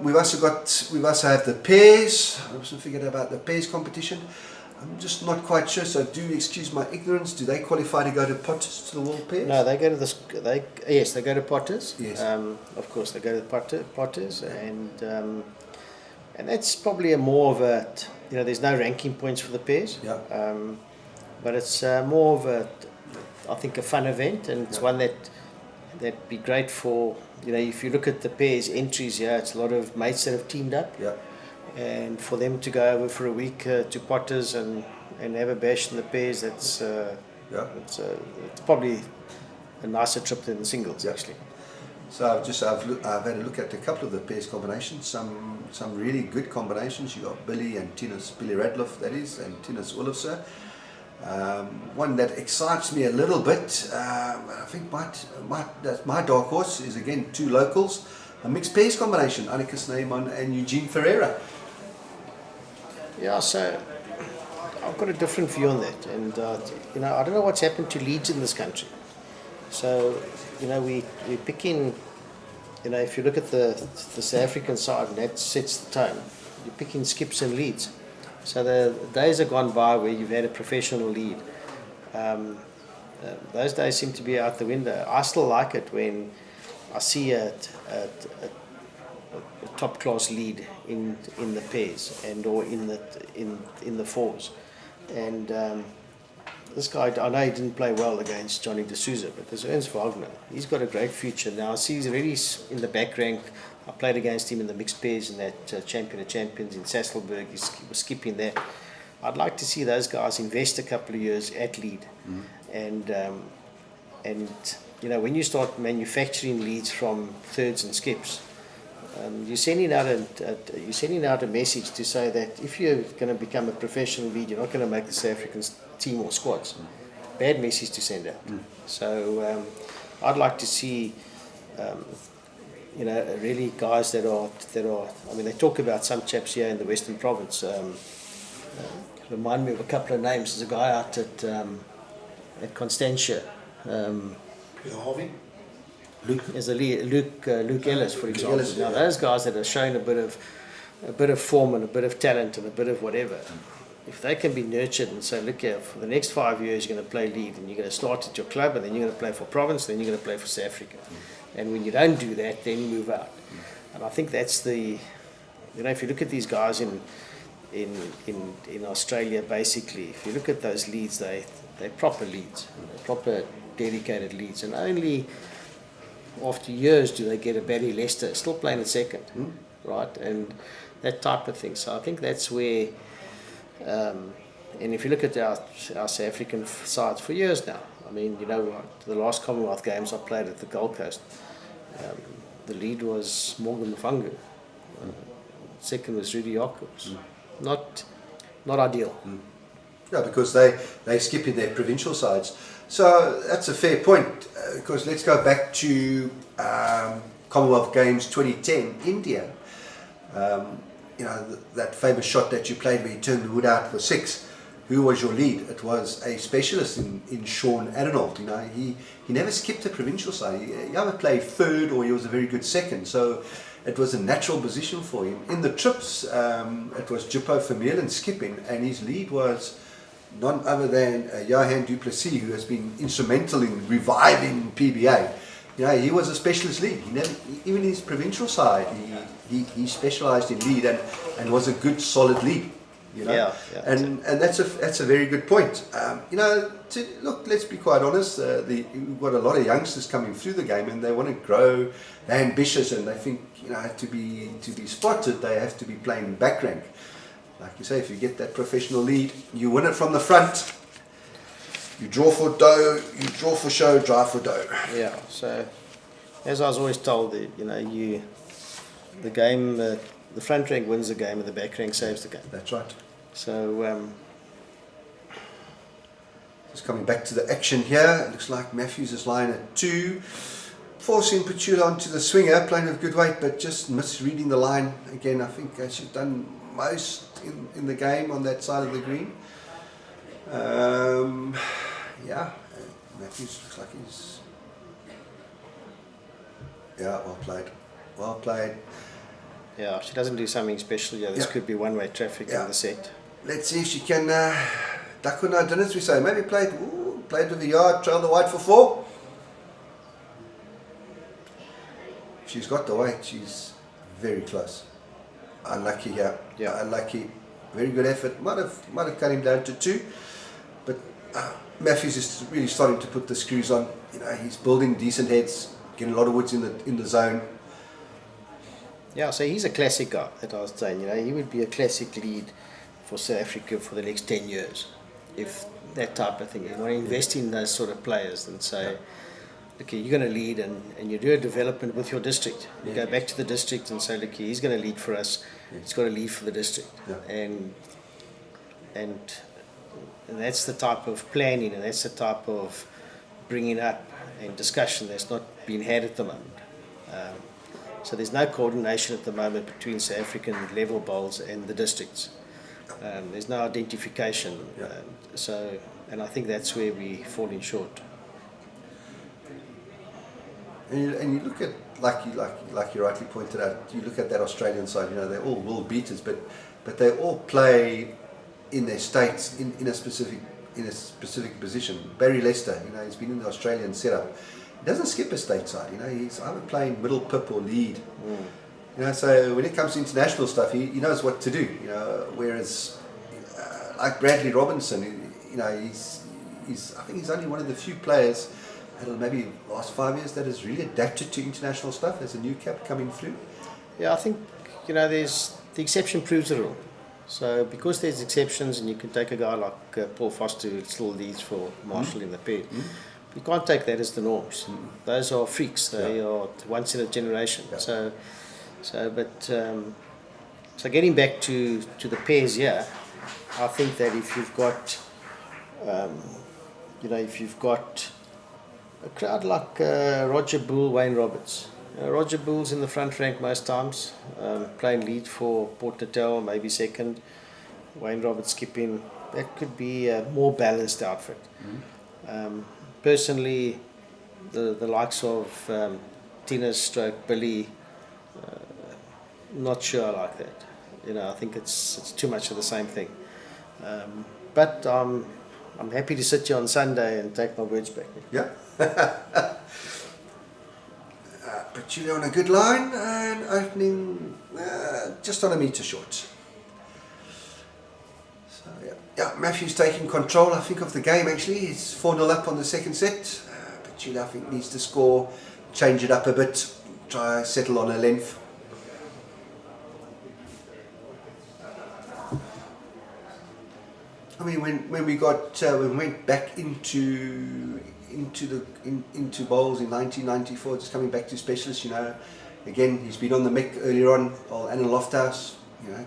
We've also have the pairs. I wasn't figured about the pairs competition. I'm just not quite sure, so do excuse my ignorance. Do they qualify to go to Potters, to the World Pairs? No, they go to yes, they go to Potters. Yes. Of course, they go to Potters, and that's probably more of a there's no ranking points for the pairs. Yeah. But it's more of I think a fun event, and it's one that'd be great for if you look at the pairs entries here, it's a lot of mates that have teamed up. Yeah. And for them to go over for a week to Potters and have a bash in the pairs, it's probably a nicer trip than the singles actually. So I've had a look at a couple of the pairs combinations. Some really good combinations. You got Billy Radloff, that is, and Tinus Olofsson. One that excites me a little bit, I think my dark horse is again two locals, a mixed pairs combination, Annika Snyman and Eugene Ferreira. Yeah, so I've got a different view on that, and I don't know what's happened to leads in this country. So we're picking, if you look at the South African side, and that sets the tone, you're picking skips and leads. So the days are gone by where you've had a professional lead. Those days seem to be out the window. I still like it when I see a top class lead in the pairs or in the fours. And this guy, I know he didn't play well against Johnny de Sousa, but there's Ernst Wagner. He's got a great future now. I see he's already in the back rank. I played against him in the mixed pairs in that Champion of Champions in Sasolburg. He was skipping that. I'd like to see those guys invest a couple of years at lead. And when you start manufacturing leads from thirds and skips, you're sending out a message to say that if you're going to become a professional lead, you're not going to make the South African team or squads. Bad message to send out. So I'd like to see really guys that are. I mean, they talk about some chaps here in the Western Province. Remind me of a couple of names. There's a guy out at Constantia. Harvey. Luke Ellis, for example. Now those guys that are showing a bit of a bit of form and a bit of talent and a bit of whatever, if they can be nurtured and say, look here, for the next 5 years you're going to play lead and you're going to start at your club and then you're going to play for province, then you're going to play for South Africa. And when you don't do that, then you move out. And I think that's the, if you look at these guys in Australia, basically, if you look at those leads, they're proper leads, they're proper dedicated leads. And only after years do they get a Barry Leicester still playing at second, right? And that type of thing. So I think that's where, and if you look at our South African sides for years now, I mean, the last Commonwealth Games I played at the Gold Coast, the lead was Morgan Mfangu. Second was Rudy Jacobs. Not ideal. Yeah, because they skip in their provincial sides. So that's a fair point, because let's go back to Commonwealth Games 2010, India. That famous shot that you played where you turned the wood out for 6. Who was your lead? It was a specialist in Sean Adenold. He never skipped a provincial side. He either played third or he was a very good second. So it was a natural position for him. In the trips, it was Jippo Vermeulen skipping, and his lead was none other than Johan du Plessis, who has been instrumental in reviving PBA. He was a specialist lead. He never, even in his provincial side, he specialised in lead and was a good, solid lead. And that's a very good point. Look, let's be quite honest. We've got a lot of youngsters coming through the game, and they want to grow. They're ambitious, and they think to be spotted, they have to be playing back rank. Like you say, if you get that professional lead, you win it from the front. You draw for dough, you draw for show, drive for dough. Yeah. So, as I was always told, the game, the front rank wins the game, and the back rank saves the game. That's right. So, just coming back to the action here, it looks like Matthews is lying at 2, forcing Petula onto the swinger, playing with good weight, but just misreading the line again. I think she's done most in the game on that side of the green. Matthews looks like he's well played. Yeah, if she doesn't do something special, this could be one-way traffic in the set. Let's see if she can duck or no dinners, we say. Maybe played with the yard, trailed the white for 4. If she's got the weight, she's very close. Unlucky here. Yeah. Unlucky. Very good effort. Might have cut him down to 2. But Matthews is really starting to put the screws on. He's building decent heads, getting a lot of woods in the zone. Yeah, so he's a classic guy that I was saying. He would be a classic lead for South Africa for the next 10 years. If that type of thing. You want to invest in those sort of players and say, okay, you're going to lead and you do a development with your district. You go back to the district and say, look, he's going to lead for us. He's got to lead for the district. And that's the type of planning and that's the type of bringing up and discussion that's not being had at the moment. So there's no coordination at the moment between South African level bowls and the districts. There's no identification. And I think that's where we fall in short. And you look at, like you rightly pointed out, you look at that Australian side, they're all world beaters, but they all play in their states in a specific position. Barry Leicester, he's been in the Australian setup. He doesn't skip a state side, he's either playing middle pip or lead. So when it comes to international stuff, he knows what to do. Whereas like Bradley Robinson, I think he's only one of the few players, maybe last 5 years, that has really adapted to international stuff as a new cap coming through. Yeah, I think there's the exception proves the rule. So because there's exceptions, and you can take a guy like Paul Foster, who still leads for Marshall in the pair. You can't take that as the norms. Those are freaks. They are once in a generation. So getting back to the pairs here, I think that if you've got, a crowd like Roger Bull, Wayne Roberts. Roger Bull's in the front rank most times, playing lead for Port Natal, maybe second. Wayne Roberts skipping. That could be a more balanced outfit. Personally, the likes of Tina Stroke, Billy, not sure I like that. I think it's too much of the same thing. But I'm happy to sit here on Sunday and take my words back. Yeah. Petula on a good line and opening just on a metre short. So yeah, Matthew's taking control, I think, of the game. Actually, he's 4-0 up on the second set. Petula, I think, needs to score, change it up a bit, try settle on a length. I mean, when we went back into bowls in 1994, just coming back to specialists, again, he's been on the mic earlier on, Alan Lofthouse,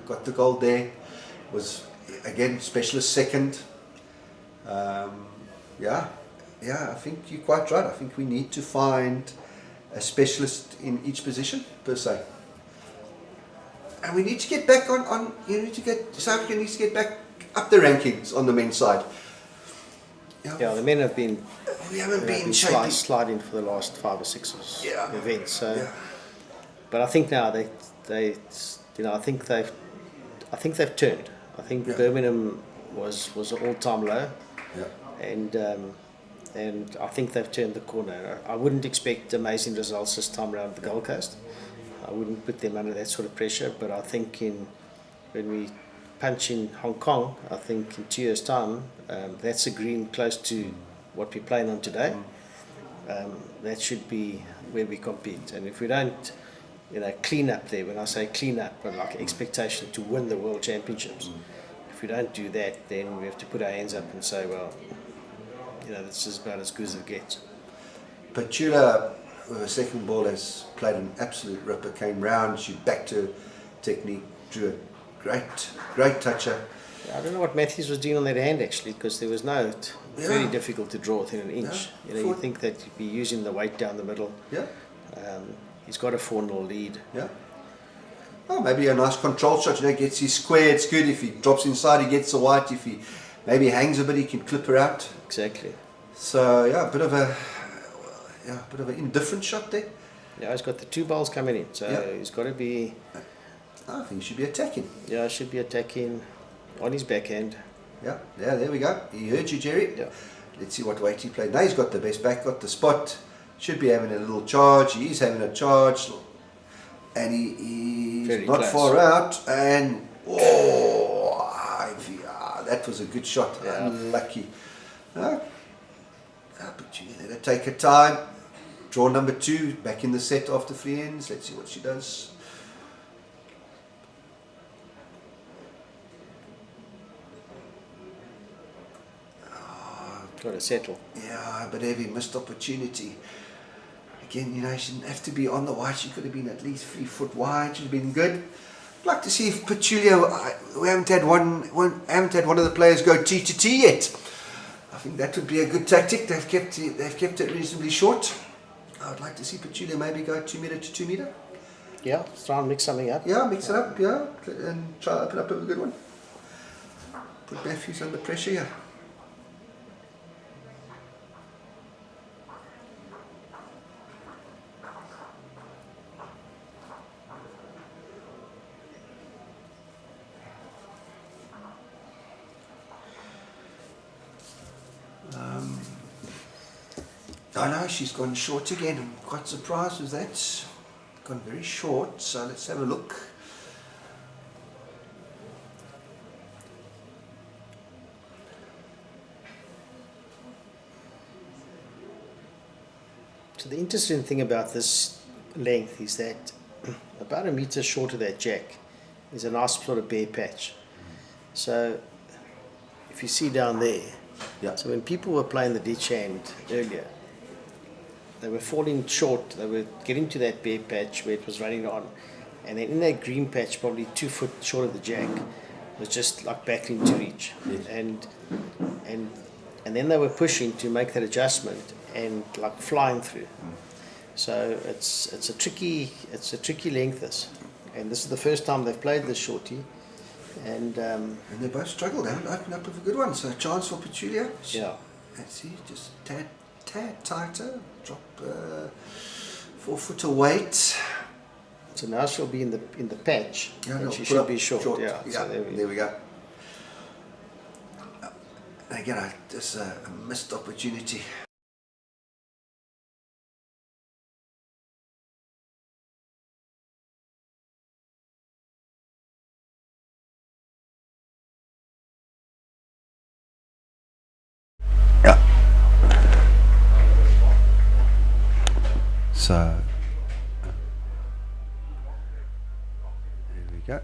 got the gold there, was again specialist second. Yeah, I think you're quite right. I think we need to find a specialist in each position per se, and we need to get back on South Africa needs to get back up the rankings on the men's side. Yeah, the men have been. We haven't been sliding for the last 5 or 6 events. So, but I think now I think they've turned. I think Birmingham was an all-time low, and I think they've turned the corner. I wouldn't expect amazing results this time around the Gold Coast. I wouldn't put them under that sort of pressure. But I think when we punch in Hong Kong, I think in 2 years' time, that's a green close to what we're playing on today. That should be where we compete. And if we don't, clean up there, when I say clean up, like expectation to win the World Championships, if we don't do that, then we have to put our hands up and say, well, this is about as good as it gets. Petula, with her second ball, has played an absolute ripper, came round, she backed her technique, drew a great toucher. I don't know what Matthews was doing on that hand actually, because there was very difficult to draw within an inch. You think that you'd be using the weight down the middle. Yeah. He's got a 4-0 lead. Yeah. Oh, maybe a nice control shot. Gets his square. It's good if he drops inside. He gets the white. If he maybe hangs a bit, he can clip her out. Exactly. So a bit of an indifferent shot there. Yeah, he's got the 2 balls coming in, so he's got to be. I think he should be attacking. Yeah, he should be attacking on his backhand. Yeah, there we go. He heard you, Jerry. Yeah. Let's see what weight he played. Now he's got the best back, got the spot. Should be having a little charge. He is having a charge. And he's very not close. Far out. And, that was a good shot. Yeah. Unlucky. But you let her take her time. Draw number 2, back in the set after 3 ends. Let's see what she does. Got to settle. Yeah, but heavy missed opportunity. Again, she didn't have to be on the white. She could have been at least 3 foot wide. She'd have been good. I'd like to see if Petula. We haven't had one of the players go tee to tee yet. I think that would be a good tactic. They've kept it reasonably short. I would like to see Petula maybe go 2 metre to 2 metre. Yeah, try and mix something up. Yeah, mix it up. Yeah, and try to open up a good one. Put Matthews under pressure. Yeah. I know she's gone short again. I'm quite surprised with that. Gone very short, so let's have a look. So the interesting thing about this length is that about a metre short of that jack is a nice sort of bare patch. So if you see down there, so when people were playing the ditch hand earlier, they were falling short, they were getting to that bare patch where it was running on, and then in that green patch, probably 2 foot short of the jack, was just like back into reach. And then they were pushing to make that adjustment and like flying through. So it's a tricky length this. And this is the first time they've played this shorty. And they both struggled. They haven't opened up with a good one. So a chance for Petula. Yeah. Let's see, just tad tighter. Drop 4 foot of weight. So now she'll be in the patch, Yeah, and no, she put should up be short. short. Yeah, Yeah, so there we go. Again, just a missed opportunity. Yeah. So there we go.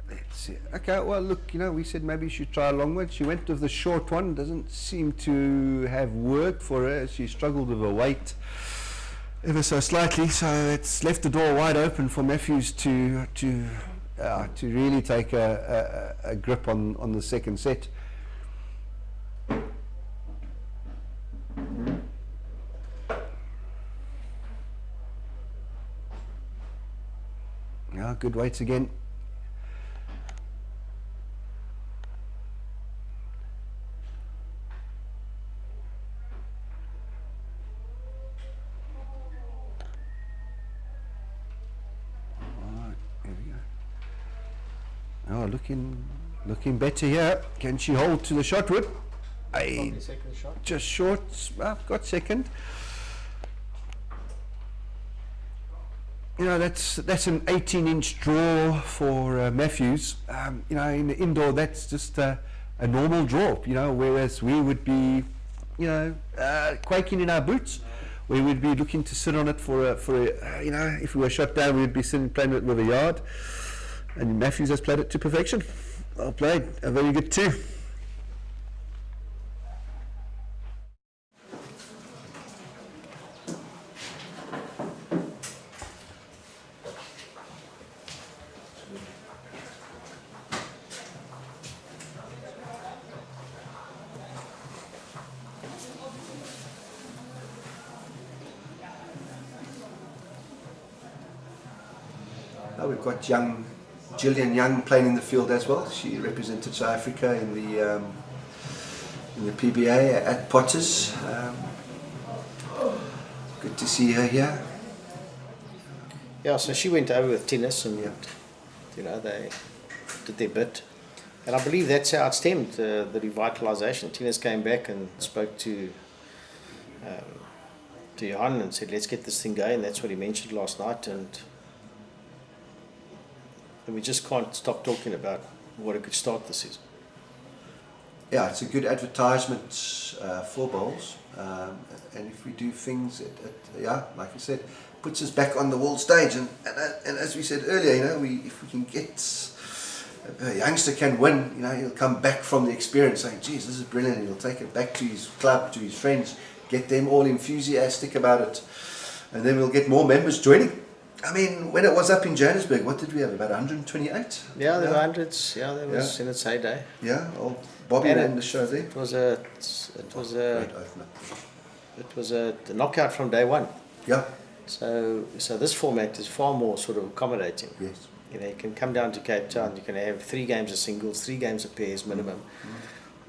Let's see. Okay, well, look, we said maybe she should try a long one. She went with the short one. Doesn't seem to have worked for her. She struggled with her weight ever so slightly. So it's left the door wide open for Matthews to really take a grip on the second set. Yeah, good weights again. Alright, here we go. Oh, looking better here. Can she hold to the shot, Wood? Probably second shot. Just short. Got second. That's an 18-inch draw for Matthews. In the indoor, that's just a normal draw. Whereas we would be, quaking in our boots. We would be looking to sit on it for if we were shut down, we'd be sitting playing it with a yard. And Matthews has played it to perfection. Well played. A very good 2. We've got Gillian Young playing in the field as well. She represented South Africa in the PBA at Potters. Good to see her here. Yeah, so she went over with tennis, and they did their bit, and I believe that's how it stemmed, the revitalisation. Tennis came back and spoke to Johan and said, let's get this thing going. That's what he mentioned last night, and we just can't stop talking about what a good start this is. Yeah, it's a good advertisement for bowls, and if we do things, like I said, puts us back on the world stage. And as we said earlier, if we can get a youngster can win, he'll come back from the experience saying, geez, this is brilliant. He'll take it back to his club, to his friends, get them all enthusiastic about it, and then we'll get more members joining. I mean, when it was up in Johannesburg, what did we have? About 128? Yeah, there were hundreds. Yeah, there was in its heyday. Yeah, old Bobby ran the show there. It was a knockout from day one. Yeah. So this format is far more sort of accommodating. Yes. You can come down to Cape Town. You can have 3 games of singles, 3 games of pairs minimum,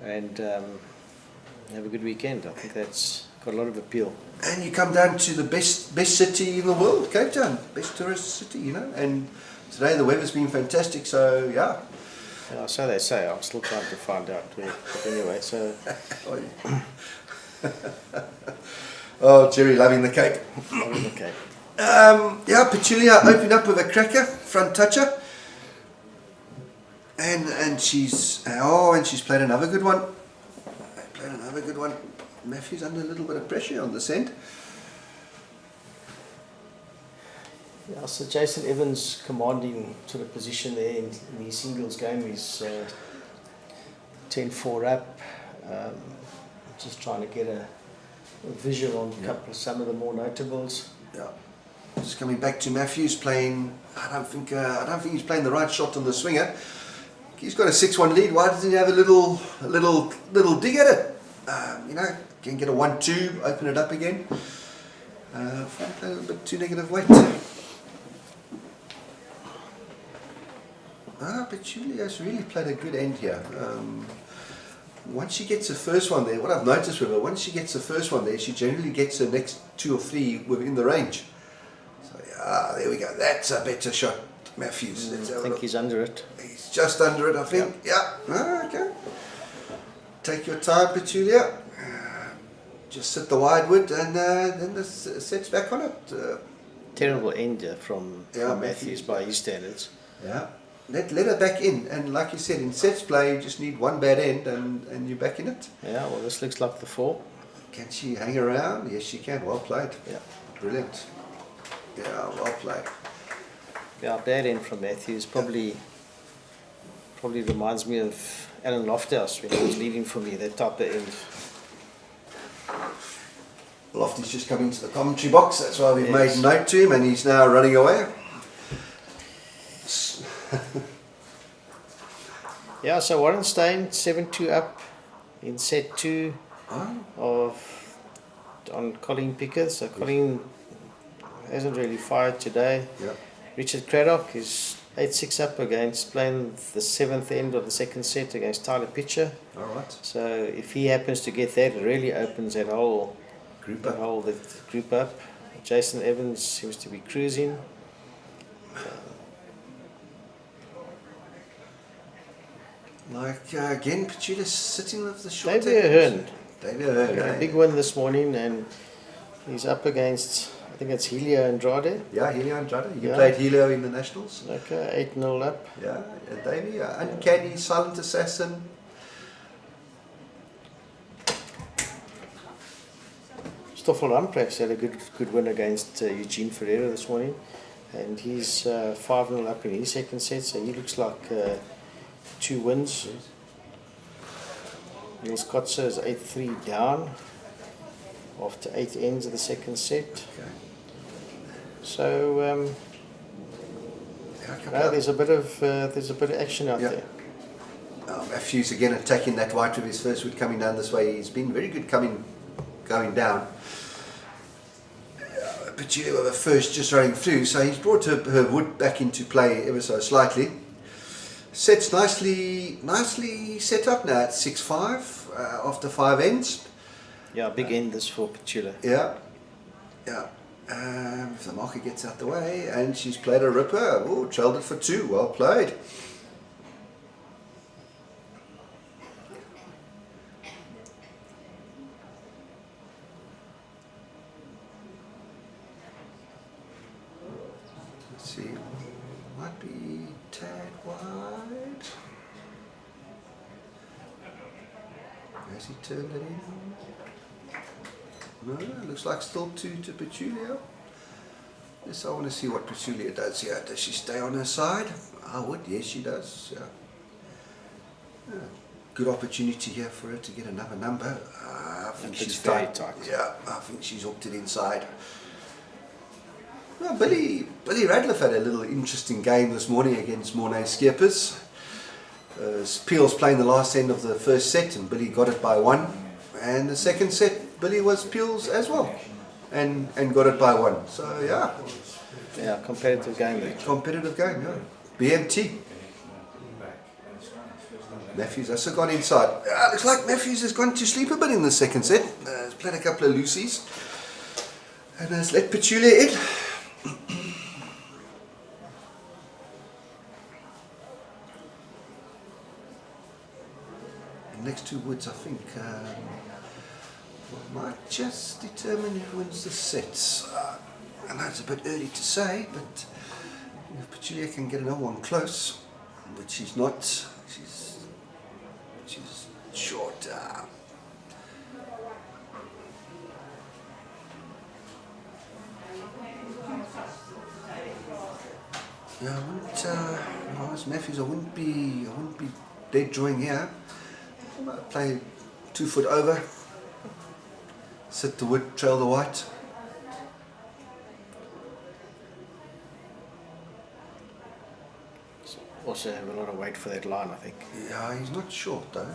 and have a good weekend. I think that's got a lot of appeal. And you come down to the best city in the world, Cape Town, best tourist city, and today the weather's been fantastic, so yeah. So they say. I'm still trying to find out where, but anyway, so... Oh, Jerry loving the Cape. Loving the Cape. Petula opened up with a cracker, front toucher. And she's played another good one. Matthew's under a little bit of pressure on this end. Yeah, so Jason Evans' commanding sort of position there in his singles game is 10-4 up. Just trying to get a visual on some of the more notables. Yeah. Just coming back to Matthews playing. I don't think he's playing the right shot on the swinger. He's got a 6-1 lead. Why doesn't he have a little dig at it? Can get a 1-2, open it up again. Front play a little bit too negative weight. Petula's really played a good end here. Once she gets the first one there, what I've noticed with her, once she gets the first one there, she generally gets the next 2 or 3 within the range. So There we go. That's a better shot, Matthews. I think he's under it. He's just under it, I think. Yeah. Okay. Take your time, Petula. Just sit the wide wood, and then the set's back on it. Terrible end from Matthews by his standards. Yeah. Let her back in, and like you said, in sets play, you just need one bad end, and you're back in it. Yeah. Well, this looks like the 4. Can she hang around? Yes, she can. Well played. Yeah. Brilliant. Yeah, well played. Yeah, bad end from Matthews. Probably reminds me of Alan Lofthouse when he was leaving for me, that type of end. Lofty's just come into the commentary box, that's why we've made a note to him, and he's now running away. Yeah, so Warrenstein 7-2 up in set 2 on Colleen Piketh. So Colleen hasn't really fired today. Yep. Richard Craddock is 8-6 up against playing the 7th end of the second set against Tyler Pitcher. All right. So if he happens to get that, it really opens that whole group up. Jason Evans seems to be cruising. Again, Petula's sitting with the short David Ahern. A big win this morning, and he's up against, I think it's Helio Andrade. Yeah, Helio Andrade. You played Helio in the Nationals. Okay, 8-0 up. Yeah, Davey, uncanny, silent assassin. Stoffel Ramprax had a good win against Eugene Ferreira this morning, and he's 5-0 up in his second set, so he looks like 2 wins. Niels Kotzer is 8-3 down after 8 ends of the second set. Okay. So there's a bit of action out there. Matthews again attacking that white with his first wood coming down this way. He's been very good going down. Petula with the first just running through, so he's brought her wood back into play ever so slightly. Set's nicely set up now at 6-5 after 5 ends. Yeah, big end this for Petula. Yeah. If the marker gets out the way, and she's played a ripper. Oh, trailed it for 2. Well played. Let's see. Might be tad wide. Has he turned it in? No, looks like still 2 to Petula. Yes, I want to see what Petula does here. Does she stay on her side? I would, yes she does. Yeah. Good opportunity here for her to get another number. I think she's very tight. Yeah, I think she's hooked it inside. Well, Billy Radcliffe had a little interesting game this morning against Mornay Skeppers. Peel's playing the last end of the first set, and Billy got it by 1. And the second set, Billy was Peel's as well, and got it by 1. So yeah, competitive game. Competitive game, yeah. BMT. Matthews has gone inside. Looks like Matthews has gone to sleep a bit in the second set. He's played a couple of loosies, and has let Petula in. The next 2 woods, I think, might just determine who wins the sets. I know it's a bit early to say, but if Petula can get another one close, but she's not. She's short. Yeah, I wouldn't. As Matthews, I wouldn't be dead drawing here. I might play 2 foot over. Sit the wood, trail the white. Also have a lot of weight for that line, I think. Yeah, he's not short though.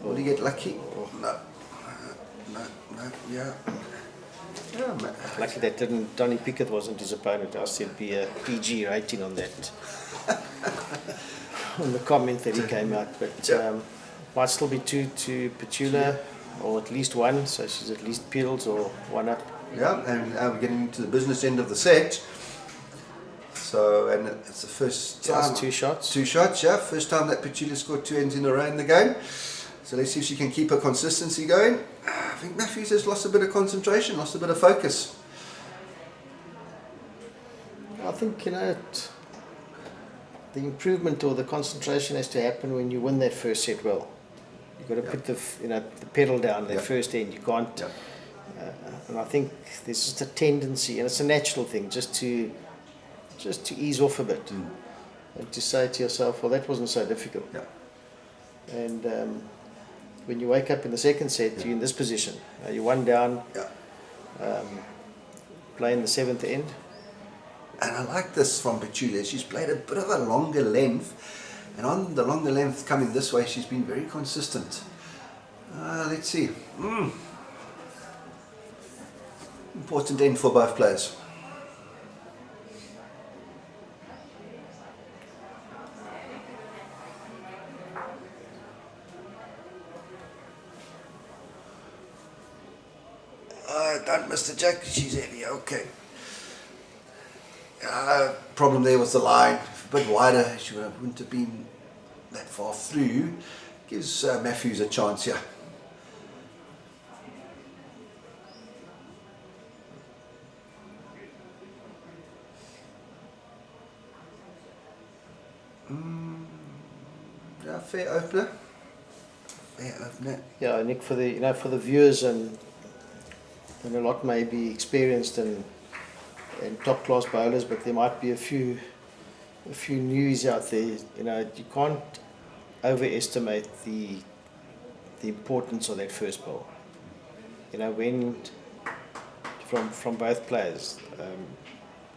Will he get lucky? No, yeah. Lucky that Donnie Piketh wasn't his opponent, else there'd be a PG rating on that. On the comment that he came out, but might still be 2 to Petula, or at least 1, so she's at least Peels or 1 up. Yeah, and we're getting into the business end of the set. So, and it's the first time. Just 2 shots. 2 shots, yeah. First time that Petula scored 2 ends in a row in the game. So let's see if she can keep her consistency going. I think Matthews has lost a bit of concentration, lost a bit of focus. I think, the improvement or the concentration has to happen when you win that first set well. You've got to put the pedal down that first end. You can't. And I think there's just a tendency, and it's a natural thing, just to ease off a bit and to say to yourself, well, that wasn't so difficult. And when you wake up in the second set, you're in this position. You're 1 down, playing the 7th end. And I like this from Petula. She's played a bit of a longer length, and on the longer length coming this way, she's been very consistent. Let's see. Important end for both players. Don't miss the jack, she's heavy, okay. Problem there was the line, a bit wider, she wouldn't have been that far through. Gives Matthews a chance here. Fair opener. Yeah, Nick, for the for the viewers, and a lot may be experienced and top class bowlers, but there might be a few news out there. You can't overestimate the importance of that first ball. When from both players,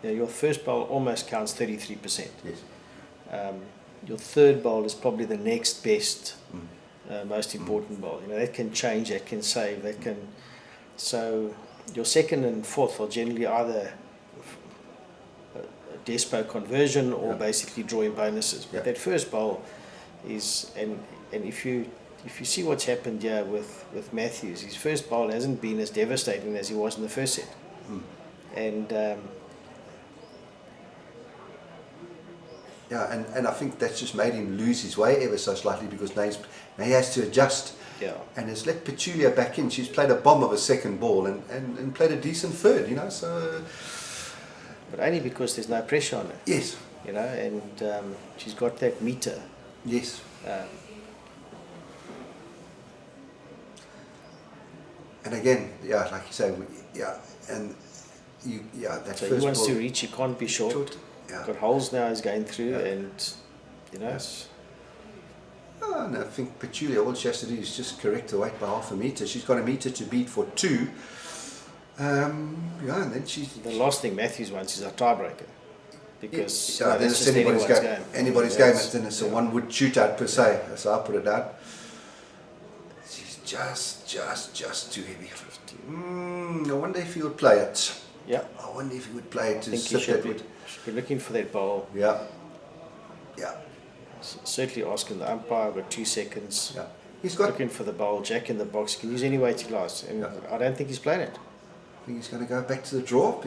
your first bowl almost counts 33%. Yes. Your third bowl is probably the next best, most important bowl. That can change, that can save, that can. So your second and fourth are generally either a despo conversion or basically drawing bonuses. But that first bowl is, and if you see what's happened here with Matthews, his first bowl hasn't been as devastating as he was in the first set, and. And I think that's just made him lose his way ever so slightly, because now he has to adjust. And has let Petula back in. She's played a bomb of a second ball and played a decent third, so. But only because there's no pressure on her. Yes. And she's got that meter. Yes. And again, like you say, and that so first he wants ball, to reach, he can't be short. Got holes now he's going through, and and I think Petula, all she has to do is just correct the weight by half a metre. She's got a metre to beat for 2. And then the last thing Matthews wants is a tiebreaker, because then it's anybody's game. Anybody's game, and then it's a one-wood shootout per se. That's how I put it down. She's just too heavy. I wonder if he would play it. Yeah. I wonder if he would play it I to think slip he should that. be looking for that bowl. Yeah. Certainly asking the umpire, got 2 seconds. He's got looking for the bowl, jack in the box. He can use any weight he likes, and I don't think he's playing it. I think he's going to go back to the draw.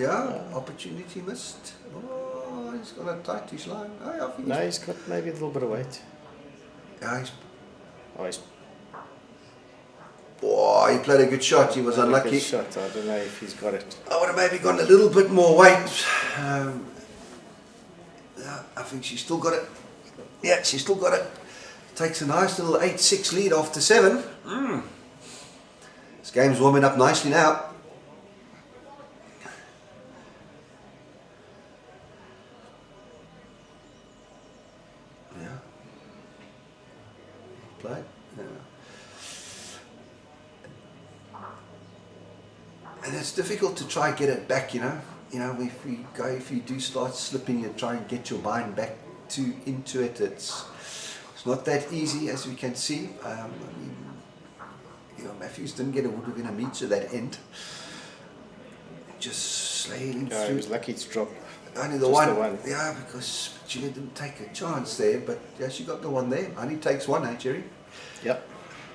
Opportunity missed. Oh, he's got a tightish line. I think he's got maybe a little bit of weight. He played a good shot. He was unlucky. Good shot. I don't know if he's got it. I would have maybe gone a little bit more weight. I think she's still got it. Yeah, she's still got it. Takes a nice little 8-6 lead after 7. This game's warming up nicely now. Play. And it's difficult to try and get it back, if you do start slipping, you try and get your mind back into it. It's not that easy, as we can see. Matthews didn't get a wood within a metre that end. Just sailing through. He was lucky to drop. Only the one. Yeah, because she didn't take a chance there, but she got the one there. Only takes one, Jerry? Yep.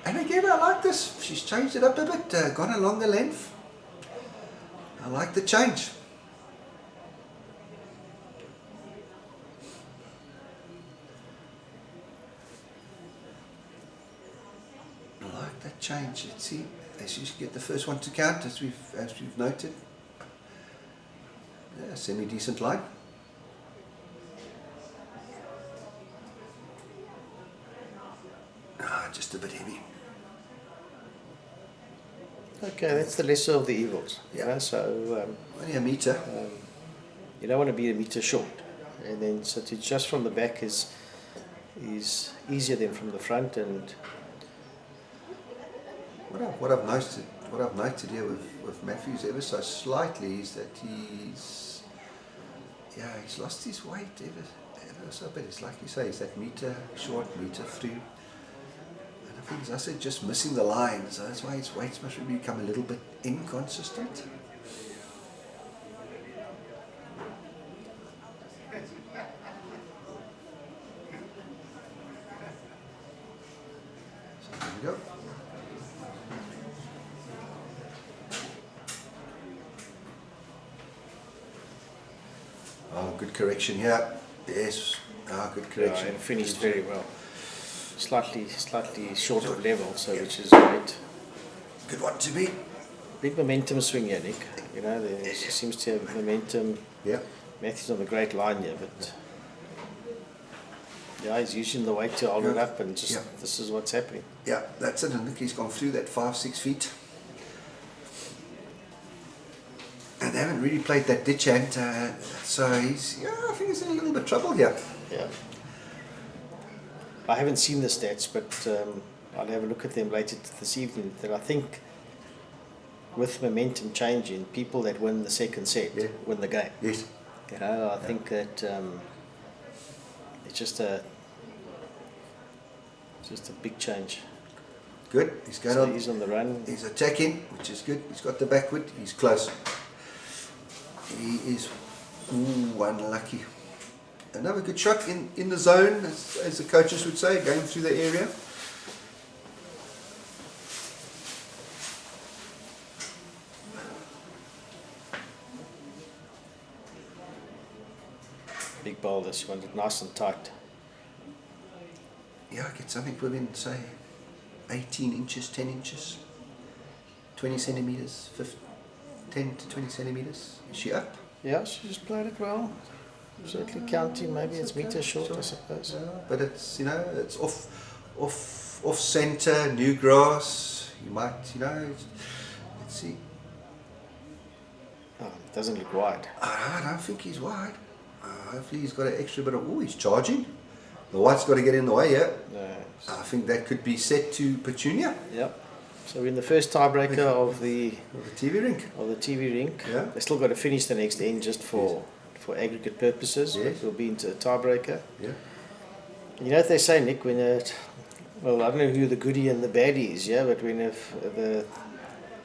And again, I like this. She's changed it up a bit, gone a longer length. I like the change. I like that change. Let's see, as you get the first one to count, as we've noted. Yeah, semi-decent line. Just a bit heavy. Okay, that's the lesser of the evils. Yeah. You know, so only a metre. You don't want to be a metre short, and then so to adjust from the back is easier than from the front. And what I've noted here with Matthews ever so slightly is that he's lost his weight ever so bit. It's like you say, he's that metre short, metre through. And I think, as I said, just missing the line, so that's why his weights must really become a little bit inconsistent. So there we go. Oh, good correction here. Yes. Ah, good correction. Yeah, and finished very well. Slightly short of level, so which is great. Good one to be. Big momentum swing here, Nick. You know, there seems to have momentum. Yeah. Matthew's on the great line here, but yeah, he's using the weight to hold it up, and just this is what's happening. Yeah, that's it. And look, he's gone through that 5-6 feet. And they haven't really played that ditch hand, so he's, I think he's in a little bit of trouble here. Yeah. I haven't seen the stats, but I'll have a look at them later this evening. That I think, with momentum changing, people that win the second set win the game. Yes. You know, I think that it's just a big change. Good. He's going on. He's on the run. He's attacking, which is good. He's got the backward. He's close. He is unlucky. Another good shot in the zone, as the coaches would say, going through the area. Big boulders, you want it nice and tight. Yeah, get something within, say, 18 inches, 10 inches, 20 centimetres, 10 to 20 centimetres. Is she up? Yeah, she just played it well. Certainly counting, maybe it's metre short, I suppose. Yeah, but it's, it's off centre, new grass. You might, let's see. Oh, it doesn't look wide. I don't think he's wide. Hopefully he's got an extra bit of, he's charging. The white's got to get in the way here. No. I think that could be set to Petunia. Yep. So we're in the first tiebreaker of the TV rink. Yeah. They still got to finish the next end just for aggregate purposes. Yes. We'll be into a tiebreaker. Yeah. You know what they say, Nick, when I don't know who the goodie and the baddie is, but when the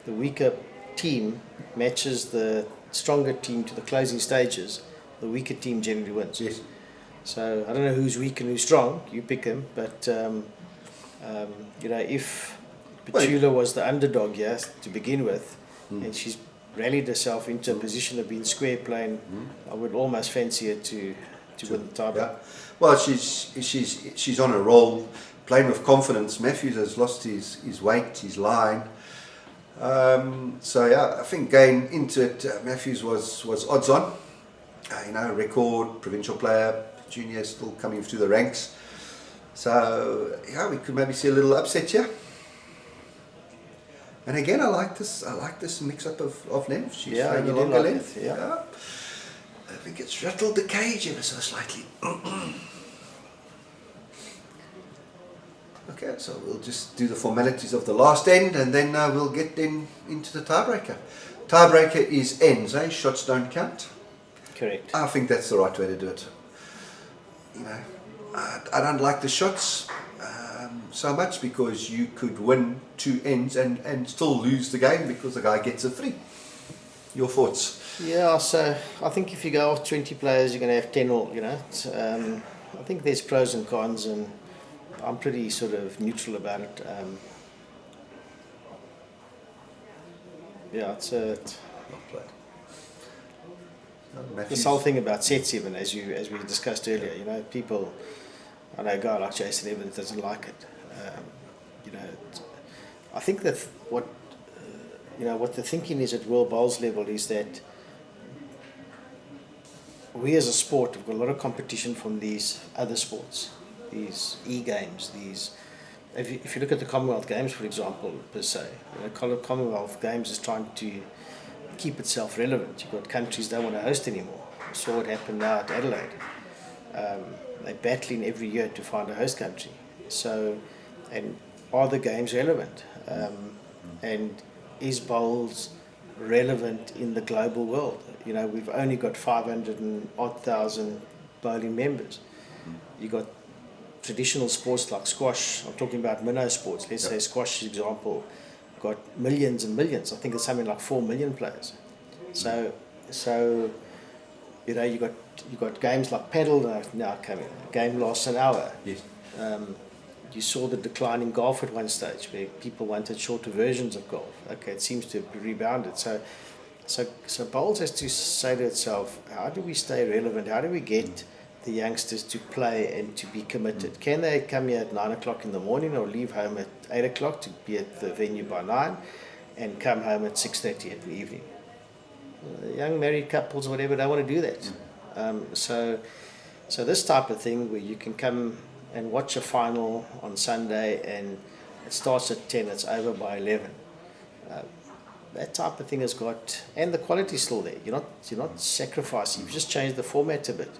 weaker team matches the stronger team to the closing stages, the weaker team generally wins. Yes. So I don't know who's weak and who's strong. You pick him, but if Petula was the underdog here to begin with, and she's rallied herself into a position of being square playing, I would almost fancy her to win the tiebreak. Yeah. Well, she's on a roll, playing with confidence. Matthews has lost his weight, his line. I think going into it, Matthews was odds on. Record provincial player, junior still coming through the ranks. So we could maybe see a little upset here. And again, I like this mix-up of length. She's playing a longer length. Yeah. I think it's rattled the cage ever so slightly. Okay, so we'll just do the formalities of the last end, and then we'll get into the tiebreaker. Tiebreaker is ends, shots don't count. Correct. I think that's the right way to do it. I don't like the shots so much, because you could win 2 ends and still lose the game because the guy gets a 3. Your thoughts? Yeah, so I think if you go off 20 players, you're going to have 10 all, I think there's pros and cons, and I'm pretty sort of neutral about it. Well played. This whole thing about sets, even as we discussed earlier, you know, people, I know a guy like Jason Evans doesn't like it. You know, I think that what the thinking is at World Bowls level is that we as a sport have got a lot of competition from these other sports, these e-games, these. If you look at the Commonwealth Games, for example, per se, you know, Commonwealth Games is trying to keep itself relevant. You've got countries don't want to host anymore. We saw what happened now at Adelaide. They're battling every year to find a host country. So, and are the games relevant? And is bowls relevant in the global world? You know, we've only got 500,000 bowling members. You've got traditional sports like squash. I'm talking about minnow sports. Let's say squash, for example, got millions and millions. I think it's something like 4 million players. So you know, you got games like paddle now coming. A game lasts an hour. Yes. You saw the decline in golf at one stage, where people wanted shorter versions of golf. Okay, it seems to have rebounded. So bowls has to say to itself, how do we stay relevant? How do we get the youngsters to play and to be committed? Can they come here at 9 o'clock in the morning or leave home at 8 o'clock to be at the venue by 9 and come home at 6:30 in the evening? Young married couples or whatever, they want to do that. So this type of thing where you can come and watch a final on Sunday and it starts at 10, it's over by 11. That type of thing has got, and the quality's still there. You're not sacrificing. You've just changed the format a bit.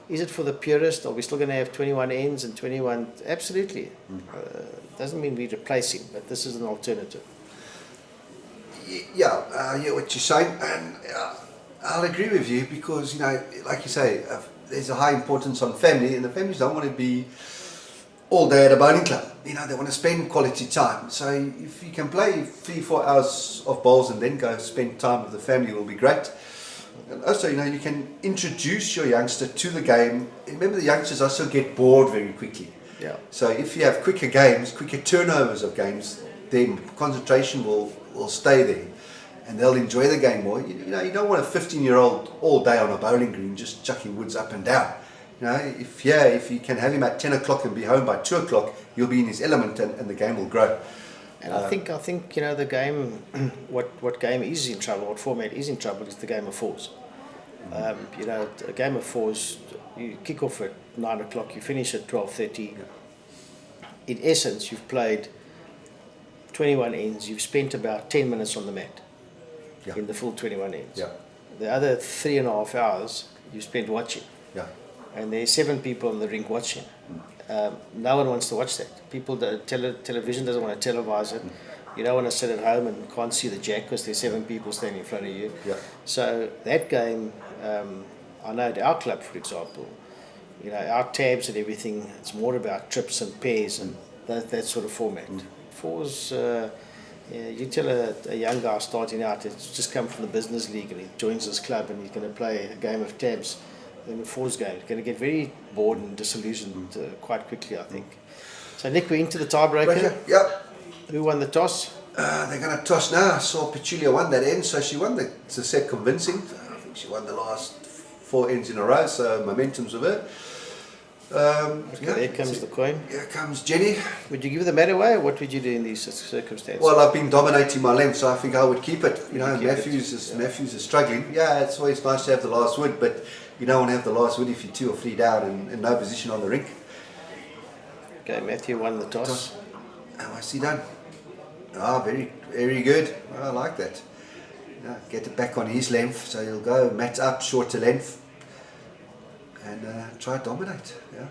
Is it for the purist? Are we still going to have 21 ends and 21? Absolutely. Doesn't mean we're replacing, but this is an alternative. Yeah, I hear what you're saying, and I'll agree with you because, you know, like you say, there's a high importance on family, and the families don't want to be all day at a bowling club. You know, they want to spend quality time. So if you can play 3-4 hours of bowls and then go spend time with the family, will be great. And also, you know, you can introduce your youngster to the game. Remember, the youngsters also get bored very quickly. Yeah. So if you have quicker games, quicker turnovers of games, then concentration will stay there, and they'll enjoy the game more. You know, you don't want a 15-year-old all day on a bowling green just chucking woods up and down. You know, if you can have him at 10 o'clock and be home by 2 o'clock, he'll be in his element, and the game will grow. And I think you know, the game, what game is in trouble, what format is in trouble, is the game of fours. You know, a game of fours, you kick off at 9 o'clock, you finish at 12:30. In essence, you've played 21 ends, you've spent about 10 minutes on the mat in the full 21 ends. Yeah. The other 3.5 hours you spent watching. Yeah. And there's 7 people on the rink watching. No one wants to watch that. Television doesn't want to televise it. You don't want to sit at home and can't see the jack because there's 7 people standing in front of you. Yeah. So that game, I know at our club, for example, you know, our tabs and everything, it's more about trips and pairs and that sort of format. Fours, you tell a young guy starting out, it's just come from the business league and he joins this club and he's going to play a game of tabs in the fours game. He's going to get very bored and disillusioned quite quickly, I think. So Nick, we're into the tiebreaker. Yep. Who won the toss? They're going to toss now. I saw Petula won that end, so she won the set convincing. I think she won the last 4 ends in a row, so momentum's with her. There comes the coin. Here comes Jenny. Would you give the mat away, or what would you do in these circumstances? Well, I've been dominating my length, so I think I would keep it. You know, Matthews is struggling. Yeah, it's always nice to have the last wood, but you don't want to have the last wood if you're 2 or 3 down and no position on the rink. Okay, Matthew won the toss. How has he done? Very, very good. I like that. Get it back on his length, so he'll go mat up, shorter length, and try to dominate. Yeah.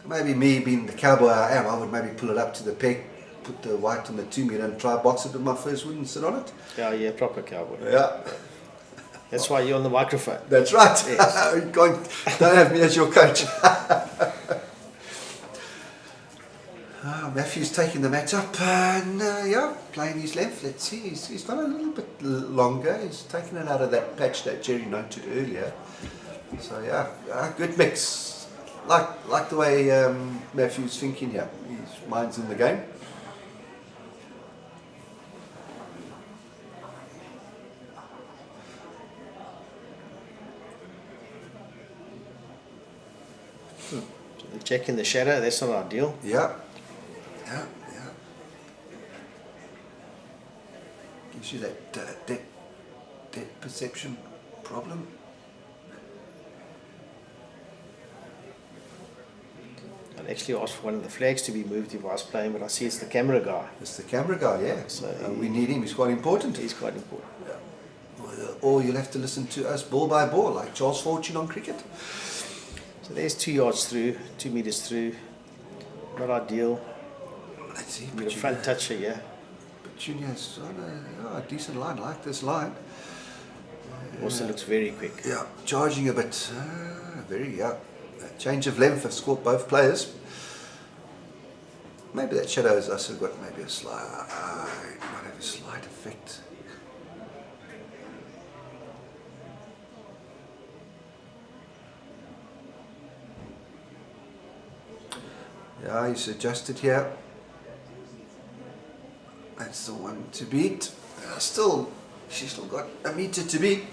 Maybe me being the cowboy I am, I would maybe pull it up to the peg, put the white on the 2 meter and try box it with my first wood and sit on it. Yeah, proper cowboy. Yeah. That's why you're on the microphone. That's right. Yes. Don't have me as your coach. Matthew's taking the mat up and playing his length. Let's see, he's gone a little bit longer. He's taken it out of that patch that Jerry noted earlier. So good mix. Like the way Matthew's thinking here. His mind's in the game. check in the shadow, that's not ideal. Yeah. Gives you that depth perception problem. I'd actually asked for one of the flags to be moved if I was playing, but I see it's the camera guy. It's the camera guy, yeah. So we need him, he's quite important. He's quite important. Yeah. Or you'll have to listen to us ball by ball, like Charles Fortuin on cricket. So there's 2 yards through, 2 meters through. Not ideal. Let's see. With a front toucher, yeah. Petunia's on a decent line, like this line. Also looks very quick. Yeah, charging a bit. Change of length has scored both players. Maybe that shadow has also got maybe a slight, might have a slight effect. Yeah, he's adjusted here. That's the one to beat. She's still got a meter to beat.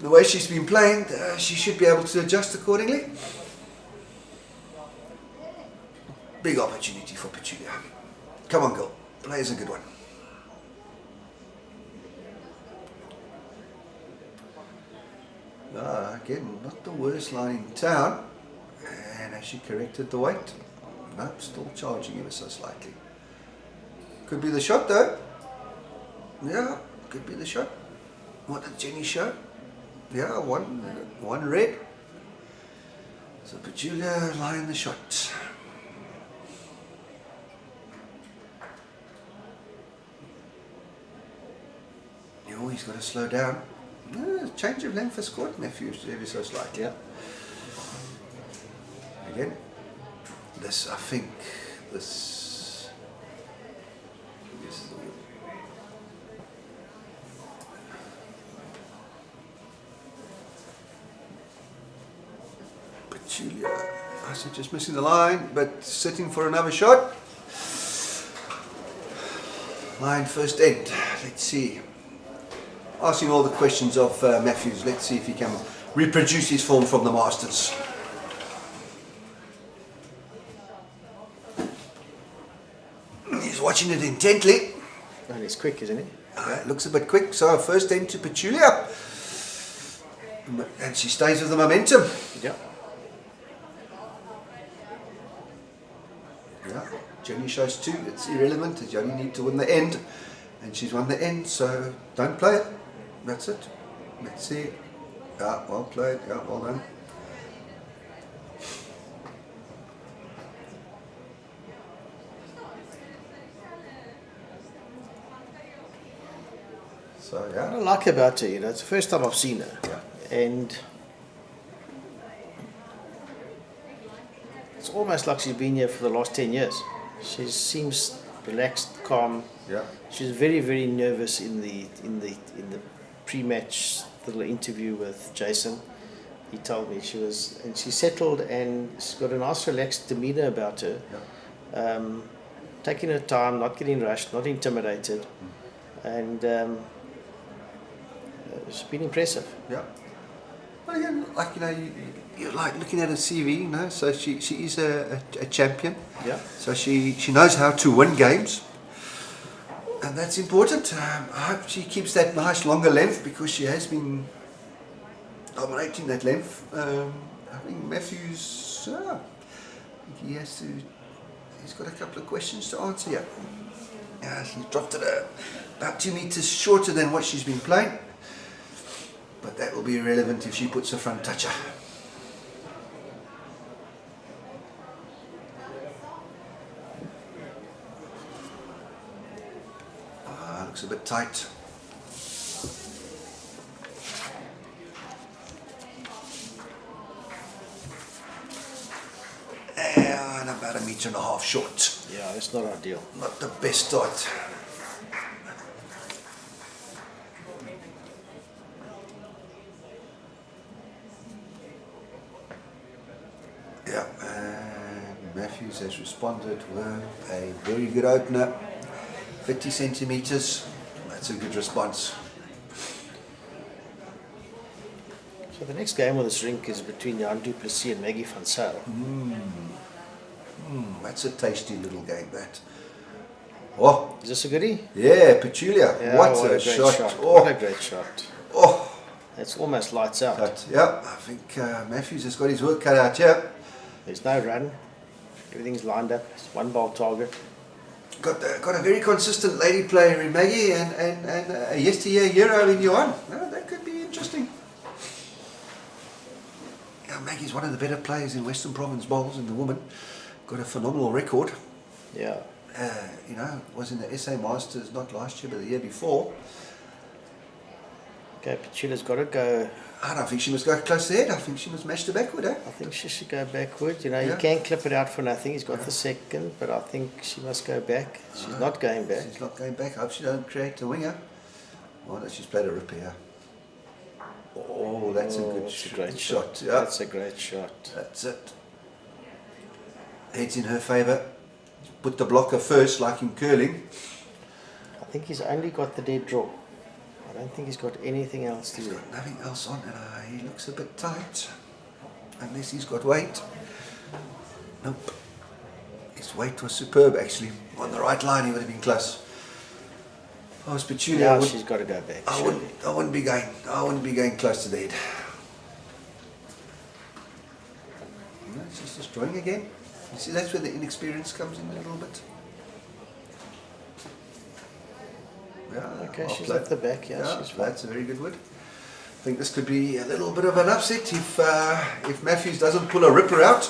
The way she's been playing, she should be able to adjust accordingly. Big opportunity for Petula. Come on, girl. Play is a good one. Again, not the worst line in town. And has she corrected the weight? Nope, still charging ever so slightly. Could be the shot though. Yeah, could be the shot. What did Jenny show? Yeah, one red. So Petula lying the shot. Oh, he's got to slow down. Change of length has scored Matthews ever so slightly. Yeah. Again, this, I think, this is the one. Petula, I said just missing the line, but sitting for another shot. Line first end, let's see. Asking all the questions of Matthews. Let's see if he can reproduce his form from the Masters. He's watching it intently. And he's quick, isn't he? Looks a bit quick. So first end to Petula. And she stays with the momentum. Yeah. Yeah. Jenny shows 2. It's irrelevant. You only need to win the end. And she's won the end, so don't play it. That's it. Let's see. Yeah, well played. Yeah, well done. So yeah. What I like about her, it's the first time I've seen her. Yeah. And it's almost like she's been here for the last 10 years. She seems relaxed, calm. Yeah. She's very, very nervous in the pre-match little interview with Jason. He told me she's settled and she's got a nice relaxed demeanour about her. Yeah. Taking her time, not getting rushed, not intimidated, and it's been impressive. Yeah. Well, again, like you're like looking at her CV, so she is a champion. Yeah. So she knows how to win games. And that's important. I hope she keeps that nice longer length because she has been dominating that length. I think Matthews, he's got a couple of questions to answer here. She's dropped it about 2 meters shorter than what she's been playing. But that will be irrelevant if she puts a front toucher. Looks a bit tight. And about 1.5 meters short. Yeah, it's not ideal. Not the best start. Yeah, and Matthews has responded with a very good opener. 50 centimeters, that's a good response. So the next game on this rink is between Johan Plessis and Maggie van Zyl. That's a tasty little game, that. Oh, Is this a goodie? yeah, Petula. Yeah, what a great shot. Oh, What a great shot. oh. It's almost lights out. But, yeah, I think Matthews has got his work cut out here. There's no run. Everything's lined up. It's one ball target. Got a very consistent lady player in Maggie and a yesteryear hero in Johan. That could be interesting. Yeah, Maggie's one of the better players in Western Province bowls, and the woman got a phenomenal record. Yeah. Was in the SA Masters not last year but the year before. Okay, Petula's got to go. I don't think she must go close to the head. I think she must match the backward, eh? I think she should go backward. You Yeah. can't clip it out for nothing. He's got the second, but I think she must go back. She's not going back. She's not going back. I hope she don't create a winger. Oh, no, she's played a rip here. Oh, that's a good great shot. Yeah. That's a great shot. That's it. Head's in her favour. Put the blocker first, like in curling. I think he's only got the dead draw. I don't think he's got anything else to He's do. got nothing else on, and he looks a bit tight. Unless he's got weight. Nope. His weight was superb, actually. On the right line, he would have been close. I was Petula. Now she's got to go back. I wouldn't be going close to the head. No, it's just destroying again. You see, that's where the inexperience comes in a little bit. Yeah, Okay, well she's played. at the back. Yeah, she's fine. That's a very good word. I think this could be a little bit of an upset if Matthews doesn't pull a ripper out.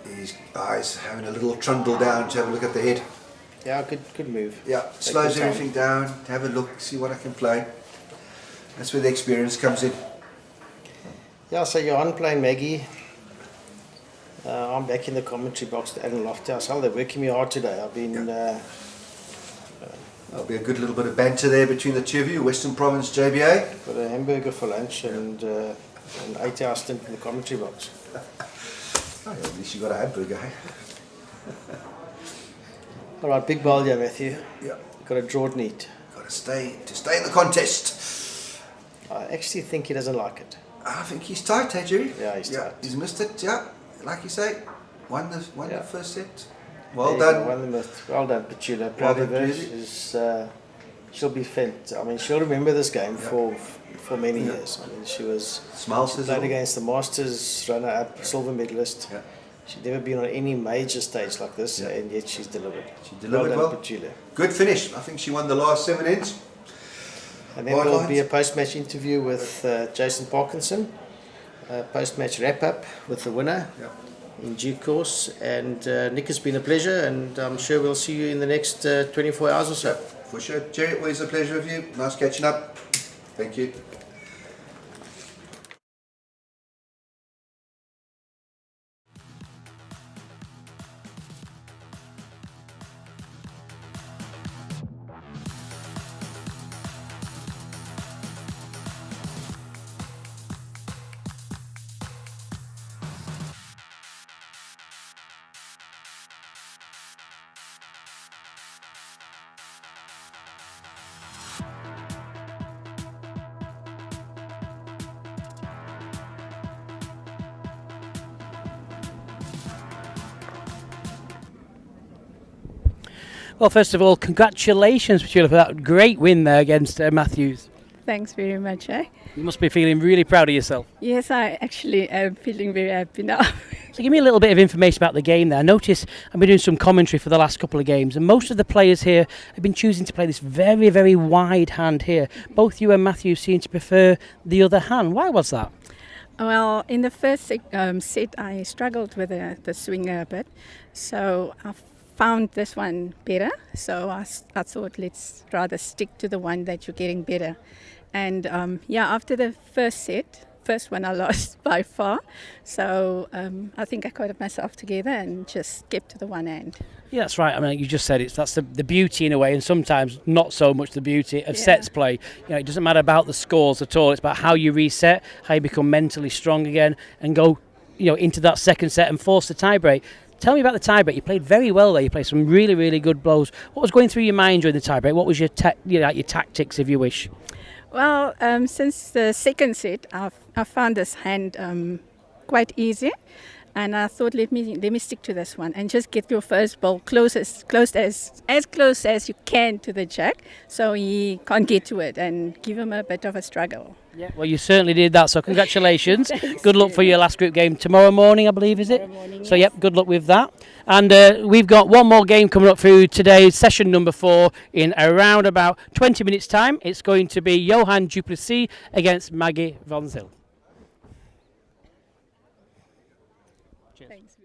His eyes having a little trundle down to have a look at the head. Yeah, good move. Yeah, Take slows your time. everything down, have a look, see what I can play. That's where the experience comes in. Yeah, so Johan playing Maggie. I'm back in the commentary box to Alan Lofthouse. They're working me hard today. I've been... There'll be a good little bit of banter there between the two of you, Western Province JBA. got a hamburger for lunch and an 8-hour stint in the commentary box. Oh, yeah, at least you got a hamburger, hey? All right, big ball here, Matthew. Yeah. Got to draw it neat. Got to stay in the contest. I actually think he doesn't like it. I think he's tight, hey, Jerry? Yeah, he's tight. He's missed it, yeah. Like you say, won the first set. There Well you done. go, won the myth. Well done, Petula. Well Proud of done, her. Petula. She'll be felt. I mean, she'll remember this game for many years. I mean, she played against the Masters runner-up, silver medalist. Yeah. She'd never been on any major stage like this, and yet she's delivered. She delivered well. Done, Petula. Good finish. I think she won the last 7 ends. And then there'll be a post-match interview with Jason Parkinson, post-match wrap-up with the winner in due course. And Nick, it's been a pleasure, and I'm sure we'll see you in the next 24 hours or so. For sure. Jerry, always a pleasure with you. Nice catching up. Thank you. Well, first of all, congratulations, Petula, for that great win there against Matthews. Thanks very much. You must be feeling really proud of yourself. Yes, I actually am feeling very happy now. So give me a little bit of information about the game there. I notice I've been doing some commentary for the last couple of games, and most of the players here have been choosing to play this very, very wide hand here. Both you and Matthew seem to prefer the other hand. Why was that? Well, in the first set, I struggled with the swinger a bit, so I found this one better. So I thought, let's rather stick to the one that you're getting better. And after the first one I lost by far. So I think I got myself together and just kept to the one hand. Yeah, that's right. I mean, you just said that's the beauty in a way, and sometimes not so much the beauty of sets play. You know, it doesn't matter about the scores at all. It's about how you reset, how you become mentally strong again, and go, into that second set and force the tiebreak. Tell me about the tiebreak. You played very well there. You played some really, really good blows. What was going through your mind during the tiebreak? What was your tactics, if you wish? Well, since the second set, I found this hand quite easy. And I thought, let me stick to this one and just get your first ball close as close as you can to the jack, so he can't get to it, and give him a bit of a struggle. Yeah, well, you certainly did that, so congratulations. Thanks. Good luck for your last group game tomorrow morning, I believe, is it? Tomorrow morning, So, yes. yep, good luck with that. And we've got one more game coming up through today's session number 4 in around about 20 minutes' time. It's going to be Johan du Plessis against Maggie von Zyl. Thanks.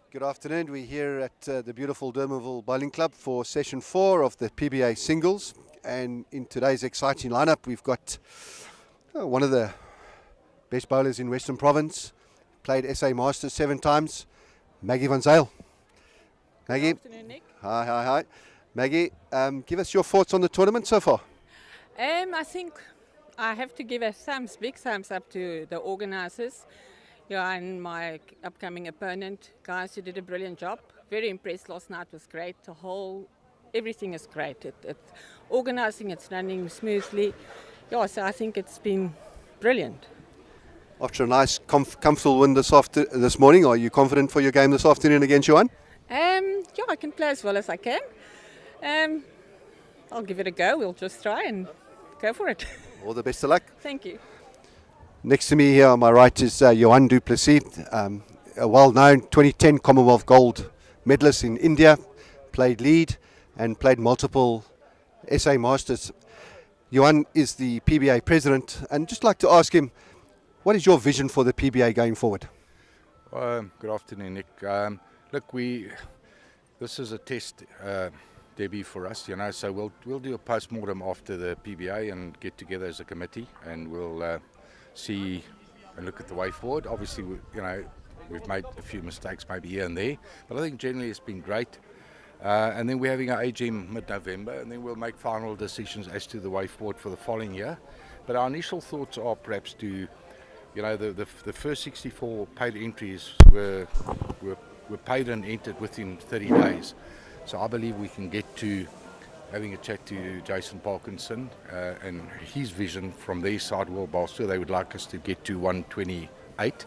Good afternoon. We're here at the beautiful Durbanville Bowling Club for session 4 of the PBA singles, and in today's exciting lineup we've got one of the best bowlers in Western Province, played SA Masters 7 times, Maggie van Zyl. Maggie. Good afternoon, Nick. Hi. Maggie, give us your thoughts on the tournament so far. I think I have to give a big thumbs up to the organisers. And my upcoming opponent, guys, you did a brilliant job. Very impressed last night, was great. Everything is great. It's organising, it's running smoothly. So I think it's been brilliant. After a nice comfortable win this morning, are you confident for your game this afternoon against Johan? I can play as well as I can. I'll give it a go. We'll just try and go for it. All the best of luck. Thank you. Next to me here on my right is Johan du Plessis, a well-known 2010 Commonwealth Gold medalist in India, played lead and played multiple SA Masters. Johan is the PBA president, and just like to ask him, what is your vision for the PBA going forward? Good afternoon, Nick. Look, this is a test debut for us, so we'll do a post-mortem after the PBA and get together as a committee, and we'll see and look at the way forward. Obviously, we've made a few mistakes maybe here and there, but I think generally it's been great. And then we're having our AGM mid-November, and then we'll make final decisions as to the way forward for the following year. But our initial thoughts are perhaps to, the first 64 paid entries were paid and entered within 30 days. So I believe we can get to having a chat to Jason Parkinson and his vision from their side, WorldBowlstour. They would like us to get to 128,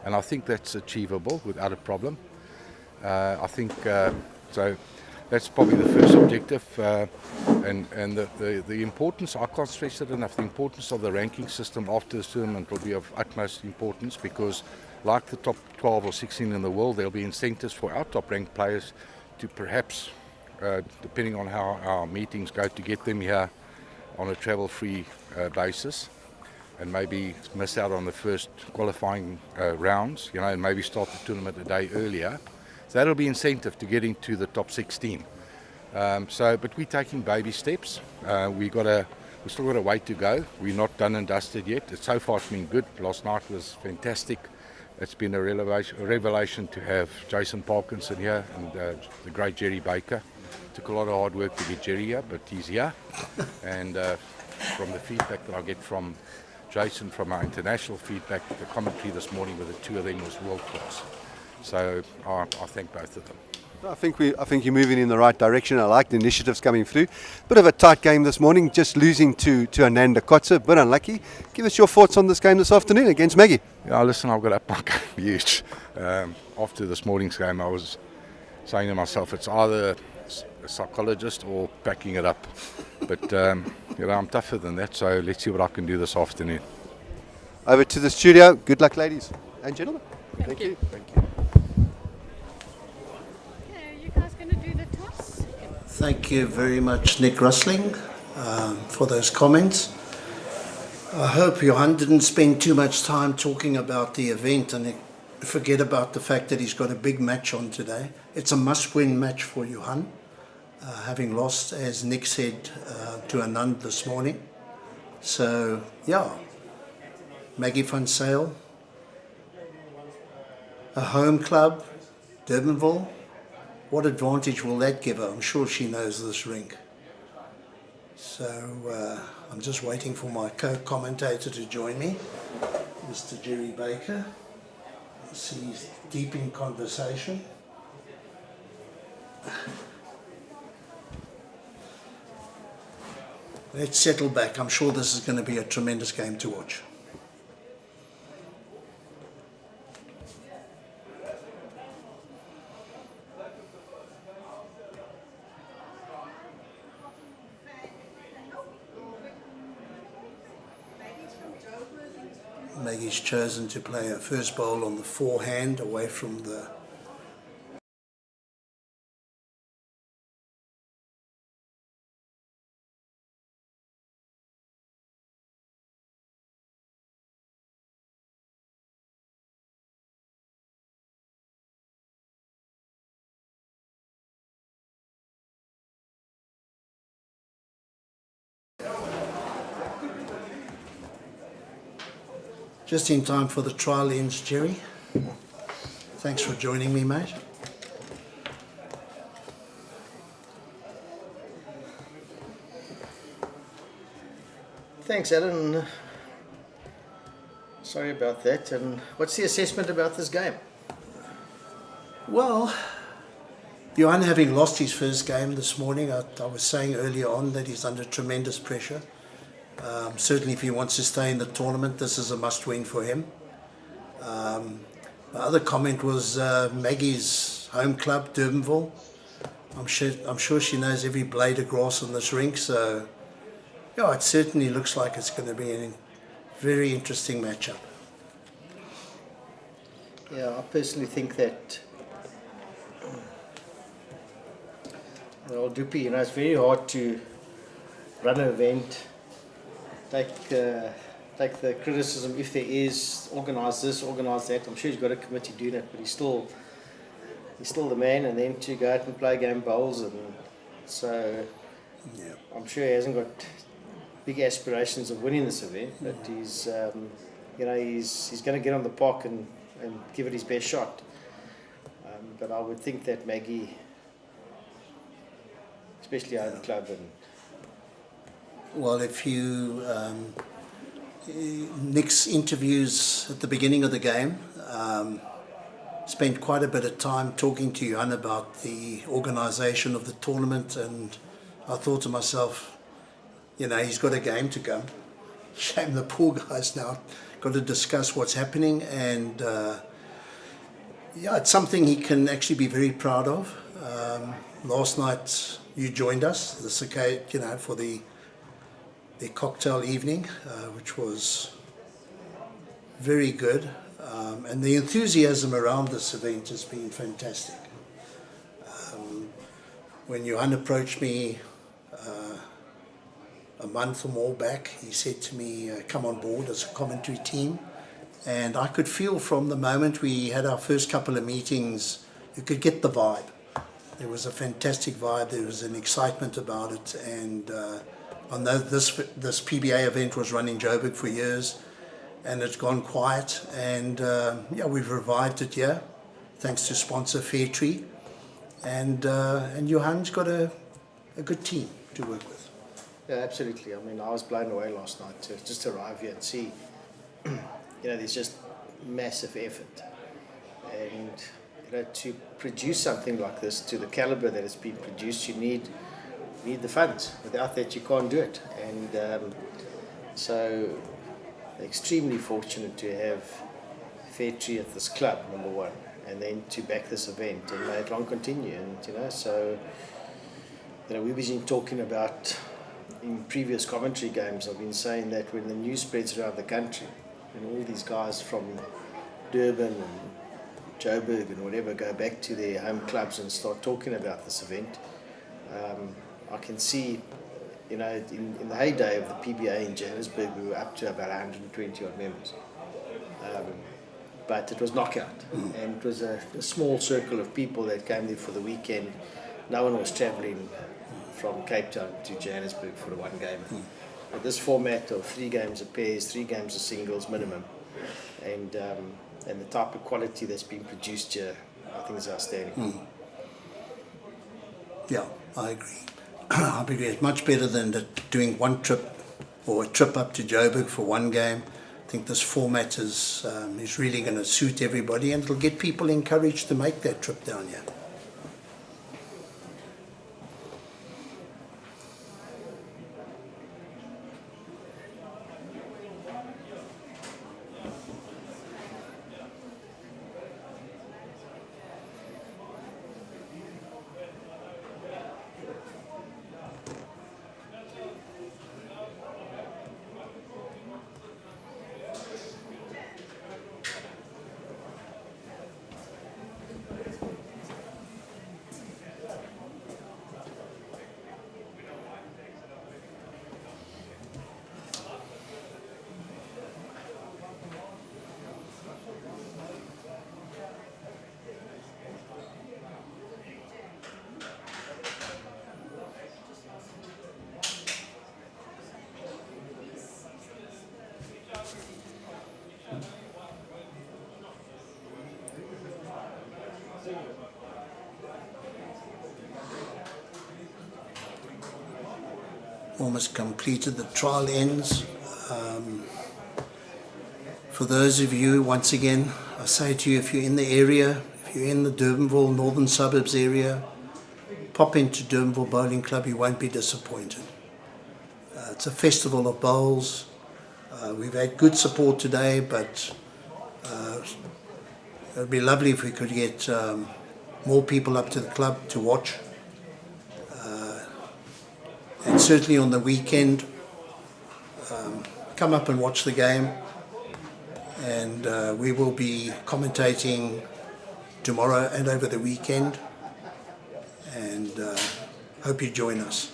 and I think that's achievable without a problem. I think so. That's probably the first objective, and the importance. I can't stress it enough. The importance of the ranking system after this tournament will be of utmost importance, because, like the top 12 or 16 in the world, there'll be incentives for our top-ranked players to perhaps, depending on how our meetings go, to get them here on a travel-free basis, and maybe miss out on the first qualifying rounds, and maybe start the tournament a day earlier. So that'll be incentive to getting to the top 16. But we're taking baby steps. We still got a way to go. We're not done and dusted yet. So far it's been good. Last night was fantastic. It's been a revelation to have Jason Parkinson here and the great Jerry Baker. Took a lot of hard work to get Jerry here, but he's here. And from the feedback that I get from Jason, from our international feedback, the commentary this morning with the two of them was world class. So I thank both of them. I think you're moving in the right direction. I like the initiatives coming through. Bit of a tight game this morning, just losing to Ananda Kotze, bit unlucky. Give us your thoughts on this game this afternoon against Maggie. Yeah, listen, I've got up my game huge. After this morning's game, I was saying to myself, it's either a psychologist or packing it up. But I'm tougher than that, so let's see what I can do this afternoon. Over to the studio. Good luck, ladies and gentlemen. Thank you. Thank you. Thank you very much, Nick Rustling, for those comments. I hope Johan didn't spend too much time talking about the event and forget about the fact that he's got a big match on today. It's a must-win match for Johan, having lost, as Nick said, to Anand this morning. So, Maggie van Zyl, a home club, Durbanville. What advantage will that give her? I'm sure she knows this rink. So I'm just waiting for my co-commentator to join me, Mr. Jerry Baker. He's deep in conversation. Let's settle back. I'm sure this is going to be a tremendous game to watch. Maggie's chosen to play her first bowl on the forehand away from the Just in time for the trial ends, Jerry. Thanks for joining me, mate. Thanks, Alan. Sorry about that. And what's the assessment about this game? Well, Johan, having lost his first game this morning, I was saying earlier on that he's under tremendous pressure. Certainly if he wants to stay in the tournament, this is a must-win for him. The other comment was Maggie's home club, Durbanville. I'm sure she knows every blade of grass on this rink, so yeah, it certainly looks like it's going to be a very interesting matchup. Yeah, I personally think that well, Dupi, it's very hard to run an event, take the criticism if there is, organise this, organise that. I'm sure he's got a committee doing it, but he's still the man. And then to go out and play game bowls, and so yeah. I'm sure he hasn't got big aspirations of winning this event, but he's he's going to get on the park and give it his best shot. But I would think that Maggie, especially out of the club, and well, if you Nick's interviews at the beginning of the game spent quite a bit of time talking to Johan about the organisation of the tournament, and I thought to myself, he's got a game to go. Shame the poor guy's now got to discuss what's happening, and yeah, it's something he can actually be very proud of. Last night you joined us, for the cocktail evening, which was very good, and the enthusiasm around this event has been fantastic. When Johan approached me a month or more back, he said to me, come on board as a commentary team, and I could feel from the moment we had our first couple of meetings, you could get the vibe. There was a fantastic vibe, there was an excitement about it, and I know this PBA event was run in Joburg for years, and it's gone quiet, and yeah, we've revived it here, thanks to sponsor Phiri, and Johan's got a good team to work with. Yeah, absolutely. I mean, I was blown away last night to just arrive here and see, there's just massive effort, and to produce something like this to the caliber that it's been produced, you need the funds. Without that, you can't do it. And so, extremely fortunate to have Phiri at this club, number one, and then to back this event and may it long continue. And so we've been talking about in previous commentary games. I've been saying that when the news spreads around the country, and all these guys from Durban and Joburg and whatever go back to their home clubs and start talking about this event, I can see, in the heyday of the PBA in Johannesburg, we were up to about 120 odd members. But it was knockout, and it was a small circle of people that came there for the weekend. No one was travelling from Cape Town to Johannesburg for a one game. But this format of 3 games of pairs, 3 games of singles minimum, and the type of quality that's been produced here, I think is outstanding. Yeah, I agree. I agree. It's much better than doing one trip or a trip up to Joburg for one game. I think this format is really going to suit everybody, and it'll get people encouraged to make that trip down here. Almost completed. The trial ends. For those of you, once again, I say to you, if you're in the area, if you're in the Durbanville northern suburbs area, pop into Durbanville Bowling Club, you won't be disappointed. It's a festival of bowls. We've had good support today, but it would be lovely if we could get more people up to the club to watch. And certainly on the weekend, come up and watch the game. And we will be commentating tomorrow and over the weekend. And hope you join us.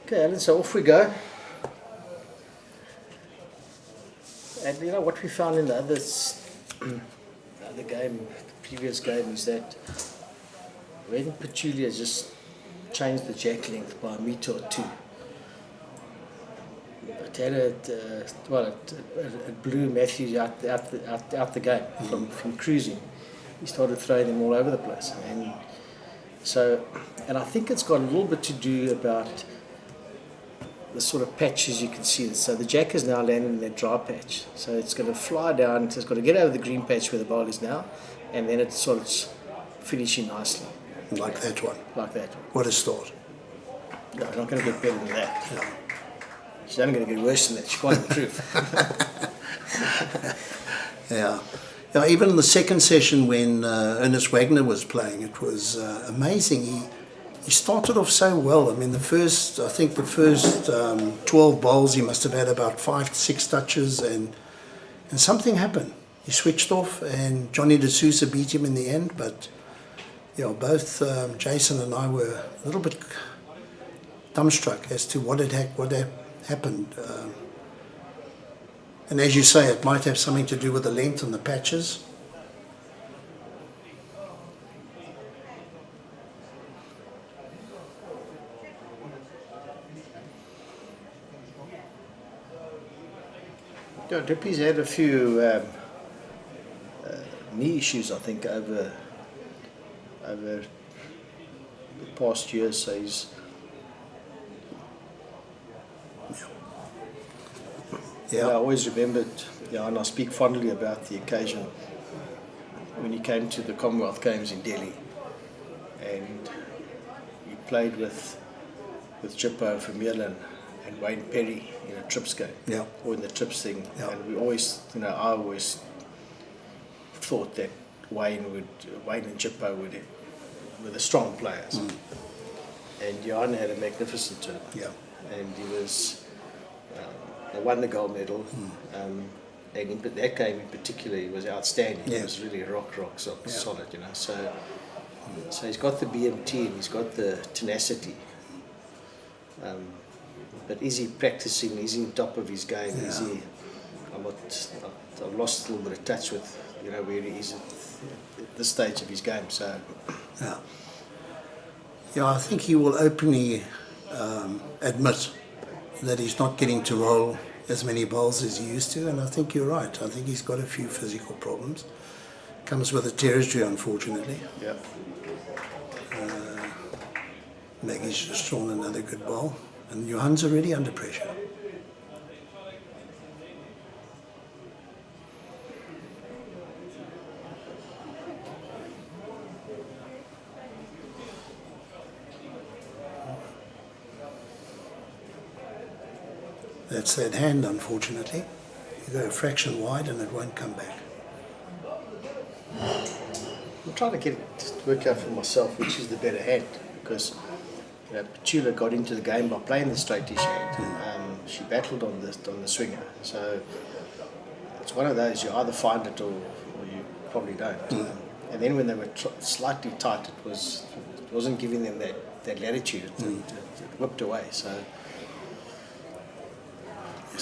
Okay, Alan, so off we go. And you know what we found in the other game, the previous game, is that when Petula just changed the jack length by a metre or two, it had it blew Matthews out the game from cruising. He started throwing them all over the place, and I think it's got a little bit to do about the sort of patches you can see. So the jack is now landing in that dry patch. So it's going to fly down, it's got to get over the green patch where the bowl is now, and then it starts finishing nicely. Like that one. Like that one. What a start. No, not going to get better than that. No. She's only going to get worse than that. She can't improve. Yeah. Yeah. Even in the second session when Ernst Wagner was playing, it was amazing. He started off so well. I mean, the first 12 bowls, he must have had about 5 to 6 touches, and something happened. He switched off, and Johnny de Sousa beat him in the end. But both Jason and I were a little bit dumbstruck as to what had happened. And as you say, it might have something to do with the length and the patches. Yeah, Drippy's had a few knee issues, I think, over the past years. So he's I always remembered, and I speak fondly about the occasion when he came to the Commonwealth Games in Delhi, and he played with Jippo Vermeulen and Wayne Perry in a trips game, or in the trips thing, and we always, I always thought that Wayne and Jippo were the strong players, and Johan had a magnificent tournament, and he was. They won the gold medal, and that game in particular, he was outstanding. He was really rock solid, So he's got the BMT and he's got the tenacity. But is he practicing? Is he on top of his game? Is he? I've lost a little bit of touch with where he is at this stage of his game. So I think he will openly admit that he's not getting to roll as many bowls as he used to, and I think you're right. I think he's got a few physical problems. Comes with the territory, unfortunately. Yeah. Maggie's just drawn another good bowl, and Johan's already under pressure. That's that hand, unfortunately. You go a fraction wide and it won't come back. I'm trying to get it to work out for myself which is the better hand, because Petula got into the game by playing the straightish hand. She battled on the swinger, so it's one of those, you either find it or you probably don't. And then when they were slightly tight, it wasn't giving them that latitude. It whipped away. So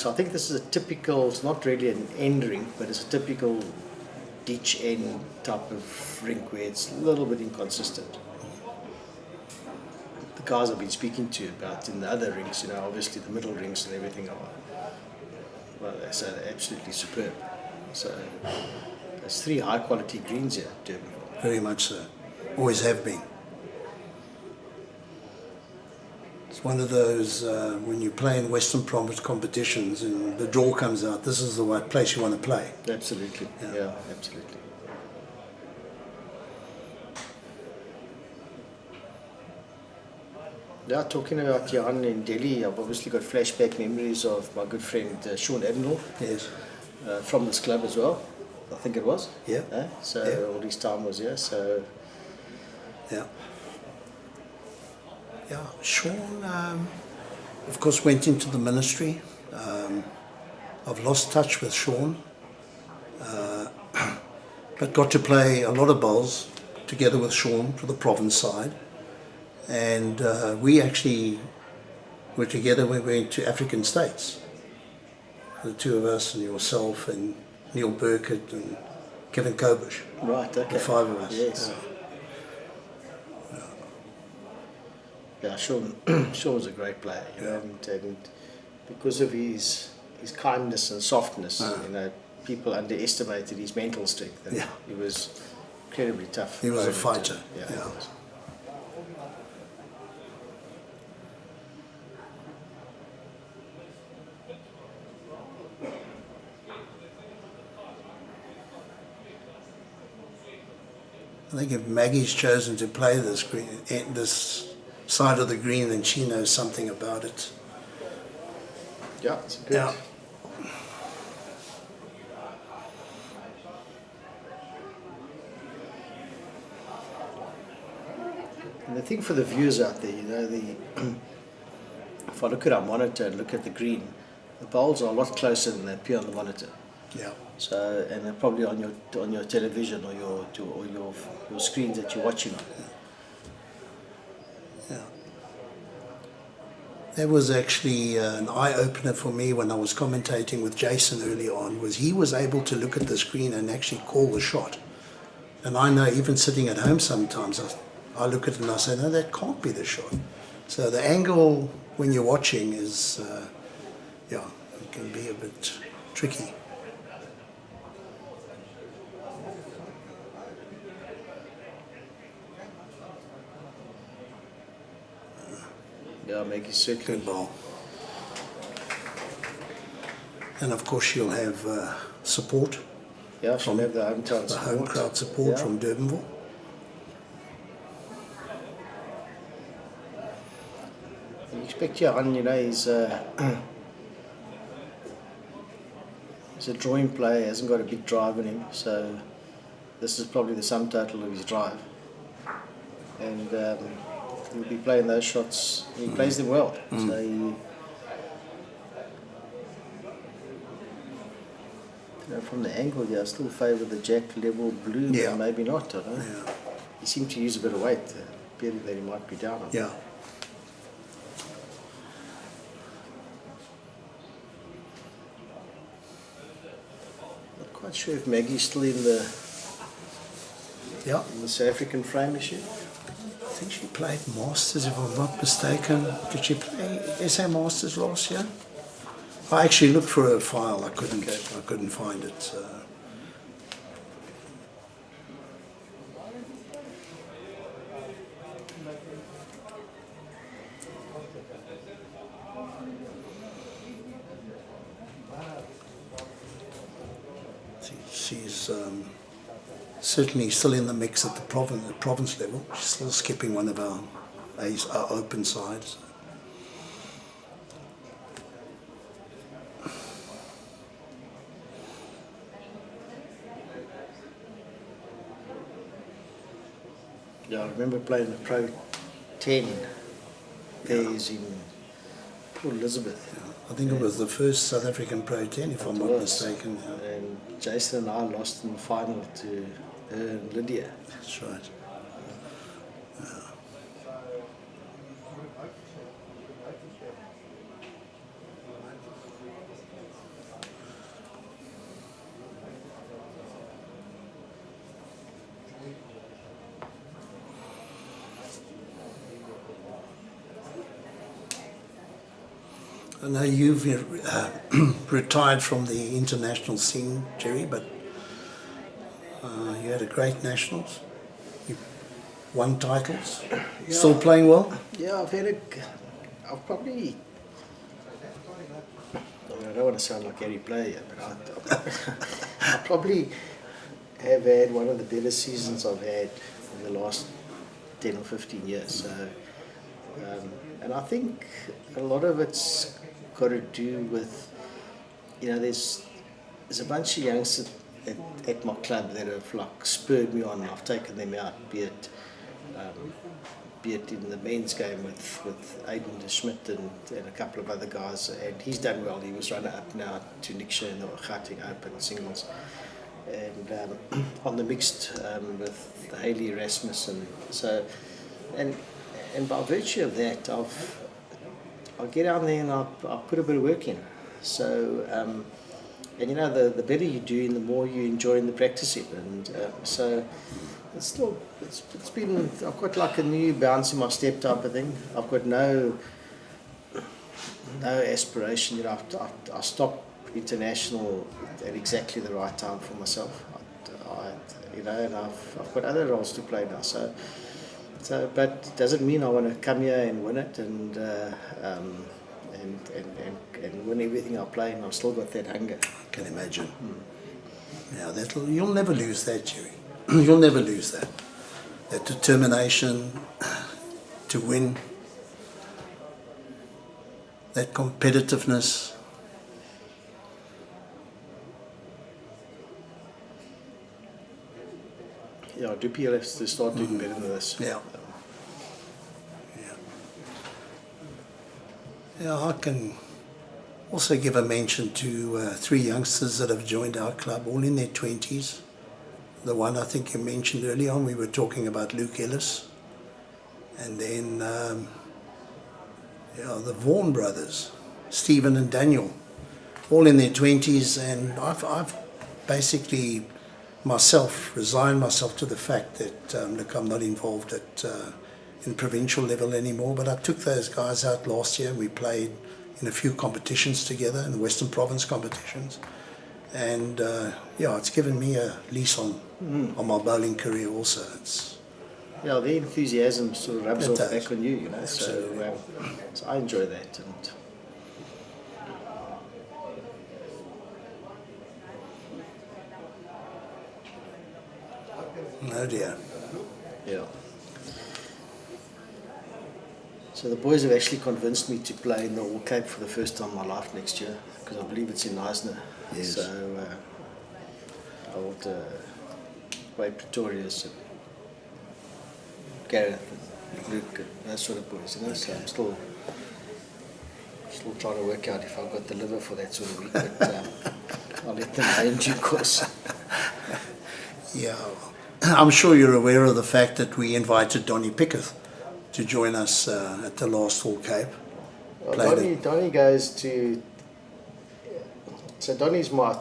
So I think this is a typical, it's not really an end rink, but it's a typical ditch end type of rink where it's a little bit inconsistent. The guys I've been speaking to about in the other rinks, you know, obviously the middle rinks and everything are, well, they say they're absolutely superb. So there's 3 high quality greens here at Durbanville. Very much so. Always have been. It's one of those, when you play in Western Province competitions and the draw comes out, this is the right place you want to play. Absolutely, yeah, absolutely. Yeah, talking about Johan in Delhi, I've obviously got flashback memories of my good friend Sean Admiral. Yes. From this club as well, I think it was. Yeah. So all his time was here, so... Yeah. Yeah, Sean, of course, went into the ministry. I've lost touch with Sean, but got to play a lot of bowls together with Sean for the province side. And we actually were together when we went to African states. The 2 of us and yourself and Neil Burkett and Kevin Kobush. Right, okay. The 5 of us. Yes. Yeah, Sean was a great player, you know, and because of his kindness and softness, you know, people underestimated his mental strength. And he was incredibly tough. He was a fighter. Yeah. I think if Maggie's chosen to play this green, this side of the green, then she knows something about it. Yeah, it's good. Yeah. And the thing for the viewers out there, you know, if I look at our monitor and look at the green, the bowls are a lot closer than they appear on the monitor. Yeah. So, and they're probably on your television or your screens that you're watching on. Yeah. That was actually an eye-opener for me when I was commentating with Jason early on, was he was able to look at the screen and actually call the shot. And I know even sitting at home sometimes, I look at it and I say, no, that can't be the shot. So the angle when you're watching is, it can be a bit tricky. Yeah, Maggie certainly. Good ball. And of course she'll have support. Yeah, she'll have the hometown support. The home crowd support from Durbanville. You expect Johan, you know, he's a drawing player, he hasn't got a big drive in him, so this is probably the sum total of his drive. And he'll be playing those shots, he plays them well. So he, from the angle here, I still favour the jack level blue, but maybe not, I don't know. Yeah. He seemed to use a bit of weight, appearing that he might be down on. Yeah. Not quite sure if Maggie's still in the in the South African frame, is she? I think she played Masters, if I'm not mistaken. Did she play SA Masters last year? I actually looked for her file. I couldn't find it. So. She's certainly still in the mix at the province level. She's still skipping one of our open sides. Yeah, I remember playing the Pro 10 pairs in Port Elizabeth. I think it was the first South African Pro 10, if I'm not mistaken. And Jason and I lost in the final to her and Lydia. That's right. I know you've retired from the international scene, Jerry, but you had a great nationals. You won titles. Yeah. Still playing well? Yeah, I've probably, I don't want to sound like any player, but I probably have had one of the better seasons I've had in the last 10 or 15 years. So, and I think a lot of it's got to do with, there's a bunch of youngsters at my club that have like spurred me on. I've taken them out, be it in the men's game with Aidan de Schmidt and a couple of other guys, and he's done well. He was runner-up now to Nick Sher in the Gauteng Open singles, and on the mixed with Haley Erasmus, and so and by virtue of that, I'll get out there and I'll put a bit of work in. So and the better you do, and the more you enjoy in the practicing, and so. It's been, I've got like a new bounce in my step type of thing. I've got no aspiration. I stopped international at exactly the right time for myself. And I've got other roles to play now. So but it doesn't mean I want to come here and win it and win everything I play. And I've still got that hunger. I can imagine. Yeah, you'll never lose that, Jerry. You'll never lose that determination to win, that competitiveness. Yeah, DPL has to start doing better than this. Yeah. Yeah, I can also give a mention to 3 youngsters that have joined our club, all in their 20s. The one I think you mentioned early on, we were talking about Luke Ellis. And then the Vaughan brothers, Stephen and Daniel, all in their 20s. And I've basically resigned myself to the fact that, look, I'm not involved in provincial level anymore. But I took those guys out last year and we played in a few competitions together, in the Western Province competitions. And it's given me a lease on my bowling career also. The enthusiasm sort of rubs off does. back on you, So I enjoy that. And oh dear. Yeah. So the boys have actually convinced me to play in the All Cape for the first time in my life next year, because I believe it's in Eisner. Yes. So I want to play Pretorius and Gareth and Luke and those sort of boys, So I'm still trying to work out if I've got the liver for that sort of week, but I'll let them know in due course. Yeah, I'm sure you're aware of the fact that we invited Donnie Piketh to join us at the last All Cape. Well, Donnie goes to... So Donnie's my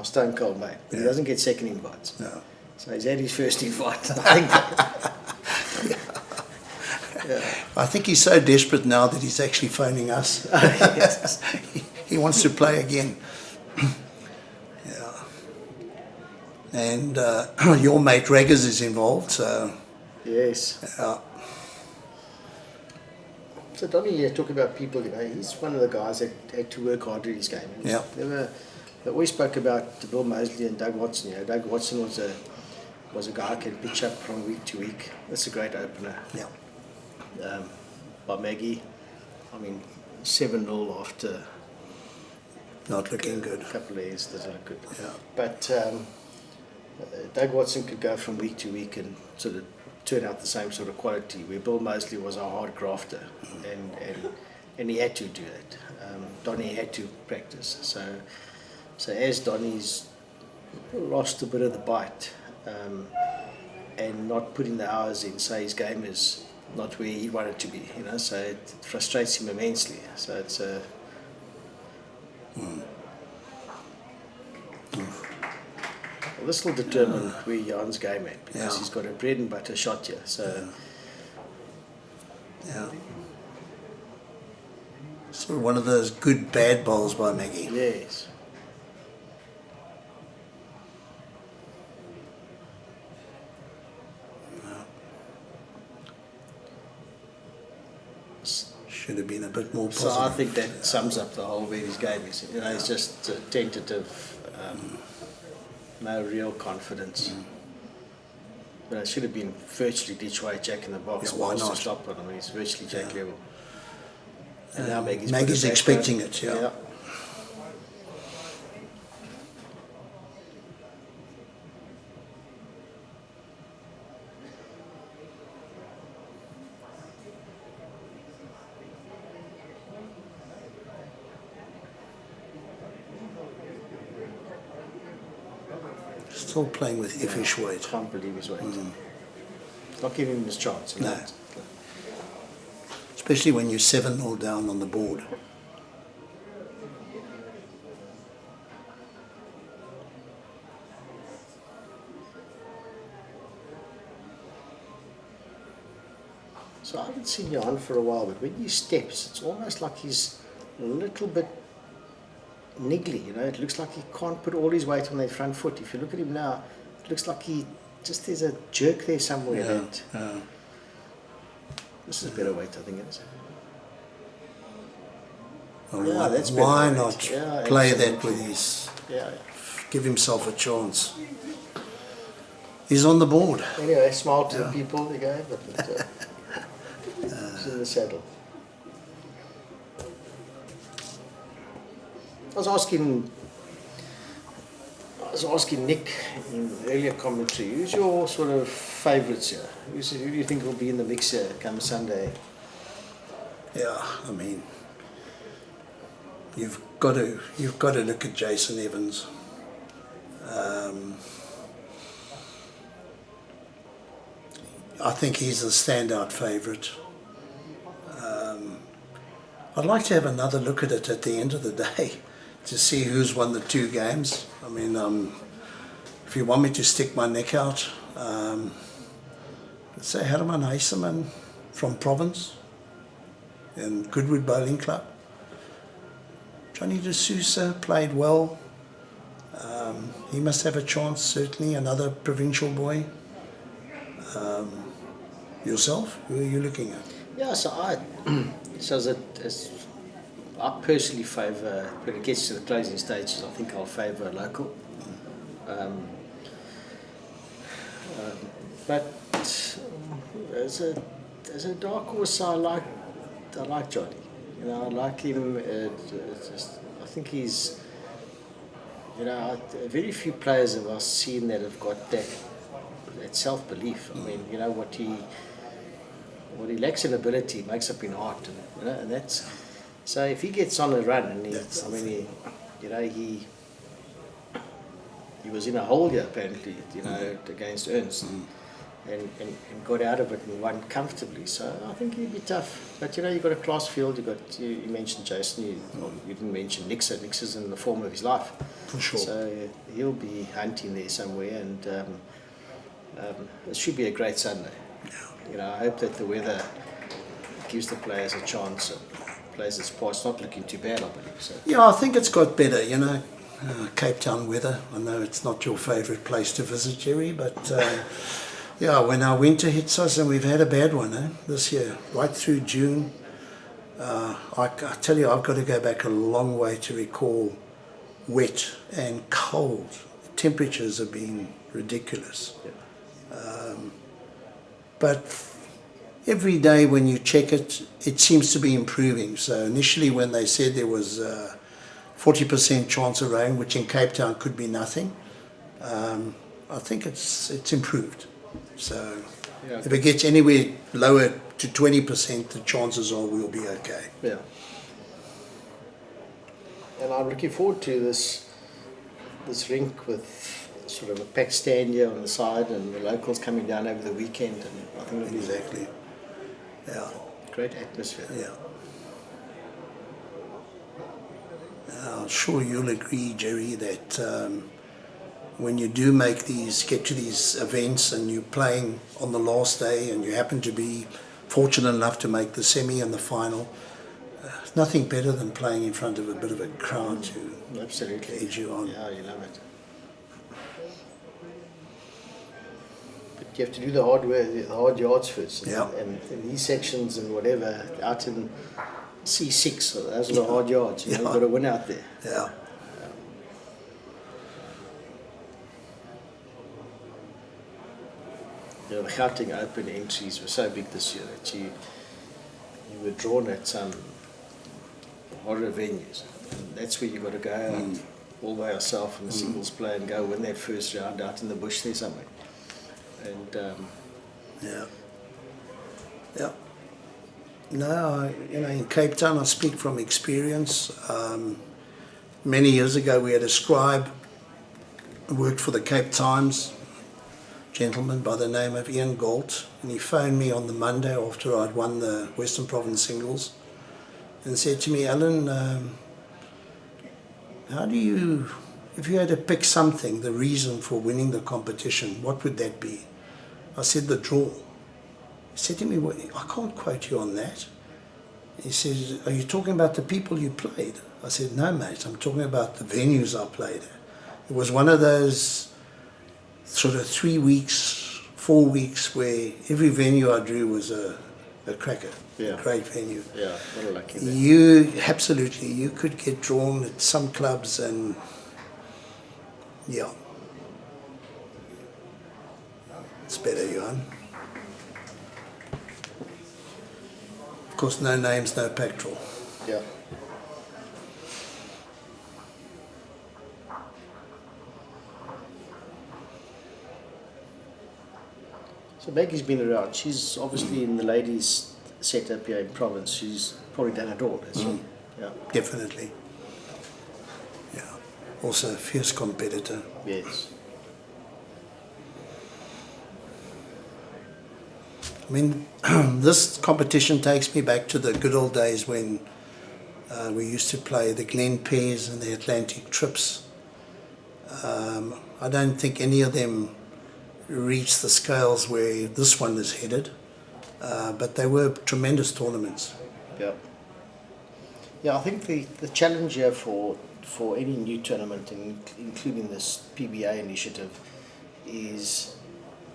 stone cold mate, but he doesn't get second invites. No. So he's had his first invite. I think I think he's so desperate now that he's actually phoning us. Yes. He wants to play again. And your mate Reggers is involved, so... Yes. So Donnie, talk about people, he's one of the guys that had to work hard at his game. They always spoke about Bill Mosley and Doug Watson. Doug Watson was a guy who can pitch up from week to week. That's a great opener. Yeah. By Maggie, 7-0 after... Not looking good. A couple of years doesn't look good. Yeah. But Doug Watson could go from week to week and sort of turn out the same sort of quality, where Bill Mosley was a hard grafter, and he had to do that. Donnie had to practice. So as Donnie's lost a bit of the bite and not putting the hours in, so his game is not where he wanted to be, so it frustrates him immensely. So it's a... Well, this will determine where Johan's game at, because he's got a bread and butter shot here. So Sort of one of those good bad bowls by Maggie. Yes. Should have been a bit more So positive. I think that sums up the whole Phiri's game. Is, you know, it's just tentative, no real confidence. But it should have been virtually ditch way Jack in the box. Yeah, why To not? stop it. I mean, it's virtually Jack level. And now Maggie's Maggie's put it back expecting down. it, yeah. Still playing with iffish weight. Can't believe his weight. Not giving him his chance. No. Especially when you're 7-0 down on the board. So I haven't seen Johan for a while, but when he steps, it's almost like he's a little bit niggly, you know. It looks like he can't put all his weight on that front foot. If you look at him now, it looks like he just there's a jerk there somewhere. Yeah, That yeah. this is better weight, I think it is. Well, Yeah, that's better why weight. not Yeah, play that absolutely. with his, Yeah. give himself a chance. He's on the board. Anyway, smile to the Yeah. people again, but he's in the saddle. I was asking Nick in earlier commentary, who's your sort of favourites here? Who do you think will be in the mix here come Sunday? Yeah, I mean, you've got to look at Jason Evans. I think he's the standout favourite. I'd like to have another look at it at the end of the day to see who's won the 2 games. I mean, if you want me to stick my neck out, let's say Herman Heiseman from Province and Goodwood Bowling Club. Johnny de Sousa played well. He must have a chance, certainly, another provincial boy. Yourself, who are you looking at? Yeah, so I personally favour, when it gets to the closing stages, I think I'll favour a local. But as a dark horse, I like Johnny. You know, I like him. I think he's, you know, very few players have I seen that have got that self-belief. I mean, you know, what he lacks in ability makes up in art, and, you know, and that's so. If he gets on a run, and he was in a hole here apparently, you know, against Ernst, and got out of it and won comfortably. So I think he'd be tough. But you know, you've got a class field. You mentioned Jason. You didn't mention Nixa. Nixa's in the form of his life. For sure. So he'll be hunting there somewhere, and it should be a great Sunday. You know, I hope that the weather gives the players a chance. And plays its part. It's not looking too bad, I believe. So. Yeah, I think it's got better, you know. Cape Town weather. I know it's not your favourite place to visit, Jerry, but yeah, when our winter hits us, and we've had a bad one this year, right through June. I tell you, I've got to go back a long way to recall wet and cold. The temperatures have been ridiculous. But every day when you check it, it seems to be improving. So initially when they said there was 40% chance of rain, which in Cape Town could be nothing, I think it's improved. So if it gets anywhere lower to 20%, the chances are we'll be okay. Yeah. And I'm looking forward to this rink with sort of a packed stand here on the side, and the locals coming down over the weekend, and I think it'll be exactly. Yeah. Great atmosphere. Yeah. I'm sure you'll agree, Jerry, that when you do get to these events and you're playing on the last day and you happen to be fortunate enough to make the semi and the final, nothing better than playing in front of a bit of a crowd to Absolutely. lead you on. Yeah, you love it. But you have to do the hard work, the hard yards first. Yeah. And these sections and whatever, out in C6, so those are the hard yards. You've got to win out there. Yeah. You know, the Gauteng Open entries were so big this year that you were drawn at some horror venues. And that's where you've got to go out all by yourself in the singles play and go win that first round out in the bush there somewhere. And yeah. No, in Cape Town, I speak from experience. Many years ago, we had a scribe who worked for the Cape Times, a gentleman by the name of Ian Galt, and he phoned me on the Monday after I'd won the Western Province singles and said to me, Alan, how do you, if you had to pick something, the reason for winning the competition, what would that be? I said, the draw. He said to me, well, I can't quote you on that. He said, are you talking about the people you played? I said, no, mate, I'm talking about the venues I played at. It was one of those sort of 3 weeks, 4 weeks where every venue I drew was a cracker, a great venue. Yeah, what a lucky man. Absolutely, you could get drawn at some clubs and, yeah. It's better, Johan. Of course, no names, no petrol. Yeah. So Maggie's been around. She's obviously in the ladies' setup here in Province. She's probably done it all, hasn't she? Yeah. Definitely. Yeah. Also a fierce competitor. Yes. I mean, this competition takes me back to the good old days when we used to play the Glen Pairs and the Atlantic Trips. I don't think any of them reached the scales where this one is headed, but they were tremendous tournaments. Yeah. Yeah, I think the challenge here for any new tournament, including this PBA initiative, is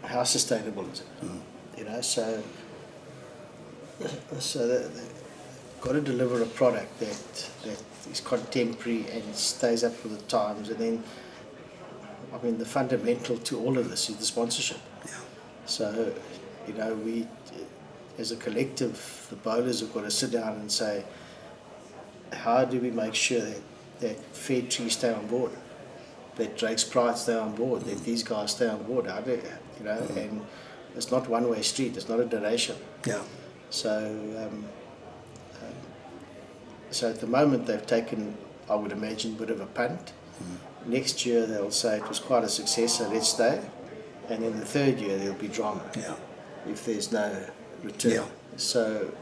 how sustainable is it? You know, so they've got to deliver a product that is contemporary and stays up with the times. And then, I mean, the fundamental to all of this is the sponsorship. Yeah. So, you know, we, as a collective, the bowlers have got to sit down and say, how do we make sure that Fair Tree stay on board, that Drake's Pride stay on board, that these guys stay on board? How do, you know, and it's not one-way street. It's not a donation. Yeah. So, so at the moment they've taken, I would imagine, a bit of a punt. Next year they'll say it was quite a success, so let's stay. And in the third year there'll be drama. Yeah. If there's no return. Yeah. So.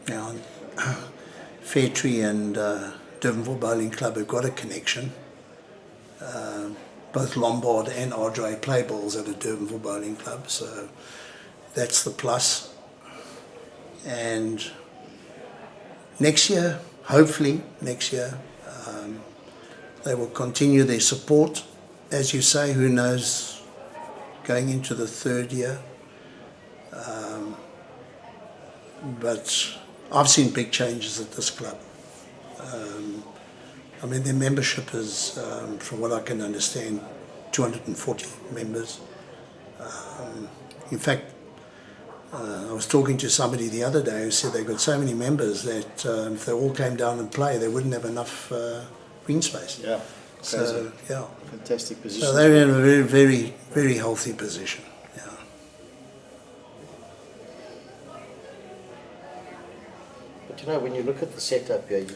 Yeah. Fair Tree and Durbanville Bowling Club have got a connection. Both Lombard and Andre play balls at a Durbanville Bowling Club, so that's the plus. And next year, hopefully next year, they will continue their support. As you say, who knows, going into the third year. But I've seen big changes at this club. I mean, their membership is, from what I can understand, 240 members. In fact, I was talking to somebody the other day who said they've got so many members that if they all came down and play, they wouldn't have enough green space. Yeah. So, yeah. Fantastic position. So they're in a very, very, very healthy position. Yeah. But you know, when you look at the setup here,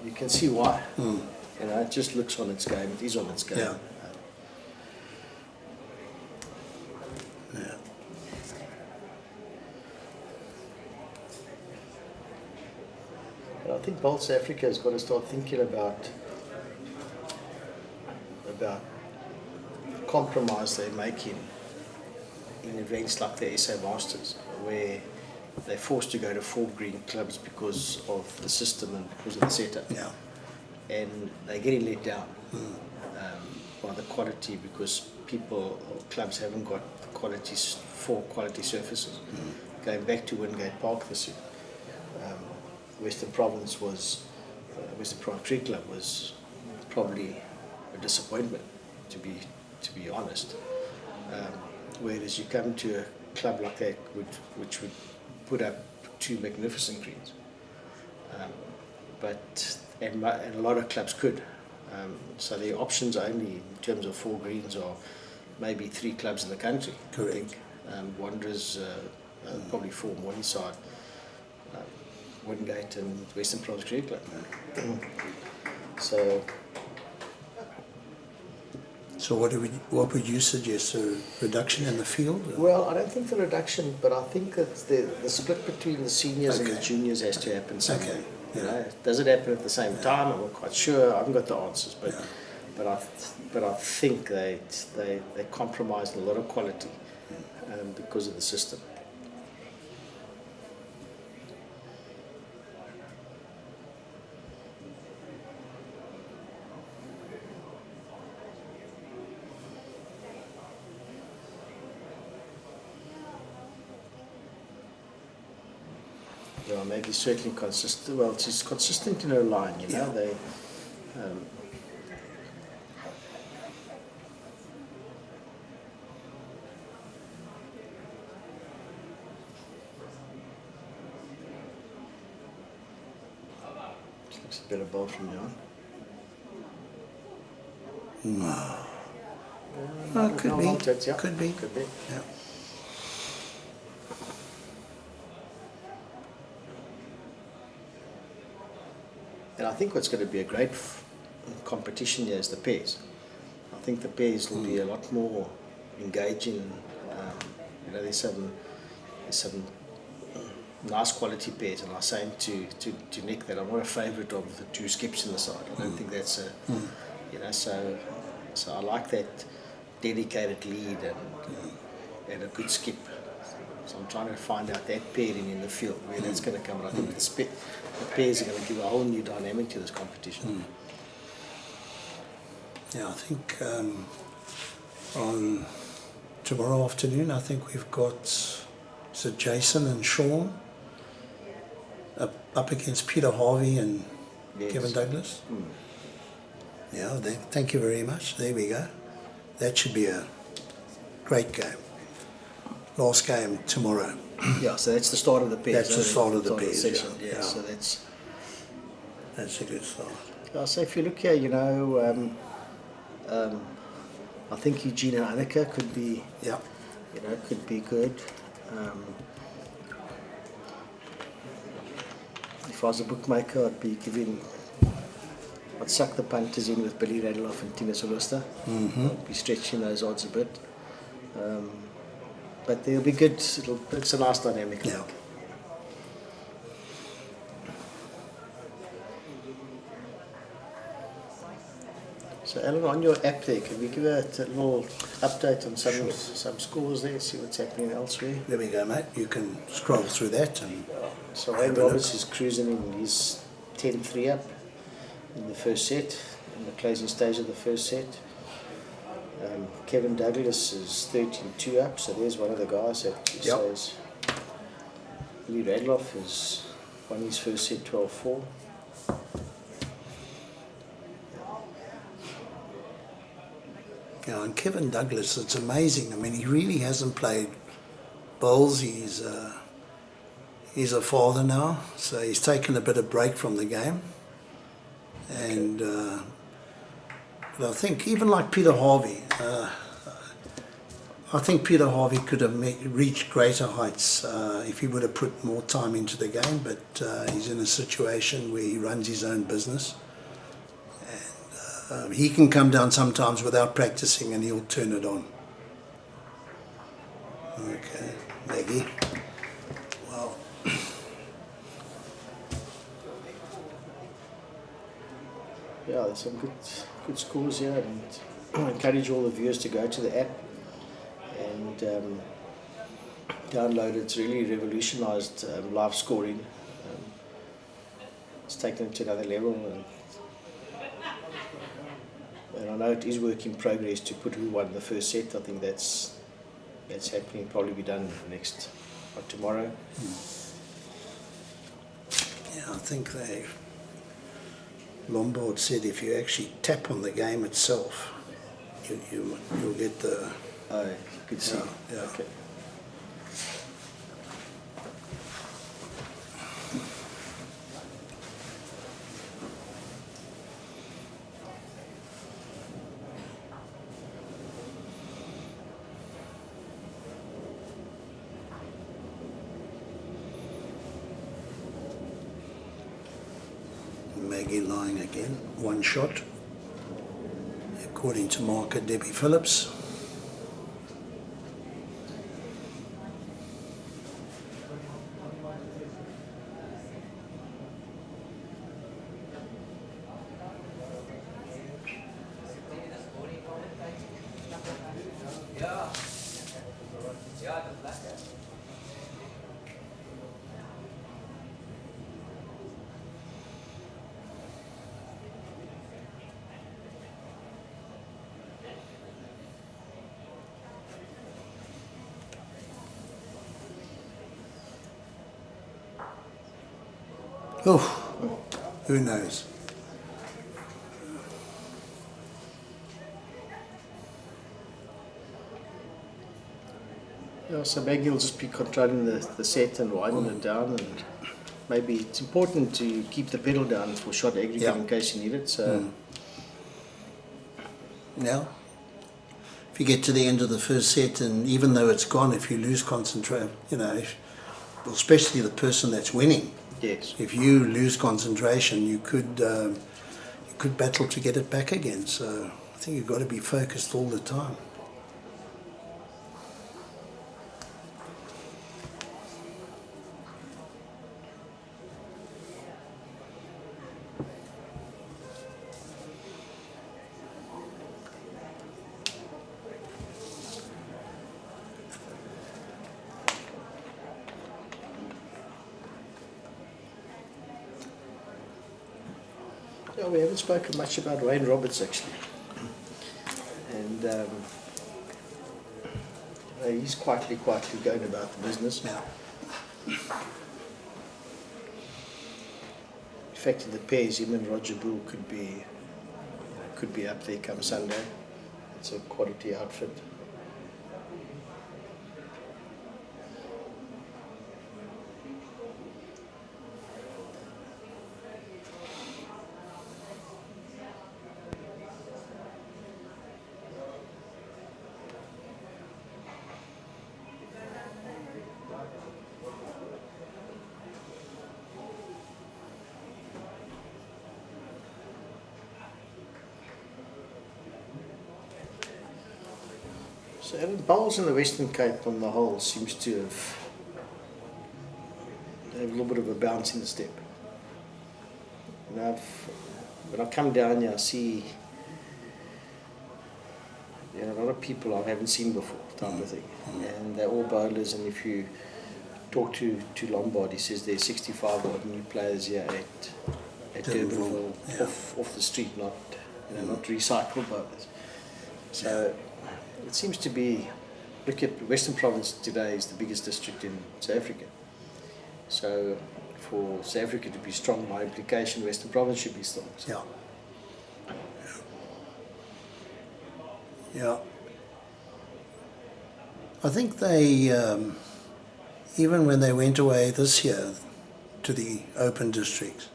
you can see why. You know, it just looks on its game. It is on its game. Yeah. Yeah. But I think Bowls Africa has got to start thinking about the compromise they're making in events like the SA Masters, where they're forced to go to 4 green clubs because of the system and because of the setup. Yeah. And they're getting let down by the quality, because people or clubs haven't got quality, 4 quality surfaces. Going back to Wingate Park this year, Western Province Cricket Club was probably a disappointment, to be honest. Whereas you come to a club like that, which would put up 2 magnificent greens, and a lot of clubs could. So the options only in terms of 4 greens are maybe 3 clubs in the country. Correct. I think Wanderers probably 4, Morningside, Wingate and Western Province Cricket Club. So what would you suggest? A reduction in the field? Well, I don't think the reduction, but I think that the split between the seniors and the juniors has to happen somewhere. Okay. You know, does it happen at the same time? I'm not quite sure. I haven't got the answers, but I think they compromised a lot of quality because of the system. Yeah, Maggie's certainly consistent. Well, she's consistent in her line, you know. They, looks a better ball from Johan. No. Could be. Yeah. Could be. Could be. Yeah. And I think what's going to be a great competition here is the pairs. I think the pairs will be a lot more engaging. You know, there's some nice quality pairs, and I was saying to Nick that I'm not a favourite of the 2 skips in the side. I don't think that's a, you know, so I like that dedicated lead and a good skip. So I'm trying to find out that pairing in the field, where that's going to come. And I think the pairs are going to give a whole new dynamic to this competition. Yeah, I think on tomorrow afternoon, I think we've got Jason and Sean up against Peter Harvey and Kevin Douglas. Yeah, thank you very much. There we go. That should be a great game. Last game tomorrow. Yeah, so that's the start of the pairs. That's the start of the pairs. Yeah, so that's a good start. So if you look here, you know, I think Eugene and Annika could be, could be good. If I was a bookmaker, I'd suck the punters in with Billy Radloff and Tina Solista. I'd be stretching those odds a bit. But they'll be good. It's a nice dynamic. Yeah. So Alan, on your app there, can we give a little update on some scores there, see what's happening elsewhere? There we go, mate. You can scroll through that. So Wayne Roberts is cruising in. He's 10-3 up in the first set, in the closing stage of the first set. Kevin Douglas is 13-2 up, so there's one of the guys that says. Lee Radloff has won his first set 12-4. Yeah, and Kevin Douglas, it's amazing. I mean, he really hasn't played bowls. He's a father now, so he's taken a bit of break from the game. And but I think even like Peter Harvey, I think Peter Harvey could have reached greater heights if he would have put more time into the game, but he's in a situation where he runs his own business. And he can come down sometimes without practicing and he'll turn it on. Okay, Maggie. Wow. Yeah, there's some good scores here, and I encourage all the viewers to go to the app and downloaded. It's really revolutionised live scoring. It's taken it to another level, and I know it is work in progress to put who won the first set. I think that's happening. Probably be done next or tomorrow. Yeah, I think LawnBowls said if you actually tap on the game itself, you'll get the. Oh, good to see. Yeah. Okay. Maggie lying again, one shot. According to marker Debbie Phillips. Oh, who knows? Yeah, so Maggie will just be controlling the set and winding it down, and maybe it's important to keep the pedal down for shot aggregate in case you need it. So Now, if you get to the end of the first set, and even though it's gone, if you lose concentration, especially the person that's winning. Yes. If you lose concentration, you could battle to get it back again. So I think you've got to be focused all the time. Yeah, we haven't spoken much about Wayne Roberts actually, and he's quietly going about the business now. In fact, in the pairs, him and Roger Bull could be up there come Sunday. It's a quality outfit. So the bowls in the Western Cape on the whole seems to have a little bit of a bounce in the step. And when I come down here, I see a lot of people I haven't seen before, type of thing. And they're all bowlers, and if you talk to LawnBowls, he says there's 65 odd new players here at Durbanville, off the street, not recycled bowlers. So it seems to be, look at Western Province today is the biggest district in South Africa. So for South Africa to be strong by implication, Western Province should be strong. So. Yeah. I think they, even when they went away this year to the open districts,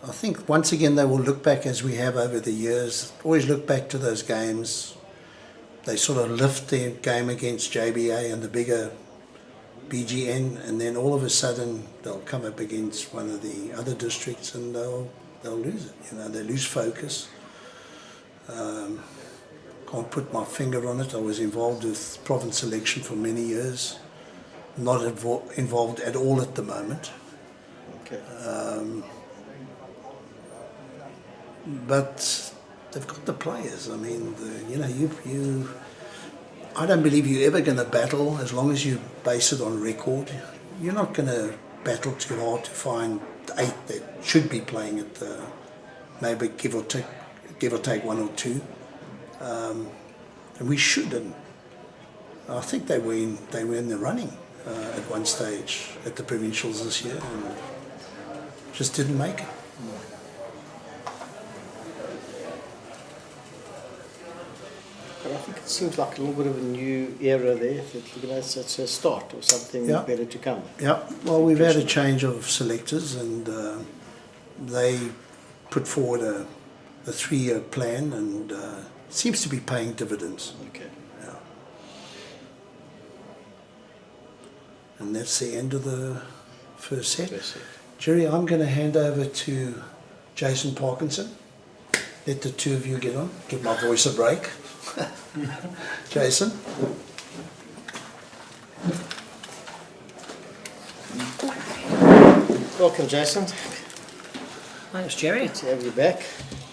I think once again they will look back, as we have over the years, always look back to those games. They sort of lift their game against JBA and the bigger BGN, and then all of a sudden they'll come up against one of the other districts and they'll lose it. They lose focus. Can't put my finger on it. I was involved with province selection for many years. Not involved at all at the moment. Okay. But they've got the players. I mean, I don't believe you're ever going to battle as long as you base it on record. You're not going to battle too hard to find 8 that should be playing at the, maybe give or take 1 or 2. And we shouldn't. I think they were in the running at one stage at the provincials this year and just didn't make it. But I think it seems like a little bit of a new era there. That it's a start or something better to come. Yeah, well, we've had a change of selectors and they put forward a 3-year plan and seems to be paying dividends. Okay. Yeah. And that's the end of the first set. Jerry, I'm going to hand over to Jason Parkinson. Let the two of you get on. Give my voice a break. Jason. Welcome, Jason. Thanks, Jerry. Good to have you back.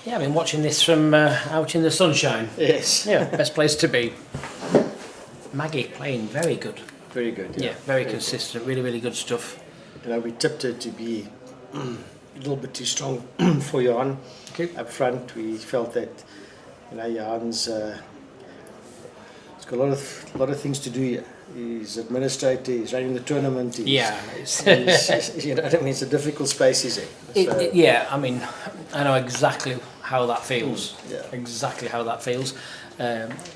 Yeah, I've been watching this from out in the sunshine. Yes. Yeah, best place to be. Maggie playing very good. Very good. Yeah, very consistent. Really, really good stuff. You know, we tipped her to be a little bit too strong for Johan. Up front, we felt that, you know, Johan's he's got a lot of things to do here. He's administrator, he's running the tournament. He's, you know what I mean? It's a difficult space, he's in. Yeah, I mean, I know exactly how that feels. Exactly how that feels.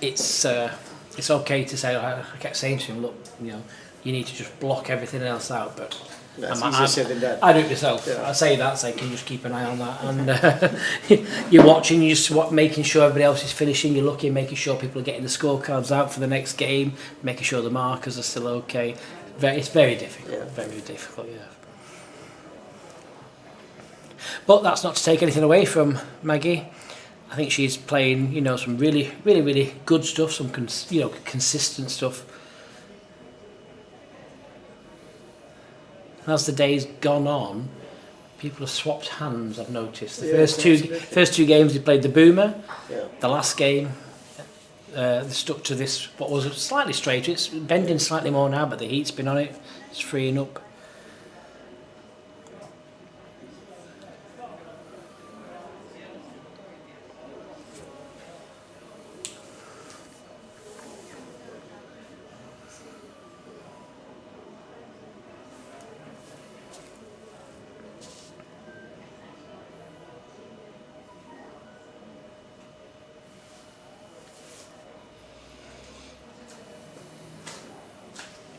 It's okay to say. I kept saying to him, look, you know, you need to just block everything else out, but. That's easier said than done. I do it myself. Yeah. I say that, can you just keep an eye on that? And you're watching, you're just making sure everybody else is finishing, you're looking, making sure people are getting the scorecards out for the next game, making sure the markers are still okay. It's very difficult, very difficult, yeah. But that's not to take anything away from Maggie. I think she's playing, you know, some really, really, really good stuff, some consistent stuff. As the day's gone on, people have swapped hands, I've noticed. The first two games they played the boomer. Yeah. The last game they stuck to this, what was slightly straighter. It's bending slightly more now, but the heat's been on it. It's freeing up.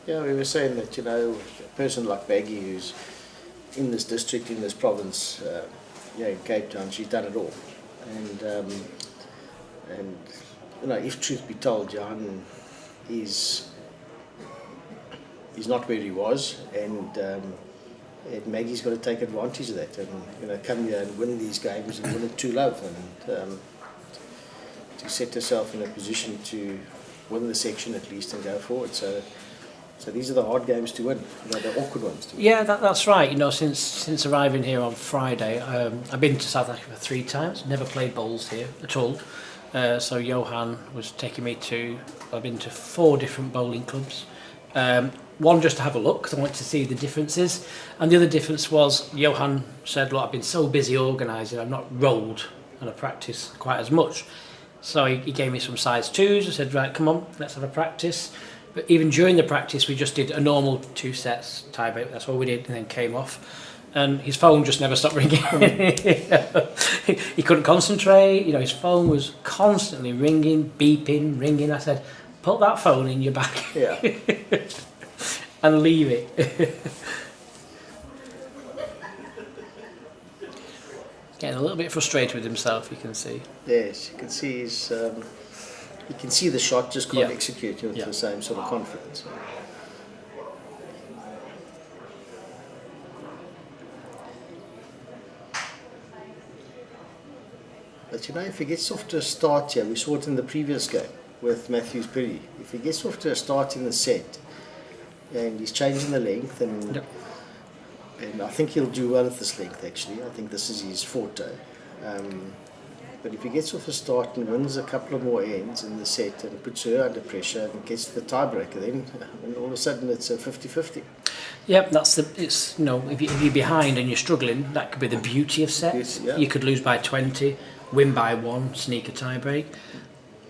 Yeah, we were saying that, you know, a person like Maggie who's in this district, in this province, in Cape Town, she's done it all. And you know, if truth be told, Johan is not where he was, and Maggie's got to take advantage of that and, you know, come here and win these games and win it to love, and to set herself in a position to win the section at least and go forward. So these are the hard games to win, you know, the awkward ones to win. Yeah, that's right. You know, since arriving here on Friday, I've been to South Africa 3 times. Never played bowls here at all. So Johan was taking me to. I've been to 4 different bowling clubs. One just to have a look because I wanted to see the differences, and the other difference was Johan said, "Look, I've been so busy organising, I've not rolled and I practice quite as much." So he gave me some size 2s. I said, "Right, come on, let's have a practice." But even during the practice, we just did a normal 2 sets tiebreak. That's all we did, and then came off. And his phone just never stopped ringing. He couldn't concentrate. You know, his phone was constantly ringing, beeping, ringing. I said, "Put that phone in your bag, and leave it." Getting a little bit frustrated with himself, you can see. Yes, you can see he's. You can see the shot just can't execute with the same sort of confidence. But you know, if he gets off to a start here, we saw it in the previous game with Matthew's Phiri. If he gets off to a start in the set, and he's changing the length, and I think he'll do well at this length actually. I think this is his forte. But if he gets off a start and wins a couple of more ends in the set and puts her under pressure and gets the tiebreaker, then all of a sudden it's a 50-50. Yep, it's if you're behind and you're struggling, that could be the beauty of sets. Yeah. You could lose by 20, win by 1, sneak a tiebreak.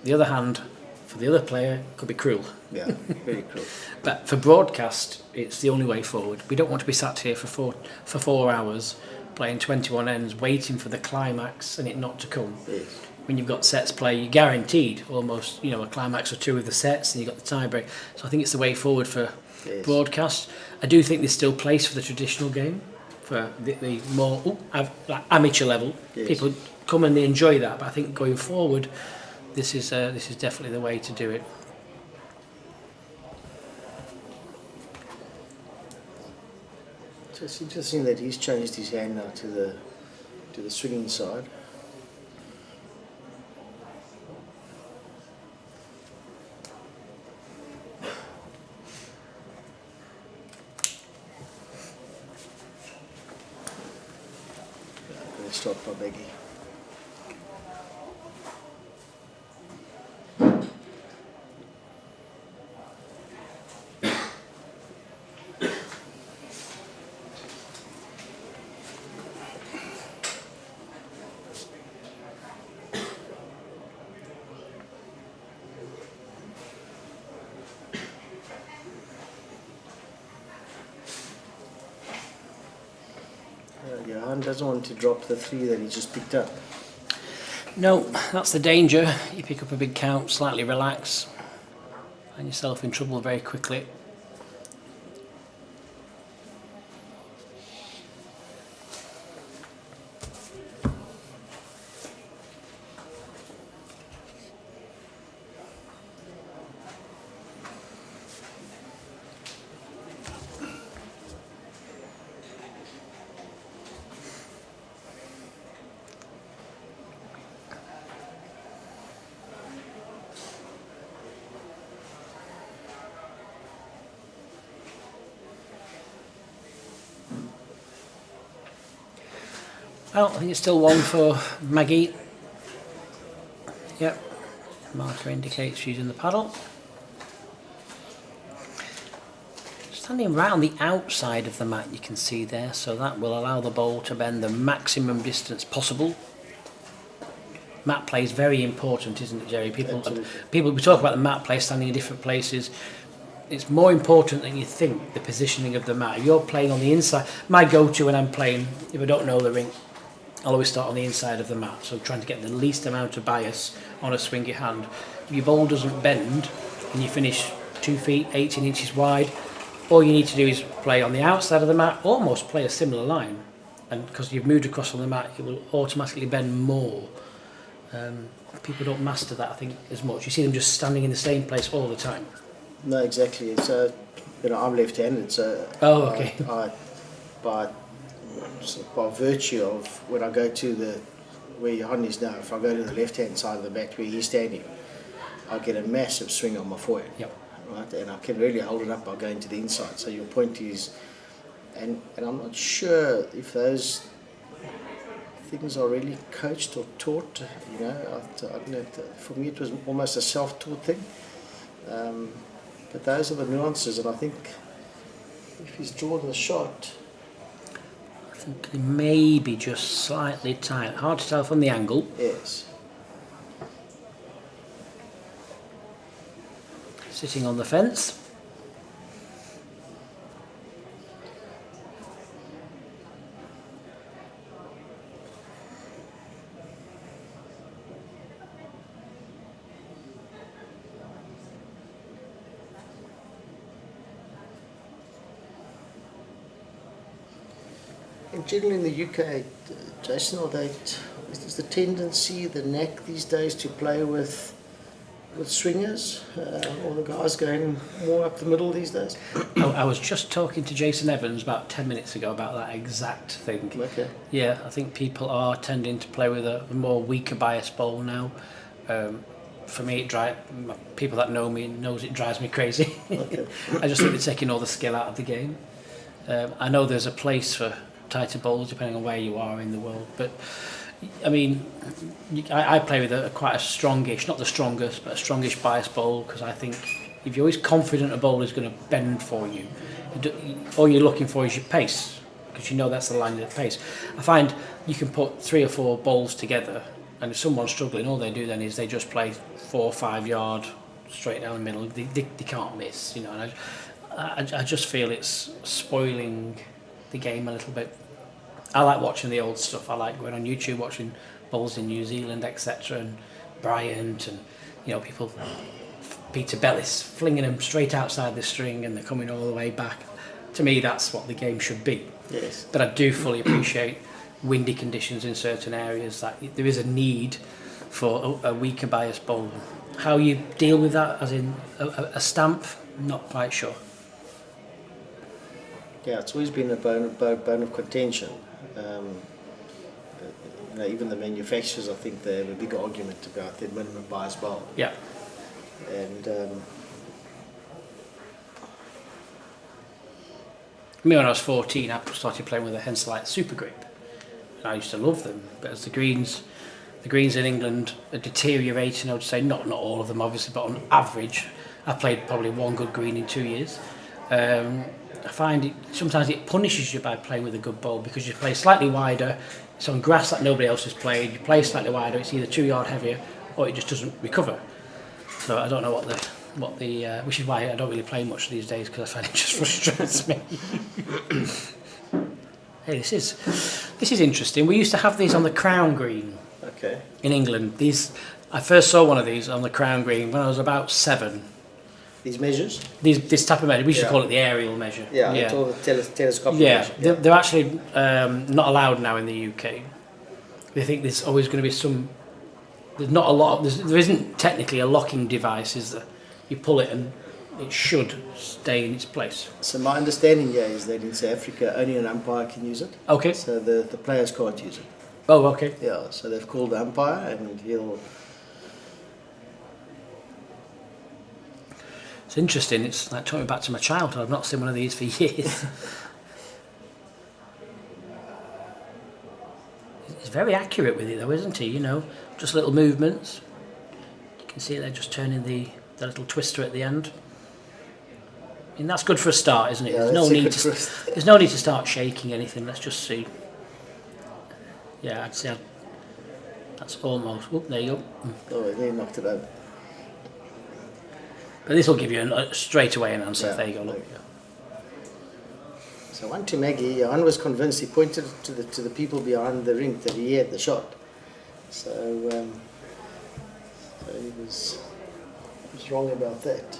The other hand, for the other player, it could be cruel. Yeah, very cruel. But for broadcast, it's the only way forward. We don't want to be sat here for 4 hours playing 21 ends, waiting for the climax and it not to come. Yes. When you've got sets play, you're guaranteed almost, a climax or two of the sets, and you've got the tiebreak. So I think it's the way forward for broadcast. I do think there's still place for the traditional game, for the more amateur level. Yes. People come and they enjoy that, but I think going forward, this is definitely the way to do it. So it's interesting that he's changed his hand now to the swinging side. Let's start by Maggie. Johan doesn't want to drop the 3 that he just picked up. No, that's the danger. You pick up a big count, slightly relax, find yourself in trouble very quickly. Well, I think it's still 1 for Maggie. Yep, marker indicates she's in the paddle. Standing right on the outside of the mat, you can see there, so that will allow the ball to bend the maximum distance possible. Mat play is very important, isn't it, Jerry? People we talk about the mat play standing in different places. It's more important than you think, the positioning of the mat. If you're playing on the inside, my go-to when I'm playing, if I don't know the rink, I'll always start on the inside of the mat, so trying to get the least amount of bias on a swingy hand. If your ball doesn't bend and you finish 2 feet, 18 inches wide, all you need to do is play on the outside of the mat, almost play a similar line, and because you've moved across on the mat, it will automatically bend more. People don't master that, I think, as much. You see them just standing in the same place all the time. No, exactly. It's I'm left-handed, so okay. By virtue of when I go to where Johan is now, if I go to the left-hand side of the mat where he's standing, I get a massive swing on my forehand. Yep. Right, and I can really hold it up by going to the inside. So your point is, and I'm not sure if those things are really coached or taught. I don't know. For me, it was almost a self-taught thing. But those are the nuances, and I think if he's drawn the shot, I think maybe just slightly tight. Hard to tell from the angle. Yes. Sitting on the fence. And generally in the UK, Jason, is the tendency, the knack these days to play with swingers, or the guys going more up the middle these days? I was just talking to Jason Evans about 10 minutes ago about that exact thing. Okay. Yeah, I think people are tending to play with a more weaker bias ball now. For me, people that know me knows it drives me crazy. Okay. I just think they're taking all the skill out of the game. I know there's a place for tighter bowls depending on where you are in the world, but I mean, I play with quite a strongish, not the strongest, but a strongish bias bowl, because I think if you're always confident a bowl is going to bend for you, all you're looking for is your pace, because you know that's the line of the pace. I find you can put 3 or 4 bowls together, and if someone's struggling, all they do then is they just play 4 or 5 yard straight down the middle. They can't miss, you know. And I just feel it's spoiling the game a little bit. I like watching the old stuff. I like going on YouTube watching bowls in New Zealand, etc., and Bryant, and you know, people, Peter Bellis flinging them straight outside the string and they're coming all the way back. To me, that's what the game should be. Yes. But I do fully appreciate windy conditions in certain areas. That there is a need for a weaker bias bowl. How you deal with that, as in a stamp, not quite sure. Yeah, it's always been a bone of contention. You know, even the manufacturers, I think they have a big argument about their minimum bias bowl. Yeah. And me, when I was 14, I started playing with a Henselite Super Grip. And I used to love them, but as the greens in England are deteriorating, I would say, not all of them obviously, but on average, I played probably 1 good green in 2 years. I find sometimes it punishes you by playing with a good bowl, because you play slightly wider, it's on grass that nobody else has played, you play slightly wider, it's either 2 yard heavier or it just doesn't recover. So I don't know what the which is why I don't really play much these days, because I find it just frustrates me. Hey, this is interesting. We used to have these on the Crown Green. Okay. In England. I first saw one of these on the Crown Green when I was about 7. These measures? This type of measure. We used to call it the aerial measure. Yeah, it's all the telescopic measure. Yeah, they're actually not allowed now in the UK. They think there's always going to be there's not a lot, there isn't technically a locking device, is there? You pull it and it should stay in its place. So my understanding here is that in South Africa only an umpire can use it. Okay. So the players can't use it. Oh, okay. Yeah, so they've called the umpire and he'll... It's interesting, it's like talking back to my childhood. I've not seen one of these for years. He's very accurate with it though, isn't he? You know, just little movements. You can see they're just turning the little twister at the end. I mean, that's good for a start, isn't it? Yeah, there's no need to start shaking anything. Let's just see. Yeah, I'd say that's almost... Oh, there you go. Oh, they knocked it over. But this will give you straight away an answer. Yeah, there you go. Look. So one to Maggie. Johan was convinced. He pointed to the people behind the ring that he had the shot. So he was wrong about that.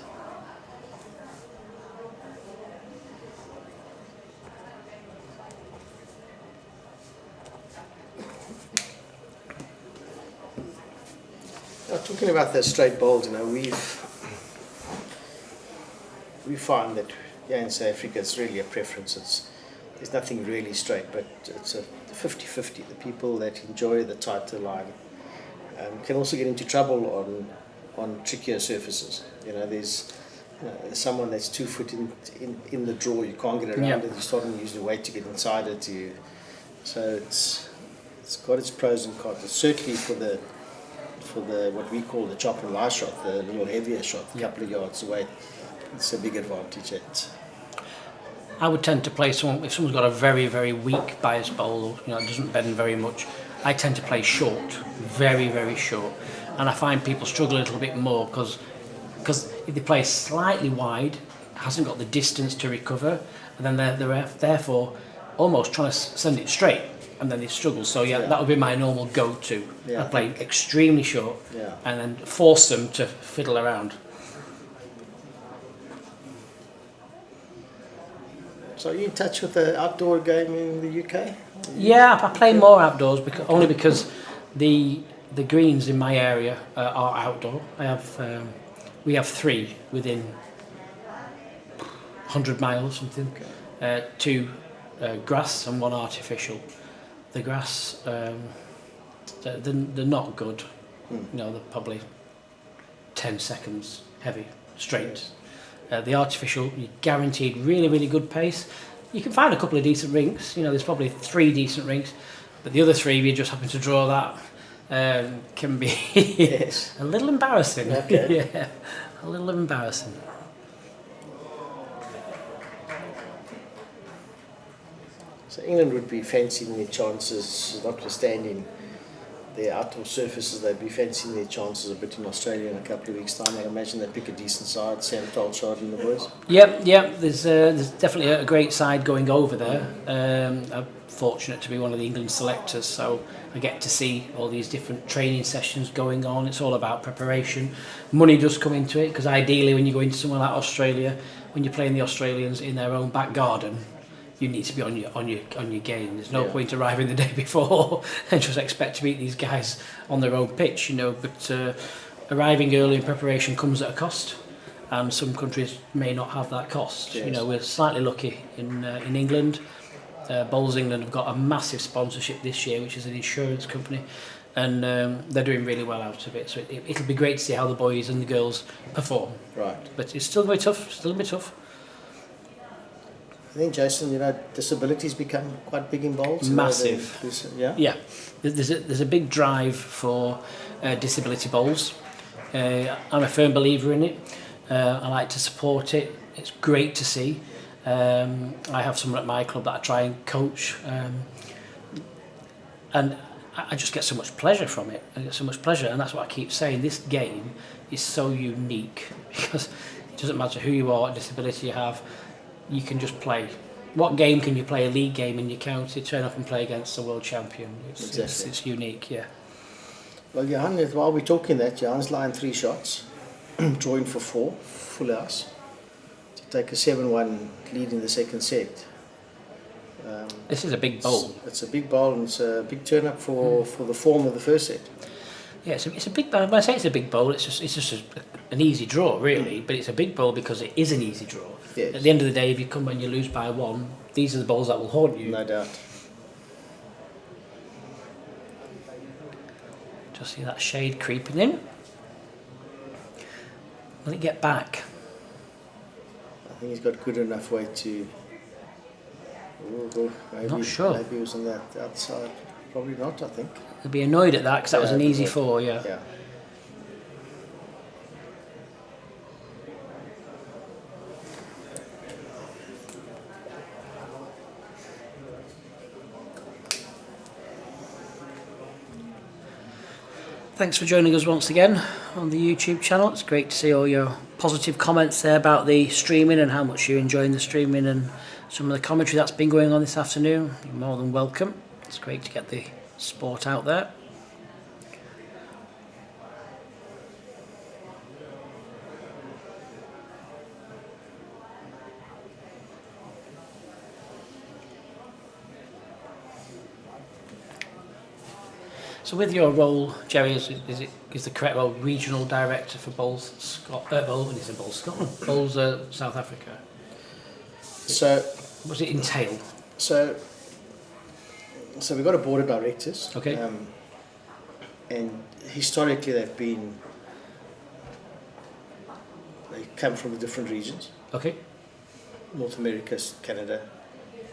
Now, talking about the straight bowls, you know, we find that here in South Africa it's really a preference. There's nothing really straight, but it's a 50-50. The people that enjoy the tighter line can also get into trouble on trickier surfaces. You know, there's someone that's 2 foot in the draw, you can't get around it. You're starting to use the weight to get inside it. So it's got its pros and cons. Certainly for the what we call the chop and lie shot, the little heavier shot, a couple of yards away. It's a big advantage. I would tend to play if someone's got a very, very weak bias bowl, you know, it doesn't bend very much, I tend to play short, very, very short. And I find people struggle a little bit more because if they play slightly wide, it hasn't got the distance to recover, and then they're therefore almost trying to send it straight, and then they struggle. So that would be my normal go-to. I play extremely short and then force them to fiddle around. So are you in touch with the outdoor game in the UK? Yeah, I play more outdoors only because the greens in my area are outdoor. We have 3 within 100 miles, something. 2 grass and 1 artificial. The grass, they're not good. You know, they're probably 10 seconds heavy, straight. The artificial, you're guaranteed really, really good pace. You can find a couple of decent rinks. You know, there's probably 3 decent rinks, But the other three, if you just happen to draw that, can be Yes. a little embarrassing. Okay. Yeah, a little embarrassing. So England would be fancying their chances, notwithstanding their outdoor surfaces, they'd be fancying their chances a bit in Australia in a couple of weeks' time. I imagine they'd pick a decent side, Sam Tolchard and the boys. Yep. There's definitely a great side going over there. I'm fortunate to be one of the England selectors, so I get to see all these different training sessions going on. It's all about preparation. Money does come into it, because ideally when you go into somewhere like Australia, when you're playing the Australians in their own back garden, you need to be on your game. There's no point arriving the day before and just expect to beat these guys on their own pitch, you know. But arriving early in preparation comes at a cost, and some countries may not have that cost. Yes. You know, we're slightly lucky in England. Bowls England have got a massive sponsorship this year, which is an insurance company, and they're doing really well out of it. So it'll be great to see how the boys and the girls perform. Right. But it's still going to be tough. Still a bit tough. I think, Jason, you know, disabilities become quite big in bowls. Massive. Yeah. There's a big drive for disability bowls. I'm a firm believer in it. I like to support it. It's great to see. I have someone at my club that I try and coach, and I just get so much pleasure from it. I get so much pleasure, and that's what I keep saying. This game is so unique, because it doesn't matter who you are, what disability you have. You can just play. What game can you play? A league game in your county, turn up and play against the world champion. It's unique, yeah. Well, Johan, while we're talking that, Johan's line 3 shots, drawing for 4, full house, to take a 7-1 lead in the second set. This is a big bowl. It's a big bowl, and it's a big turn up for the form of the first set. Yeah, it's a big bowl. When I say it's a big bowl, it's just an easy draw, really. But it's a big bowl because it is an easy draw. Yes. At the end of the day, if you come and you lose by 1, these are the bowls that will haunt you. No doubt. Just see that shade creeping in. Will it get back? I think he's got good enough weight to... maybe, Not sure. Maybe he was on that outside. Probably not, I think. He'll be annoyed at that, because that was an easy 4, yeah. Thanks for joining us once again on the YouTube channel. It's great to see all your positive comments there about the streaming and how much you're enjoying the streaming, and some of the commentary that's been going on this afternoon. You're more than welcome. It's great to get the sport out there. So with your role, Jerry, is the correct role regional director for Bowls Scotland? Bowls South Africa. So, what does it entail? So we've got a board of directors. Okay. And historically they come from the different regions. Okay. North America, Canada,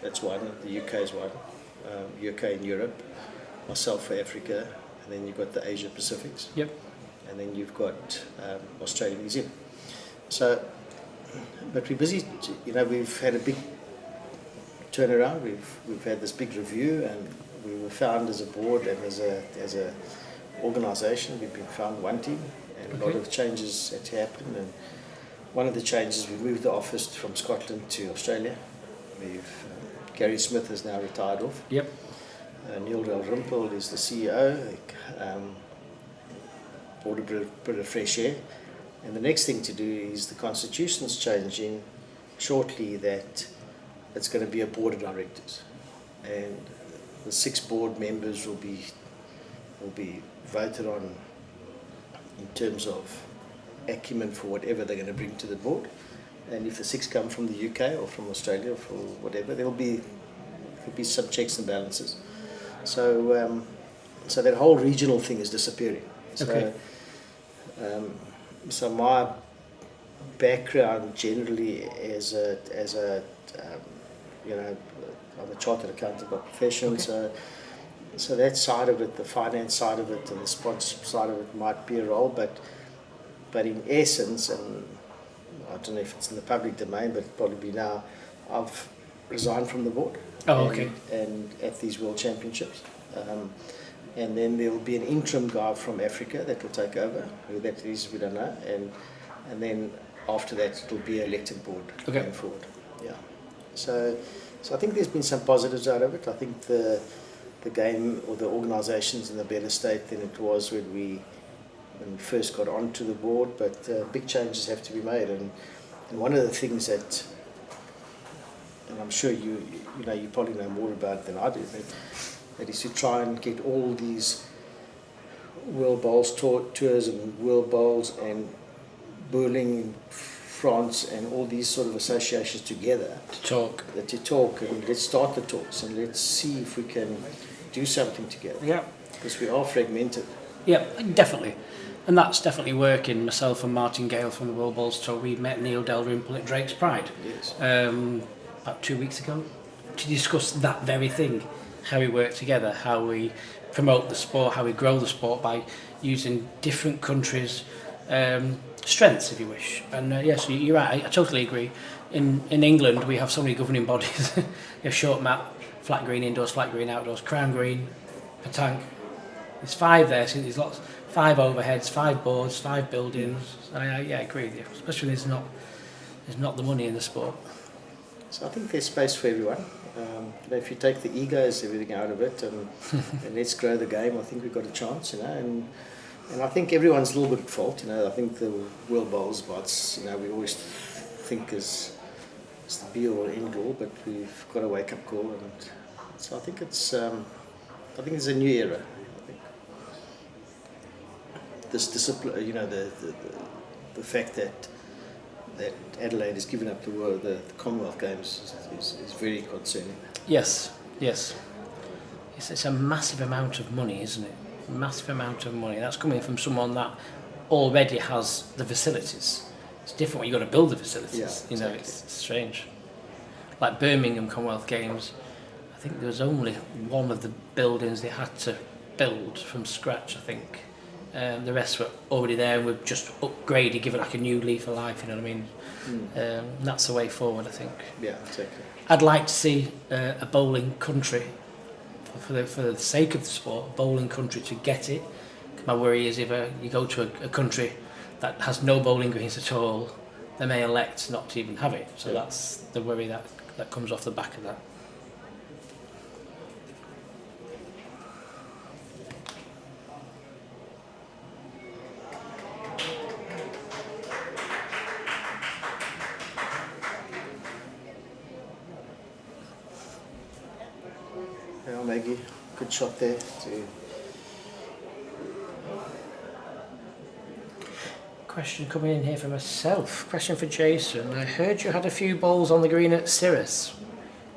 that's one. The UK is one. UK and Europe. Myself for Africa, and then you've got the Asia Pacifics. Yep. And then you've got Australia, New Zealand. So, but we're busy. You know, we've had a big turnaround. We've had this big review, and we were found as a board and as a organisation. We've been found wanting, and a lot of changes had to happen. And one of the changes, we moved the office from Scotland to Australia. Gary Smith has now retired off. Yep. Neil Dalrymple is the CEO, brought a bit of fresh air. And the next thing to do is the constitution's changing shortly, that it's going to be a board of directors. And the 6 board members will be voted on in terms of acumen for whatever they're going to bring to the board. And if the 6 come from the UK or from Australia or for whatever, there'll be some checks and balances. So, so that whole regional thing is disappearing. Okay. So my background generally as a you know, I'm a chartered accountant by profession. Okay. So that side of it, the finance side of it and the sponsorship side of it might be a role, but in essence, and I don't know if it's in the public domain, but probably now, I've resigned from the board. Oh, okay. And at these World Championships. And then there will be an interim guy from Africa that will take over. Who that is, we don't know. And then after that, it will be an elected board going forward. Yeah. So I think there's been some positives out of it. I think the game or the organisation's in a better state than it was when we first got onto the board. But big changes have to be made. And one of the things that, and I'm sure you probably know more about it than I do, that is to try and get all these worldbowls tours and worldbowls and bowling in France and all these sort of associations together to talk and let's start the talks and let's see if we can do something together. Yeah, because we are fragmented. Yeah, definitely. And that's definitely working. Myself and Martin Gale from the WorldBowls Tour, we met Neil Dalrymple at Drake's Pride about 2 weeks ago to discuss that very thing, how we work together, how we promote the sport, how we grow the sport by using different countries' strengths, if you wish. And yes, you're right, I totally agree. In England, we have so many governing bodies. You have short mat, flat green indoors, flat green outdoors, crown green, petanque. There's 5 there, so there's lots, 5 overheads, 5 boards, 5 buildings. I agree with you, especially when there's not the money in the sport. So I think there's space for everyone. If you take the egos, everything out of it, and let's grow the game, I think we've got a chance, And I think everyone's a little bit at fault, I think the WorldBowls bots, we always think is the be all end all, but we've got a wake up call, and so I think it's a new era. I think this discipline, the fact that Adelaide has given up the Commonwealth Games is very concerning. Yes. It's a massive amount of money, isn't it? Massive amount of money. That's coming from someone that already has the facilities. It's different when you've got to build the facilities. Yeah, exactly. It's strange. Like Birmingham Commonwealth Games, I think there was only one of the buildings they had to build from scratch, I think. The rest were already there and were just upgraded, given like a new leaf of life, you know what I mean? That's the way forward, I think. Yeah, exactly. I'd like to see a bowling country, for the sake of the sport, a bowling country to get it. My worry is if you go to a country that has no bowling greens at all, they may elect not to even have it. So that's the worry that comes off the back of that. Maggie, good shot there. Question coming in here for myself. Question for Jason. I heard you had a few bowls on the green at Cirrus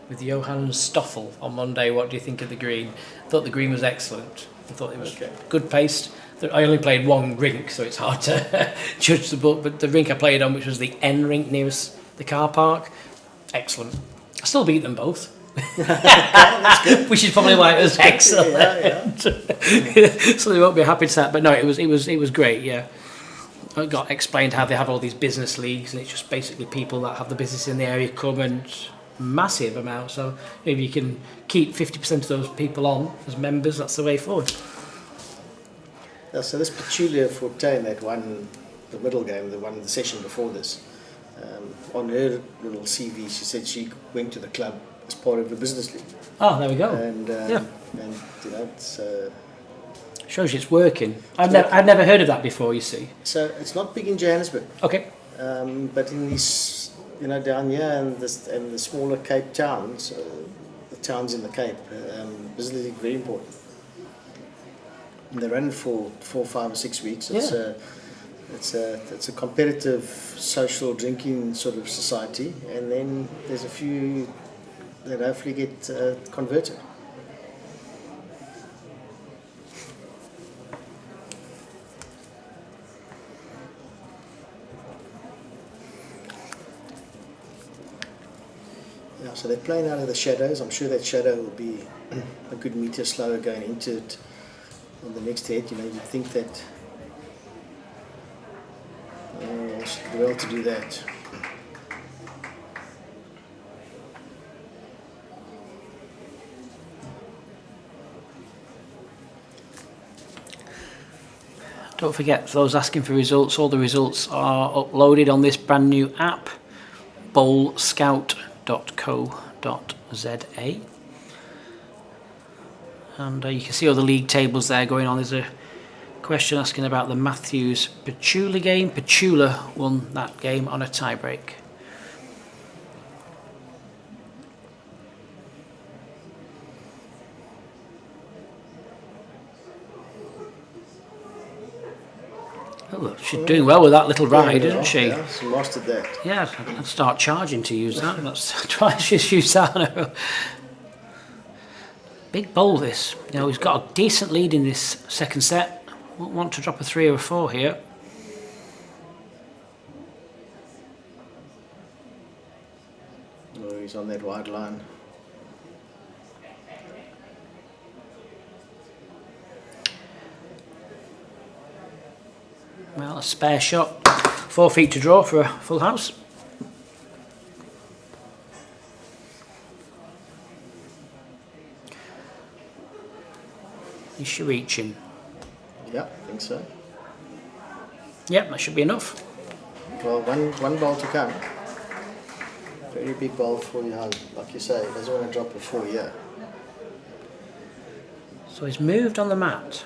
with Johan Stoffel on Monday. What do you think of the green? I thought the green was excellent. I thought it was good paced. I only played one rink, so it's hard to judge the book, but the rink I played on, which was the N rink nearest the car park, excellent. I still beat them both. Which is probably why it was excellent. So they won't be happy to that, but no, it was great. Yeah, I got explained how they have all these business leagues, and it's just basically people that have the business in the area come, and massive amount. So if you can keep 50% of those people on as members, that's the way forward. Yeah, so this Petula Fortuin that won the middle game, the session before this, on her little CV, she said she went to the club as part of the business league. Oh, there we go. And it's shows you it's working. I'd never heard of that before. You see. So it's not big in Johannesburg. Okay. But in these, down here and the smaller Cape towns, the towns in the Cape, business league very important. And they run for 4, 5, or 6 weeks. It's a competitive, social drinking sort of society, and then there's a few that hopefully get converted. Yeah, so they're playing out of the shadows. I'm sure that shadow will be a good meter slower going into it on the next head. You know, you'd think that should be well to do that. Don't forget, for those asking for results, all the results are uploaded on this brand new app, bowlscout.co.za. And you can see all the league tables there going on. There's a question asking about the Matthews Petula game. Petula won that game on a tie-break. Oh, look, she's doing well with that little ride, isn't she? Yeah, she mastered that. Yeah, I'd start charging to use that. Let's try to use that on her. Big bowl this. You know, he's got a decent lead in this second set. Won't want to drop a 3 or a 4 here. Oh, he's on that wide line. Well, a spare shot. 4 feet to draw for a full house. Is she reaching? Yeah, I think so. Yep, that should be enough. Well, one ball to come. Very big ball for Johan. Like you say, he doesn't want to drop a 4 here. So he's moved on the mat.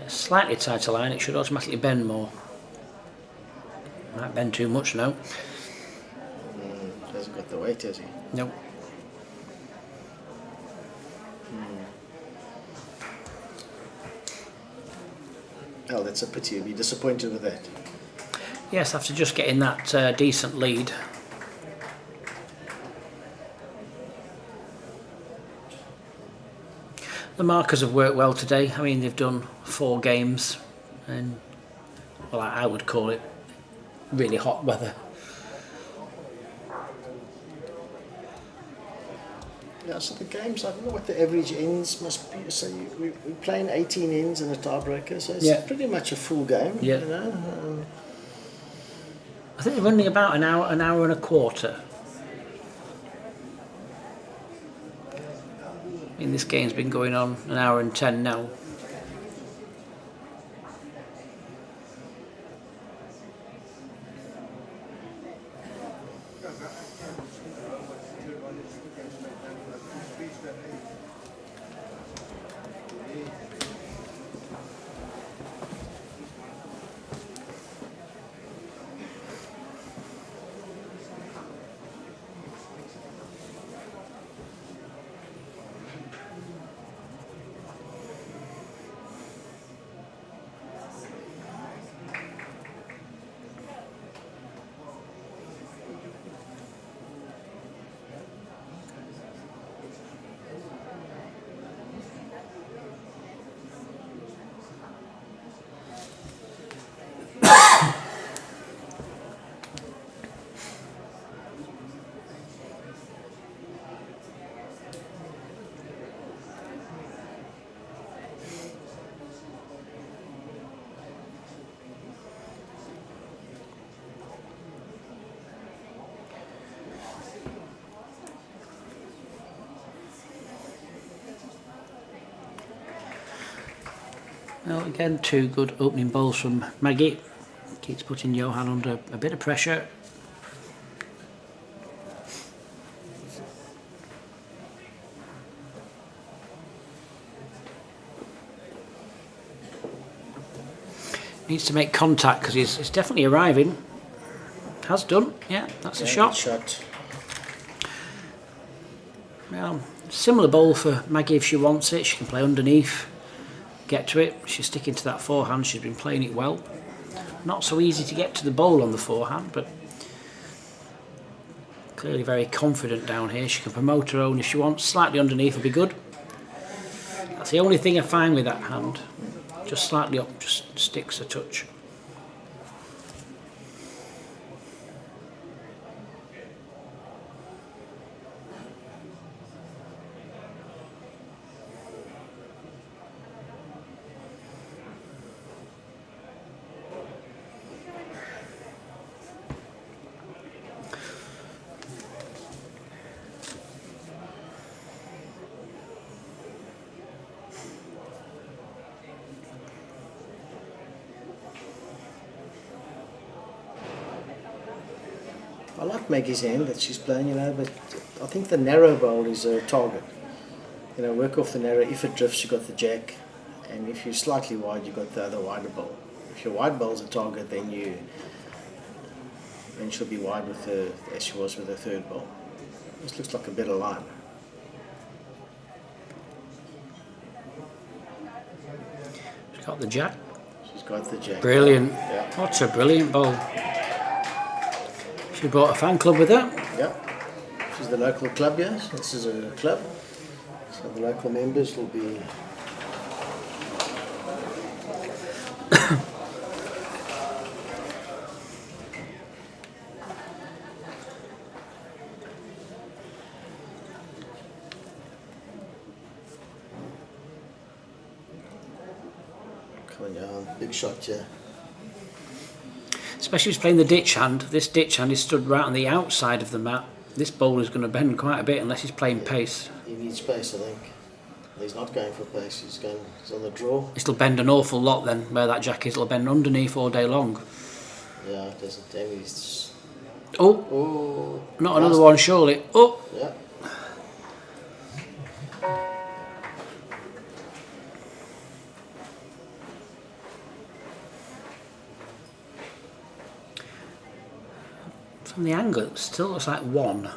A slightly tighter line, it should automatically bend more. Might bend too much now. Hasn't got the weight, has he? Nope. Oh, that's a pity. You'll be disappointed with that. Yes, after just getting that decent lead. The markers have worked well today. I mean, they've done 4 games, and well, I would call it really hot weather. Yeah, so the games, I don't know what the average ends must be. So we're playing 18 ends in a tiebreaker, so it's pretty much a full game. Yeah. You know? I think they're running about an hour and a quarter. I mean, this game's been going on an hour and 10 now. Well, again, 2 good opening bowls from Maggie. Keeps putting Johan under a bit of pressure. Needs to make contact because he's definitely arriving. Has done, yeah, that's a shot. Well, similar bowl for Maggie if she wants it. She can play underneath, get to it. She's sticking to that forehand. She's been playing it well. Not so easy to get to the bowl on the forehand, but clearly very confident down here. She can promote her own if she wants. Slightly underneath will be good. That's the only thing I find with that hand. Just slightly up, just sticks a touch. I like Maggie's hand that she's playing, you know, but I think the narrow bowl is a target. You know, work off the narrow. If it drifts, you got the jack, and if you're slightly wide, you got the other wider bowl. If your wide bowl's a target, then she'll be wide with her as she was with her third bowl. This looks like a better line. She's got the jack. She's got the jack. Brilliant. Yeah. What's a brilliant bowl. She brought a fan club with her. Yeah. She's the local club, yes. This is a club. So the local members will be... Come on, Johan. Big shot, yeah. Especially if he's playing the ditch hand. This ditch hand is stood right on the outside of the mat. This bowler is going to bend quite a bit unless he's playing pace. He needs pace, I think. He's not going for pace, he's on the draw. It'll bend an awful lot then, where that jack is. It'll bend underneath all day long. Yeah, it doesn't tell me. Oh, not another one, surely. Oh! Yeah. From the angle, it still looks like one.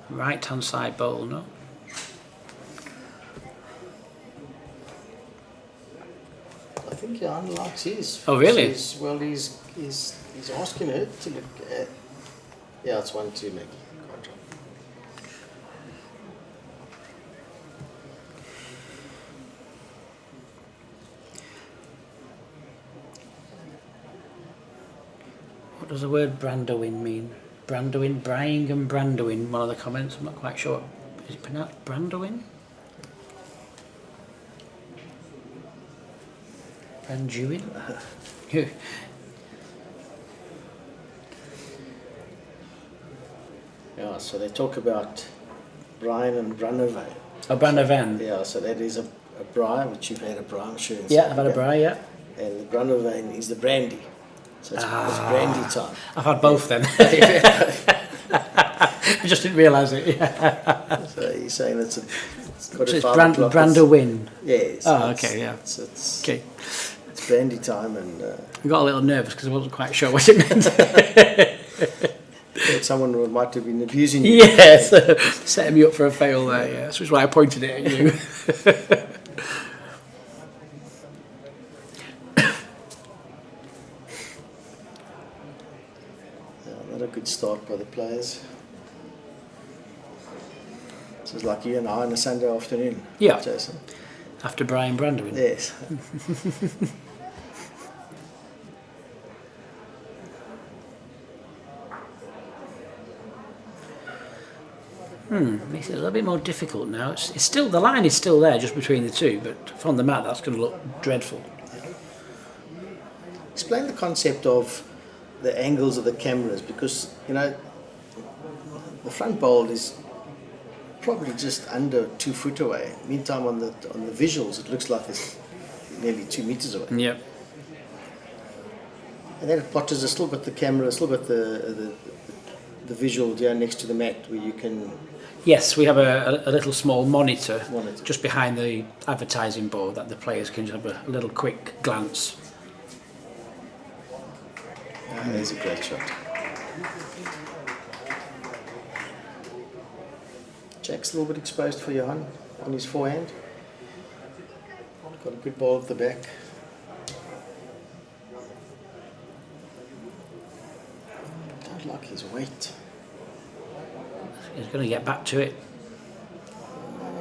Right hand side bowl, no? I think Johan likes his. Oh, really? He's asking her to look at. Yeah, it's 1-2, Maggie. What does the word Brandowin mean? Brandowin, Brying and Brandowin, one of the comments, I'm not quite sure. Is it pronounced Brandowin? Brandewin? Yeah, so they talk about Brian and Brandowin. Oh, Brandowin. Yeah, so that is a braai, which you've had a braai, I'm sure. Yeah, I've had a braai, yeah. And the Brandowin is the brandy. So it's brandy time. I've had both then. I just didn't realise it. Yeah. So he's saying it's got so a it's Brandowin. Yes. Oh, okay, yeah. It's okay. It's brandy time, and I got a little nervous because I wasn't quite sure what it meant. Someone might have been abusing you. Yes, setting me up for a fail there. Yeah, that's why I pointed it at you. Not a good start by the players. So it's like you and I on a Sunday afternoon. Yeah. Jason. After Brian Brandowin. Yes. Makes it a little bit more difficult now. It's still, the line is still there just between the two, but from the mat that's going to look dreadful. Explain the concept of the angles of the cameras, because you know the front bowl is probably just under 2 foot away. Meantime, on the visuals, it looks like it's nearly 2 meters away. Yep. And then plotters are still got the camera, still got the visual here next to the mat where you can. Yes, we have a little small monitor just behind the advertising board that the players can just have a little quick glance. There's a great shot. Jack's a little bit exposed for Johan on his forehand. Got a good ball at the back. Don't like his weight. He's going to get back to it.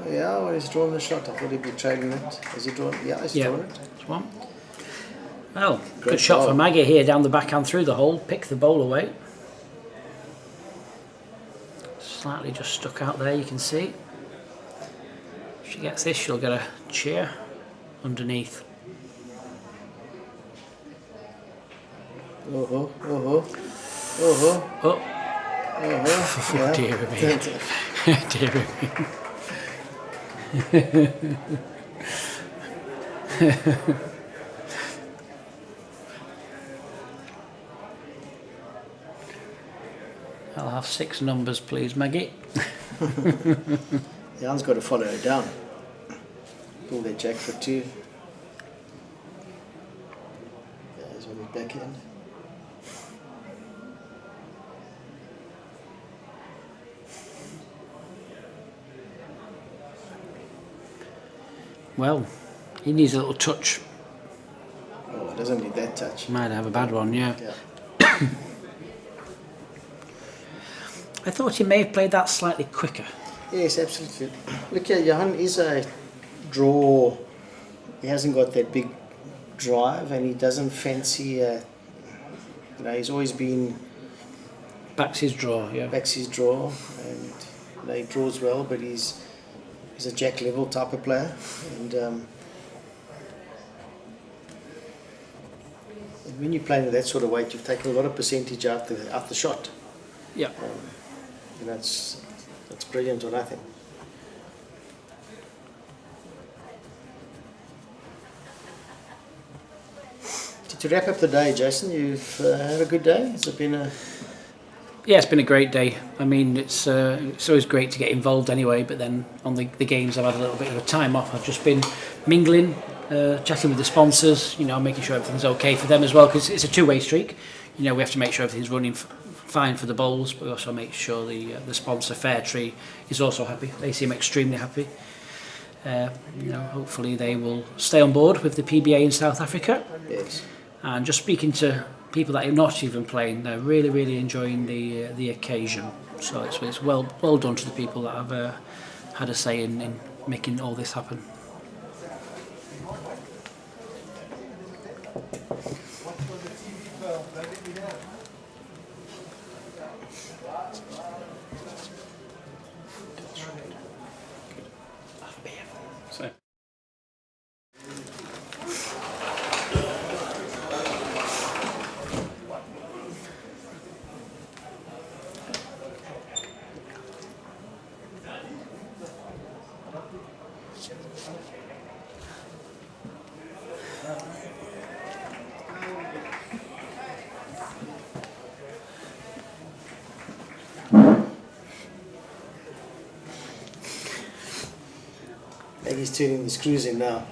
Yeah, well, he's drawn the shot. I thought he'd be trailing it. Has he drawn? Yeah, he's drawn it. It's one. Well, good shot for Maggie here down the backhand through the hole. Pick the ball away. Slightly just stuck out there, you can see. If she gets this, she'll get a cheer underneath. Oh, oh, oh, oh, oh. Oh, yeah. Dear me. Dear me. have 6 numbers, please, Maggie. Johan's got to follow her down. Pull that jack for 2. There's on his backhand. Well, he needs a little touch. Oh, it doesn't need that touch. Might have a bad one, yeah. I thought he may have played that slightly quicker. Yes, absolutely. Look here, Johan is a draw. He hasn't got that big drive, and he doesn't fancy. He's always been backs his draw. Yeah, backs his draw, and he draws well, but he's a jack level type of player, and when you're playing with that sort of weight, you've taken a lot of percentage out the shot. Yeah. And that's brilliant, what I think. To wrap up the day, Jason, you've had a good day? Has it been a... Yeah, it's been a great day. I mean, it's always great to get involved anyway, but then on the games I've had a little bit of a time off. I've just been mingling, chatting with the sponsors, making sure everything's okay for them as well, because it's a two-way streak. We have to make sure everything's running fine for the bowls, but we also make sure the sponsor Fairtree is also happy. They seem extremely happy. Hopefully they will stay on board with the PBA in South Africa. Yes. And just speaking to people that are not even playing, they're really, really enjoying the occasion. So it's well done to the people that have had a say in making all this happen. Maggie's turning the screws in now.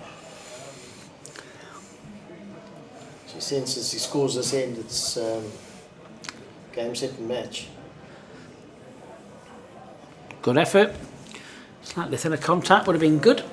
She senses he scores this end, it's game, set and match. Good effort. Slightly thinner contact would have been good.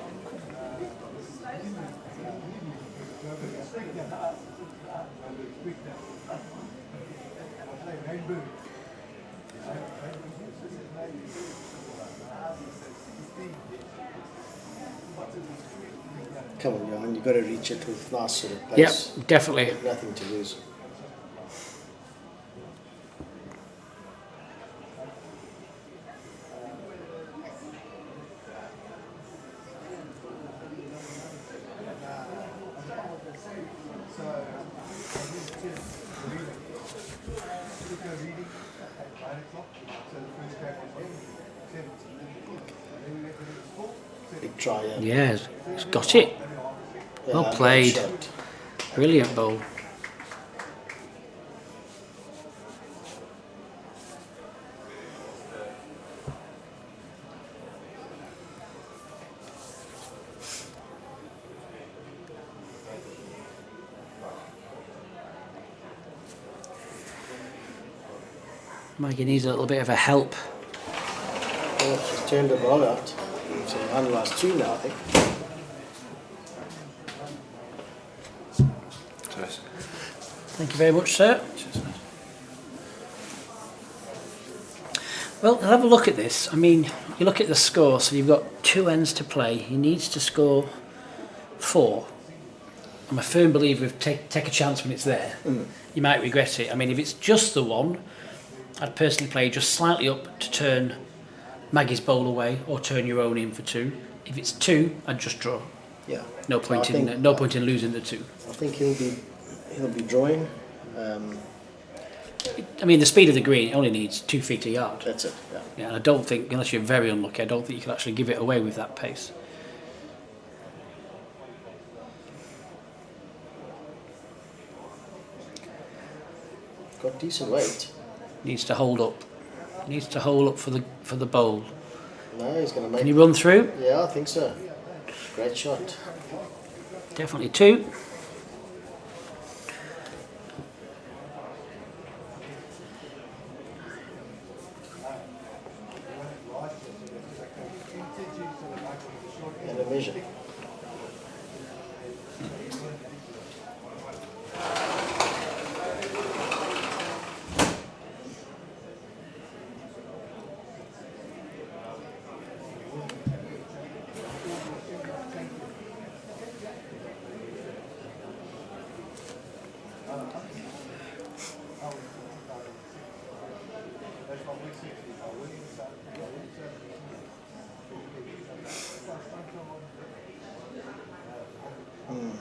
Come on, Johan, you've got to reach it with nice sort of pace. Yep, definitely. Nothing to lose. Big try, yeah. Yeah, he's got it. Yeah, Well played. shot. Brilliant bowl. Maggie needs a little bit of a help. Well, she's turned the ball out. So Johan last 2 now, I think. Thank you very much, sir. Well, have a look at this. I mean, you look at the score, so you've got 2 ends to play. He needs to score 4. I'm a firm believer of take a chance when it's there. You might regret it. I mean, if it's just the 1, I'd personally play just slightly up to turn Maggie's bowl away or turn your own in for 2. If it's 2, I'd just draw. Yeah. No point in losing the 2. I think he'll be drawing. I mean, the speed of the green, it only needs 2 feet a yard. That's it. Yeah. Yeah, and I don't think, unless you're very unlucky, I don't think you can actually give it away with that pace. Got decent weight. Needs to hold up. Needs to hole up for the bowl. No, he's going to make. Can he run through? Yeah, I think so. Great shot. Definitely 2. And a measure.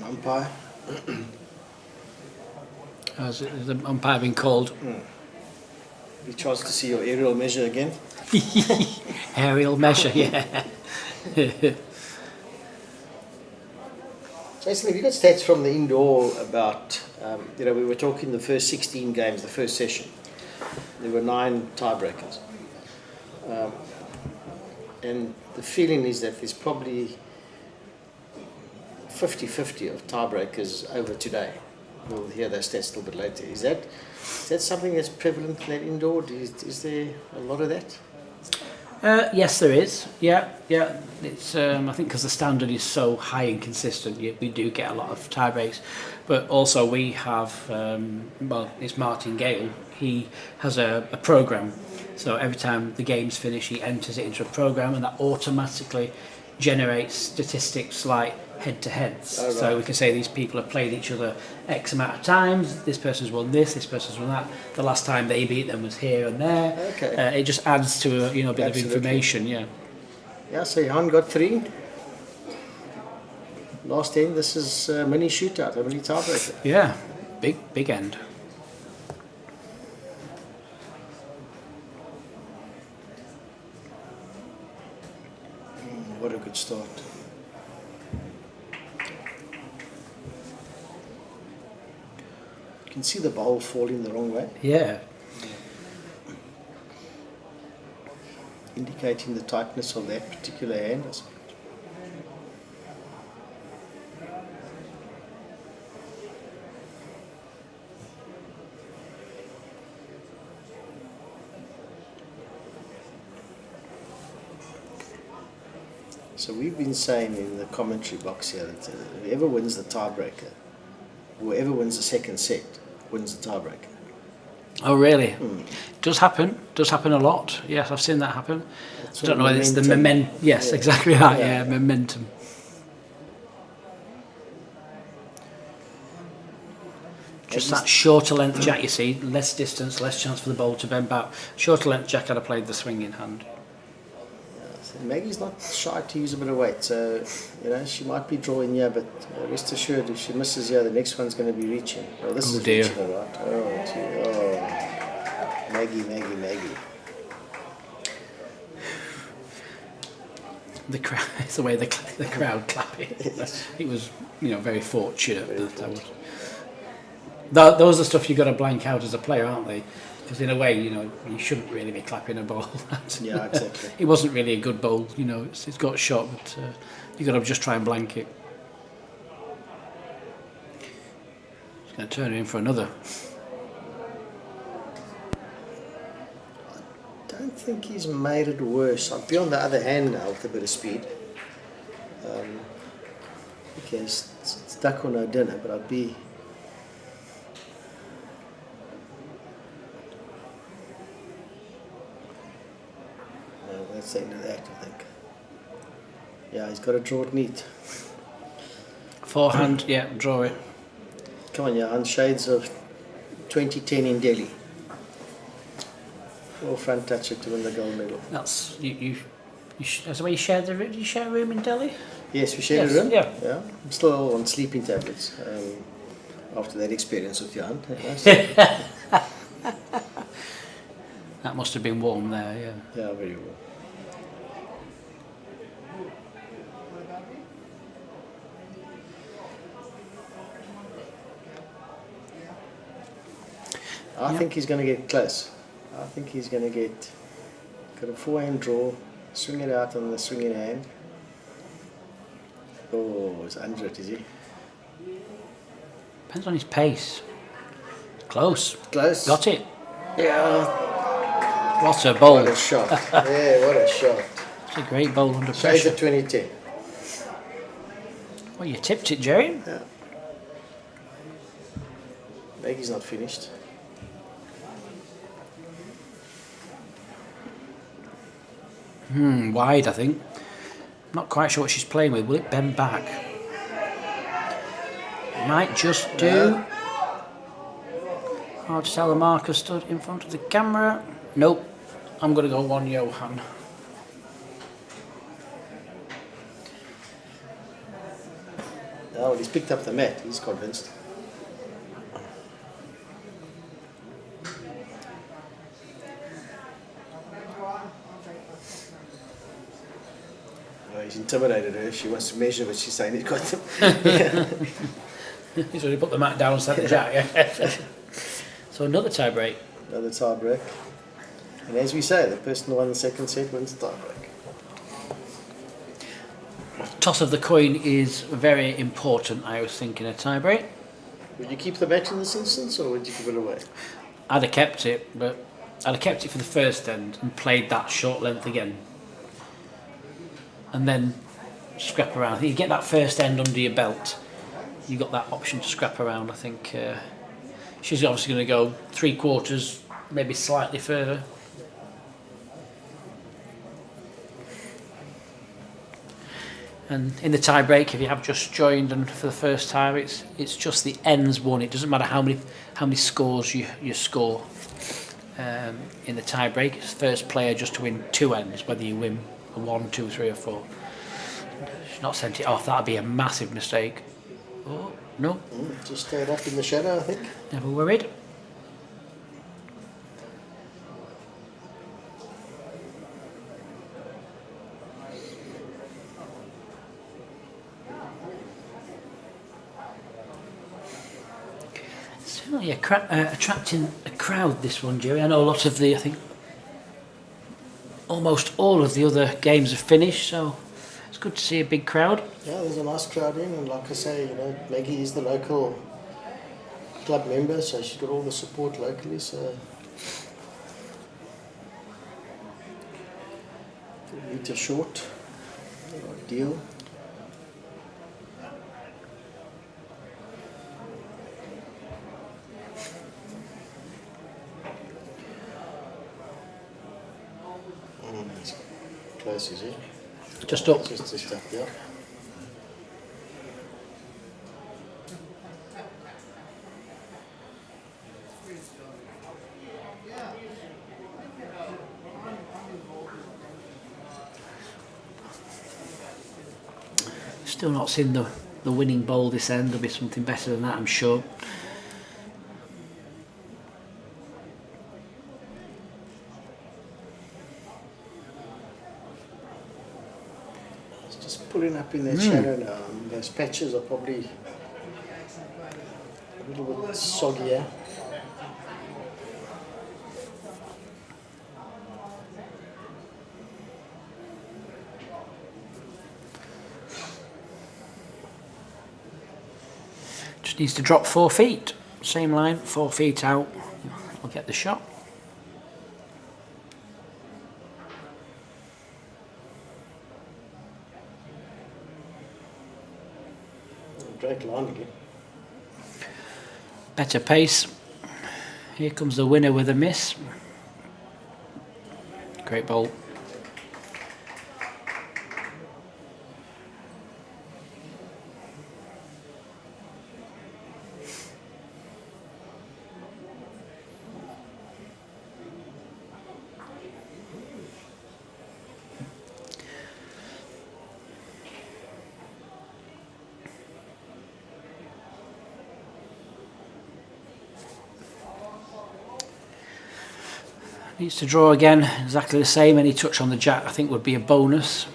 Umpire. Has the umpire been called? Be chance to see your aerial measure again. Aerial measure, yeah. Jason, have you got stats from the indoor about, we were talking the first 16 games, the first session. There were 9 tiebreakers. And the feeling is that there's probably 50-50 of tiebreakers over today. We'll hear those stats a little bit later. Is that something that's prevalent in that indoor? Is there a lot of that? Yes, there is. Yeah. It's I think because the standard is so high and consistent, we do get a lot of tie breaks. But also we have, it's Martin Gale. He has a program. So every time the game's finish, he enters it into a program, and that automatically generates statistics like head-to-heads. Oh, right. So we can say these people have played each other X amount of times, this person's won this person's won that, the last time they beat them was here and there. Okay. It just adds to a bit Absolutely. of information, yeah. Yeah, so Johan got 3. Last end, this is a mini shootout, a mini tiebreaker. Yeah, big end. What a good start. You can see the bowl falling the wrong way. Yeah. Indicating the tightness of that particular hand. So we've been saying in the commentary box here that whoever wins the tiebreaker, whoever wins the second set, wins the tiebreaker. Oh, really? Does happen a lot. Yes, I've seen that happen. I don't know whether it's the momentum. Yes, yeah. Exactly that. Yeah, momentum. Just that shorter length jack, you see, less distance, less chance for the ball to bend back. Shorter length jack had played the swinging hand. Maggie's not shy to use a bit of weight, so she might be drawing here, but rest assured if she misses here, the next one's going to be reaching. Well, this is dear. Reaching, right? Maggie. The crowd, it's the way the crowd clapping. It was, very fortunate. Those are stuff you've got to blank out as a player, aren't they? Because in a way, you shouldn't really be clapping a ball. Yeah, exactly. It wasn't really a good bowl, it's got shot, but you've got to just try and blank it. It's going to turn it in for another. I don't think he's made it worse. I'd be on the other hand now with a bit of speed. Because it's duck or no dinner, but I'd be... That's the end of that, I think. Yeah, he's got to draw it neat. Forehand, yeah, draw it. Come on, Johan, shades of 2010 in Delhi. Or front toucher to win the gold medal. That's that's the way you shared the room. Did you share a room in Delhi? Yes, we shared a room. Yeah. I'm still on sleeping tablets after that experience with Johan. That must have been warm there, yeah. Yeah, very warm. I think he's going to get close. I think he's going to get Got a forehand draw, swing it out on the swinging hand. Oh, it's under it, is he? Depends on his pace. Close. Close. Got it. Yeah. What a bowl. What a shot. Yeah, what a shot. It's a great bowl under Shades pressure. of 2010. Well, you tipped it, Jerry. Yeah. Maggie's not finished. Wide, I think. Not quite sure what she's playing with. Will it bend back? Might just do. No. Hard to tell. The marker stood in front of the camera. Nope. I'm going to go one Johan. Oh, well, he's picked up the mat. He's convinced. Oh, he's intimidated her. She wants to measure, but she's saying he's got them. He's already put the mat down and set the jack, yeah. So another tie break. Another tie break. And as we say, the person who won the second set wins the tie break. Toss of the coin is very important, I was thinking, a tie break. Would you keep the mat in this instance, or would you give it away? I'd have kept it, but I'd have kept it for the first end and played that short length again. And then scrap around. You get that first end under your belt, you got that option to scrap around. I think she's obviously going to go 3/4, maybe slightly further. And in the tie break, if you have just joined and for the first time, it's just the ends won. It doesn't matter how many scores you score in the tie break. It's first player just to win 2 ends, whether you win a 1, 2, 3 or 4. She's not sent it off. That'd be a massive mistake. Oh no! Just stayed up in the shadow, I think. Never worried. Certainly attracting a crowd, this one, Jerry. I know a lot of I think almost all of the other games have finished, so it's good to see a big crowd. Yeah, there's a nice crowd in, and like I say, Maggie is the local club member, so she's got all the support locally, so 1 metre short, ideal. Close, is he? Just up. Just up, yeah. Still not seen the winning bowl this end. There'll be something better than that, I'm sure. Pulling up in that shadow now. Those patches are probably a little bit soggier. Just needs to drop 4 feet. Same line, 4 feet out. We'll get the shot. Great line again. Better pace. Here comes the winner with a miss. Great bowl. Needs to draw again, exactly the same. Any touch on the jack I think would be a bonus.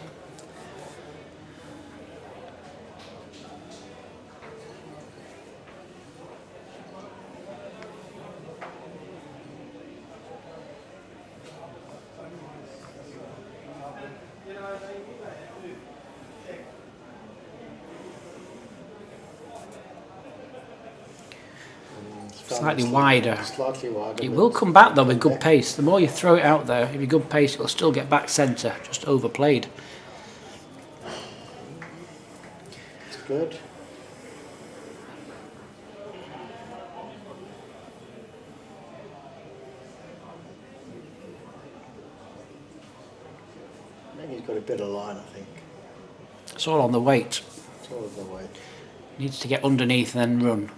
Slightly wider. Slightly wider. It will come back though with good pace. The more you throw it out there, if you're good pace, it'll still get back centre, just overplayed. It's good. Maggie's got a better line, I think. It's all on the weight. It's all on the weight. Needs to get underneath and then run.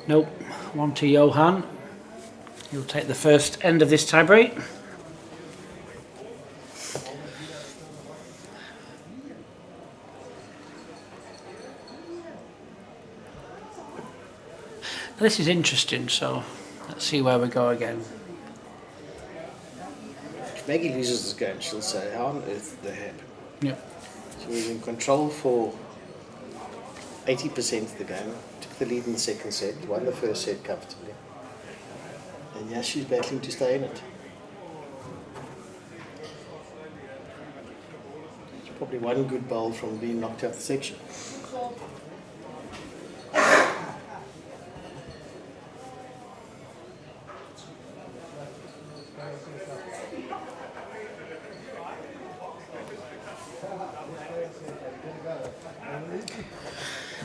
Nope. One to Johan. He'll take the first end of this tie-break. This is interesting, so let's see where we go again. If Maggie loses this game, she'll say, how on earth did that happen? Yep. She was in control for 80% of the game, took the lead in the second set, won the first set comfortably. And yeah, she's battling to stay in it. It's probably one good bowl from being knocked out the section.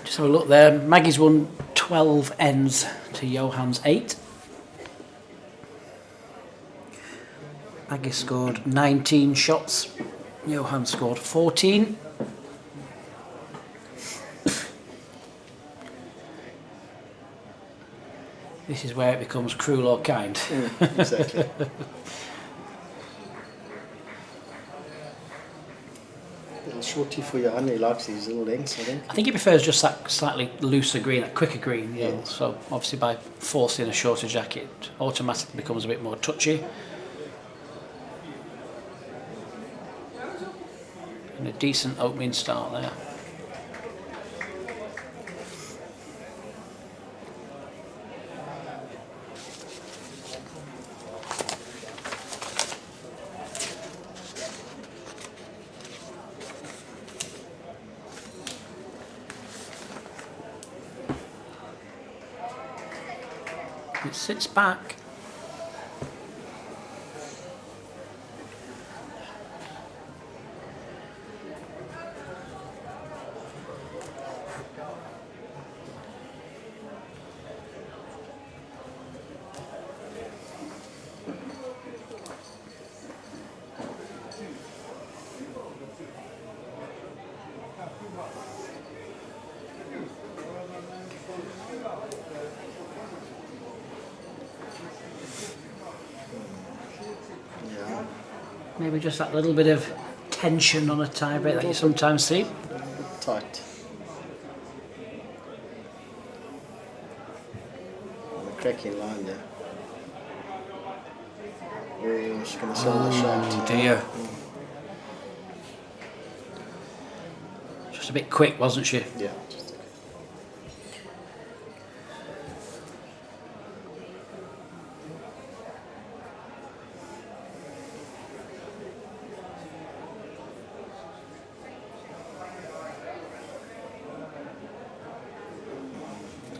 Just have a look there. Maggie's won 12 ends to Johan's 8. Maggie scored 19 shots. Johan scored 14. This is where it becomes cruel or kind. Exactly. Little shorty for Johan, he likes these little lengths, I think. I think he prefers just that slightly looser green, that quicker green. Yeah. Yes. So obviously by forcing a shorter jacket, it automatically becomes a bit more touchy. And a decent opening start there. It sits back. Maybe just that little bit of tension on a tie-break that you sometimes see. Tight. A cracking line there. Oh, she's going to sell the shot. Oh dear. Just a bit quick, wasn't she? Yeah.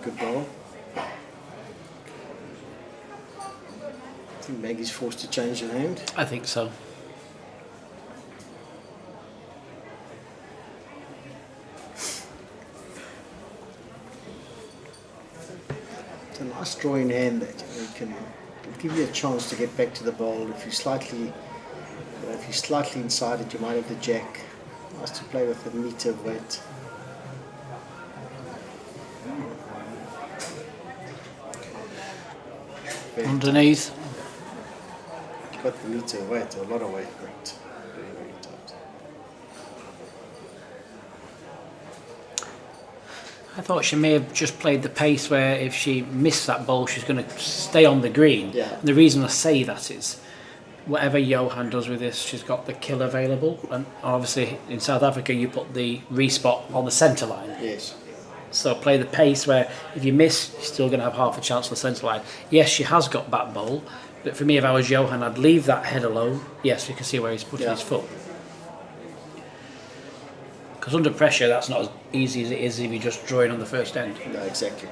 Good ball. I think Maggie's forced to change her hand. I think so. It's a nice drawing hand that you can give you a chance to get back to the bowl. If you're slightly inside it, you might have the jack. Nice to play with a meter of weight. Underneath. You've got the meter of weight, a lot of weight, but very, very tight. I thought she may have just played the pace where if she missed that ball, she's going to stay on the green. Yeah. And the reason I say that is, whatever Johan does with this, she's got the kill available. And obviously in South Africa, you put the respot on the centre line. Yes. So play the pace where if you miss, you're still going to have half a chance on the centre line. Yes, she has got back bowl, but for me, if I was Johan, I'd leave that head alone. Yes, you can see where he's putting his foot. Because under pressure, that's not as easy as it is if you're just drawing on the first end. No, exactly.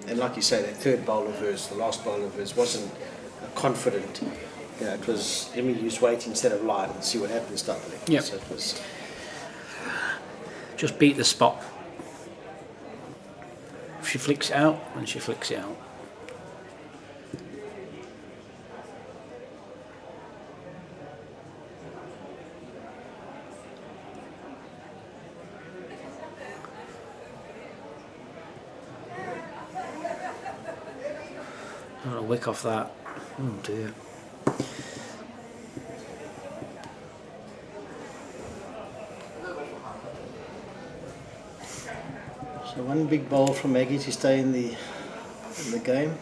And like you say, that third bowl of hers, the last bowl of hers, wasn't confident. You know, it was, let me use weight instead of line and see what happens type of thing. Yep. So it was just beat the spot. She flicks it out, and she flicks it out. A wick off that. Oh dear. So one big bowl from Maggie to stay in the game.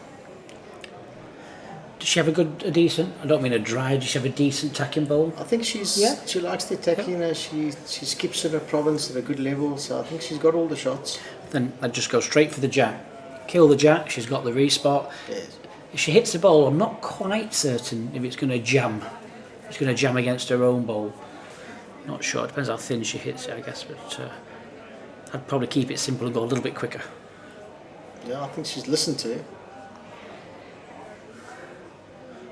Does she have a decent? I don't mean a dry. Does she have a decent tacking bowl? I think she likes the attacking. You know, she skips in her province at a good level. So I think she's got all the shots. Then I'd just go straight for the jack. Kill the jack. She's got the respot. Yes. If she hits the bowl, I'm not quite certain if it's going to jam. It's going to jam against her own bowl. Not sure. It depends how thin she hits it, I guess. But I'd probably keep it simple and go a little bit quicker. Yeah, I think she's listened to it.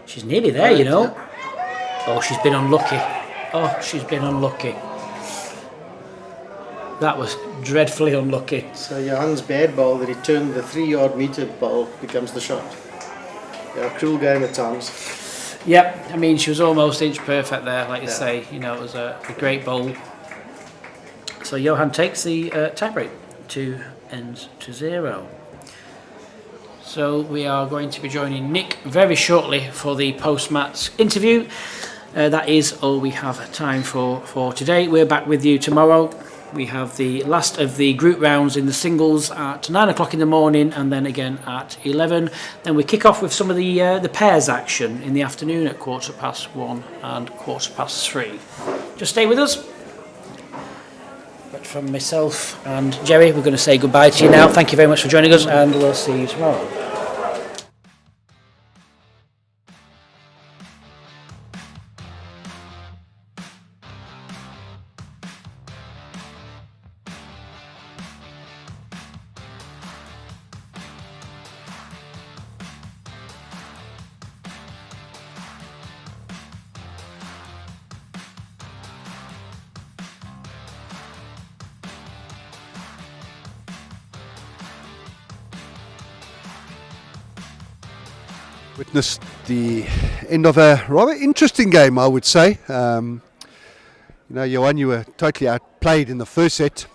She's nearly there, you know. Yeah. Oh, she's been unlucky. Oh, she's been unlucky. That was dreadfully unlucky. So Johan's bad bowl that he turned the 3-yard meter bowl becomes the shot. Yeah, cruel game at times. Yep, I mean she was almost inch perfect there, like you say. You know, it was a great bowl. So Johan takes the tie break, 2-0. So we are going to be joining Nick very shortly for the post-match interview. That is all we have time for today. We're back with you tomorrow. We have the last of the group rounds in the singles at 9 o'clock in the morning, and then again at 11. Then we kick off with some of the pairs action in the afternoon at 1:15 and 3:15. Just stay with us. But from myself and Jerry, we're going to say goodbye to you now. Thank you very much for joining us, and we'll see you tomorrow. Witnessed the end of a rather interesting game, I would say. You know, Johan, you were totally outplayed in the first set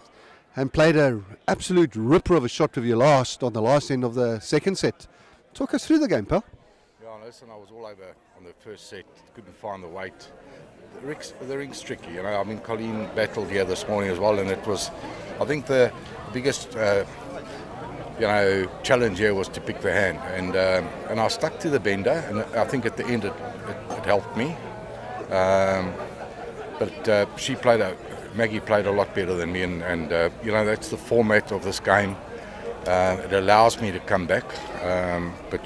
and played an absolute ripper of a shot with your last on the last end of the second set. Talk us through the game, pal. Yeah, listen, I was all over on the first set, couldn't find the weight. The ring's tricky, you know. I mean, Colleen battled here this morning as well, and it was, I think, the biggest challenge here was to pick the hand, and I stuck to the bender, and I think at the end it helped me. But Maggie played a lot better than me, and that's the format of this game. It allows me to come back, but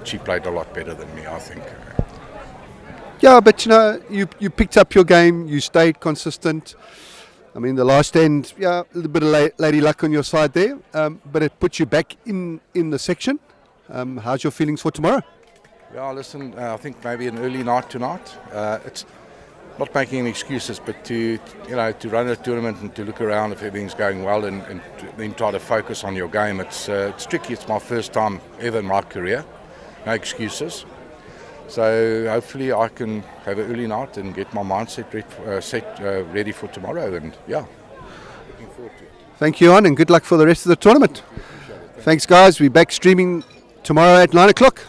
she played a lot better than me, I think. Yeah, but you picked up your game, you stayed consistent. I mean, the last end, a little bit of lady luck on your side there, but it puts you back in the section. How's your feelings for tomorrow? Yeah, listen, I think maybe an early night tonight. It's not making any excuses, but to run a tournament and to look around if everything's going well and then try to focus on your game. It's tricky. It's my first time ever in my career. No excuses. So hopefully I can have an early night and get my mindset ready for tomorrow, and looking forward to it. Thank you, Johan, and good luck for the rest of the tournament. Thanks, guys. We're back streaming tomorrow at 9 o'clock.